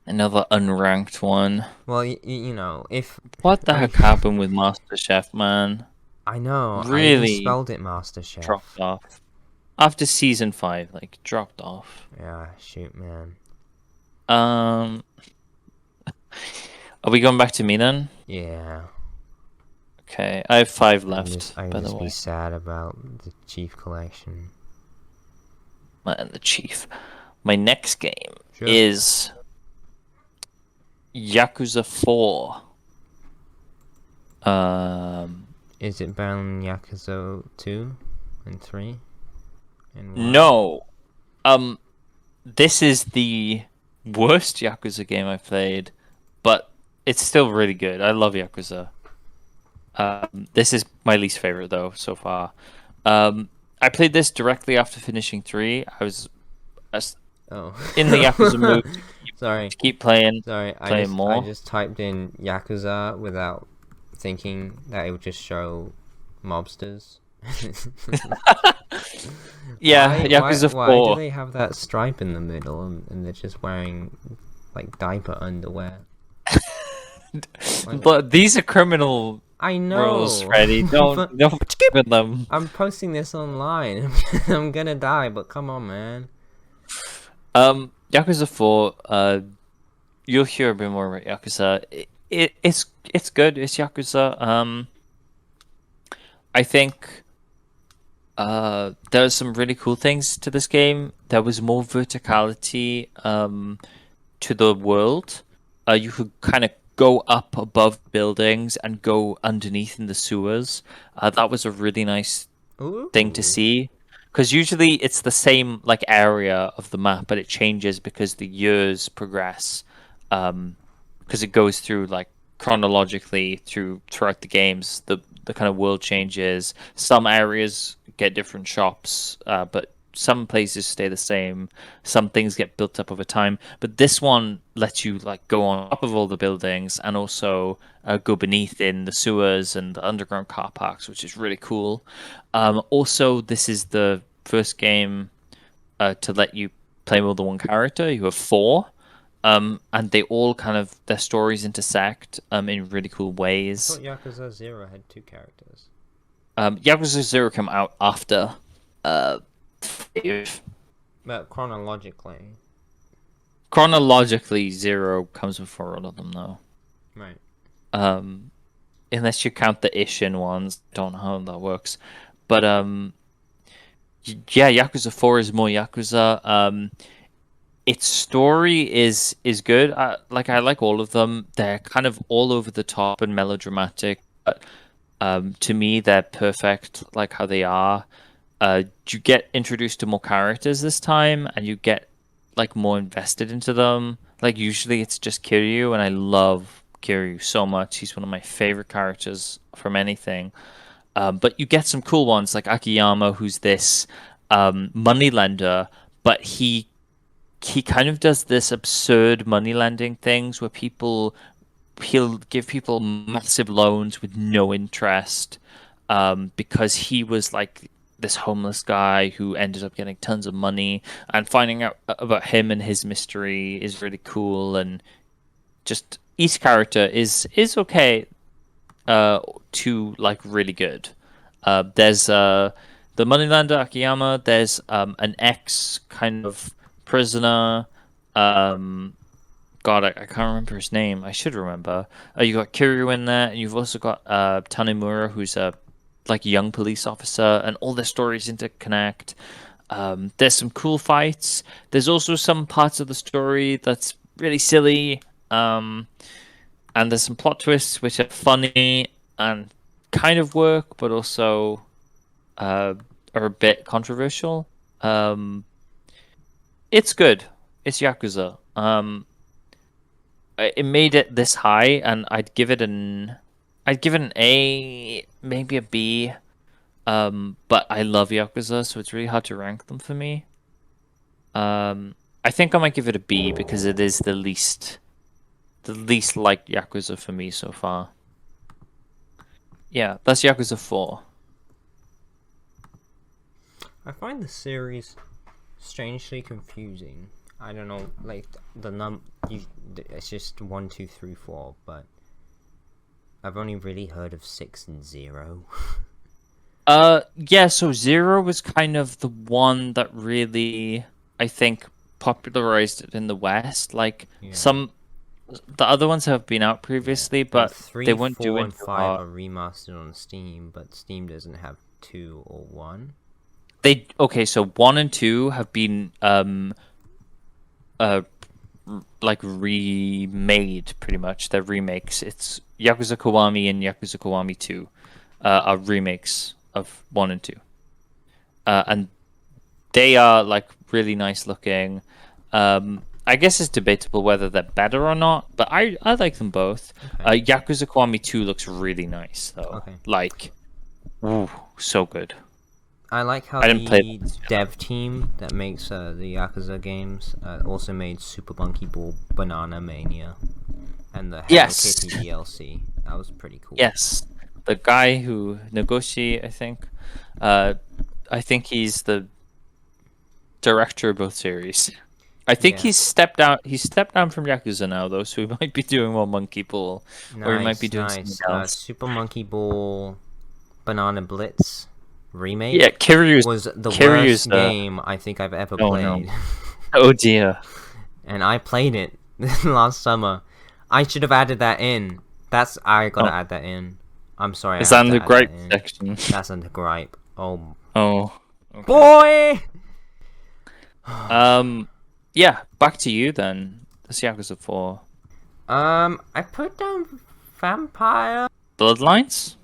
Another unranked one. Well, you know, if... What the heck happened with Master Chef, man? I know, really I spelled it Master Chef. Dropped off. After Season 5, like, dropped off. Yeah, shoot, man. Are we going back to me then? Yeah. Okay, I have 5 left. I by the just way, be sad about the Chief Collection. Man, the Chief. My next game Sure. is Yakuza 4. Is it better than Yakuza 2 and 3? And 1? No. This is the worst Yakuza game I've played, but it's still really good. I love Yakuza. This is my least favorite though so far. I played this directly after finishing 3. I was in the Yakuza mood. Sorry. To keep playing. Sorry, I just typed in Yakuza without thinking that it would just show mobsters. Yeah, Yakuza 4. Why do they have that stripe in the middle and they're just wearing like diaper underwear? But these are criminal I rules, know. Freddy. Don't fuck with them. I'm posting this online. I'm gonna die, but come on, man. Yakuza 4. You'll hear a bit more about Yakuza. It's good. It's Yakuza. I think there's some really cool things to this game. There was more verticality to the world. You could kind of go up above buildings and go underneath in the sewers. That was a really nice thing to see. Because usually it's the same like area of the map, but it changes because the years progress. Because it goes through like chronologically throughout the games. The kind of world changes. Some areas get different shops, but some places stay the same. Some things get built up over time. But this one lets you like go on top of all the buildings and also go beneath in the sewers and the underground car parks, which is really cool. Also, this is the first game to let you play more than one character. You have 4. And they all kind of, their stories intersect in really cool ways. I thought Yakuza 0 had 2 characters. Yakuza 0 came out after 5. But chronologically. Chronologically, 0 comes before all of them, though. Right. Unless you count the Ishin ones. Don't know how that works. But, yeah, Yakuza 4 is more Yakuza. Its story is good. I like all of them. They're kind of all over the top and melodramatic, but to me they're perfect like how they are. You get introduced to more characters this time and you get like more invested into them. Like usually it's just Kiryu, and I love Kiryu so much. He's one of my favorite characters from anything. But you get some cool ones like Akiyama, who's this moneylender, but he kind of does this absurd money lending things where he'll give people massive loans with no interest, because he was like this homeless guy who ended up getting tons of money, and finding out about him and his mystery is really cool. And just each character is okay to like really good. There's the moneylender Akiyama. There's an ex kind of prisoner. God, I can't remember his name. I should remember. You got Kiryu in there, and you've also got Tanemura, who's a like young police officer, and all their stories interconnect. There's some cool fights. There's also some parts of the story that's really silly. And there's some plot twists which are funny and kind of work, but also are a bit controversial. It's good. It's Yakuza. It made it this high, and I'd give it an A, maybe a B. But I love Yakuza, so it's really hard to rank them for me. I think I might give it a B because it is the least like Yakuza for me so far. Yeah, that's Yakuza 4. I find the series strangely confusing. I don't know, like it's just 1, 2, 3, 4, but I've only really heard of 6 and 0. Yeah, so 0 was kind of the one that really, I think, popularized it in the West. Like, the other ones have been out previously, but 3, they weren't 4, doing and 5 are remastered on Steam, but Steam doesn't have 2 or 1. Okay, so 1 and 2 have been like remade pretty much. They're remakes. It's Yakuza Kiwami and Yakuza Kiwami 2 are remakes of 1 and 2. And they are like really nice looking. I guess it's debatable whether they're better or not, but I like them both. Okay. Yakuza Kiwami 2 looks really nice though. Okay. Like, ooh, so good. I like how the dev team that makes the Yakuza games also made Super Monkey Ball Banana Mania and the Hello Kitty DLC. That was pretty cool. Yes, the guy who Nagoshi, I think he's the director of both series. I think Yeah. he's stepped down. He's stepped down from Yakuza now, though, so he might be doing more Monkey Ball, or he might be doing something else. Super Monkey Ball, Banana Blitz remake. Yeah, Kiryu's was the Kiryu's, worst game I think I've ever oh, played. no. Oh dear. And I played it last summer. I should have added that in. I gotta add that in. I'm sorry. Is that in the gripe section? That's in the gripe. Oh. Oh. Boy! Okay. Yeah, back to you then. This Yakuza 4. I put down Vampire. Bloodlines?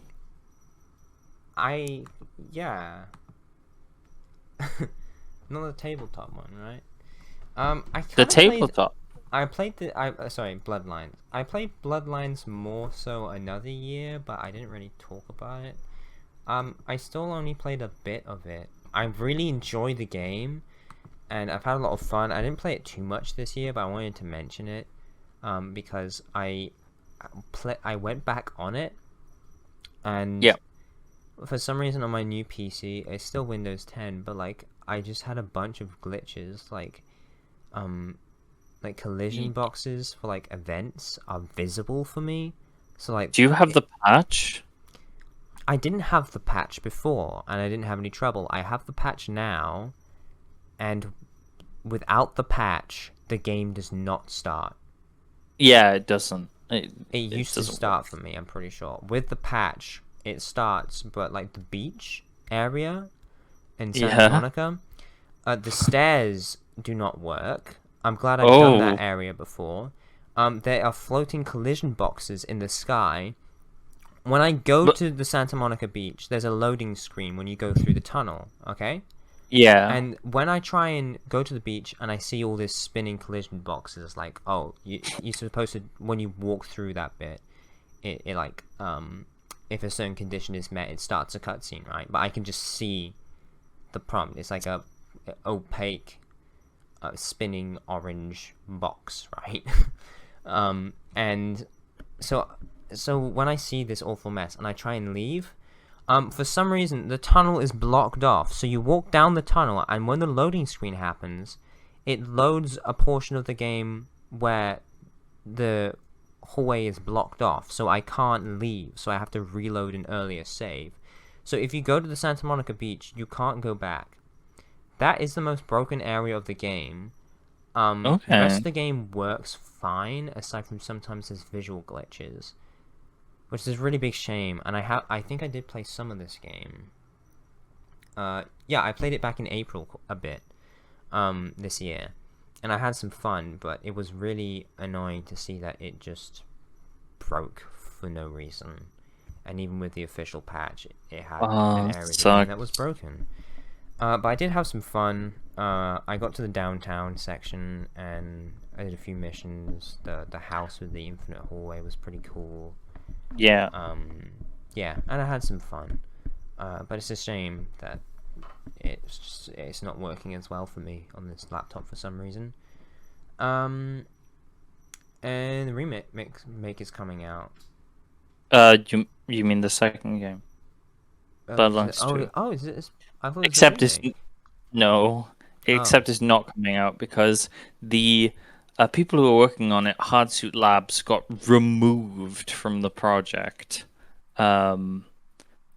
Yeah. Not the tabletop one, right? The tabletop. Bloodlines. I played Bloodlines more so another year, but I didn't really talk about it. I still only played a bit of it. I really enjoyed the game, and I've had a lot of fun. I didn't play it too much this year, but I wanted to mention it, because I went back on it, and for some reason on my new PC, it's still Windows 10, but like I just had a bunch of glitches, like collision boxes for like events are visible for me. So like, do you have the patch? I didn't have the patch before, and I didn't have any trouble. I have the patch now, and without the patch, the game does not start. Yeah, it doesn't. It used to start for me, I'm pretty sure. With the patch, it starts, but like the beach area in Santa Monica, the stairs do not work. I'm glad I've done that area before. There are floating collision boxes in the sky. When I go to the Santa Monica beach, there's a loading screen when you go through the tunnel, okay? Yeah. And when I try and go to the beach and I see all this spinning collision boxes, like, oh, you're supposed to, when you walk through that bit, it like, if a certain condition is met, it starts a cutscene, right? But I can just see the prompt. It's like a opaque, spinning orange box, right? And so when I see this awful mess and I try and leave, for some reason the tunnel is blocked off. So you walk down the tunnel, and when the loading screen happens, it loads a portion of the game where the hallway is blocked off, so I can't leave. So I have to reload an earlier save. So if you go to the Santa Monica beach, you can't go back. That is the most broken area of the game. The rest of the game works fine, aside from sometimes there's visual glitches, which is a really big shame. And I think I did play some of this game. Yeah, I played it back in April a bit, this year, and I had some fun, but it was really annoying to see that it just broke for no reason. And even with the official patch, it had an area that was broken. But I did have some fun. I got to the downtown section, and I did a few missions. The house with the infinite hallway was pretty cool. Yeah. Yeah, and I had some fun. But it's a shame that it's not working as well for me on this laptop for some reason. And the remake is coming out. You mean the second game? Bloodlines 2. Oh, is it? I thought Except it's Except it's not coming out because the people who are working on it, Hardsuit Labs, got removed from the project, and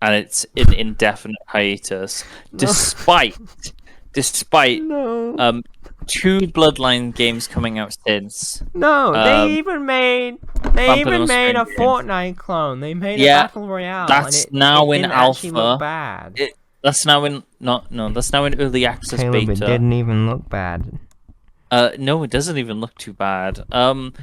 it's in indefinite hiatus, despite two Bloodline games coming out since. No, they even made a Fortnite clone. They made a Battle Royale. That's now in alpha. Look bad. That's now in that's now in early access beta. It didn't even look bad. No, it doesn't even look too bad. And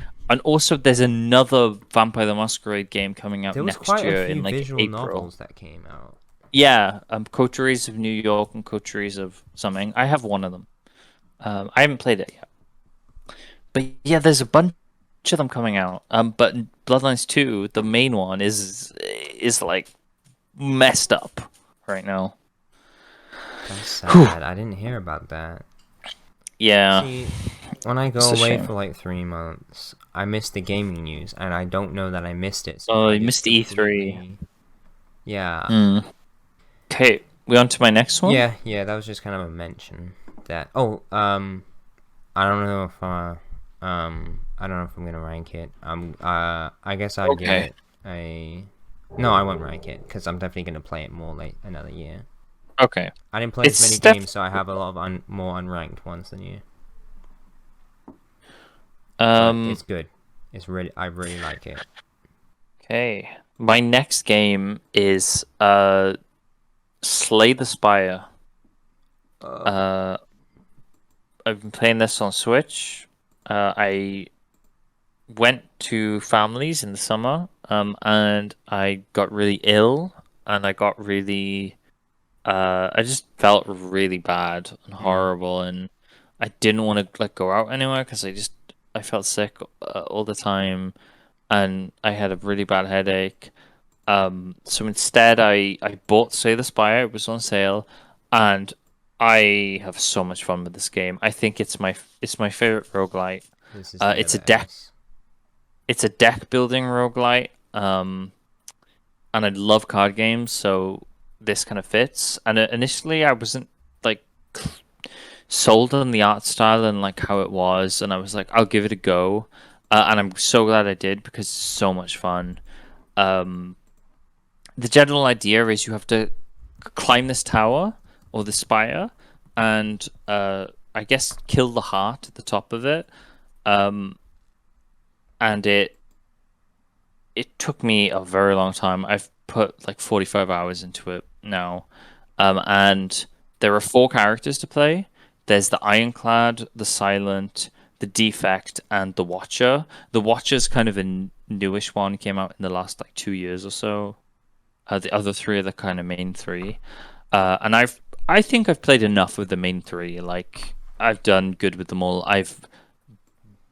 also there's another Vampire the Masquerade game coming out next year in like visual April. Novels that came out. Yeah, Coteries of New York and Coteries of something. I have one of them. I haven't played it yet. But yeah, there's a bunch of them coming out. But Bloodlines 2, the main one, is like messed up right now. That's sad. I didn't hear about that. Yeah. See, when I go away for like 3 months, I miss the gaming news, and I don't know that I missed it. So you missed E3. Yeah. Okay, we on to my next one? Yeah, that was just kind of a mention. That I don't know if I don't know if I'm gonna rank it. I guess I'd give Okay. it a. No, I won't rank it because I'm definitely gonna play it more like another year. Okay. I didn't play as many It's games, so I have a lot of more unranked ones than you. But it's good. I really like it. Okay. My next game is Slay the Spire. Uh, I've been playing this on Switch. I went to families in the summer, and I got really ill, and I got really, I just felt really bad and horrible, and I didn't want to like go out anywhere because I felt sick all the time, and I had a really bad headache. So instead, I bought Slay the Spire. It was on sale, and I have so much fun with this game. I think it's my favorite roguelite. This is the It's a other deck S. it's a deck building roguelite. And I love card games, so this kind of fits. And initially, I wasn't like sold on the art style and like how it was, and I was like, I'll give it a go. And I'm so glad I did because it's so much fun. Um, the general idea is you have to climb this tower or the spire, and I guess kill the heart at the top of it. Um, and it took me a very long time. I've put like 45 hours into it now. And there are four characters to play. There's the Ironclad, the Silent, the Defect, and the Watcher. The Watcher's kind of a newish one, came out in the last like 2 years or so. The other three are the kind of main three. And I think I've played enough with the main three. Like I've done good with them all. I've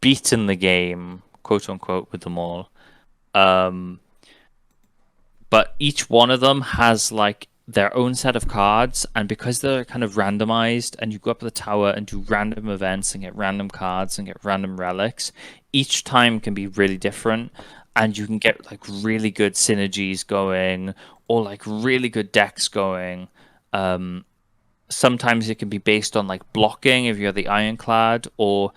beaten the game, quote unquote, with them all. Um, but each one of them has like their own set of cards, and because they're kind of randomized, and you go up the tower and do random events and get random cards and get random relics, each time can be really different, and you can get like really good synergies going or like really good decks going. Um, Sometimes it can be based on like blocking if you're the Ironclad, or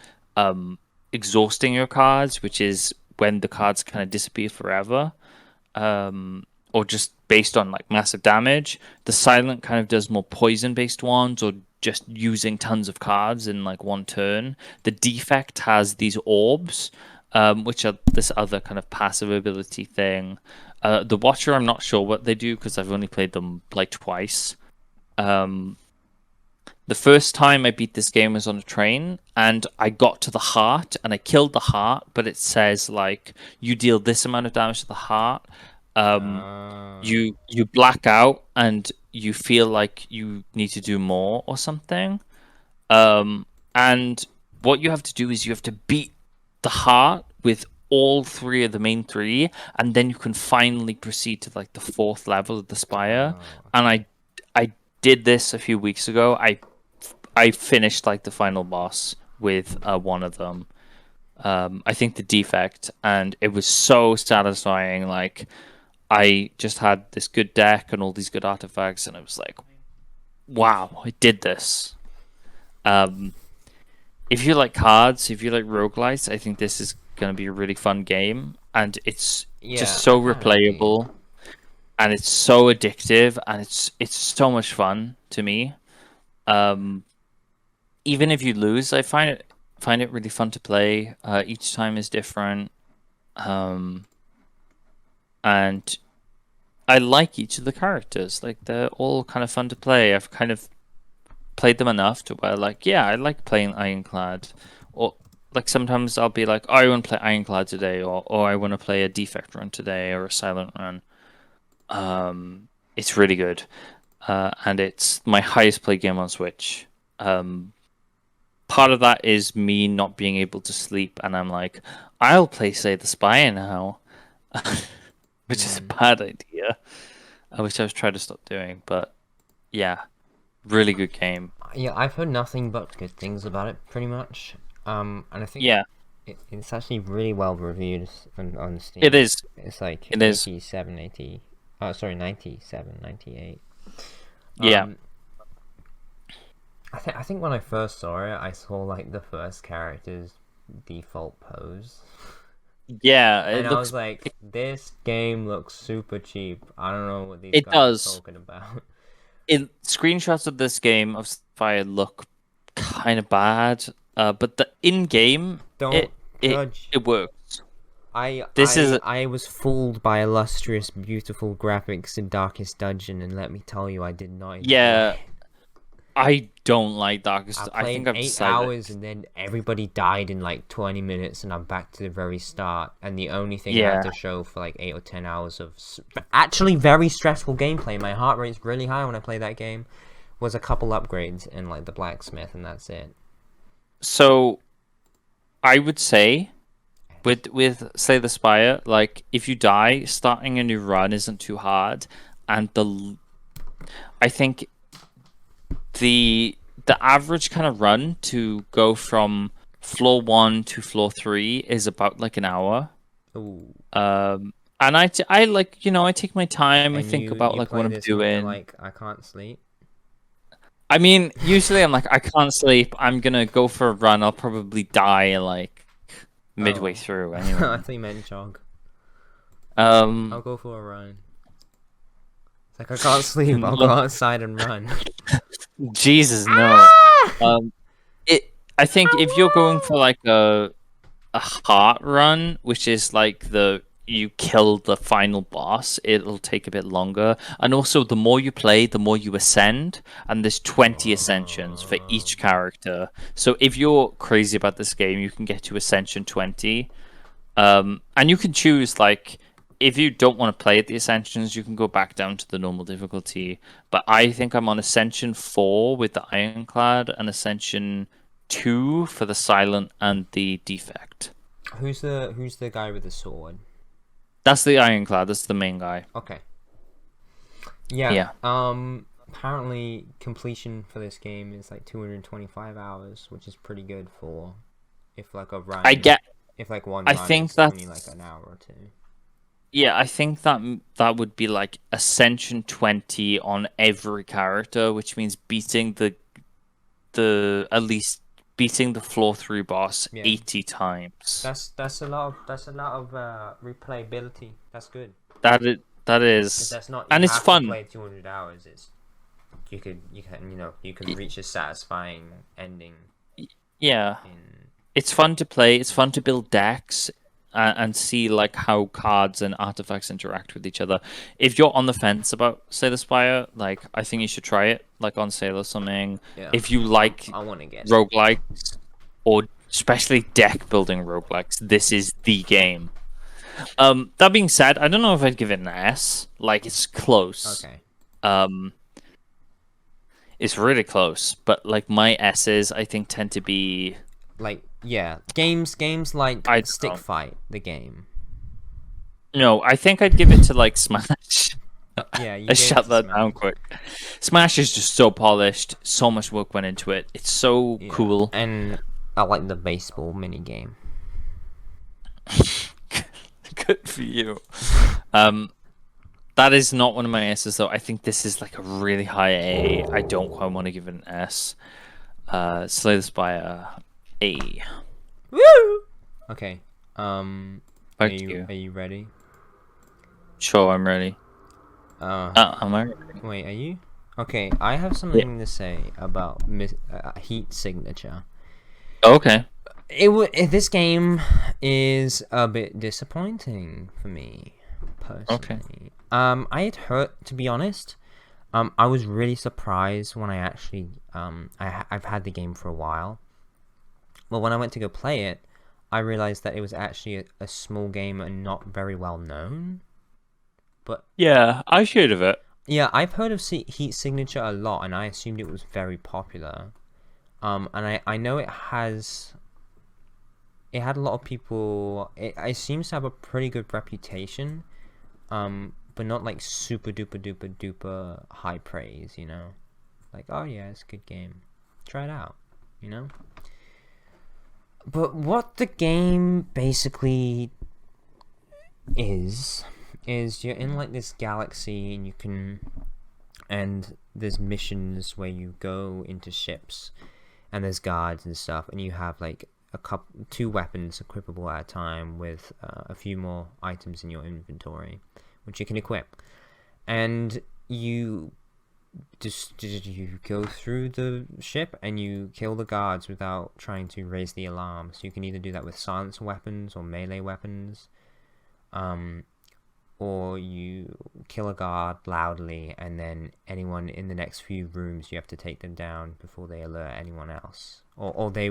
exhausting your cards, which is when the cards kind of disappear forever, or just based on like massive damage. The Silent kind of does more poison based ones, or just using tons of cards in like one turn. The Defect has these orbs, which are this other kind of passive ability thing. The Watcher, I'm not sure what they do because I've only played them like twice. Um, the first time I beat this game was on a train, and I got to the heart, and I killed the heart, but it says like you deal this amount of damage to the heart. You black out, and you feel like you need to do more or something. And what you have to do is you have to beat the heart with all three of the main three, and then you can finally proceed to like the fourth level of the spire. And I did this a few weeks ago. I finished like the final boss with one of them. I think the Defect, and it was so satisfying. Like I just had this good deck and all these good artifacts, and I was like, wow, I did this. Um, if you like cards, if you like roguelites, I think this is going to be a really fun game, and it's just so replayable, and it's so addictive, and it's so much fun to me. Even if you lose, I find it really fun to play. Each time is different, and I like each of the characters. Like they're all kind of fun to play. I've kind of played them enough to where like, yeah, I like playing Ironclad, or like sometimes I'll be like, oh, I want to play Ironclad today, or I want to play a Defect run today or a Silent run. It's really good, and it's my highest played game on Switch. Part of that is me not being able to sleep, and I'm like, I'll play Slay the Spire now, which is a bad idea. Which I've tried to stop doing, but yeah, really good game. Yeah, I've heard nothing but good things about it, pretty much. And I think Yeah, it's actually really well reviewed on Steam. it is. It's like It is. 87, 80. Oh, sorry, 97, 98. Yeah. I think when I first saw it, I saw like the first character's default pose. Yeah, And it I was looks. like, this game looks super cheap. I don't know what these It guys are does. talking about. Screenshots of this game of Fire look kind of bad, but the in-game Don't it judge. it works. I This is I I was fooled by illustrious, beautiful graphics in Darkest Dungeon, and let me tell you, I did not enjoy yeah. it. I don't like I Darkest. I think played I've 8 hours, decided. and then everybody died in like 20 minutes, and I'm back to the very start. And the only thing I had Yeah. to show for like 8 or 10 hours of actually very stressful gameplay, my heart rate's really high when I play that game, was a couple upgrades in like the blacksmith, and that's it. So I would say with Slay the Spire, like if you die, starting a new run isn't too hard, and I think the average kind of run to go from floor 1 to floor 3 is about like an hour. Ooh. And I like, I take my time. I And think you about you like play what I'm this and you're doing. like, I can't sleep. I mean, usually I'm like, I can't sleep. I'm gonna go for a run. I'll probably die like midway Oh. through I anyway. thought you meant jog. I'll go for a run. It's like I can't sleep. I'll go outside and run. Jesus, no. I think if you're going for like a heart run, which is like you kill the final boss, it'll take a bit longer. And also, the more you play, the more you ascend, and there's 20 ascensions for each character. So if you're crazy about this game, you can get to Ascension 20. And you can choose, like, if you don't want to play at the Ascensions, you can go back down to the normal difficulty. But I think I'm on Ascension 4 with the Ironclad, and Ascension 2 for the Silent and the Defect. Who's the guy with the sword? That's the Ironclad. That's the main guy. Okay. Yeah. Yeah. Apparently completion for this game is like 225 hours, which is pretty good for if like a run. If like one run think is that's only like an hour or two. Yeah, I think that would be like Ascension 20 on every character, which means beating the at least beating the floor 3 boss 80 times. That's a lot of replayability. That's good. That is. That's not, and it's fun. To play 200 hours. It's you can reach a satisfying ending. Yeah. It's fun to play. It's fun to build decks and see like how cards and artifacts interact with each other. If you're on the fence about Slay the Spire, like I think you should try it, like on sale or something. Yeah. If you like I want to get roguelikes, or especially deck building roguelikes, this is the game. That being said, I don't know if I'd give it an S. Like it's close. Okay. It's really close, but like my S's, I think tend to be like games like Stick Fight the game. No, I think I'd give it to like Smash. Yeah, you I shut that down quick. Smash is just so polished. So much work went into it. It's so cool. And I like the baseball mini game. Good for you. That is not one of my S's though. I think this is like a really high A. I don't quite want to give it an S. Slay the Spire A. Woo! Okay. Are Back you ready? Sure, I'm ready. Am I ready? Wait, are you? Okay, I have something to say about heat signature. Okay. This game is a bit disappointing for me personally. Okay. I had heard, to be honest, I was really surprised when I actually I've had the game for a while. Well, when I went to go play it, I realized that it was actually a small game and not very well known. But yeah, I've heard of it. Yeah, I've heard of Heat Signature a lot, and I assumed it was very popular. And I know it had a lot of people. It seems to have a pretty good reputation, but not like super duper duper duper high praise. You know, like, oh yeah, it's a good game, try it out. You know. But what the game basically is you're in like this galaxy, and and there's missions where you go into ships, and there's guards and stuff, and you have like two weapons equipable at a time with a few more items in your inventory, which you can equip, and you go through the ship and you kill the guards without trying to raise the alarm. So you can either do that with silence weapons or melee weapons, or you kill a guard loudly, and then anyone in the next few rooms you have to take them down before they alert anyone else. Or they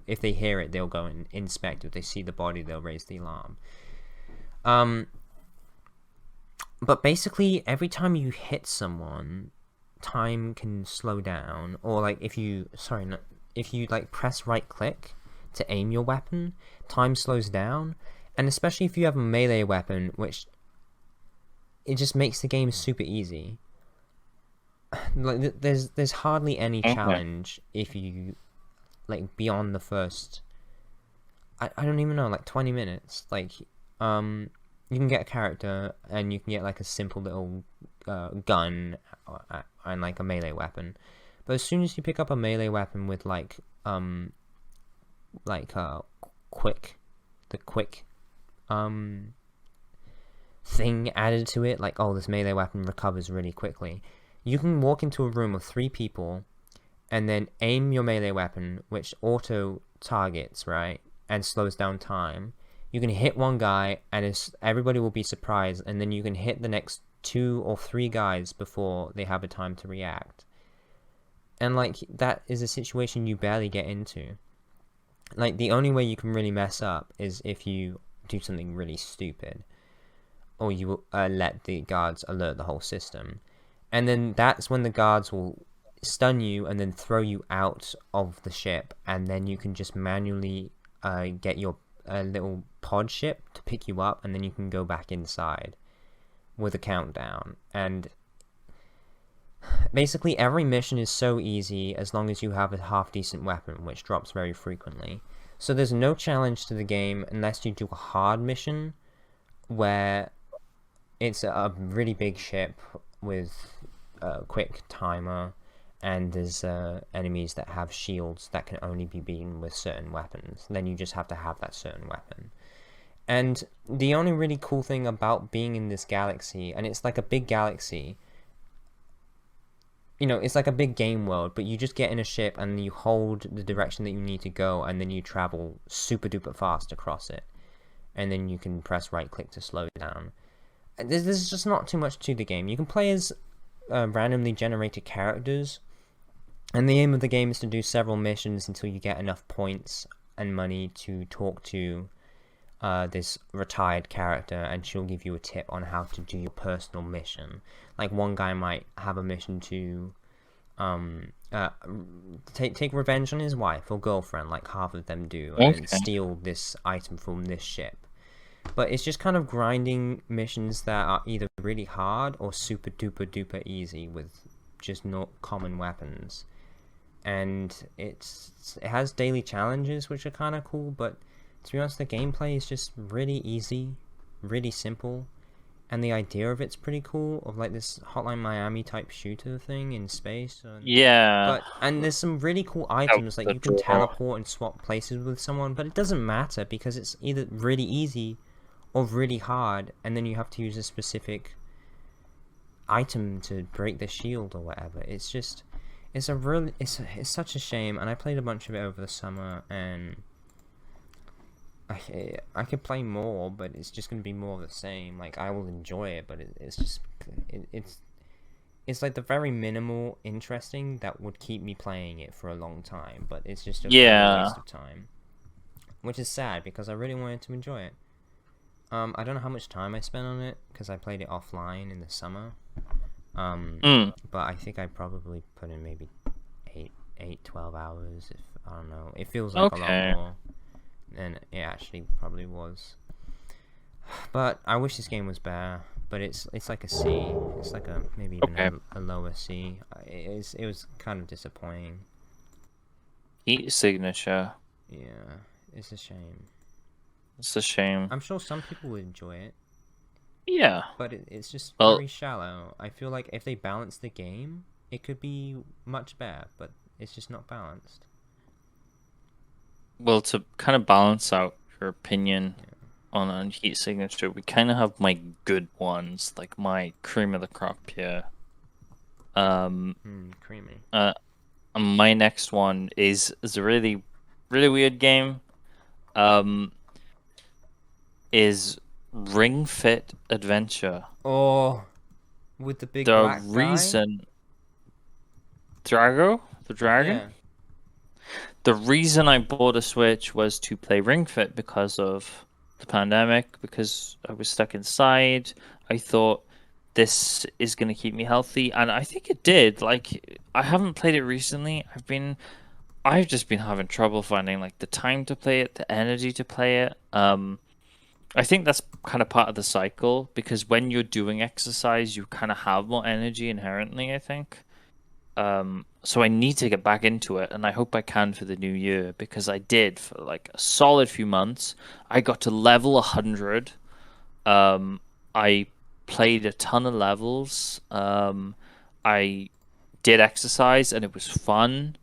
if they hear it, they'll go and inspect. If they see the body, they'll raise the alarm. But basically, every time you hit someone, time can slow down. Or like if you like press right click to aim your weapon, time slows down. And especially if you have a melee weapon, which it just makes the game super easy. Like there's hardly any challenge if you like beyond the first I don't even know, like 20 minutes. Like you can get a character and you can get like a simple little gun and like a melee weapon. But as soon as you pick up a melee weapon with quick thing added to it, like, oh, this melee weapon recovers really quickly, you can walk into a room of 3 people and then aim your melee weapon, which auto targets, right, and slows down time. You can hit one guy and everybody will be surprised, and then you can hit the next 2 or 3 guys before they have a time to react. And like, that is a situation you barely get into. Like, the only way you can really mess up is if you do something really stupid, or you let the guards alert the whole system. And then that's when the guards will stun you and then throw you out of the ship, and then you can just manually get your little pod ship to pick you up, and then you can go back inside with a countdown. And basically every mission is so easy as long as you have a half-decent weapon, which drops very frequently. So there's no challenge to the game unless you do a hard mission where it's a really big ship with a quick timer, and there's enemies that have shields that can only be beaten with certain weapons. Then you just have to have that certain weapon. And the only really cool thing about being in this galaxy, and it's like a big galaxy, you know, it's like a big game world, but you just get in a ship and you hold the direction that you need to go, and then you travel super duper fast across it. And then you can press right click to slow down. There's just not too much to the game. You can play as randomly generated characters, and the aim of the game is to do several missions until you get enough points and money to talk to this retired character, and she'll give you a tip on how to do your personal mission. Like, one guy might have a mission to take revenge on his wife or girlfriend, like half of them do, and steal this item from this ship. But it's just kind of grinding missions that are either really hard or super duper duper easy with just not common weapons. And it has daily challenges, which are kind of cool, but to be honest, the gameplay is just really easy, really simple, and the idea of it's pretty cool, of like this Hotline Miami type shooter thing in space. And there's some really cool items, like you can teleport and swap places with someone, but it doesn't matter because it's either really easy or really hard, and then you have to use a specific item to break the shield or whatever. It's just, it's such a shame. And I played a bunch of it over the summer, and I could play more, but it's just gonna be more of the same. Like, I will enjoy it, but it's like the very minimal interesting that would keep me playing it for a long time, but it's just a waste of time, which is sad because I really wanted to enjoy it. I don't know how much time I spent on it because I played it offline in the summer. But I think I probably put in maybe 12 hours. If I don't know, it feels like a lot more than it actually probably was. But I wish this game was better. But it's like a C. It's like a maybe even a lower C. It was kind of disappointing. Heat signature. Yeah, it's a shame. It's a shame. I'm sure some people would enjoy it. Yeah. but it's just Well, very shallow. I feel like if they balance the game, it could be much better, but it's just not balanced. well, to kind of balance out your opinion on heat signature, we kind of have my good ones, like my cream of the crop here. Creamy. My next one is a really, really weird game. Is RingFit Adventure. Oh, with the big The black guy? reason the dragon. Yeah. The reason I bought a Switch was to play Ring Fit because of the pandemic, because I was stuck inside. I thought this is going to keep me healthy, and I think it did. Like, I haven't played it recently. I've just been having trouble finding like the time to play it, the energy to play it. I think that's kind of part of the cycle because when you're doing exercise, you kind of have more energy inherently, I think. So I need to get back into it, and I hope I can for the new year because I did for like a solid few months. I got to level 100. I played a ton of levels. I did exercise, and it was fun.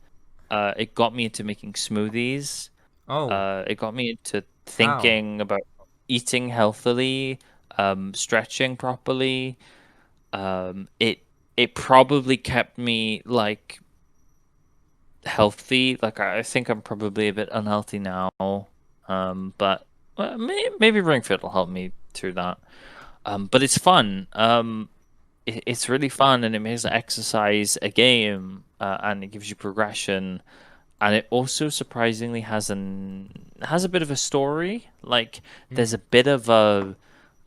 It got me into making smoothies. Oh, It got me into how? thinking about eating healthily, stretching properly. It probably kept me like healthy. Like I think I'm probably a bit unhealthy now. But maybe Ring Fit will help me through that. But it's fun. It's really fun, and it makes exercise a game, and it gives you progression, and it also surprisingly has a bit of a story. Like there's a bit of a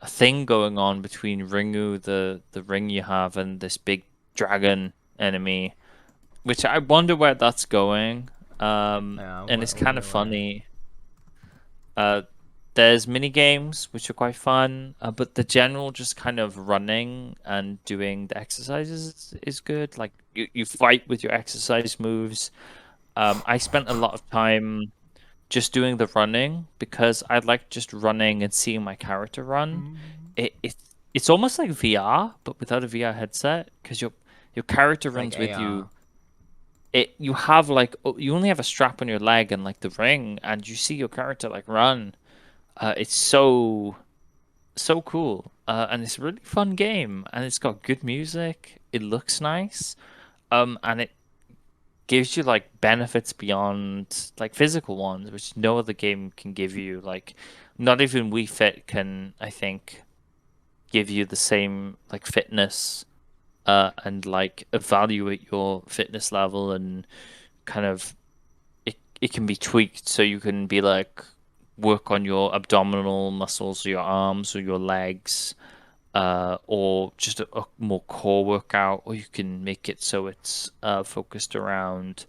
thing going on between Ringu, the ring you have, and this big dragon enemy, which I wonder where that's going. Yeah, And I it's kind wonder of where. funny. Uh, there's mini games which are quite fun, but the general just kind of running and doing the exercises is good. Like you fight with your exercise moves. I spent a lot of time just doing the running because I like just running and seeing my character run. Mm, It it's almost like VR, but without a VR headset because your character it's like runs with you. AR. You have like you only have a strap on your leg and like the ring, and you see your character like run. It's so cool, and it's a really fun game, and it's got good music. It looks nice, and it gives you like benefits beyond like physical ones, which no other game can give you. Like, not even Wii Fit can, I think, give you the same like fitness, and like evaluate your fitness level and kind of it can be tweaked so you can be like work on your abdominal muscles or your arms or your legs, or just a more core workout, or you can make it so it's focused around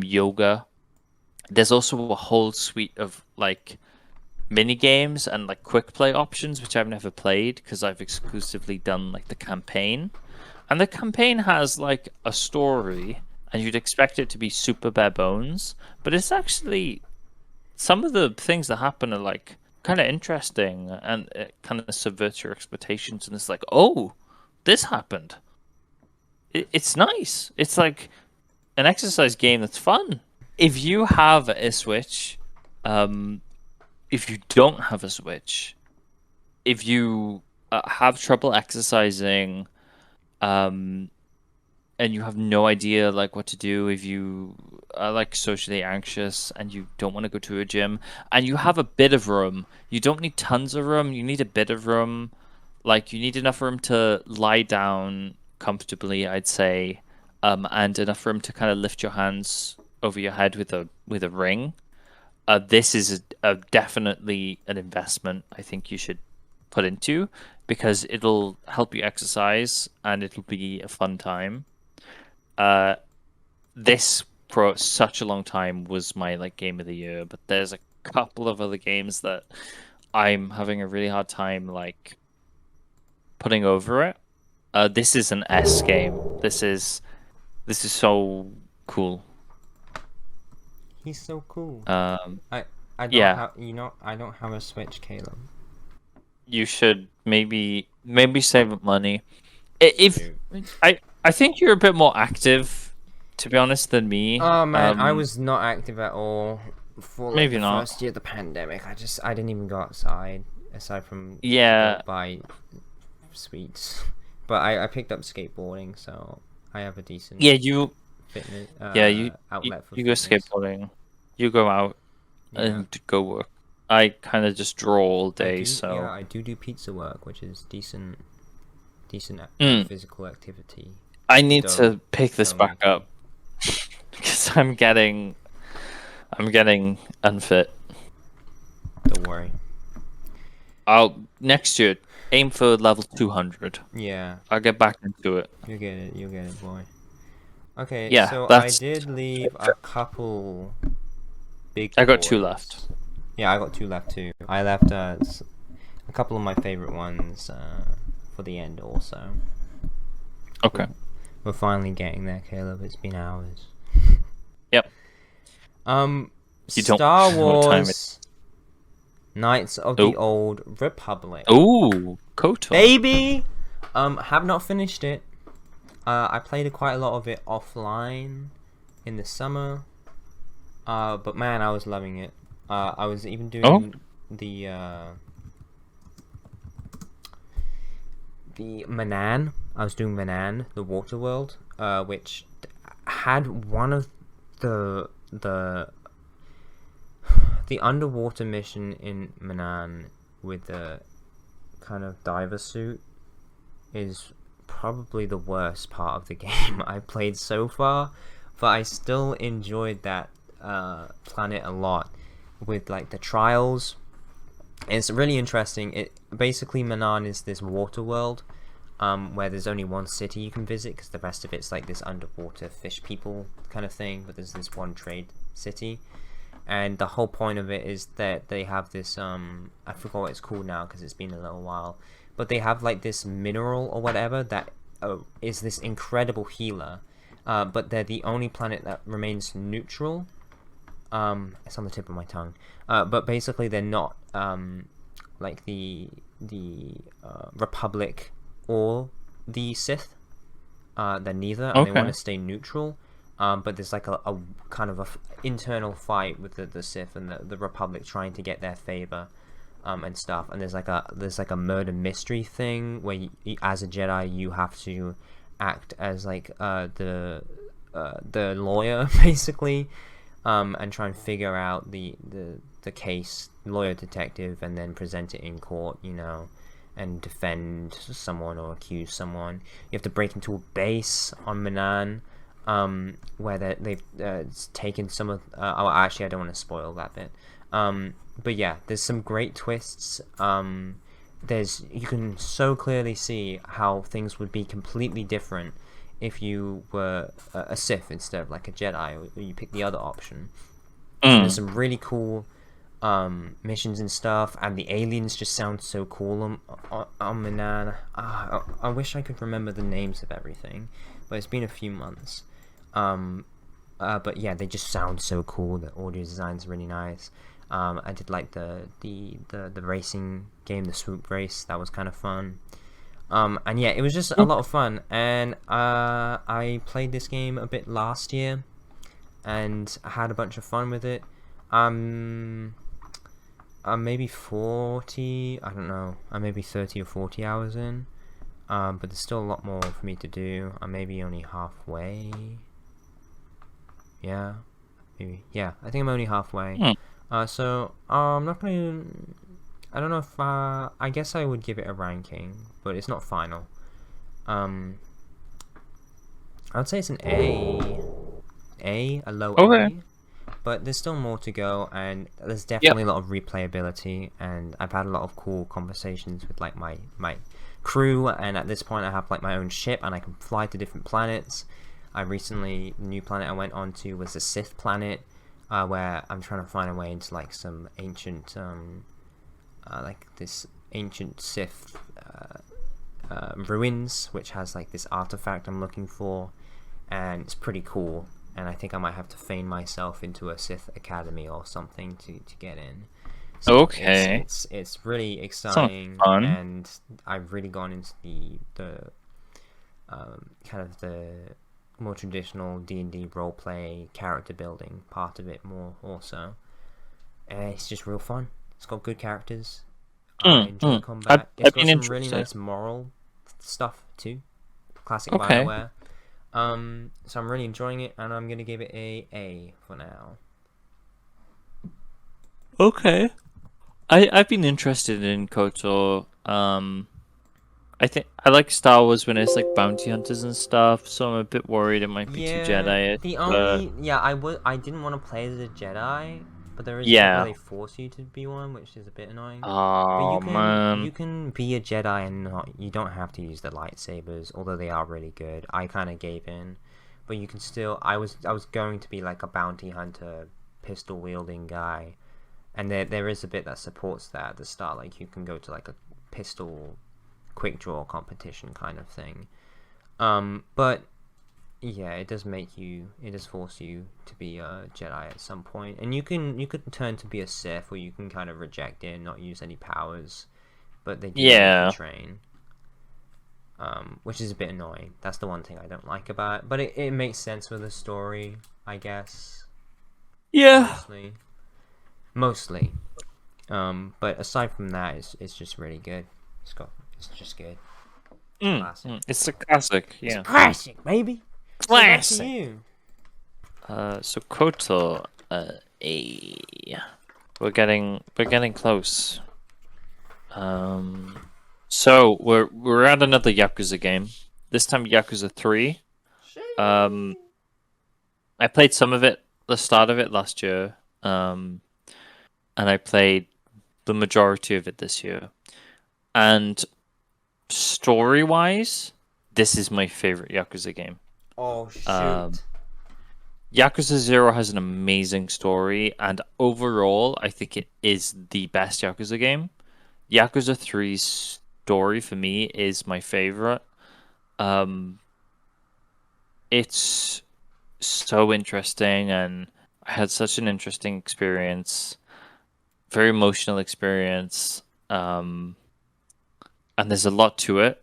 yoga. There's also a whole suite of like mini games and like quick play options which I've never played because I've exclusively done like the campaign. And the campaign has like a story, and you'd expect it to be super bare bones, but it's actually some of the things that happen are like kind of interesting, and it kind of subverts your expectations. And it's like, oh, this happened. It's nice. It's like an exercise game that's fun. If you have a Switch, um, if you don't have a Switch, if you have trouble exercising, um, and you have no idea like what to do, if you are like socially anxious and you don't want to go to a gym and you have a bit of room, you don't need tons of room, you need a bit of room. Like you need enough room to lie down comfortably, I'd say, and enough room to kind of lift your hands over your head with a ring. This is definitely an investment I think you should put into because it'll help you exercise and it'll be a fun time. Uh, this for such a long time was my like game of the year, but there's a couple of other games that I'm having a really hard time like putting over it. This is an S game. This is so cool. He's so cool. Um, I don't yeah, have I don't have a Switch, Caleb. you should maybe save up money. If Shoot. I think you're a bit more active, to be honest, than me. Oh man, I was not active at all for like Maybe the not. first year of the pandemic. I didn't even go outside aside from Yeah. go buy sweets. But I picked up skateboarding, so I have a decent Yeah, you fitness you, outlet for you go fitness. skateboarding. You go out Yeah. and go work. I kind of just draw all day, so I do pizza work, which is decent Mm. physical activity. I need Don't- to pick this don't back make me. up because I'm getting unfit. Don't worry. I'll next year aim for level 200. Yeah, I'll get back into it. you get it, boy. Okay, Yeah, so that's. I did leave a couple big. I got 2 boys. left. Yeah, I got 2 left too. I left a couple of my favorite ones for the end also. Okay. We're finally getting there, Caleb. It's been hours. Yep. You don't Star know what time Wars Knights of the Old Republic. Ooh, KOTOR. Baby! Have not finished it. I played quite a lot of it offline in the summer. But man, I was loving it. I was even doing the Manan. I was doing Manan, the water world, which had one of the underwater mission in Manan with the kind of diver suit is probably the worst part of the game I've played so far, but I still enjoyed that planet a lot with like the trials. It's really interesting. It basically, Manan is this water world where there's only one city you can visit because the rest of it's like this underwater fish people kind of thing, but there's this one trade city. And the whole point of it is that they have this I forgot what it's called now because it's been a little while, but they have like this mineral or whatever that is this incredible healer, but they're the only planet that remains neutral. It's on the tip of my tongue, but basically they're not like the Republic or the Sith. They're neither, and they want to stay neutral. But there's like a kind of a internal fight with the Sith and the Republic trying to get their favor, and stuff. And there's like a murder mystery thing where as a Jedi you have to act as like the lawyer basically, and try and figure out the case, lawyer detective, and then present it in court, and defend someone or accuse someone. You have to break into a base on Manan. Where they've taken some of. Actually, I don't want to spoil that bit. But yeah, there's some great twists. You can so clearly see how things would be completely different if you were a Sith instead of like a Jedi, or you pick the other option. There's some really cool missions and stuff, and the aliens just sound so cool on Manan. I wish I could remember the names of everything, but it's been a few months. But yeah, they just sound so cool. The audio design's really nice. I did like the racing game, the swoop race. That was kind of fun. And yeah, it was just a lot of fun. And I played this game a bit last year, and I had a bunch of fun with it. I'm maybe 40. I don't know. I'm maybe 30 or 40 hours in. But there's still a lot more for me to do. I'm maybe only halfway. Yeah, maybe. Yeah, I think I'm only halfway. So I'm not gonna. I don't know if I guess I would give it a ranking, but it's not final. I would say it's an A, a low A. But there's still more to go, and there's definitely a lot of replayability, and I've had a lot of cool conversations with like my crew, and at this point I have like my own ship and I can fly to different planets. The new planet I went on to was the Sith planet, where I'm trying to find a way into like some ancient like this ancient Sith ruins, which has like this artifact I'm looking for, and it's pretty cool. And I think I might have to feign myself into a Sith academy or something to get in. So Okay. it's really Sounds exciting, fun. and I've really gone into the kind of the more traditional D&D roleplay character building part of it more also. And it's just real fun. It's got good characters. I enjoy combat. It's I've got been some really interested. nice moral stuff too. Classic Okay. BioWare. So I'm really enjoying it, and I'm gonna give it A for now. Okay. I've been interested in KOTOR. I think I like Star Wars when it's like bounty hunters and stuff, so I'm a bit worried it might be too Yeah, Jedi-ish, the but only I didn't want to play as a Jedi, but there is a bit where yeah. they force you to be one, which is a bit annoying. But Oh you man. can be a Jedi and you don't have to use the lightsabers, although they are really good. I kind of gave in, but you can still. I was going to be like a bounty hunter, pistol wielding guy, and there is a bit that supports that at the start. Like you can go to like a pistol quick draw competition kind of thing. But yeah, it does force you to be a Jedi at some point, and you could turn to be a Sith, or you can kind of reject it and not use any powers, but they do make you Yeah. train, which is a bit annoying. That's the one thing I don't like about it, but it makes sense with the story, I guess. Yeah. Mostly. But aside from that, it's just really good. It's just good. Classic. It's a classic, It's yeah. classic, baby. So back to Classic. you. So KOTOR, A. We're getting close. So we're at another Yakuza game. This time Yakuza 3. I played some of it, the start of it last year. And I played the majority of it this year. And story-wise, this is my favorite Yakuza game. Oh shoot. Yakuza 0 has an amazing story, and overall, I think it is the best Yakuza game. Yakuza 3's story for me is my favorite. It's so interesting, and I had such an interesting experience, very emotional experience, and there's a lot to it.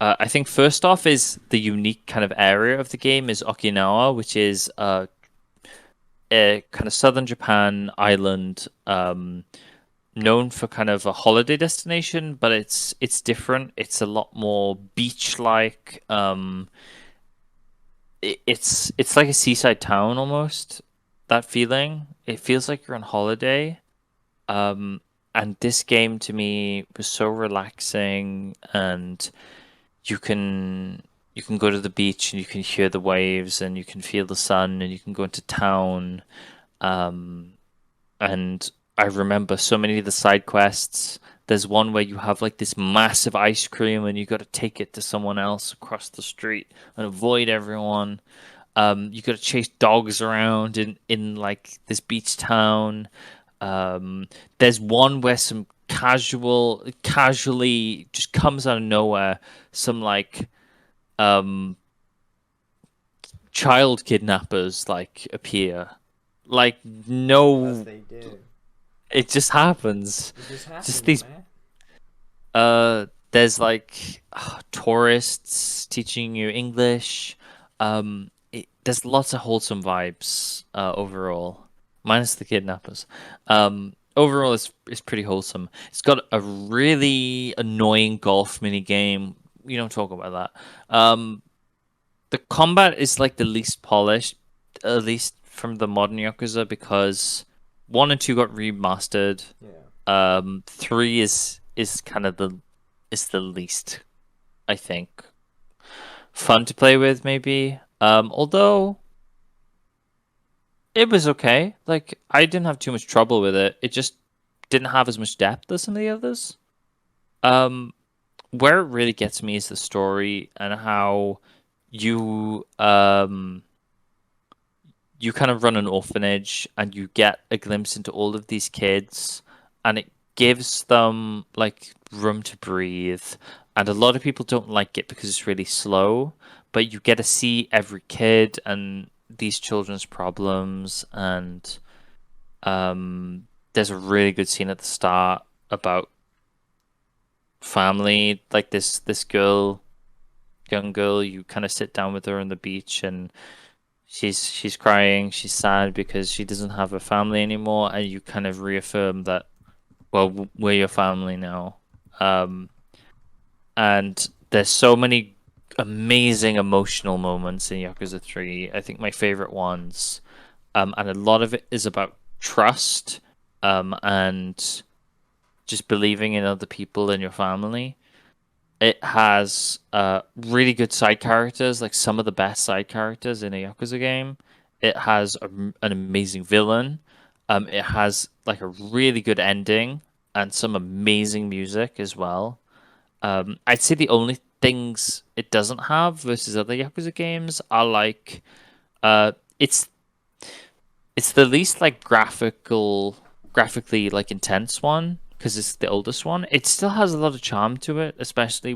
I think first off is the unique kind of area of the game is Okinawa, which is a kind of southern Japan island, known for kind of a holiday destination, but it's different. It's a lot more beach-like. It's like a seaside town almost. That feeling. It feels like you're on holiday. And this game to me was so relaxing, and you can you can go to the beach and you can hear the waves and you can feel the sun and you can go into town. And I remember so many of the side quests. There's one where you have like this massive ice cream and you got to take it to someone else across the street and avoid everyone. You got to chase dogs around in like this beach town. There's one where some casually just comes out of nowhere. Some like child kidnappers like appear. Like no, As they do. it just happens. It just happens, Just these man. there's like tourists teaching you English. There's lots of wholesome vibes overall, minus the kidnappers. Overall, it's pretty wholesome. It's got a really annoying golf mini game. We don't talk about that. The combat is like the least polished, at least from the modern Yakuza, because 1 and 2 got remastered. Yeah. 3 is kind of the least, I think, fun to play with, maybe. Although it was okay. Like I didn't have too much trouble with it. It just didn't have as much depth as some of the others. Where it really gets me is the story and how you you kind of run an orphanage and you get a glimpse into all of these kids, and it gives them like room to breathe. And a lot of people don't like it because it's really slow, but you get to see every kid and these children's problems, and there's a really good scene at the start about family. Like this girl, young girl, you kind of sit down with her on the beach, and she's crying, she's sad because she doesn't have a family anymore, and you kind of reaffirm that, well, we're your family now. And there's so many amazing emotional moments in Yakuza 3. I think my favorite ones, and a lot of it is about trust, and just believing in other people in your family. It has really good side characters, like some of the best side characters in a Yakuza game. It has an amazing villain. It has like a really good ending and some amazing music as well. I'd say the only things it doesn't have versus other Yakuza games are like, uh, it's it's the least like graphically like intense one because it's the oldest one. It still has a lot of charm to it, especially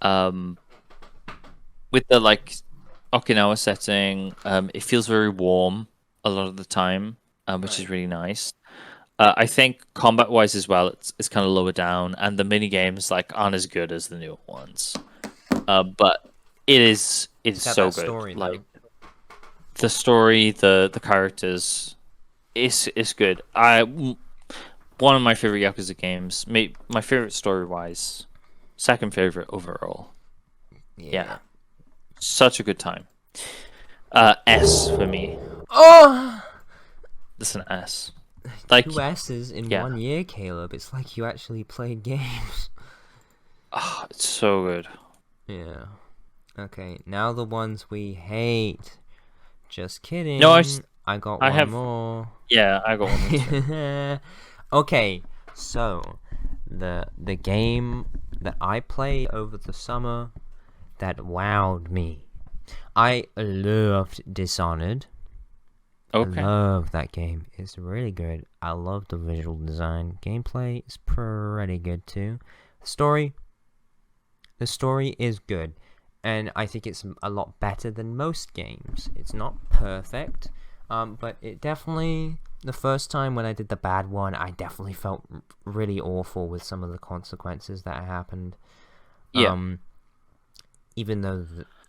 um with the like Okinawa setting. It feels very warm a lot of the time, which is really nice. I think combat wise as well, it's kind of lower down, and the mini games like aren't as good as the newer ones. But it is Got so that good. story Like though. the story, the characters, is good. One of my favorite Yakuza games. My favorite story wise, second favorite overall. Yeah, such a good time. S for me. Oh, That's an S. Like, 2 S's in yeah. 1 year, Caleb. It's like you actually played games. Oh, it's so good. Yeah. Okay, now the ones we hate. Just kidding. No, I got I one have. more. Yeah, I got one more too. Okay, so the game that I played over the summer that wowed me. I loved Dishonored. Okay. I love that game. It's really good. I love the visual design. Gameplay is pretty good too. The story is good. And I think it's a lot better than most games. It's not perfect, but it definitely... The first time when I did the bad one, I definitely felt really awful with some of the consequences that happened. Yeah. Even though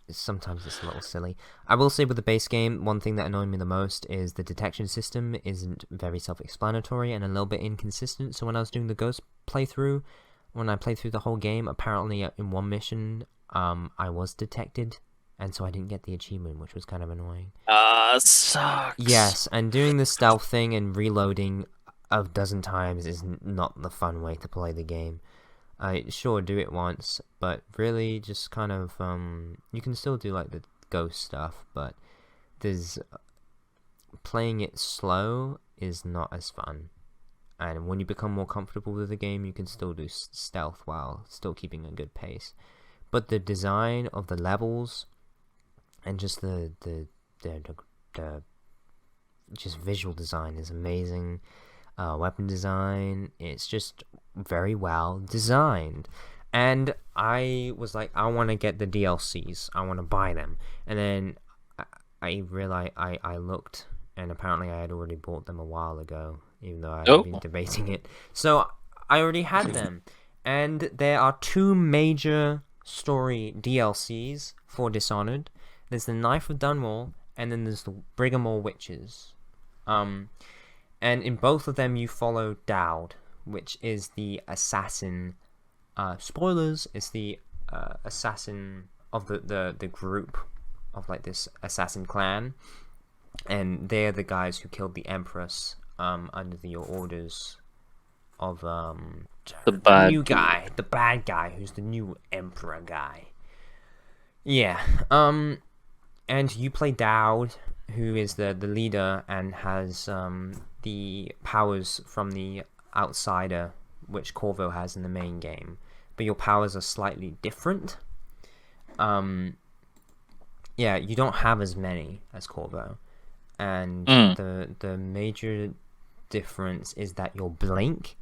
sometimes it's a little silly. I will say with the base game, one thing that annoyed me the most is the detection system isn't very self-explanatory and a little bit inconsistent. So when I was doing the Ghost playthrough, when I played through the whole game, apparently in one mission, I was detected, and so I didn't get the achievement, which was kind of annoying. Sucks. Yes, and doing the stealth thing and reloading a dozen times is not the fun way to play the game. I sure do it once, but really just kind of you can still do like the ghost stuff, but there's playing it slow is not as fun. And when you become more comfortable with the game, you can still do stealth while still keeping a good pace. But the design of the levels and just the just visual design is amazing. Weapon design, it's just very well designed. And I was like, I want to get the DLCs. I want to buy them. And then I realized I looked, and apparently I had already bought them a while ago, even though I had been debating it. So I already had them. And there are 2 major story DLCs for Dishonored. There's the Knife of Dunwall, and then there's the Brigmore Witches. And in both of them you follow Dowd, which is the assassin. Spoilers, it's the assassin of the group of like this assassin clan. And they're the guys who killed the Empress under your orders of the bad new guy, the bad guy who's the new Emperor guy. Yeah. And you play Dowd, who is the leader and has the powers from the outsider, which Corvo has in the main game, but your powers are slightly different. Yeah, you don't have as many as Corvo, and the major difference is that your blink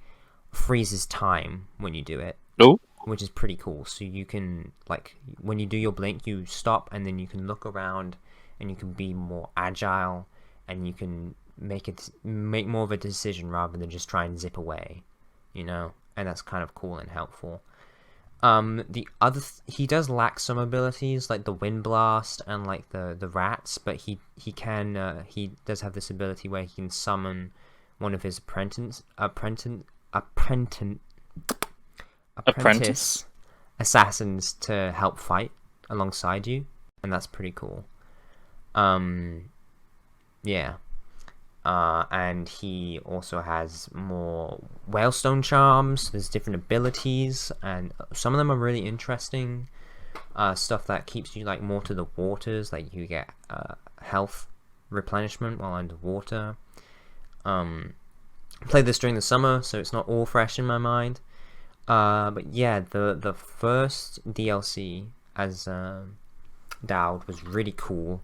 freezes time when you do it. Which is pretty cool. So you can, like, when you do your blink, you stop and then you can look around and you can be more agile and you can make more of a decision rather than just try and zip away, you know, and that's kind of cool and helpful. He does lack some abilities like the wind blast and like the rats, but he does have this ability where he can summon one of his apprentice assassins to help fight alongside you, and that's pretty cool. Yeah. And he also has more whalestone charms. There's different abilities, and some of them are really interesting. Stuff that keeps you like more to the waters, like you get health replenishment while underwater. Played this during the summer, so it's not all fresh in my mind. But yeah, the first DLC as Dowd was really cool.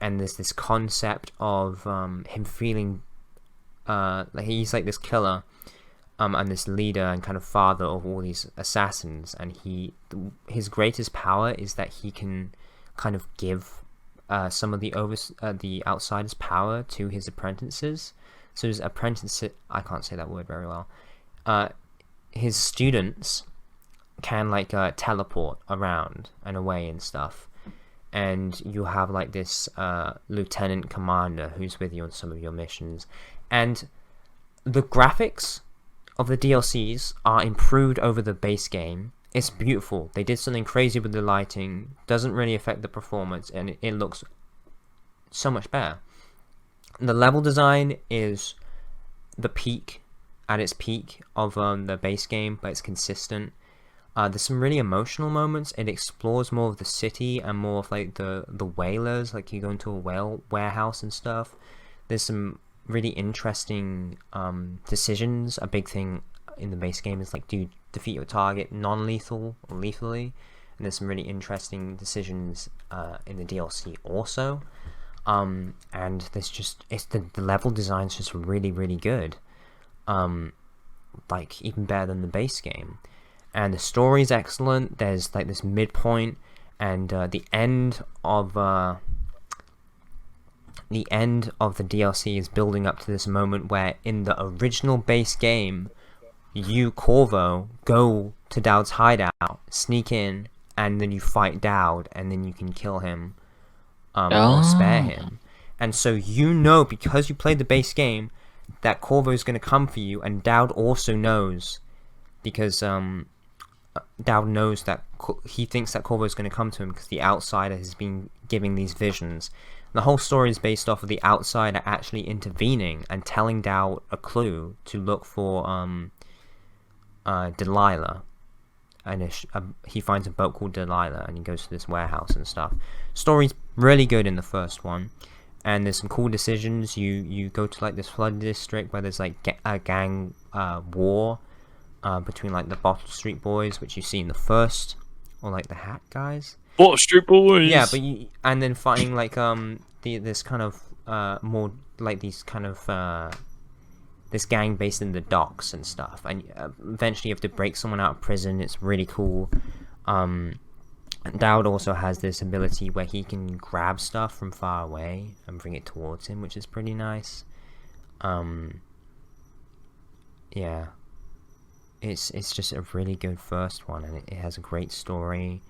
And there's this concept of him feeling like he's like this killer and this leader and kind of father of all these assassins, and his greatest power is that he can kind of give some of the outsiders power to his apprentices. So his apprentices, I can't say that word very well, his students can like teleport around and away and stuff. And you have like this lieutenant commander who's with you on some of your missions, and the graphics of the DLCs are improved over the base game. It's beautiful. They did something crazy with the lighting, doesn't really affect the performance, and it looks so much better. The level design is at its peak of the base game, but it's consistent. There's some really emotional moments. It explores more of the city and more of like the whalers, like you go into a whale warehouse and stuff. There's some really interesting decisions. A big thing in the base game is like, do you defeat your target non-lethal or lethally? And there's some really interesting decisions in the DLC also. And there's just the level design's just really, really good. Like even better than the base game. And the story's excellent. There's like this midpoint, and the end of the DLC is building up to this moment where in the original base game, you, Corvo, go to Dowd's hideout, sneak in, and then you fight Dowd, and then you can kill him or spare him. And so you know, because you played the base game, that Corvo's going to come for you, and Dowd also knows, because Dowd knows that he thinks that Corvo is going to come to him because the outsider has been giving these visions. The whole story is based off of the outsider actually intervening and telling Dowd a clue to look for Delilah. And he finds a boat called Delilah, and he goes to this warehouse and stuff. Story's really good in the first one, and there's some cool decisions. You go to like this flood district where there's like a gang war between like the Bottle Street Boys, which you see in the first, or like the Hat Guys. Bottle Street Boys. Yeah, but and then fighting like this kind of more like these kind of this gang based in the docks and stuff, and eventually you have to break someone out of prison. It's really cool. Dowd also has this ability where he can grab stuff from far away and bring it towards him, which is pretty nice. Yeah. It's just a really good first one, and it has a great story.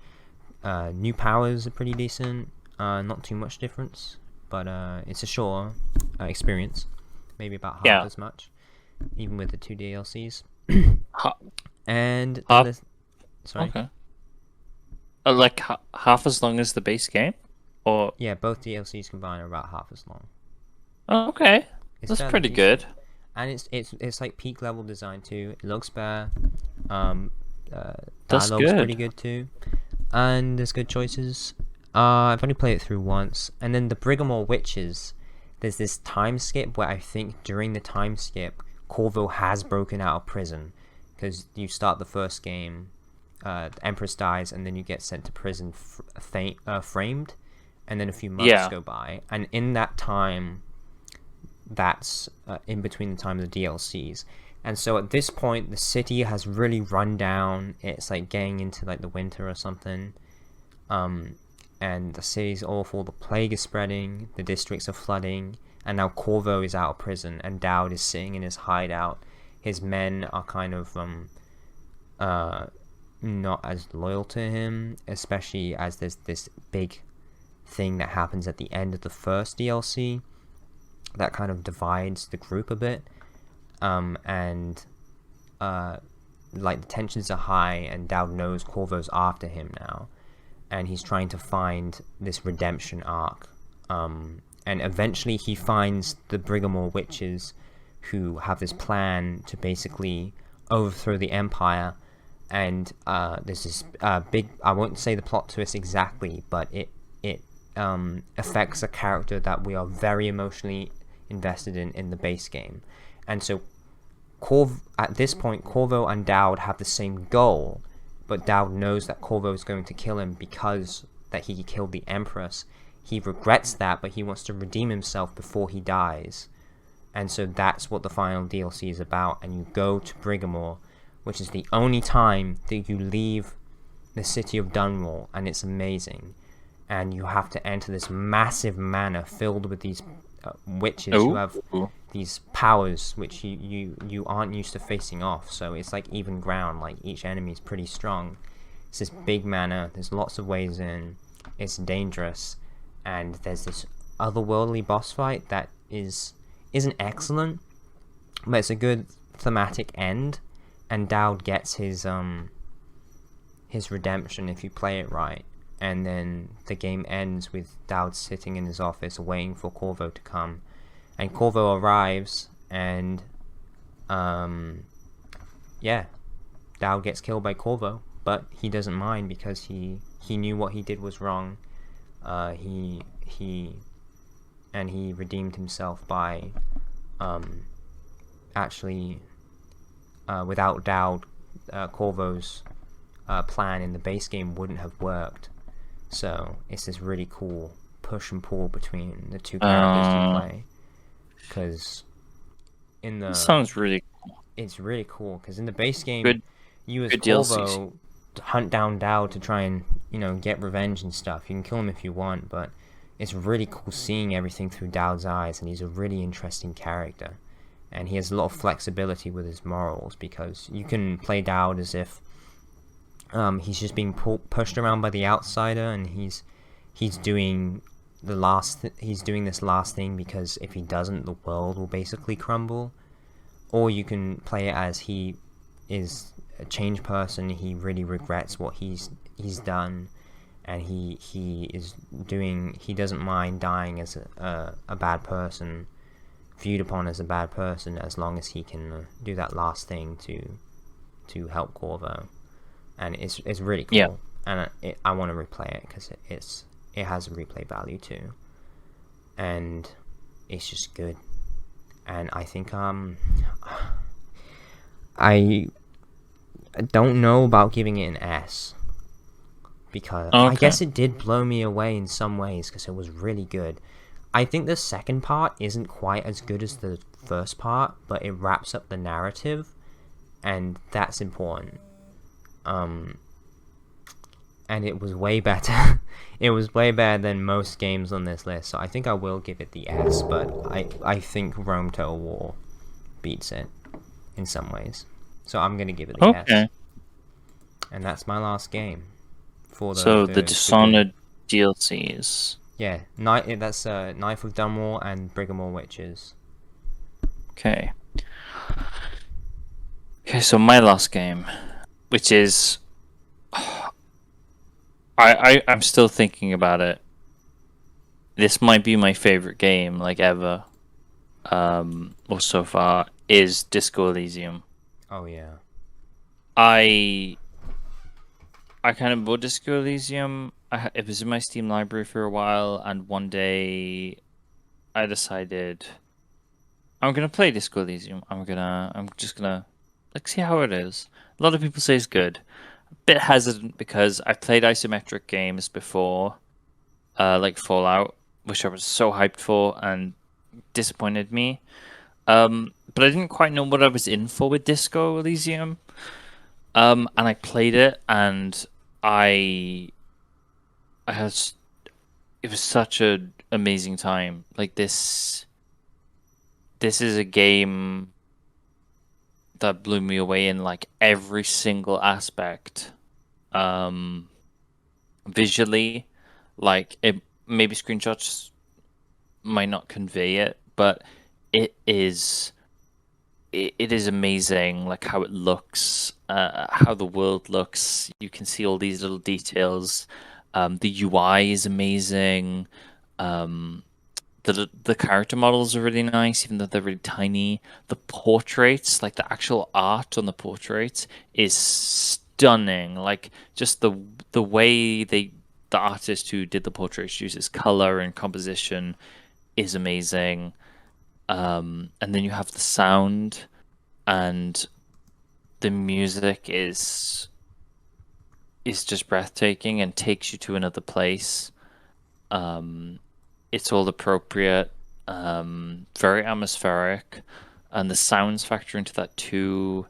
New powers are pretty decent. Not too much difference, but it's a short experience. Maybe about half as much, even with the 2 DLCs. And sorry. Okay. Like half as long as the base game, or yeah, both DLCs combined are about half as long. Oh, okay, that's pretty good. And it's like peak level design too. It looks better. That's Dialogue's good. pretty good too, and there's good choices. I've only played it through once, and then the Brigmore witches. There's this time skip where I think during the time skip, Corvo has broken out of prison, because you start the first game, the Empress dies, and then you get sent to prison framed, and then a few months go by, and in that time, that's in between the time of the DLCs. And so at this point, the city has really run down. It's like getting into like the winter or something. And the city's awful. The plague is spreading. The districts are flooding. and now Corvo is out of prison, and Dowd is sitting in his hideout. His men are kind of not as loyal to him, especially as there's this big thing that happens at the end of the first DLC that kind of divides the group a bit, and like the tensions are high, and Dowd knows Corvo's after him now, and he's trying to find this redemption arc, and eventually he finds the Brigmore witches, who have this plan to basically overthrow the Empire. And there's this big, I won't say the plot twist exactly, but it affects a character that we are very emotionally invested in the base game. And so at this point, Corvo and Dowd have the same goal, but Dowd knows that Corvo is going to kill him because that he killed the Empress. He regrets that, but he wants to redeem himself before he dies. And so that's what the final DLC is about. And you go to Brigmore, which is the only time that you leave the city of Dunwall, and it's amazing. And you have to enter this massive manor filled with these witches who have these powers which you aren't used to facing off. So it's like even ground, like each enemy is pretty strong. It's this big manor, there's lots of ways in, it's dangerous, and there's this otherworldly boss fight that isn't excellent, but it's a good thematic end, and Dowd gets his redemption if you play it right. And then the game ends with Dowd sitting in his office waiting for Corvo to come, and Corvo arrives, and yeah, Dowd gets killed by Corvo, but he doesn't mind because he knew what he did was wrong. He redeemed himself by actually without Dowd, Corvo's plan in the base game wouldn't have worked. So it's this really cool push and pull between the two characters you play. Because in the sounds really cool. It's really cool because in the base game, you as Corvo hunt down Dowd to try and get revenge and stuff. You can kill him if you want, but it's really cool seeing everything through Dowd's eyes, and he's a really interesting character. And he has a lot of flexibility with his morals, because you can play Dowd as if he's just being pushed around by the outsider, and he's doing this last thing because if he doesn't, the world will basically crumble. Or you can play it as he is a changed person. He really regrets what he's done, and he doesn't mind dying as a bad person, viewed upon as a bad person, as long as he can do that last thing to help Corvo. And it's really cool. Yeah. And I want to replay it because it has a replay value too, and it's just good. And I think I don't know about giving it an S, because I guess it did blow me away in some ways because it was really good. I think the second part isn't quite as good as the first part, but it wraps up the narrative, and that's important. And it was way better. It was way better than most games on this list, so I think I will give it the S, but I think Rome Total War beats it in some ways. So I'm going to give it the S. And that's my last game. The Dishonored DLCs. Yeah, that's Knife of Dunwall and Brigmore Witches. Okay, so my last game, which is... I'm still thinking about it. This might be my favorite game, like, ever. Or so far, is Disco Elysium. Oh, yeah. I kind of bought Disco Elysium. It was in my Steam library for a while, and one day I decided I'm gonna play Disco Elysium. I'm just gonna see how it is. A lot of people say it's good. A bit hesitant because I've played isometric games before, like Fallout, which I was so hyped for and disappointed me. But I didn't quite know what I was in for with Disco Elysium. And I played it, and it was such an amazing time. Like, this this is a game that blew me away in like every single aspect. Visually, like it maybe screenshots might not convey it, but it is it is amazing, like how it looks, how the world looks. You can see all these little details. The UI is amazing. Um, the character models are really nice, even though they're really tiny. The portraits, like the actual art on the portraits, is stunning. Like just the way the artist who did the portraits uses color and composition is amazing. And then you have the sound, and the music is just breathtaking and takes you to another place. It's all appropriate, very atmospheric, and the sounds factor into that too.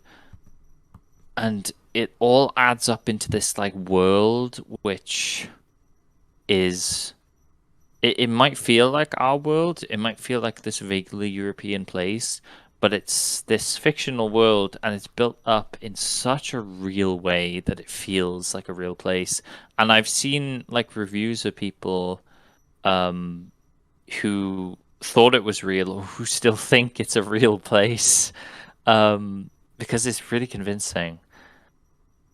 And it all adds up into this like world, which is it might feel like our world, it might feel like this vaguely European place, but it's this fictional world and it's built up in such a real way that it feels like a real place. And I've seen like reviews of people um who thought it was real or who still think it's a real place, because it's really convincing.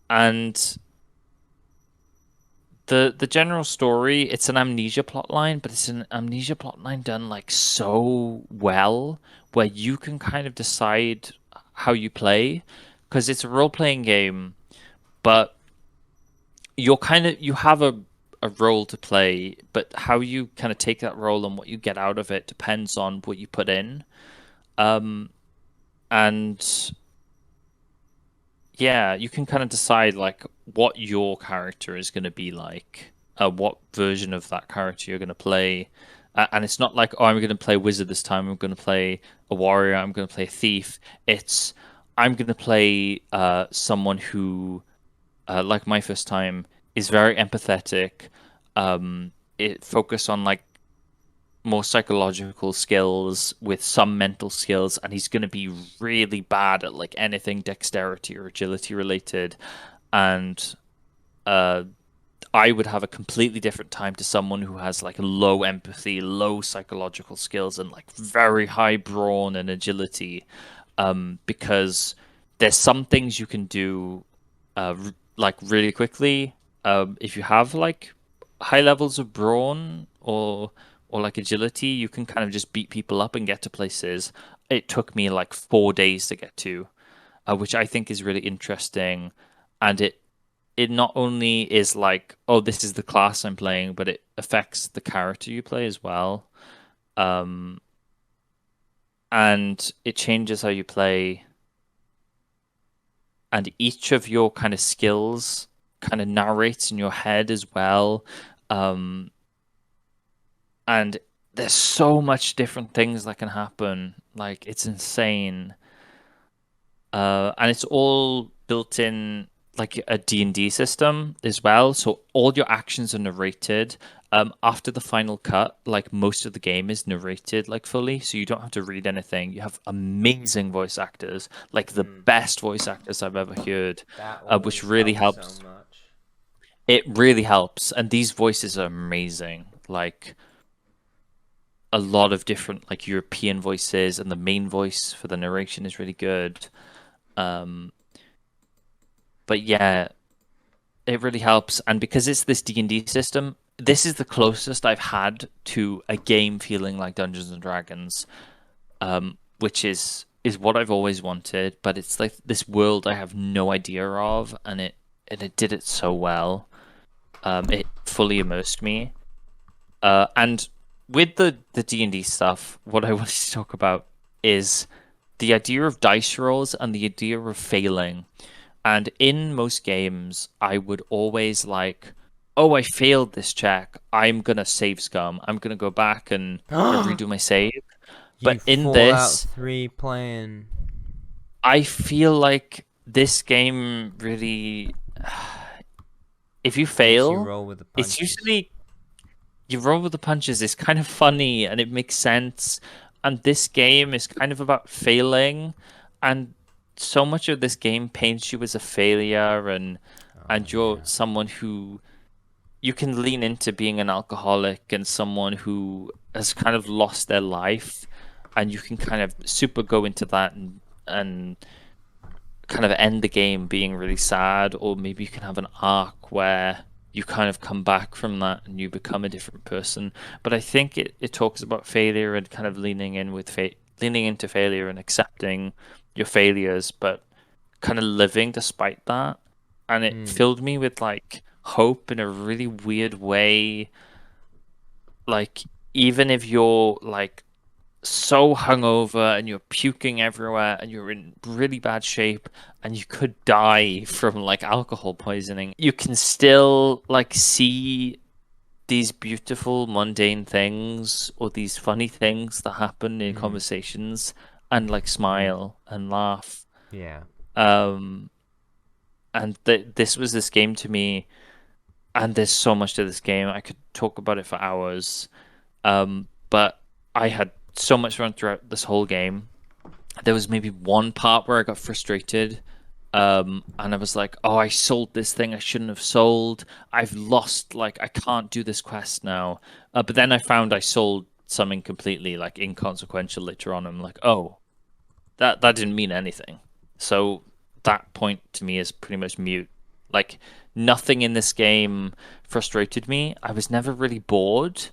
And the general story, it's an amnesia plotline, but it's an amnesia plotline done like so well, where you can kind of decide how you play, because it's a role-playing game, but you have a role to play, but how you kind of take that role and what you get out of it depends on what you put in. And yeah, you can kind of decide like what your character is going to be like, what version of that character you're going to play. And it's not like, oh, I'm going to play wizard this time. I'm going to play a warrior. I'm going to play a thief. It's I'm going to play someone who, like my first time, is very empathetic. It focus on like more psychological skills with some mental skills, and he's going to be really bad at like anything dexterity or agility related. And uh, I would have a completely different time to someone who has like low empathy, low psychological skills, and like very high brawn and agility. Because there's some things you can do like really quickly. If you have like high levels of brawn or like agility, you can kind of just beat people up and get to places. It took me like 4 days to get to, which I think is really interesting. And it not only is like, oh, this is the class I'm playing, but it affects the character you play as well. Um, and it changes how you play, and each of your kind of skills kind of narrates in your head as well. Um, and there's so much different things that can happen. Like it's insane. And it's all built in like a D&D system as well. So all your actions are narrated. After the final cut, like most of the game is narrated like fully, so you don't have to read anything. You have amazing voice actors, like the best voice actors I've ever heard, That which always really helps helps. so much. It really helps, and these voices are amazing. Like a lot of different like European voices, and the main voice for the narration is really good. Um, but yeah, it really helps, and because it's this D&D system, this is the closest I've had to a game feeling like Dungeons and Dragons, which is what I've always wanted. But it's like this world I have no idea of, and it did it so well. It fully immersed me. And with the D&D stuff, what I wanted to talk about is the idea of dice rolls and the idea of failing. And in most games, I would always like, oh, I failed this check. I'm gonna save scum. I'm gonna go back and redo my save. You But in Fallout this, 3 playing. I feel like this game really, if you Makes you fail, roll with the it's punches. usually you roll with the punches. It's kind of funny and it makes sense. and this game is kind of about failing, and so much of this game paints you as a failure, and you're someone who you can lean into being an alcoholic and someone who has kind of lost their life, and you can kind of super go into that and kind of end the game being really sad, or maybe you can have an arc where you kind of come back from that and you become a different person. But I think it talks about failure and kind of leaning into failure and accepting your failures, but kind of living despite that. And it filled me with like hope in a really weird way. Like, even if you're like so hungover and you're puking everywhere and you're in really bad shape and you could die from like alcohol poisoning, you can still like see these beautiful mundane things or these funny things that happen in conversations and like smile and laugh. Yeah. And this was this game to me, and there's so much to this game. I could talk about it for hours. But I had so much fun throughout this whole game. There was maybe one part where I got frustrated, and I was like, "Oh, I sold this thing I shouldn't have sold. I've lost, like, I can't do this quest now." But then I found I sold something completely like inconsequential later on. I'm like, "Oh, that didn't mean anything." So that point to me is pretty much mute. Like, nothing in this game frustrated me. I was never really bored.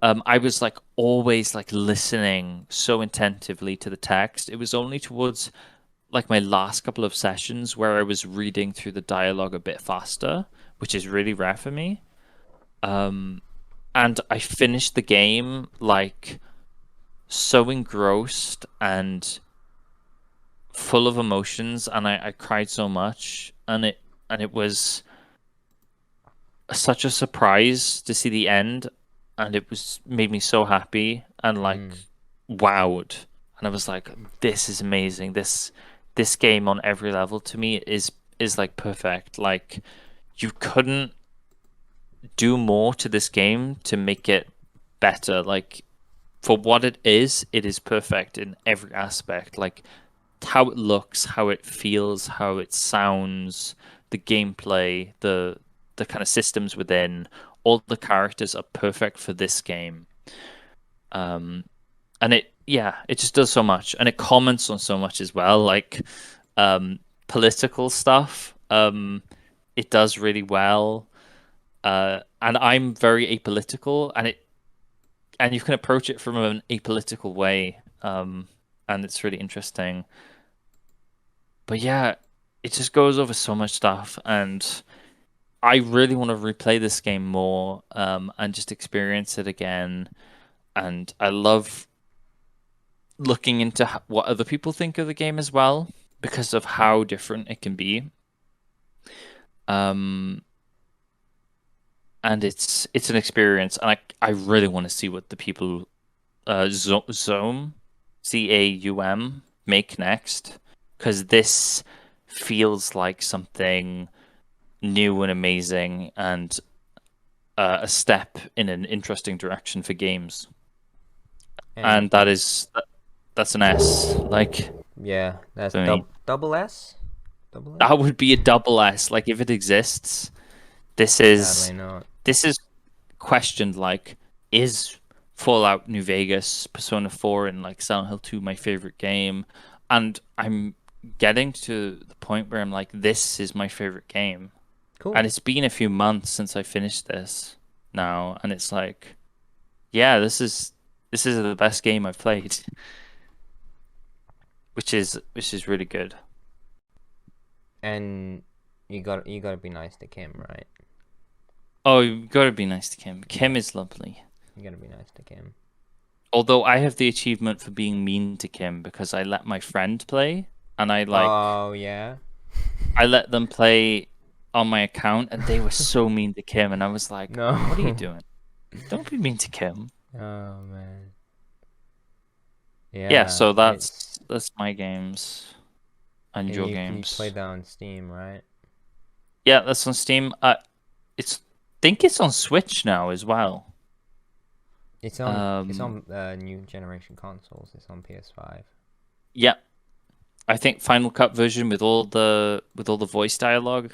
I was like always like listening so attentively to the text. It was only towards like my last couple of sessions where I was reading through the dialogue a bit faster, which is really rare for me. And I finished the game like so engrossed and full of emotions, and I cried so much, and it was such a surprise to see the end, and it was made me so happy and like wowed, and I was like, this is amazing. This game on every level to me is like perfect. Like, you couldn't do more to this game to make it better. Like, for what it is perfect in every aspect. Like, how it looks, how it feels, how it sounds, the gameplay, the kind of systems within, all the characters are perfect for this game. And it just does so much, and it comments on so much as well, like political stuff. It does really well. And I'm very apolitical, and you can approach it from an apolitical way. And it's really interesting. But yeah, it just goes over so much stuff, and I really want to replay this game more, and just experience it again. And I love looking into what other people think of the game as well, because of how different it can be. And it's an experience, and I really want to see what the people Zaum Caum make next, because this feels like something new and amazing, and a step in an interesting direction for games. And that's an S. Like, Yeah, that's double S? Double S? that would be a double S. Like, if it exists, this is Sadly not. this is questioned. Like, is Fallout New Vegas, Persona 4, and like Silent Hill 2 my favorite game? And I'm getting to the point where I'm like, this is my favorite game. Cool. And it's been a few months since I finished this now, and it's like, yeah, this is the best game I've played, which is really good. And you gotta be nice to Kim, right? Oh, you gotta be nice to Kim. Kim is lovely. You gotta be nice to Kim. Although I have the achievement for being mean to Kim, because I let my friend play, and I like. Oh yeah. I let them play on my account, and they were so mean to Kim, and I was like, No. "What are you doing? Don't be mean to Kim." Oh man. Yeah, so that's my games and your games. You play that on Steam, right? Yeah, that's on Steam. Think it's on Switch now as well. It's on new generation consoles. It's on PS5. Yeah, I think Final Cut version with all the voice dialogue,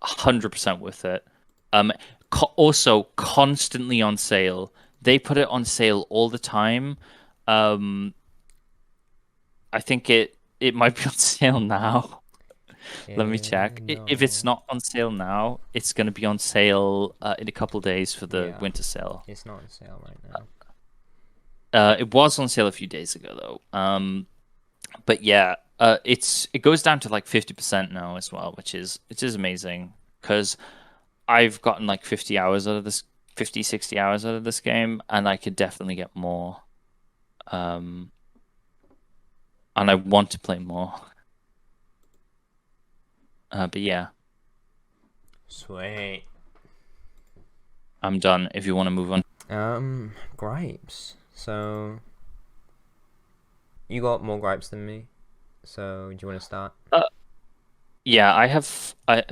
100% worth it. Also constantly on sale. They put it on sale all the time. I think it might be on sale now. Let me check. If it's not on sale now, it's going to be on sale in a couple days for the winter sale. It's not on sale right now. It was on sale a few days ago though. But yeah, it goes down to like 50% now as well, which is amazing because I've gotten like 50 hours out of this, 50, 60 hours out of this game, and I could definitely get more. And I want to play more. But yeah. Sweet. I'm done if you want to move on. Gripes. So you got more gripes than me. So do you want to start? Yeah, I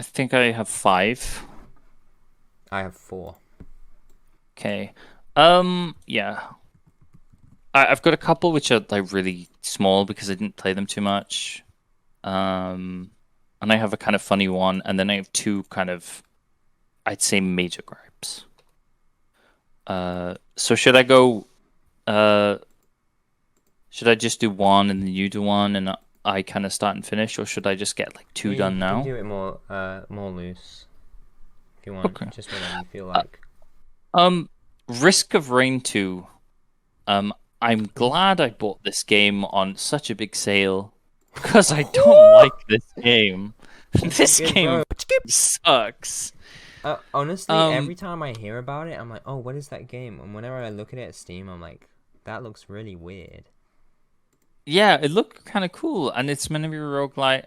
think I have 5. I have 4. Okay. Yeah. I've got a couple which are like really small because I didn't play them too much. And I have a kind of funny one, and then I have 2 kind of, I'd say, major gripes. So should I go? Should I just do one and then you do one, and I kind of start and finish, or should I just get like 2 done now? You can do it more loose if you want. Okay. Just whatever you feel like. Risk of Rain 2. I'm glad I bought this game on such a big sale because I don't like this game. This game sucks. Honestly, every time I hear about it, I'm like, oh, what is that game? And whenever I look at it at Steam, I'm like, that looks really weird. Yeah, it looked kind of cool, and it's meant to be a roguelite.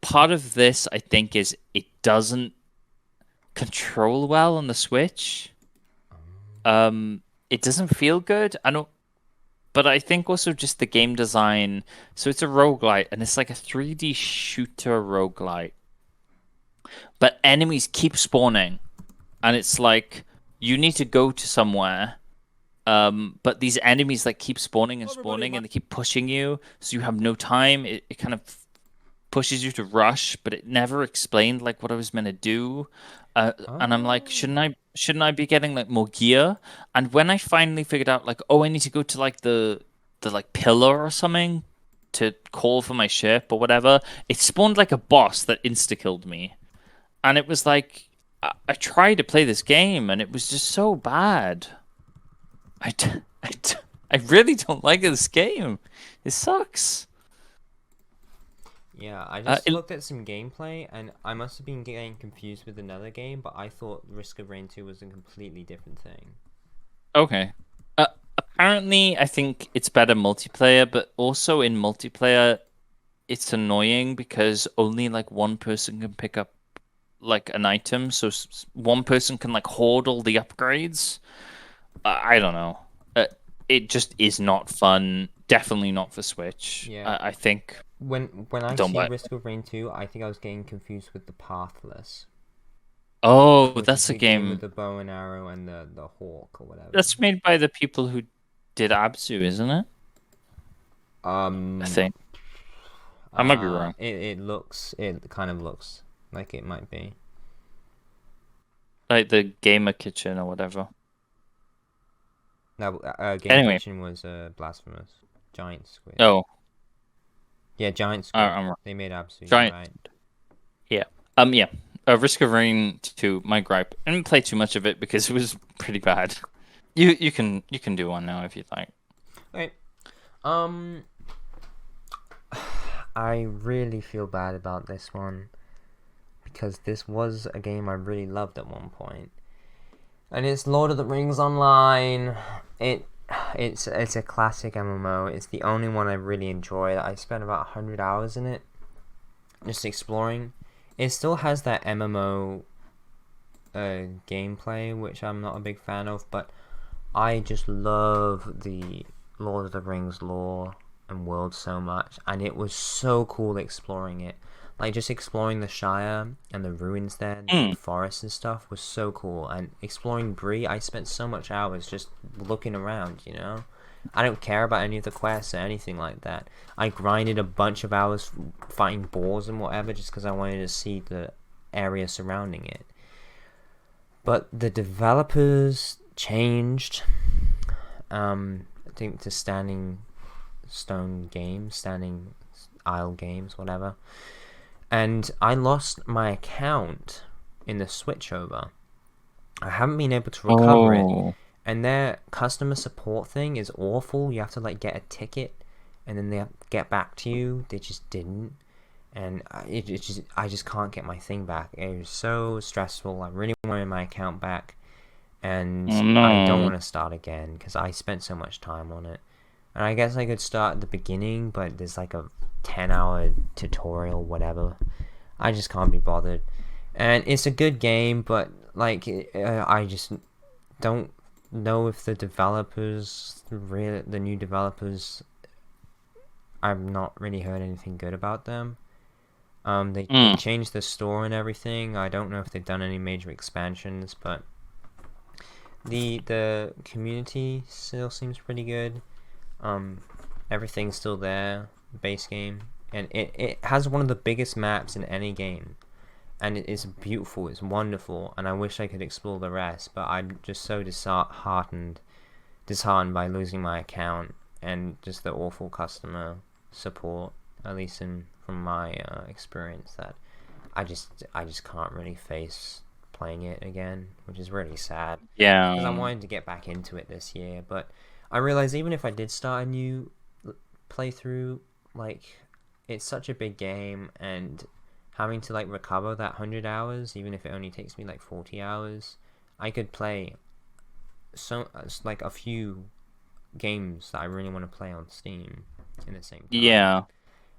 Part of this, I think, is it doesn't control well on the Switch. It doesn't feel good. But I think also just the game design. So it's a roguelite, and it's like a 3D shooter roguelite. But enemies keep spawning, and it's like you need to go to somewhere. But these enemies like keep spawning and spawning, and they keep pushing you, so you have no time. It kind of pushes you to rush, but it never explained like what I was meant to do. And I'm like, shouldn't I be getting like more gear? And when I finally figured out like, oh, I need to go to like the like pillar or something to call for my ship or whatever, it spawned like a boss that insta-killed me. And it was like, I tried to play this game and it was just so bad. I really don't like this game. It sucks. Yeah, I just looked at some gameplay, and I must have been getting confused with another game, but I thought Risk of Rain 2 was a completely different thing. Okay. Apparently, I think it's better multiplayer, but also in multiplayer, it's annoying because only like one person can pick up like an item, so one person can like hoard all the upgrades. I don't know. It just is not fun. Definitely not for Switch. Yeah. I think. When I see Risk of Rain 2, I think I was getting confused with the Pathless. Oh, that's a game with the bow and arrow and the hawk or whatever. That's made by the people who did Abzu, isn't it? I think. I might be wrong. It kind of looks like it might be. Like the Gamer Kitchen or whatever. No, Gamer Kitchen was Blasphemous. Giant Squid. Oh. Yeah, Giant Squid. They made Abzu, Giant. Right. Yeah. Yeah. Risk of Rain 2, my gripe. I didn't play too much of it because it was pretty bad. You can do one now if you'd like. Okay. I really feel bad about this one because this was a game I really loved at one point. And it's Lord of the Rings Online. It's a classic MMO. It's the only one I really enjoyed. I spent about 100 hours in it, just exploring. It still has that MMO gameplay, which I'm not a big fan of, but I just love the Lord of the Rings lore and world so much, and it was so cool exploring it. Like, just exploring the Shire and the ruins there, the forests and stuff was so cool. And exploring Bree, I spent so much hours just looking around, you know? I don't care about any of the quests or anything like that. I grinded a bunch of hours fighting boars and whatever just because I wanted to see the area surrounding it. But the developers changed. I think to Standing Isle Games, whatever. And I lost my account in the switchover. I haven't been able to recover it. And their customer support thing is awful. You have to like get a ticket and then they have to get back to you. They just didn't. And I just can't get my thing back. It was so stressful. I really wanted my account back. And I don't want to start again because I spent so much time on it. And I guess I could start at the beginning, but there's like a 10-hour tutorial, whatever. I just can't be bothered. And it's a good game, but like I just don't know if the new developers, I've not really heard anything good about them. They changed the store and everything. I don't know if they've done any major expansions, but the community still seems pretty good. Everything's still there, base game, and it has one of the biggest maps in any game, and it is beautiful, it's wonderful, and I wish I could explore the rest, but I'm just so disheartened by losing my account and just the awful customer support, at least from my experience, that I just can't really face playing it again, which is really sad. Yeah, because I wanted to get back into it this year, but I realized even if I did start a new playthrough, like, it's such a big game, and having to like recover that 100 hours, even if it only takes me like 40 hours, I could play like a few games that I really want to play on Steam in the same time. Yeah.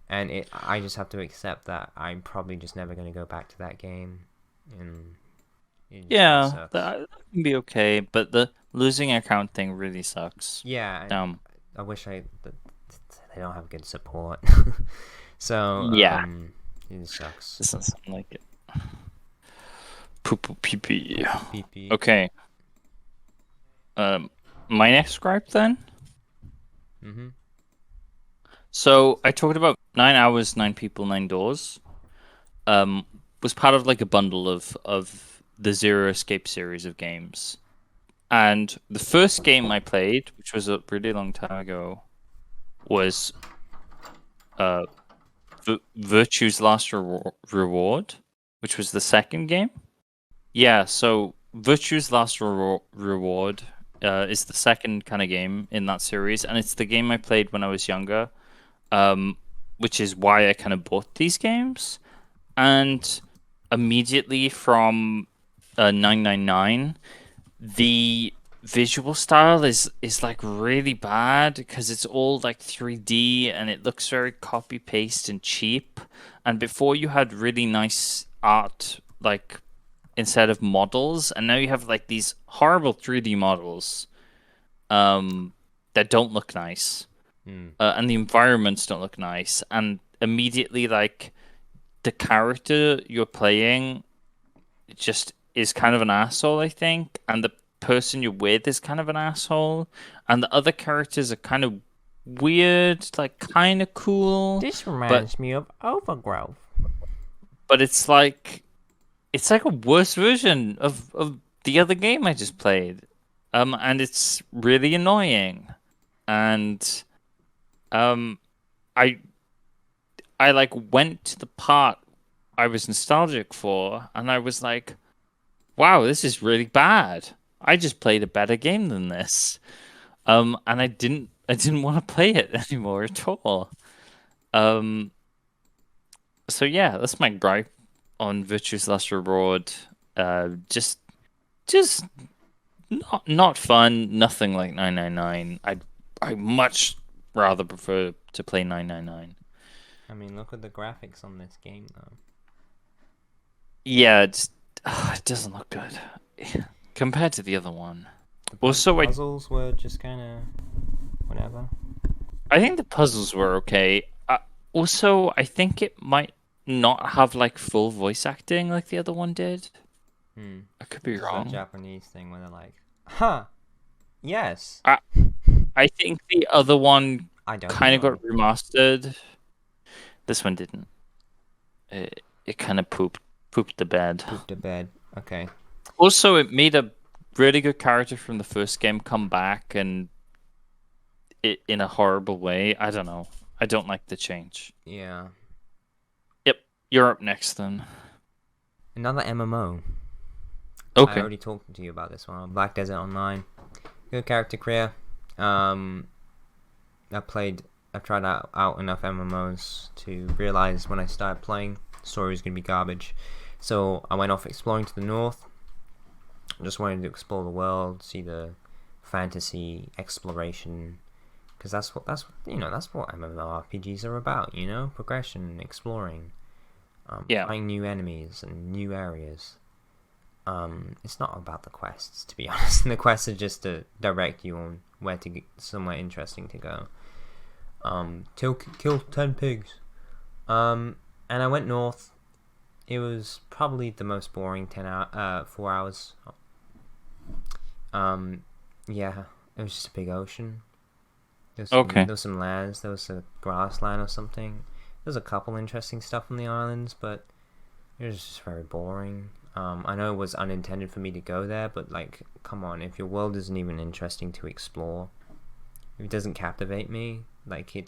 And I just have to accept that I'm probably just never going to go back to that game. And yeah, that can be okay, but the losing account thing really sucks. Yeah, I wish they don't have good support. So yeah, it sucks. This doesn't sound like it. Poo poo pee pee. Pee pee. Okay. My next gripe then. So I talked about 9 hours, 9 people, 9 doors. Was part of like a bundle of the Zero Escape series of games. And the first game I played, which was a really long time ago, was Virtue's Last Reward, which was the second game. Yeah, so Virtue's Last Reward is the second kind of game in that series, and it's the game I played when I was younger, which is why I kind of bought these games. And immediately from 999, the visual style is like really bad because it's all like 3D and it looks very copy paste and cheap. And before you had really nice art, like instead of models, and now you have like these horrible 3D models that don't look nice. And the environments don't look nice, and immediately like the character you're playing just is kind of an asshole, I think, and the person you're with is kind of an asshole, and the other characters are kind of weird, like kind of cool. This reminds me of Overgrowth. But it's like a worse version of the other game I just played. And it's really annoying. And I like went to the part I was nostalgic for, and I was like, wow, this is really bad. I just played a better game than this. And I didn't want to play it anymore at all. So yeah, that's my gripe on Virtue's Last Reward. Just not fun. Nothing like 999. I much rather prefer to play 999. I mean, look at the graphics on this game, though. Yeah, it doesn't look good compared to the other one. The puzzles were just kind of whatever. I think the puzzles were okay. Also, I think it might not have like full voice acting like the other one did. I could be It's wrong. that Japanese thing where they're like, huh, yes. I think the other one I don't kind of know. got remastered. This one didn't. It kind of pooped the bed. Pooped the bed. Okay. Also, it made a really good character from the first game come back, and it in a horrible way. I don't know. I don't like the change. Yeah. Yep, you're up next then. Another MMO. Okay. I already talked to you about this one. Black Desert Online. Good character creator. I've tried out enough MMOs to realize when I started playing, the story was going to be garbage. So I went off exploring to the north. Just wanted to explore the world, see the fantasy exploration, because that's what MMORPGs are about. Progression, exploring, finding new enemies and new areas. It's not about the quests, to be honest. The quests are just to direct you on where to get somewhere interesting to go. Kill 10 pigs. And I went north. It was probably the most boring 4 hours. Yeah, it was just a big ocean. There was some lands. There was a grassland or something. There's a couple interesting stuff on the islands, but it was just very boring. I know it was unintended for me to go there, but like, come on, if your world isn't even interesting to explore, if it doesn't captivate me, like you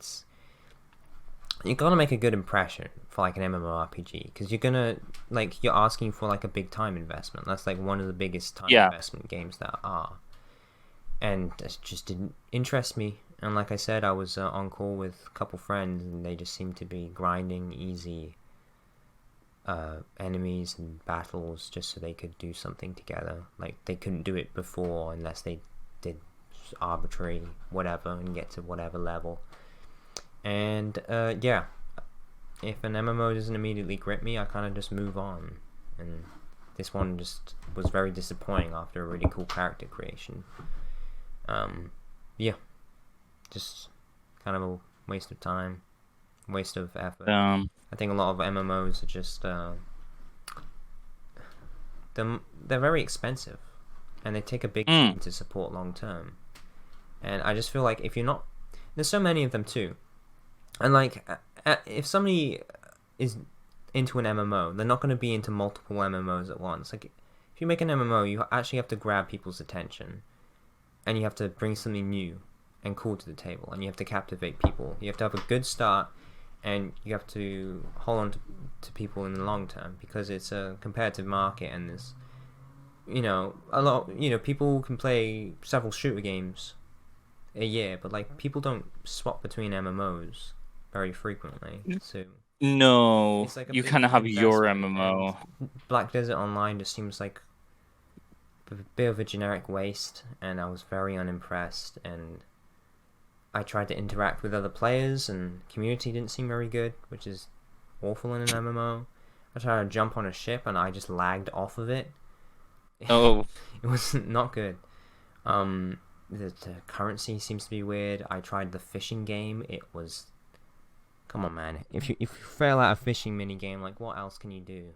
gotta make a good impression for like an MMORPG, because you're asking for like a big time investment. That's like one of the biggest time investment games that are, and it just didn't interest me. And like I said, I was on call with a couple friends, and they just seemed to be grinding easy enemies and battles just so they could do something together. Like, they couldn't do it before unless they did arbitrary whatever and get to whatever level. And yeah, if an MMO doesn't immediately grip me, I kind of just move on. And this one just was very disappointing after a really cool character creation. Yeah, just kind of a waste of time, waste of effort. I think a lot of MMOs are just they're very expensive, and they take a big team to support long term. And I just feel like if you're not, there's so many of them too. And like, if somebody is into an MMO, they're not going to be into multiple MMOs at once. Like, if you make an MMO, you actually have to grab people's attention, and you have to bring something new and cool to the table, and you have to captivate people. You have to have a good start, and you have to hold on to people in the long term, because it's a competitive market, and there's, a lot, people can play several shooter games a year, but like, people don't swap between MMOs very frequently. So no, it's like a you big kind of have your investment, MMO. Black Desert Online just seems like a bit of a generic waste, and I was very unimpressed. And I tried to interact with other players, and community didn't seem very good, which is awful in an MMO. I tried to jump on a ship, and I just lagged off of it. Oh. It was not good. The currency seems to be weird. I tried the fishing game. It was... Come on, man. If you fail at a fishing minigame, like, what else can you do?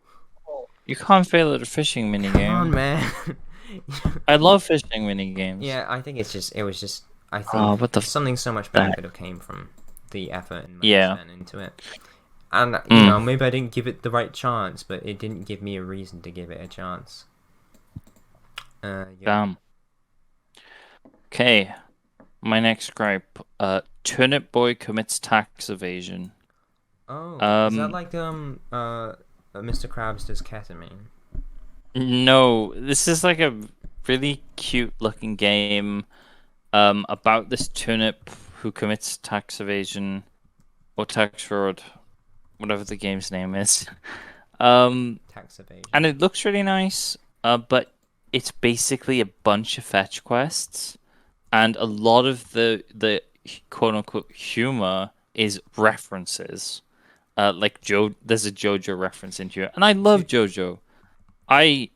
You can't fail at a fishing minigame. Come on, man. I love fishing minigames. Yeah, I think it was just... I think something so much better could have came from the effort and money spent into it. And, maybe I didn't give it the right chance, but it didn't give me a reason to give it a chance. Yeah. Damn. Okay, my next gripe. Turnip Boy commits tax evasion. Oh, is that like Mr. Krabs does ketamine? No, this is like a really cute looking game about this turnip who commits tax evasion or tax fraud, whatever the game's name is. Tax evasion. And it looks really nice, but it's basically a bunch of fetch quests, and a lot of the quote unquote humor is references. Like there's a JoJo reference into it, and I love JoJo. I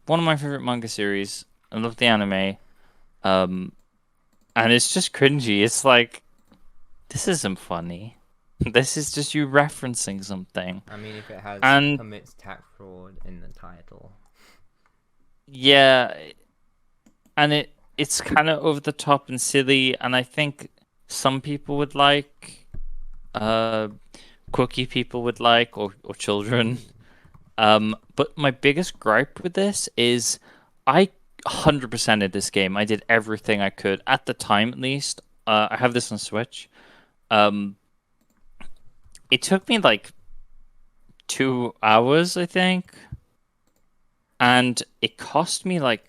one of my favorite manga series. I love the anime. And it's just cringy. It's like, this isn't funny. This is just you referencing something. I mean, if it has And commits tax fraud in the title. yeah, and it's kind of over the top and silly, and I think some people would like, quirky people would like, or children. But my biggest gripe with this is I 100%ed this game. I did everything I could at the time, at least. I have this on Switch. Um, it took me like 2 hours, I think, and it cost me like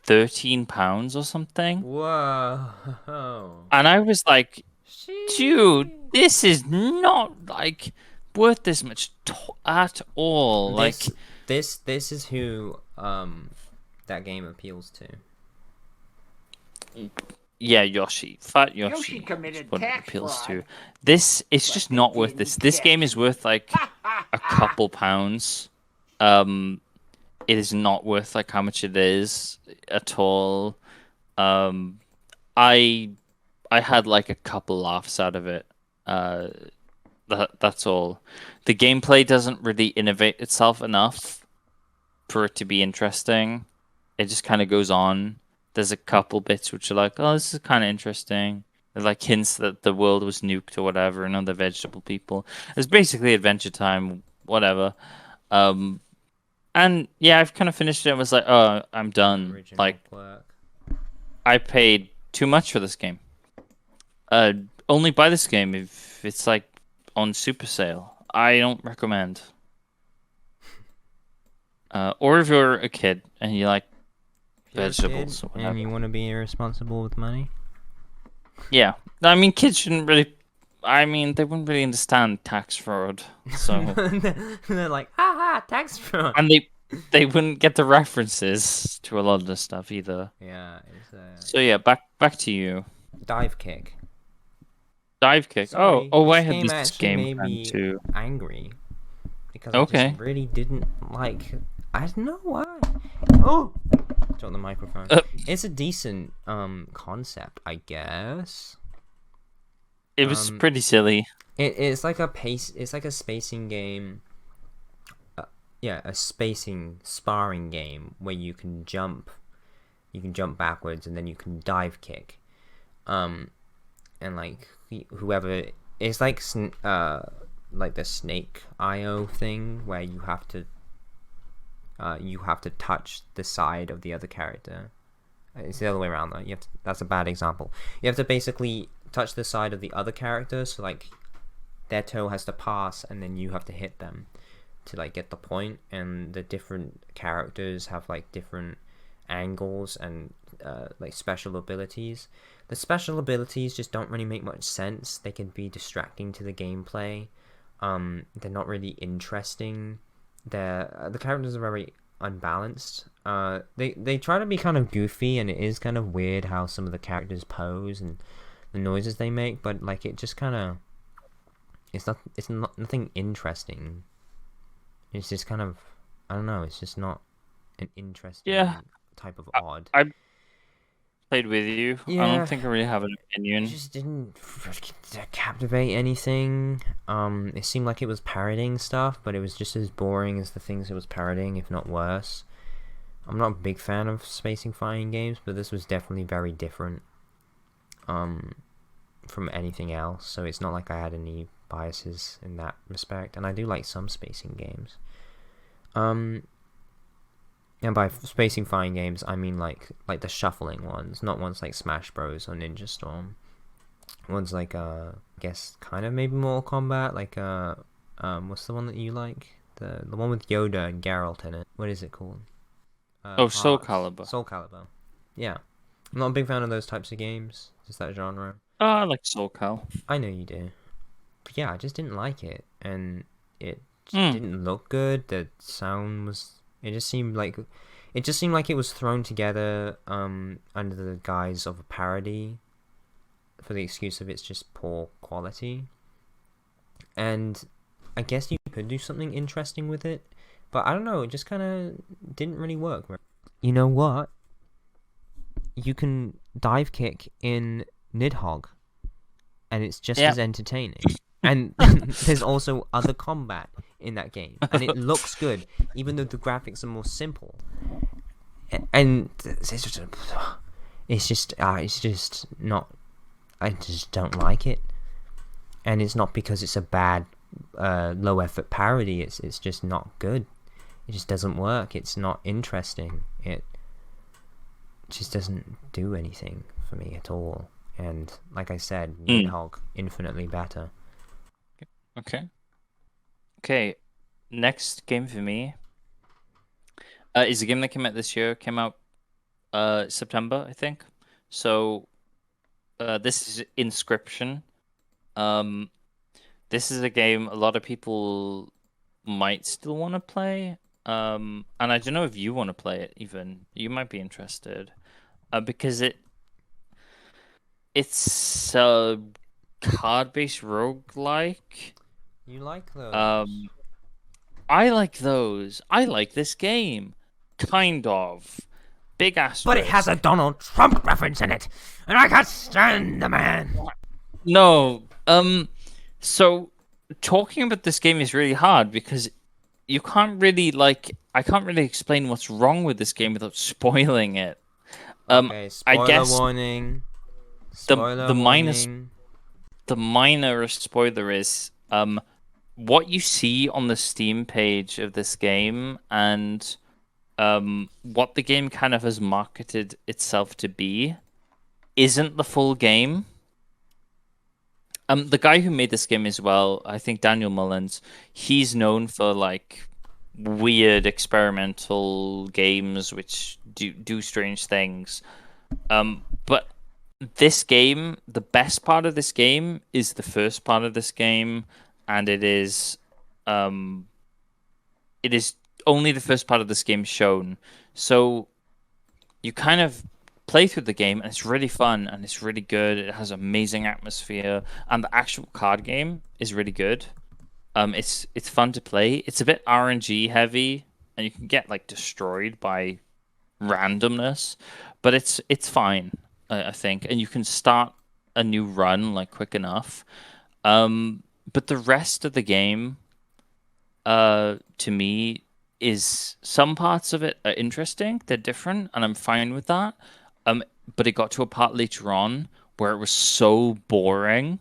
£13 or something. Whoa. And I was like, dude, Sheesh. this is not like worth this much at all. This, Like, this is who that game appeals to. yeah, Yoshi, fat Yoshi, Yoshi committed is what it tax appeals fraud. to. This is But just they not worth didn't this. This game is catch worth like a couple pounds. It is not worth like how much it is at all. Um, I had like a couple laughs out of it. That's all. The gameplay doesn't really innovate itself enough for it to be interesting. It just kind of goes on. There's a couple bits which are like, oh, this is kind of interesting. They're like hints that the world was nuked or whatever, and other vegetable people. It's basically Adventure Time, whatever. And yeah, I've kind of finished it and was like, oh, I'm done. Original Like, work. I paid too much for this game. Only buy this game if it's like on super sale. I don't recommend. Or if you're a kid and you like If you're a vegetables kid or whatever. and you want to be irresponsible with money. Yeah, I mean, kids shouldn't really. I mean, they wouldn't really understand tax fraud, so They're like, haha, tax fraud. and they wouldn't get the references to a lot of the stuff either. Yeah, it's So yeah, back to you. dive kick. Dive kick. Sorry, Oh, I this had game this actually game made planned me too. angry because I Okay. just really didn't like. I don't know why. Oh, drop the microphone. It's a decent concept, I guess. It was pretty silly. It's like a pace. It's like a spacing game. Yeah, a spacing sparring game where you can jump backwards and then you can dive kick. And like whoever, it's like the Snake IO thing where you have to touch the side of the other character. It's the other way around though. That's a bad example. You have to basically touch the side of the other character, so like their toe has to pass and then you have to hit them to like get the point. And the different characters have like different angles and like special abilities. The special abilities just don't really make much sense. They can be distracting to the gameplay. They're not really interesting. The characters are very unbalanced. They try to be kind of goofy, and it is kind of weird how some of the characters pose and the noises they make, but like it just kind of it's not nothing interesting. It's just kind of, I don't know, it's just not an interesting type of odd. I played with you. I Yeah. don't think I really have an opinion. It just didn't captivate anything. It seemed like it was parodying stuff, but it was just as boring as the things it was parodying, if not worse. I'm not a big fan of spacing fighting games, but this was definitely very different from anything else, so it's not like I had any biases in that respect, and I do like some spacing games. And by spacing fighting games, I mean like the shuffling ones, not ones like Smash Bros or Ninja Storm. Ones like I guess kind of maybe Mortal Kombat, like what's the one that you like? The one with Yoda and Geralt in it. What is it called? Soul Hearts. Calibur. Soul Calibur. Yeah. I'm not a big fan of those types of games, just that genre. Oh, I like Soul Cal. I know you do. But yeah, I just didn't like it, and it just didn't look good. The sound was, it just seemed like it was thrown together under the guise of a parody, for the excuse of it's just poor quality. And I guess you could do something interesting with it, but I don't know, it just kind of didn't really work. You know what? You can dive kick in Nidhogg. and it's just Yeah. as entertaining. And there's also other combat in that game, and it looks good, even though the graphics are more simple. And it's just not. I just don't like it, and it's not because it's a bad, low effort parody. It's just not good. It just doesn't work. It's not interesting. It just doesn't do anything for me at all. And like I said, Nidhogg infinitely better. Okay. Next game for me is a game that came out this year. Came out September, I think. So this is Inscription. This is a game a lot of people might still want to play. And I don't know if you want to play it even. You might be interested. Because it's a card-based roguelike. You like those? I like those. I like this game. Kind of. Big asterisk. But it has a Donald Trump reference in it, and I can't stand the man. No. So talking about this game is really hard because you can't really I can't really explain what's wrong with this game without spoiling it. Okay, spoiler I guess warning. the minor spoiler is what you see on the Steam page of this game and what the game kind of has marketed itself to be isn't the full game. The guy who made this game as well, I think Daniel Mullins, he's known for weird experimental games which do strange things. But this game, the best part of this game is the first part of this game, and it is only the first part of this game shown. So you kind of play through the game, and it's really fun, and it's really good. It has amazing atmosphere, and the actual card game is really good. It's fun to play. It's a bit RNG heavy, and you can get destroyed by randomness, but it's fine, I think, and you can start a new run quick enough. But the rest of the game, to me, is some parts of it are interesting. They're different, and I'm fine with that. But it got to a part later on where it was so boring,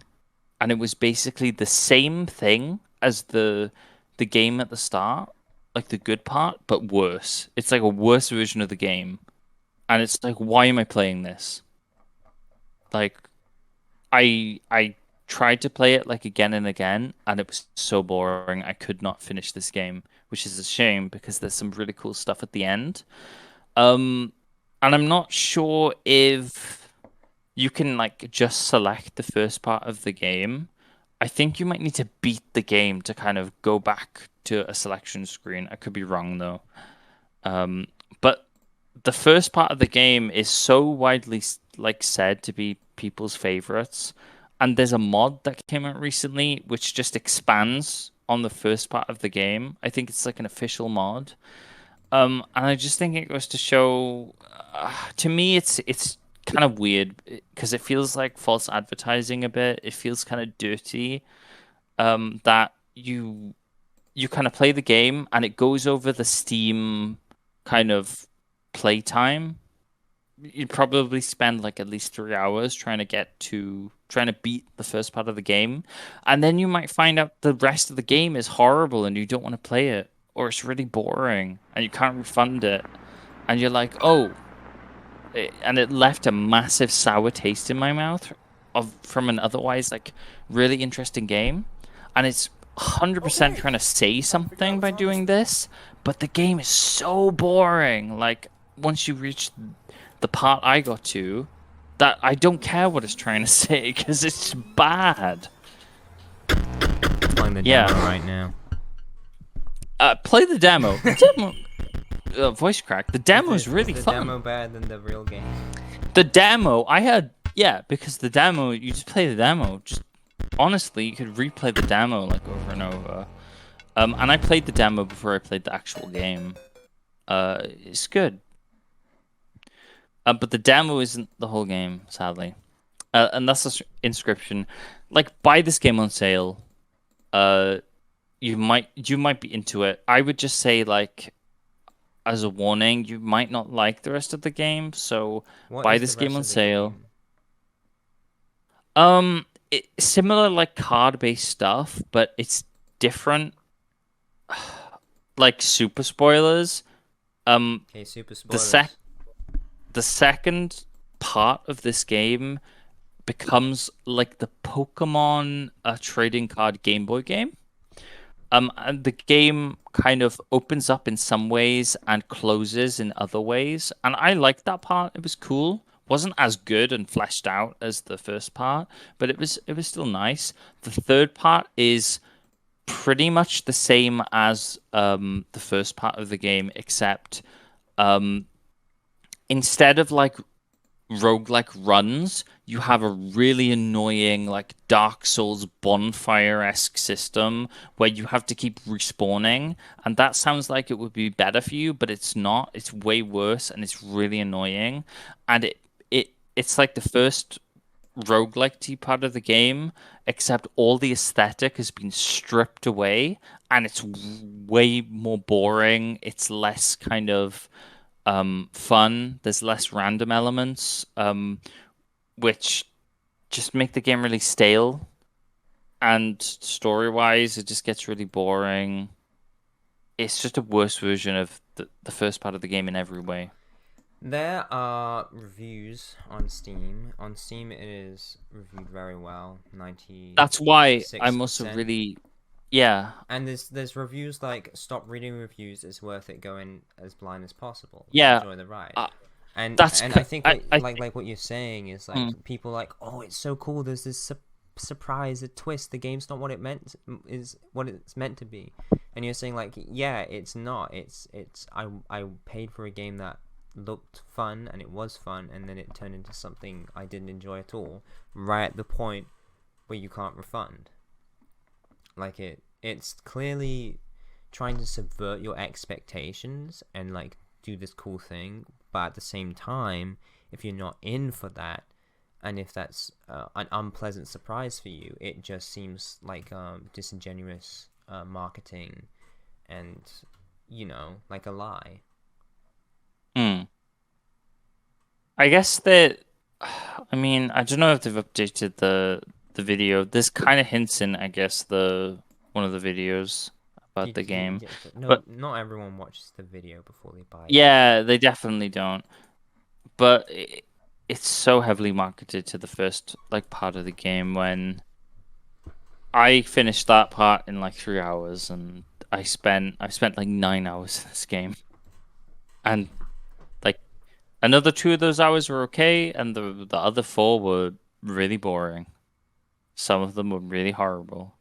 and it was basically the same thing as the game at the start, the good part, but worse. It's a worse version of the game, and it's why am I playing this? I tried to play it again and again, and it was so boring. I could not finish this game, which is a shame because there's some really cool stuff at the end. And I'm not sure if you can just select the first part of the game. I think you might need to beat the game to kind of go back to a selection screen. I could be wrong though. But the first part of the game is so widely said to be people's favorites, and there's a mod that came out recently which just expands on the first part of the game. I think it's an official mod. And I just think it goes to show, to me, it's kind of weird because it feels like false advertising a bit. It feels kind of dirty. That you kind of play the game and it goes over the Steam kind of playtime. You'd probably spend at least 3 hours trying to beat the first part of the game, and then you might find out the rest of the game is horrible and you don't want to play it, or it's really boring and you can't refund it, and you're like, oh, and it left a massive sour taste in my mouth from an otherwise really interesting game, and it's 100% trying to say something by doing this, but the game is so boring. Once you reach the part I got to, that I don't care what it's trying to say because it's bad. Playing the demo right now. Play the demo. Voice crack. The demo is really fun. The demo better than the real game? The demo, because the demo, you just play the demo. Just honestly, you could replay the demo over and over. And I played the demo before I played the actual game. It's good. But the demo isn't the whole game, sadly. and that's the Inscription. Like, buy this game on sale. Uh, you might be into it. I would just say, like, as a warning, you might not like the rest of the game, so What buy is the this game rest on of the sale. game? Similar like card-based stuff, but it's different. Like super spoilers. Okay, super The sec spoilers. the second part of this game becomes like the Pokemon trading card Game Boy game. And the game kind of opens up in some ways and closes in other ways. And I liked that part. It was cool. Wasn't as good and fleshed out as the first part, but it was still nice. The third part is pretty much the same as the first part of the game, except um, instead of like roguelike runs, you have a really annoying like Dark Souls bonfire-esque system where you have to keep respawning, and that sounds like it would be better for you, but it's not. It's way worse and it's really annoying. And it's like the first roguelike part of the game, except all the aesthetic has been stripped away and it's way more boring. It's less kind of fun. There's less random elements, which just make the game really stale. And story-wise, it just gets really boring. It's just a worse version of the first part of the game in every way. There are reviews on Steam. On Steam, it is reviewed very well, 96%. That's why I'm also really, yeah, And there's reviews like stop reading reviews. It's worth it going as blind as possible. yeah. Enjoy the ride. Uh, And that's I think I like what you're saying is like mm, people like, oh, it's so cool. There's this surprise, a twist. The game's not what it meant is what it's meant to be. And you're saying like, yeah, it's not. It's I paid for a game that looked fun and it was fun, and then it turned into something I didn't enjoy at all. Right at the point where you can't refund. Like it's clearly trying to subvert your expectations and like do this cool thing, but at the same time, if you're not in for that, and if that's an unpleasant surprise for you, it just seems like disingenuous marketing, and like a lie. mm. I guess that I mean, I don't know if they've updated the video. This kind of hints in, I guess, the one of the videos about the game. No, But not everyone watches the video before they buy the game. yeah, they definitely don't. But it's so heavily marketed to the first like part of the game when I finished that part in like 3 hours, and I've spent like 9 hours in this game, and like another 2 of those hours were okay, and the other four were really boring. Some of them were really horrible.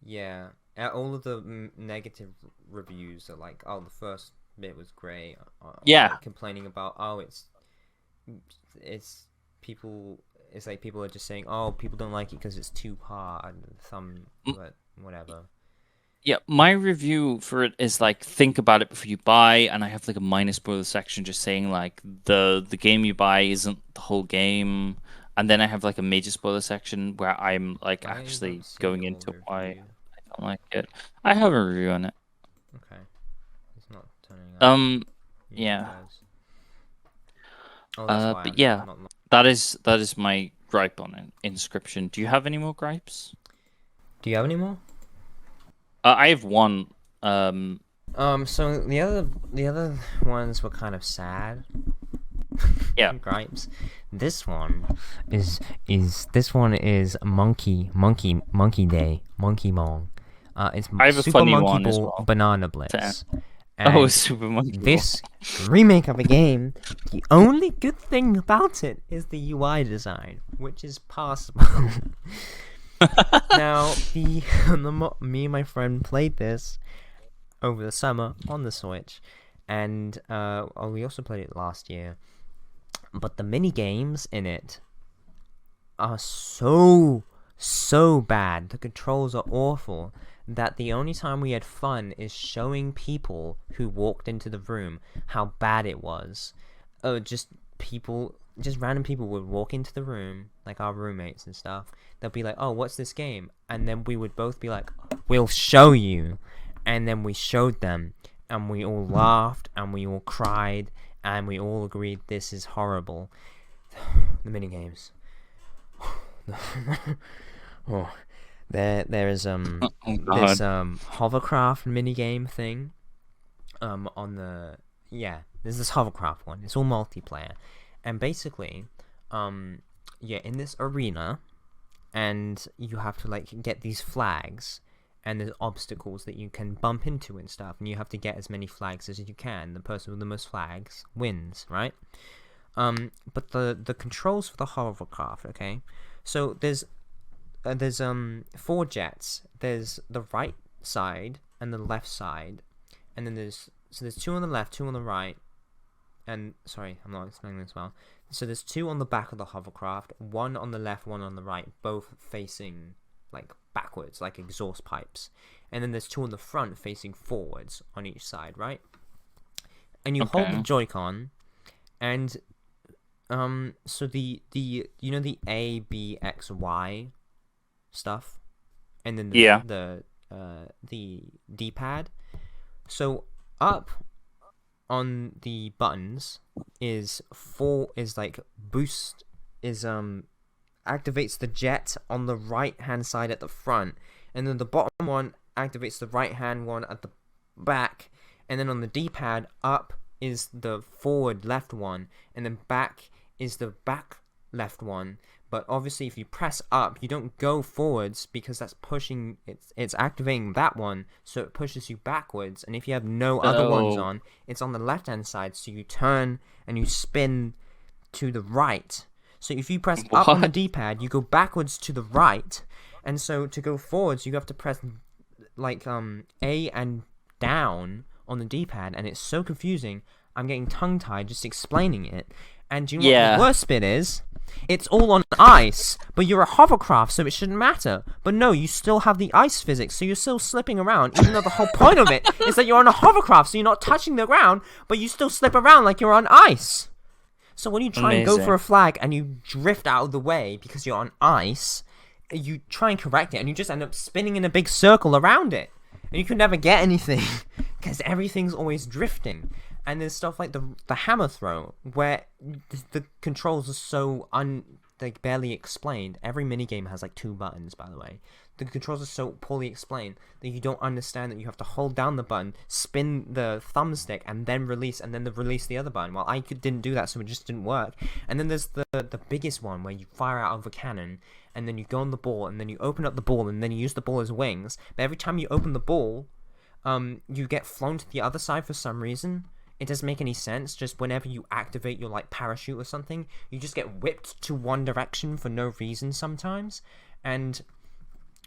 Yeah, all of the negative reviews are like, oh, the first bit was great, or Yeah, like complaining about, oh, it's people. It's like people are just saying, oh, people don't like it because it's too hard. But whatever. yeah. My review for it is like think about it before you buy, and I have like a minus spoiler section just saying like the game you buy isn't the whole game, and then I have like a major spoiler section where I'm like I actually don't see going your into why review. I don't like it. I have a review on it. Okay, it's not turning up. Usually Yeah. does. Oh, that's why But I'm yeah, not. that is my gripe on it. Inscription. Do you have any more gripes? Do you have any more? I have one. So the other ones were kind of sad. Yeah. Gripes. This one is Monkey Day, Monkey Mong. It's I have a Super funny Monkey one as Ball well. Banana Blitz. Oh, And Super Monkey Ball. this remake of a game, the only good thing about it is the UI design, which is passable. Now, me and my friend played this over the summer on the Switch, and we also played it last year. But the mini games in it are so bad. The controls are awful. That the only time we had fun is showing people who walked into the room how bad it was. Just people just random people would walk into the room, like our roommates and stuff. They'll be like, "Oh, what's this game?" And then we would both be like, "We'll show you." And then we showed them, and we all laughed, and we all cried, and we all agreed this is horrible. The minigames. Oh, there is this hovercraft minigame thing. There's this hovercraft one. It's all multiplayer, and basically, in this arena, and you have to like get these flags, and there's obstacles that you can bump into and stuff, and you have to get as many flags as you can. The person with the most flags wins, right? But the controls for the hovercraft, okay? So there's 4 jets. There's the right side and the left side, and then there's 2 on the left, 2 on the right, and sorry, I'm not explaining this well. So there's 2 on the back of the hovercraft, 1 on the left, 1 on the right, both facing like backwards, like exhaust pipes, and then there's 2 on the front facing forwards on each side, right? And you hold the Joy-Con, and so the you know the A, B, X, Y stuff, and then the D-pad. So up on the buttons is boost, activates the jet on the right hand side at the front, and then the bottom one activates the right hand one at the back, and then on the D-pad up is the forward left one, and then back is the back left one. But obviously if you press up, you don't go forwards because that's pushing, it's activating that one, so it pushes you backwards. And if you have no other ones on, it's on the left hand side, so you turn and you spin to the right. So if you press up on the D-pad, you go backwards to the right, and so to go forwards you have to press like A and down on the D-pad, and it's so confusing. I'm getting tongue-tied just explaining it. And do you know what the worst bit is? It's all on ice, but you're a hovercraft, so it shouldn't matter. But no, you still have the ice physics, so you're still slipping around, even though the whole point of it is that you're on a hovercraft, so you're not touching the ground, but you still slip around like you're on ice. So when you try and go for a flag and you drift out of the way because you're on ice, you try and correct it, and you just end up spinning in a big circle around it. And you can never get anything, because everything's always drifting. And there's stuff like the hammer throw, where the controls are so barely explained. Every minigame has like 2 buttons, by the way. The controls are so poorly explained that you don't understand that you have to hold down the button, spin the thumbstick, and then release the other button. Well, I didn't do that, so it just didn't work. And then there's the biggest one, where you fire out of a cannon, and then you go on the ball, and then you open up the ball, and then you use the ball as wings. But every time you open the ball, you get flown to the other side for some reason. It doesn't make any sense. Just whenever you activate your like parachute or something, you just get whipped to one direction for no reason sometimes. And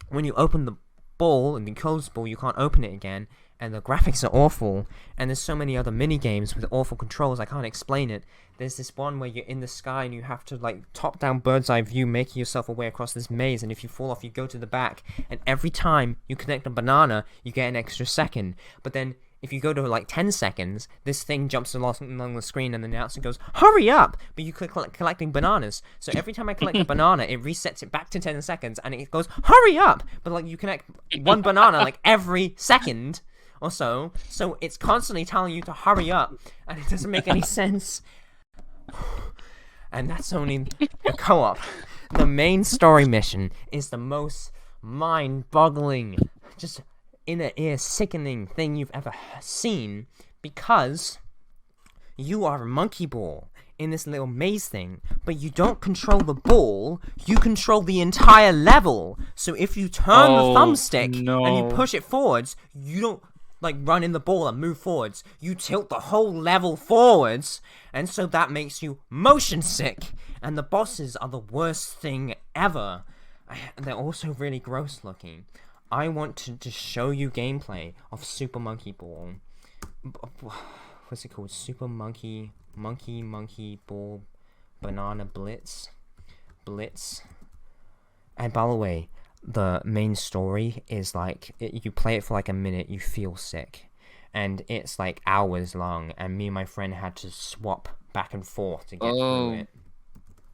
when you open the ball and you close the ball, you can't open it again. And the graphics are awful. And there's so many other mini games with awful controls, I can't explain it. There's this one where you're in the sky and you have to like top down bird's eye view, making yourself a way across this maze. And if you fall off, you go to the back. And every time you connect a banana, you get an extra second. But then if you go to like 10 seconds, this thing jumps along the screen and the announcer goes, "Hurry up!" But you click collecting bananas. So every time I collect a banana, it resets it back to 10 seconds and it goes, "Hurry up!" But like you connect one banana like every second or so. So it's constantly telling you to hurry up, and it doesn't make any sense. And that's only the co-op. The main story mission is the most mind-boggling, just inner ear sickening thing you've ever seen, because you are a monkey ball in this little maze thing, but you don't control the ball, you control the entire level. So if you turn the thumbstick and you push it forwards, you don't like run in the ball and move forwards, you tilt the whole level forwards, and so that makes you motion sick. And the bosses are the worst thing ever. They're also really gross looking. I want to show you gameplay of Super Monkey Ball. What's it called? Super Monkey Ball Banana Blitz. And by the way, the main story is like, you play it for like a minute, you feel sick. And it's like hours long, and me and my friend had to swap back and forth to get through it.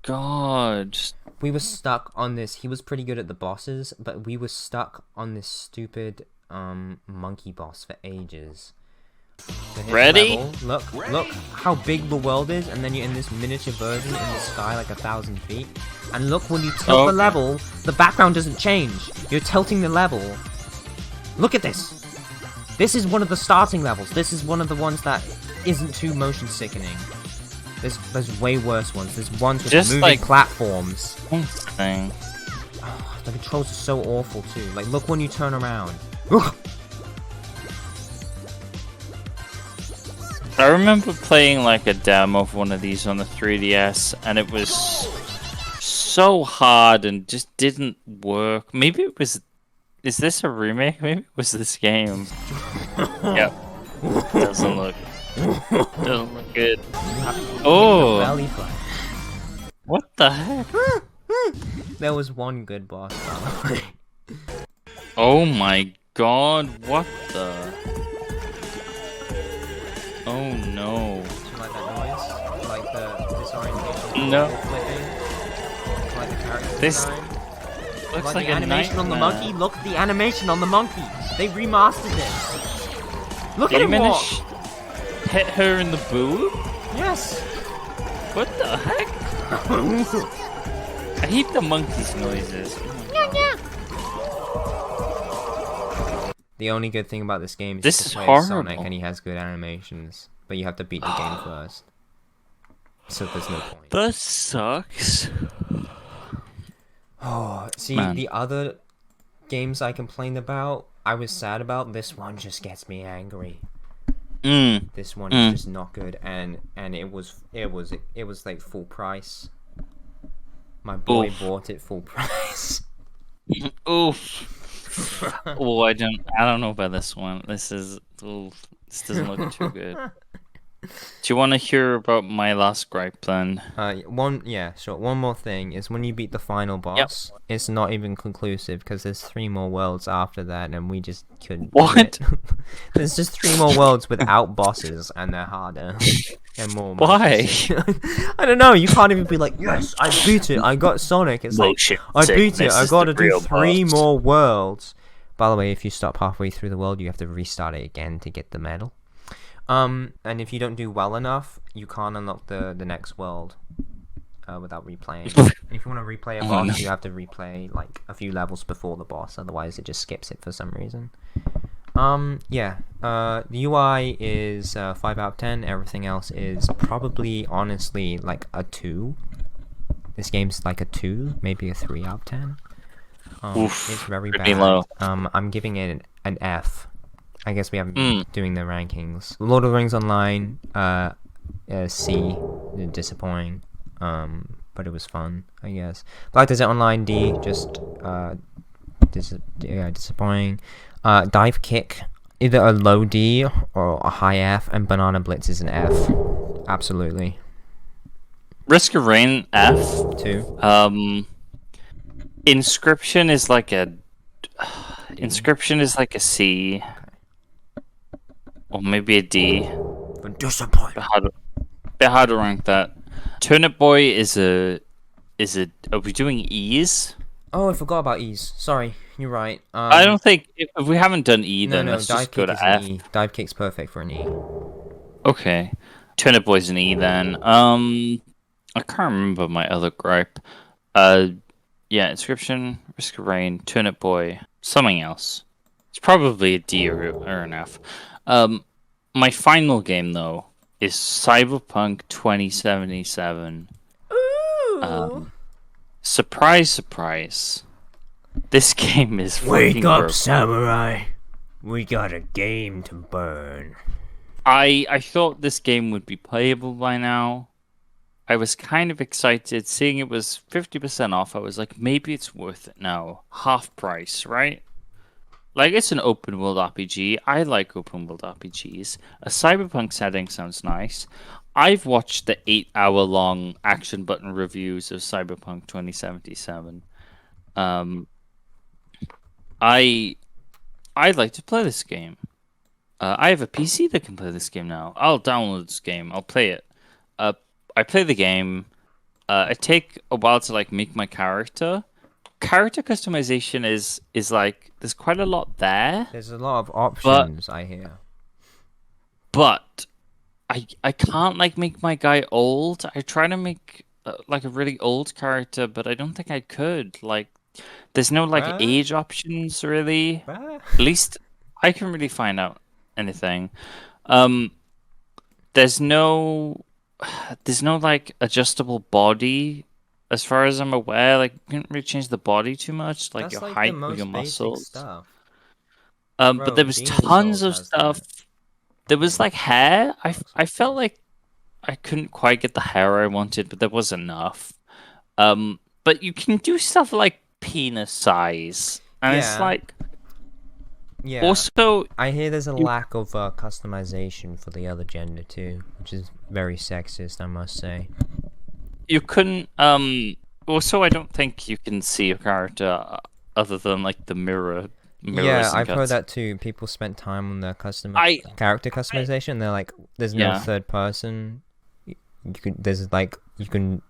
god. We were stuck on this. He was pretty good at the bosses, but we were stuck on this stupid monkey boss for ages. So Ready? Look how big the world is, and then you're in this miniature version in the sky, like 1,000 feet. And look, when you tilt the level, the background doesn't change. You're tilting the level. Look at this. This is one of the starting levels. This is one of the ones that isn't too motion sickening. There's way worse ones. There's ones with Just moving like platforms. Thing. The controls are so awful too. Like, look when you turn around. Ugh. I remember playing like a demo of one of these on the 3DS, and it was so hard and just didn't work. Maybe it was. Is this a remake? Maybe it was this game. Yep. Doesn't look good. Oh. What the heck? There was one good boss. Oh my god! What the? Oh no! Do you like that noise? Like the disorientation? No. Flipping? Like the character This design? looks Like like the a animation on the nightmare. monkey? Look at the animation on the monkey! They remastered it! Look at him walk! Hit her in the boob? Yes! What the heck? I hate the monkey's noises. The only good thing about this game is This you can is play as horrible. Sonic and he has good animations, but you have to beat the game first. So there's no point. That sucks. Oh, see, Man. the other games I complained about, I was sad about. This one just gets me angry. This one is just not good, and it was like full price. My boy bought it full price. Oof. Oh, I don't know about this one. This doesn't look too good. Do you want to hear about my last gripe then? Sure. One more thing is when you beat the final boss, it's not even conclusive because there's 3 more worlds after that, and we just couldn't. What? There's just 3 more worlds without bosses, and they're harder and more. Why? I don't know. You can't even be like, yes, I beat it. I got Sonic. It's like, I beat it. I gotta do 3 more worlds. By the way, if you stop halfway through the world, you have to restart it again to get the medal. And if you don't do well enough, you can't unlock the next world without replaying. And if you want to replay a boss, you have to replay like a few levels before the boss, otherwise it just skips it for some reason. The UI is 5 out of 10. Everything else is probably, honestly, like a 2. This game's like a 2, maybe a 3 out of 10. It's very bad. Low. I'm giving it an F. I guess we haven't been doing the rankings. Lord of the Rings Online, C, disappointing, but it was fun, I guess. Black Desert Online, D, just disappointing. Dive Kick, either a low D or a high F, and Banana Blitz is an F. Absolutely. Risk of Rain F. 2. Inscription is like a C. Or maybe a D. Disappointing. Bit hard to rank that. Turnip Boy is a. Are we doing E's? Oh, I forgot about E's. Sorry, you're right. I don't think if we haven't done E, then let's Dive just go Kick to is F. an E. Dive Kick's perfect for an E. Okay, Turnip Boy's an E then. I can't remember my other gripe. Inscription, Risk of Rain, Turnip Boy, something else. It's probably a D or an F. My final game, though, is Cyberpunk 2077. Ooh. Surprise, surprise. This game is Wake fucking up, broken. samurai. We got a game to burn. I thought this game would be playable by now. I was kind of excited. Seeing it was 50% off, I was like, maybe it's worth it now. Half price, right? Like, it's an open world RPG. I like open world RPGs. A cyberpunk setting sounds nice. I've watched the 8-hour long action button reviews of Cyberpunk 2077. I'd like to play this game. I have a PC that can play this game now. I'll download this game. I'll play it. I play the game. I take a while to like make my character. Character customization is like there's quite a lot there, There's a lot of but options, I hear. but I can't like make my guy old. I try to make like a really old character, but I don't think I could. Like, there's no like What? age options really. What? At least I can really find out anything. Um, there's no there's no like adjustable body as far as I'm aware. Like, you can't really change the body too much, like That's your like the height or your most basic muscles. stuff. But Bro, there was Demon tons Souls of has stuff. that. There was like hair. Dark I Souls felt does. like I couldn't quite get the hair I wanted, but there was enough. But you can do stuff like penis size, and it's Yeah, like yeah. also I hear there's a you lack of customization for the other gender too, which is very sexist, I must say. you couldn't also I don't think you can see your character other than like the Yeah, mirrors and I've heard cuts. that too. People spent time on their I character I customization. They're like, there's no yeah. third person. You could, there's like, you can,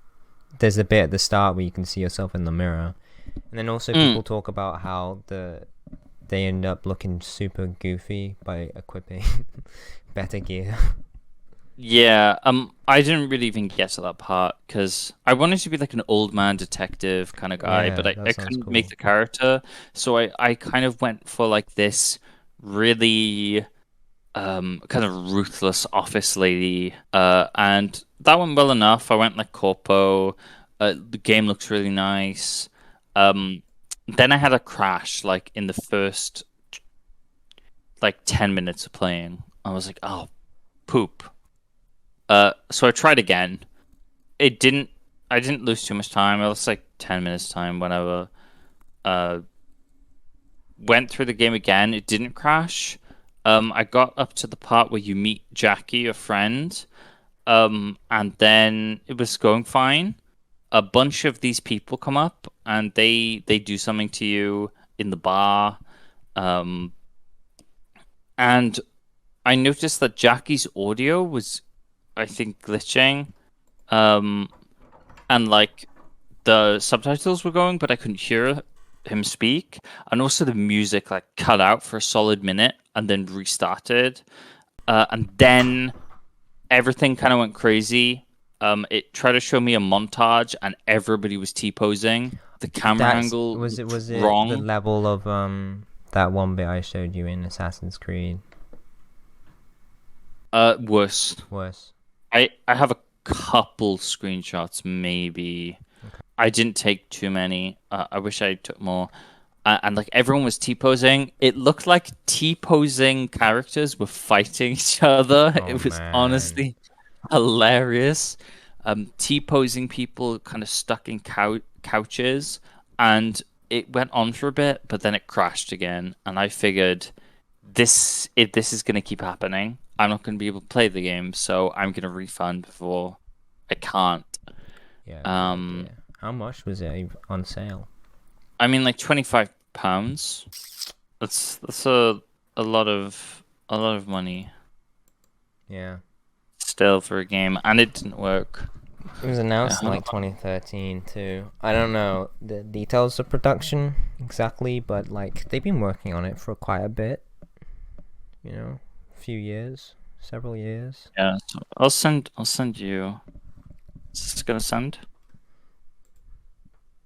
there's a bit at the start where you can see yourself in the mirror, and then also Mm. people talk about how they end up looking super goofy by equipping better gear. Yeah, I didn't really even get to that part because I wanted to be like an old man detective kind of guy, but Yeah, I that sounds couldn't make cool. the character, so I kind of went for like this really kind of ruthless office lady, and that went well enough. I went like corpo. The game looks really nice. Um, then I had a crash like in the first like 10 minutes of playing. I was like, oh, poop. So I tried again. It didn't. I didn't lose too much time. I lost like 10 minutes time whenever. Uh, went through the game again. It didn't crash. I got up to the part where you meet Jackie, your friend. And then it was going fine. A bunch of these people come up and they do something to you in the bar. Um, and I noticed that Jackie's audio was, I think, glitching. Um, and like the subtitles were going, but I couldn't hear him speak. And also the music like cut out for a solid minute and then restarted. And then everything kind of went crazy. It tried to show me a montage, and everybody was T-posing. The camera That's angle was it. looked Was it the wrong. level of that one bit I showed you in Assassin's Creed? Worse. Worse. I have a couple screenshots, maybe. I didn't take too many. I wish I took more. And like everyone was T-posing. It looked like T-posing characters were fighting each other. Oh It was man. honestly hilarious. T-posing people kind of stuck in couches, and it went on for a bit, but then it crashed again. And I figured this is gonna keep happening. I'm not gonna be able to play the game, so I'm gonna refund before I can't. Yeah, good Um, idea. How much was it on sale? I mean, like £25. That's a lot of money Yeah. still for a game, and it didn't work. It was announced in Yeah. like 2013 too. I don't know the details of production exactly, but like they've been working on it for quite a bit. You know, a few years, several years. Yeah, so I'll send you. Is this gonna send?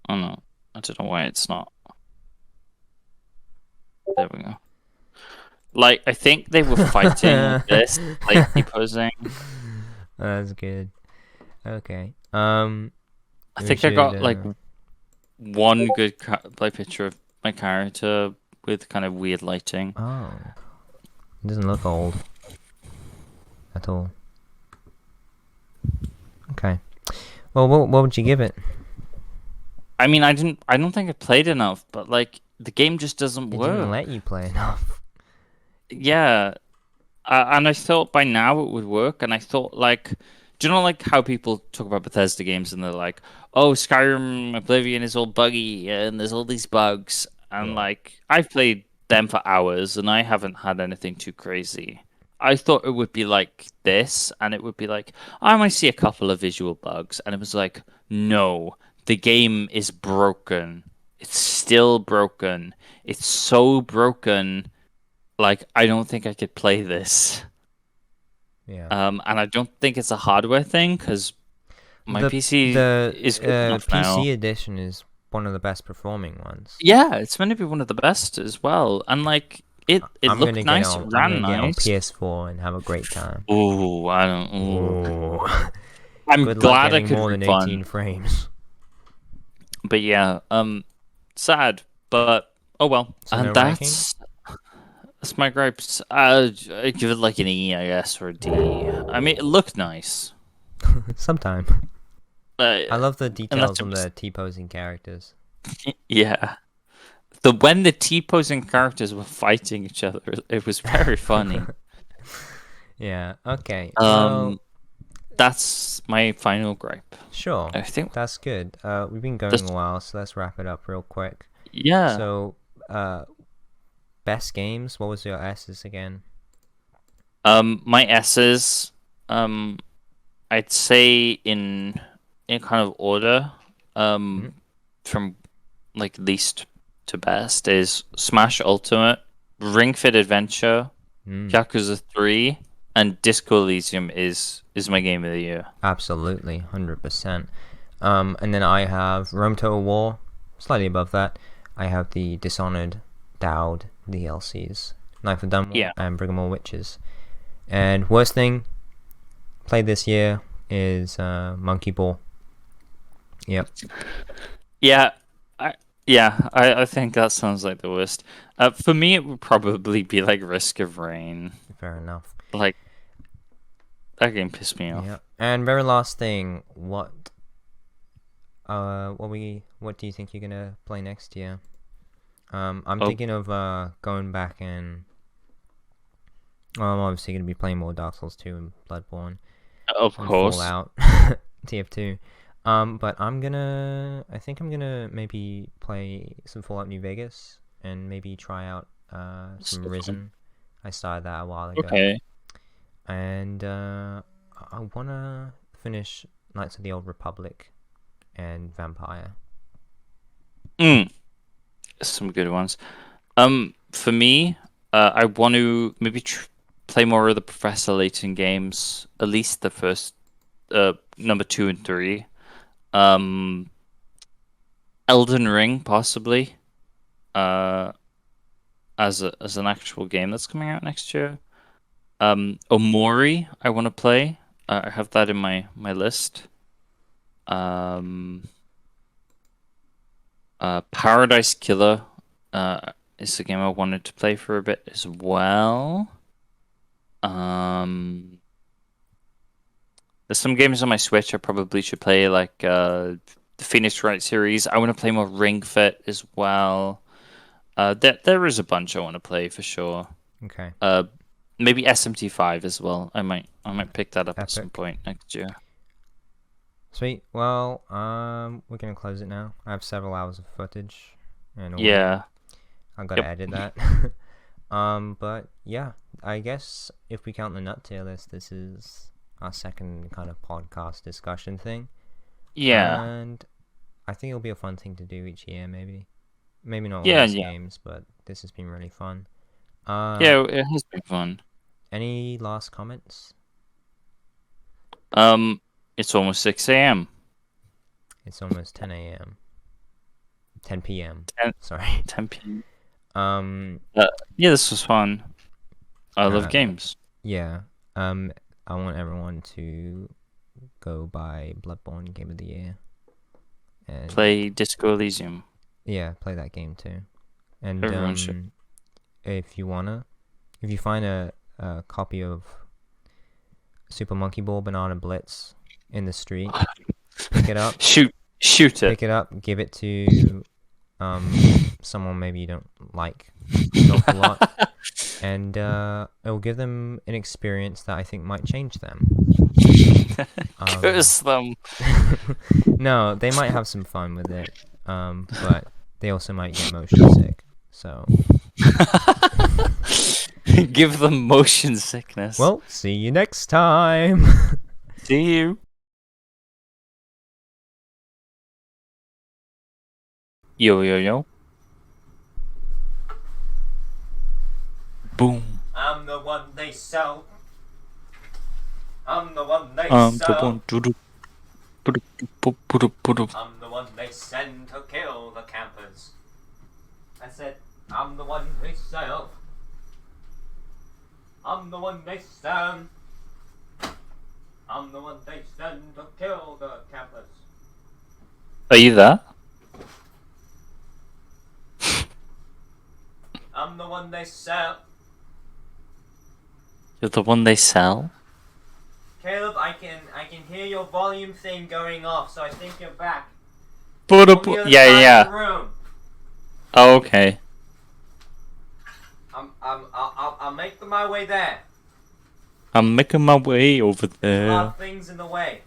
Oh no, I don't know why it's not. There we go. Like I think they were fighting this, like posing. That's good. Okay. I We think I should. got like one good like picture of my character with kind of weird lighting. Oh, it doesn't look old at all. Okay. Well, what would you give it? I mean, I don't think I played enough, but like the game just doesn't It work. didn't let you play enough. Yeah, and I thought by now it would work, and I thought like, do you know like how people talk about Bethesda games and they're like, oh, Skyrim Oblivion is all buggy and there's all these bugs, and Yeah. like I've played them for hours and I haven't had anything too crazy. I thought it would be like this, and it would be like I might see a couple of visual bugs, and it was like, no, the game is broken. It's still broken. It's so broken. Like I don't think I could play this. Yeah. And I don't think it's a hardware thing because my PC is good enough PC now. edition is one of the best performing ones. Yeah, it's meant to be one of the best as well, and like it I'm looked gonna nice, I'm ran gonna get on nice. PS4 and have a great time. Ooh, I don't. Ooh. Ooh. I'm Good luck glad I getting could more than refund. 18 frames. But yeah, sad, but oh well. So And no ranking? that's my gripes. I give it like an E, I guess, or a D. I mean, it looked nice. Sometime. I I love the details it on was- the T-posing characters. Yeah. When the T-posing characters were fighting each other, it was very funny. Yeah, okay. Well, That's my final gripe. sure. I think. That's good. We've been going That's- a while, so let's wrap it up real quick. Yeah. So, best games, what was your S's again? My S's, I'd say in kind of order, from like least to best is Smash Ultimate, RingFit Adventure, Yakuza 3, and Disco Elysium is my game of the year. Absolutely, 100%. And then I have Rome Total War, slightly above that. I have the Dishonored, Dowd DLCs, Knife of Dunwall, and Brigmore Witches. And worst thing played this year is Monkey Ball. Yep. Yeah, I think that sounds like the worst. For me, it would probably be like Risk of Rain. Fair enough. Like that game pissed me off. Yeah. And very last thing, what do you think you're gonna play next year? I'm thinking of going back and I'm obviously gonna be playing more Dark Souls 2 and Bloodborne. Of and course. Fallout, TF2. But I think I'm gonna maybe play some Fallout New Vegas and maybe try out some Risen. I started that a while ago. Okay. And I wanna finish Knights of the Old Republic and Vampire. Some good ones. For me, I want to maybe play more of the Professor Layton games, at least the first, number 2 and 3. Elden Ring, possibly, as an actual game that's coming out next year. Omori, I want to play. I have that in my list. Paradise Killer is the game I wanted to play for a bit as well. There's some games on my Switch I probably should play, like the Phoenix Wright series. I want to play more Ring Fit as well. There is a bunch I want to play for sure. Okay. Maybe SMT5 as well. I might pick that up at some Epic. point next year. Sweet. Well, we're gonna close it now. I have several hours of footage, and Yeah. I've got to Yep. edit that. But yeah, I guess if we count the nut tier list, this is our second kind of podcast discussion thing. Yeah. And I think it'll be a fun thing to do each year, maybe. Maybe not all Yeah, these yeah. games, but this has been really fun. Yeah, it has been fun. Any last comments? It's almost 6 a.m. It's almost 10 a.m. 10 p.m. 10 Sorry. 10 p.m. Yeah, this was fun. I love games. Yeah. I want everyone to go buy Bloodborne Game of the Year. And Play Disco Elysium. yeah, play that game too. And Everyone should. if you find a copy of Super Monkey Ball Banana Blitz in the street, pick it up. Shoot it. Pick it up, give it to someone maybe you don't like an awful lot, and it'll give them an experience that I think might change them. Curse them. No, they might have some fun with it, but they also might get motion sick. So Give them motion sickness. Well, see you next time. See you. Yo, yo, yo. Boom. I'm the one they sell. I'm the one they The sell. one. I'm the one they send to kill the campers. I said, I'm the one they sell. I'm the one they send. I'm the one they send to kill the campers. Are you there? I'm the one they sell. You're the one they sell? Caleb, I can hear your volume thing going off, so I think you're back. Yeah, On the other side of the yeah. room. Oh, okay. I'll make my way there. I'm making my way over There there. are things in the way.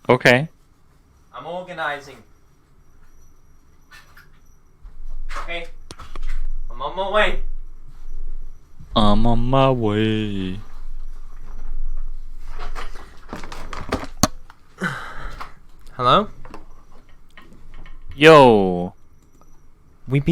Okay. I'm organizing. Okay. I'm on my way. I'm on my way. Hello? Yo. We've been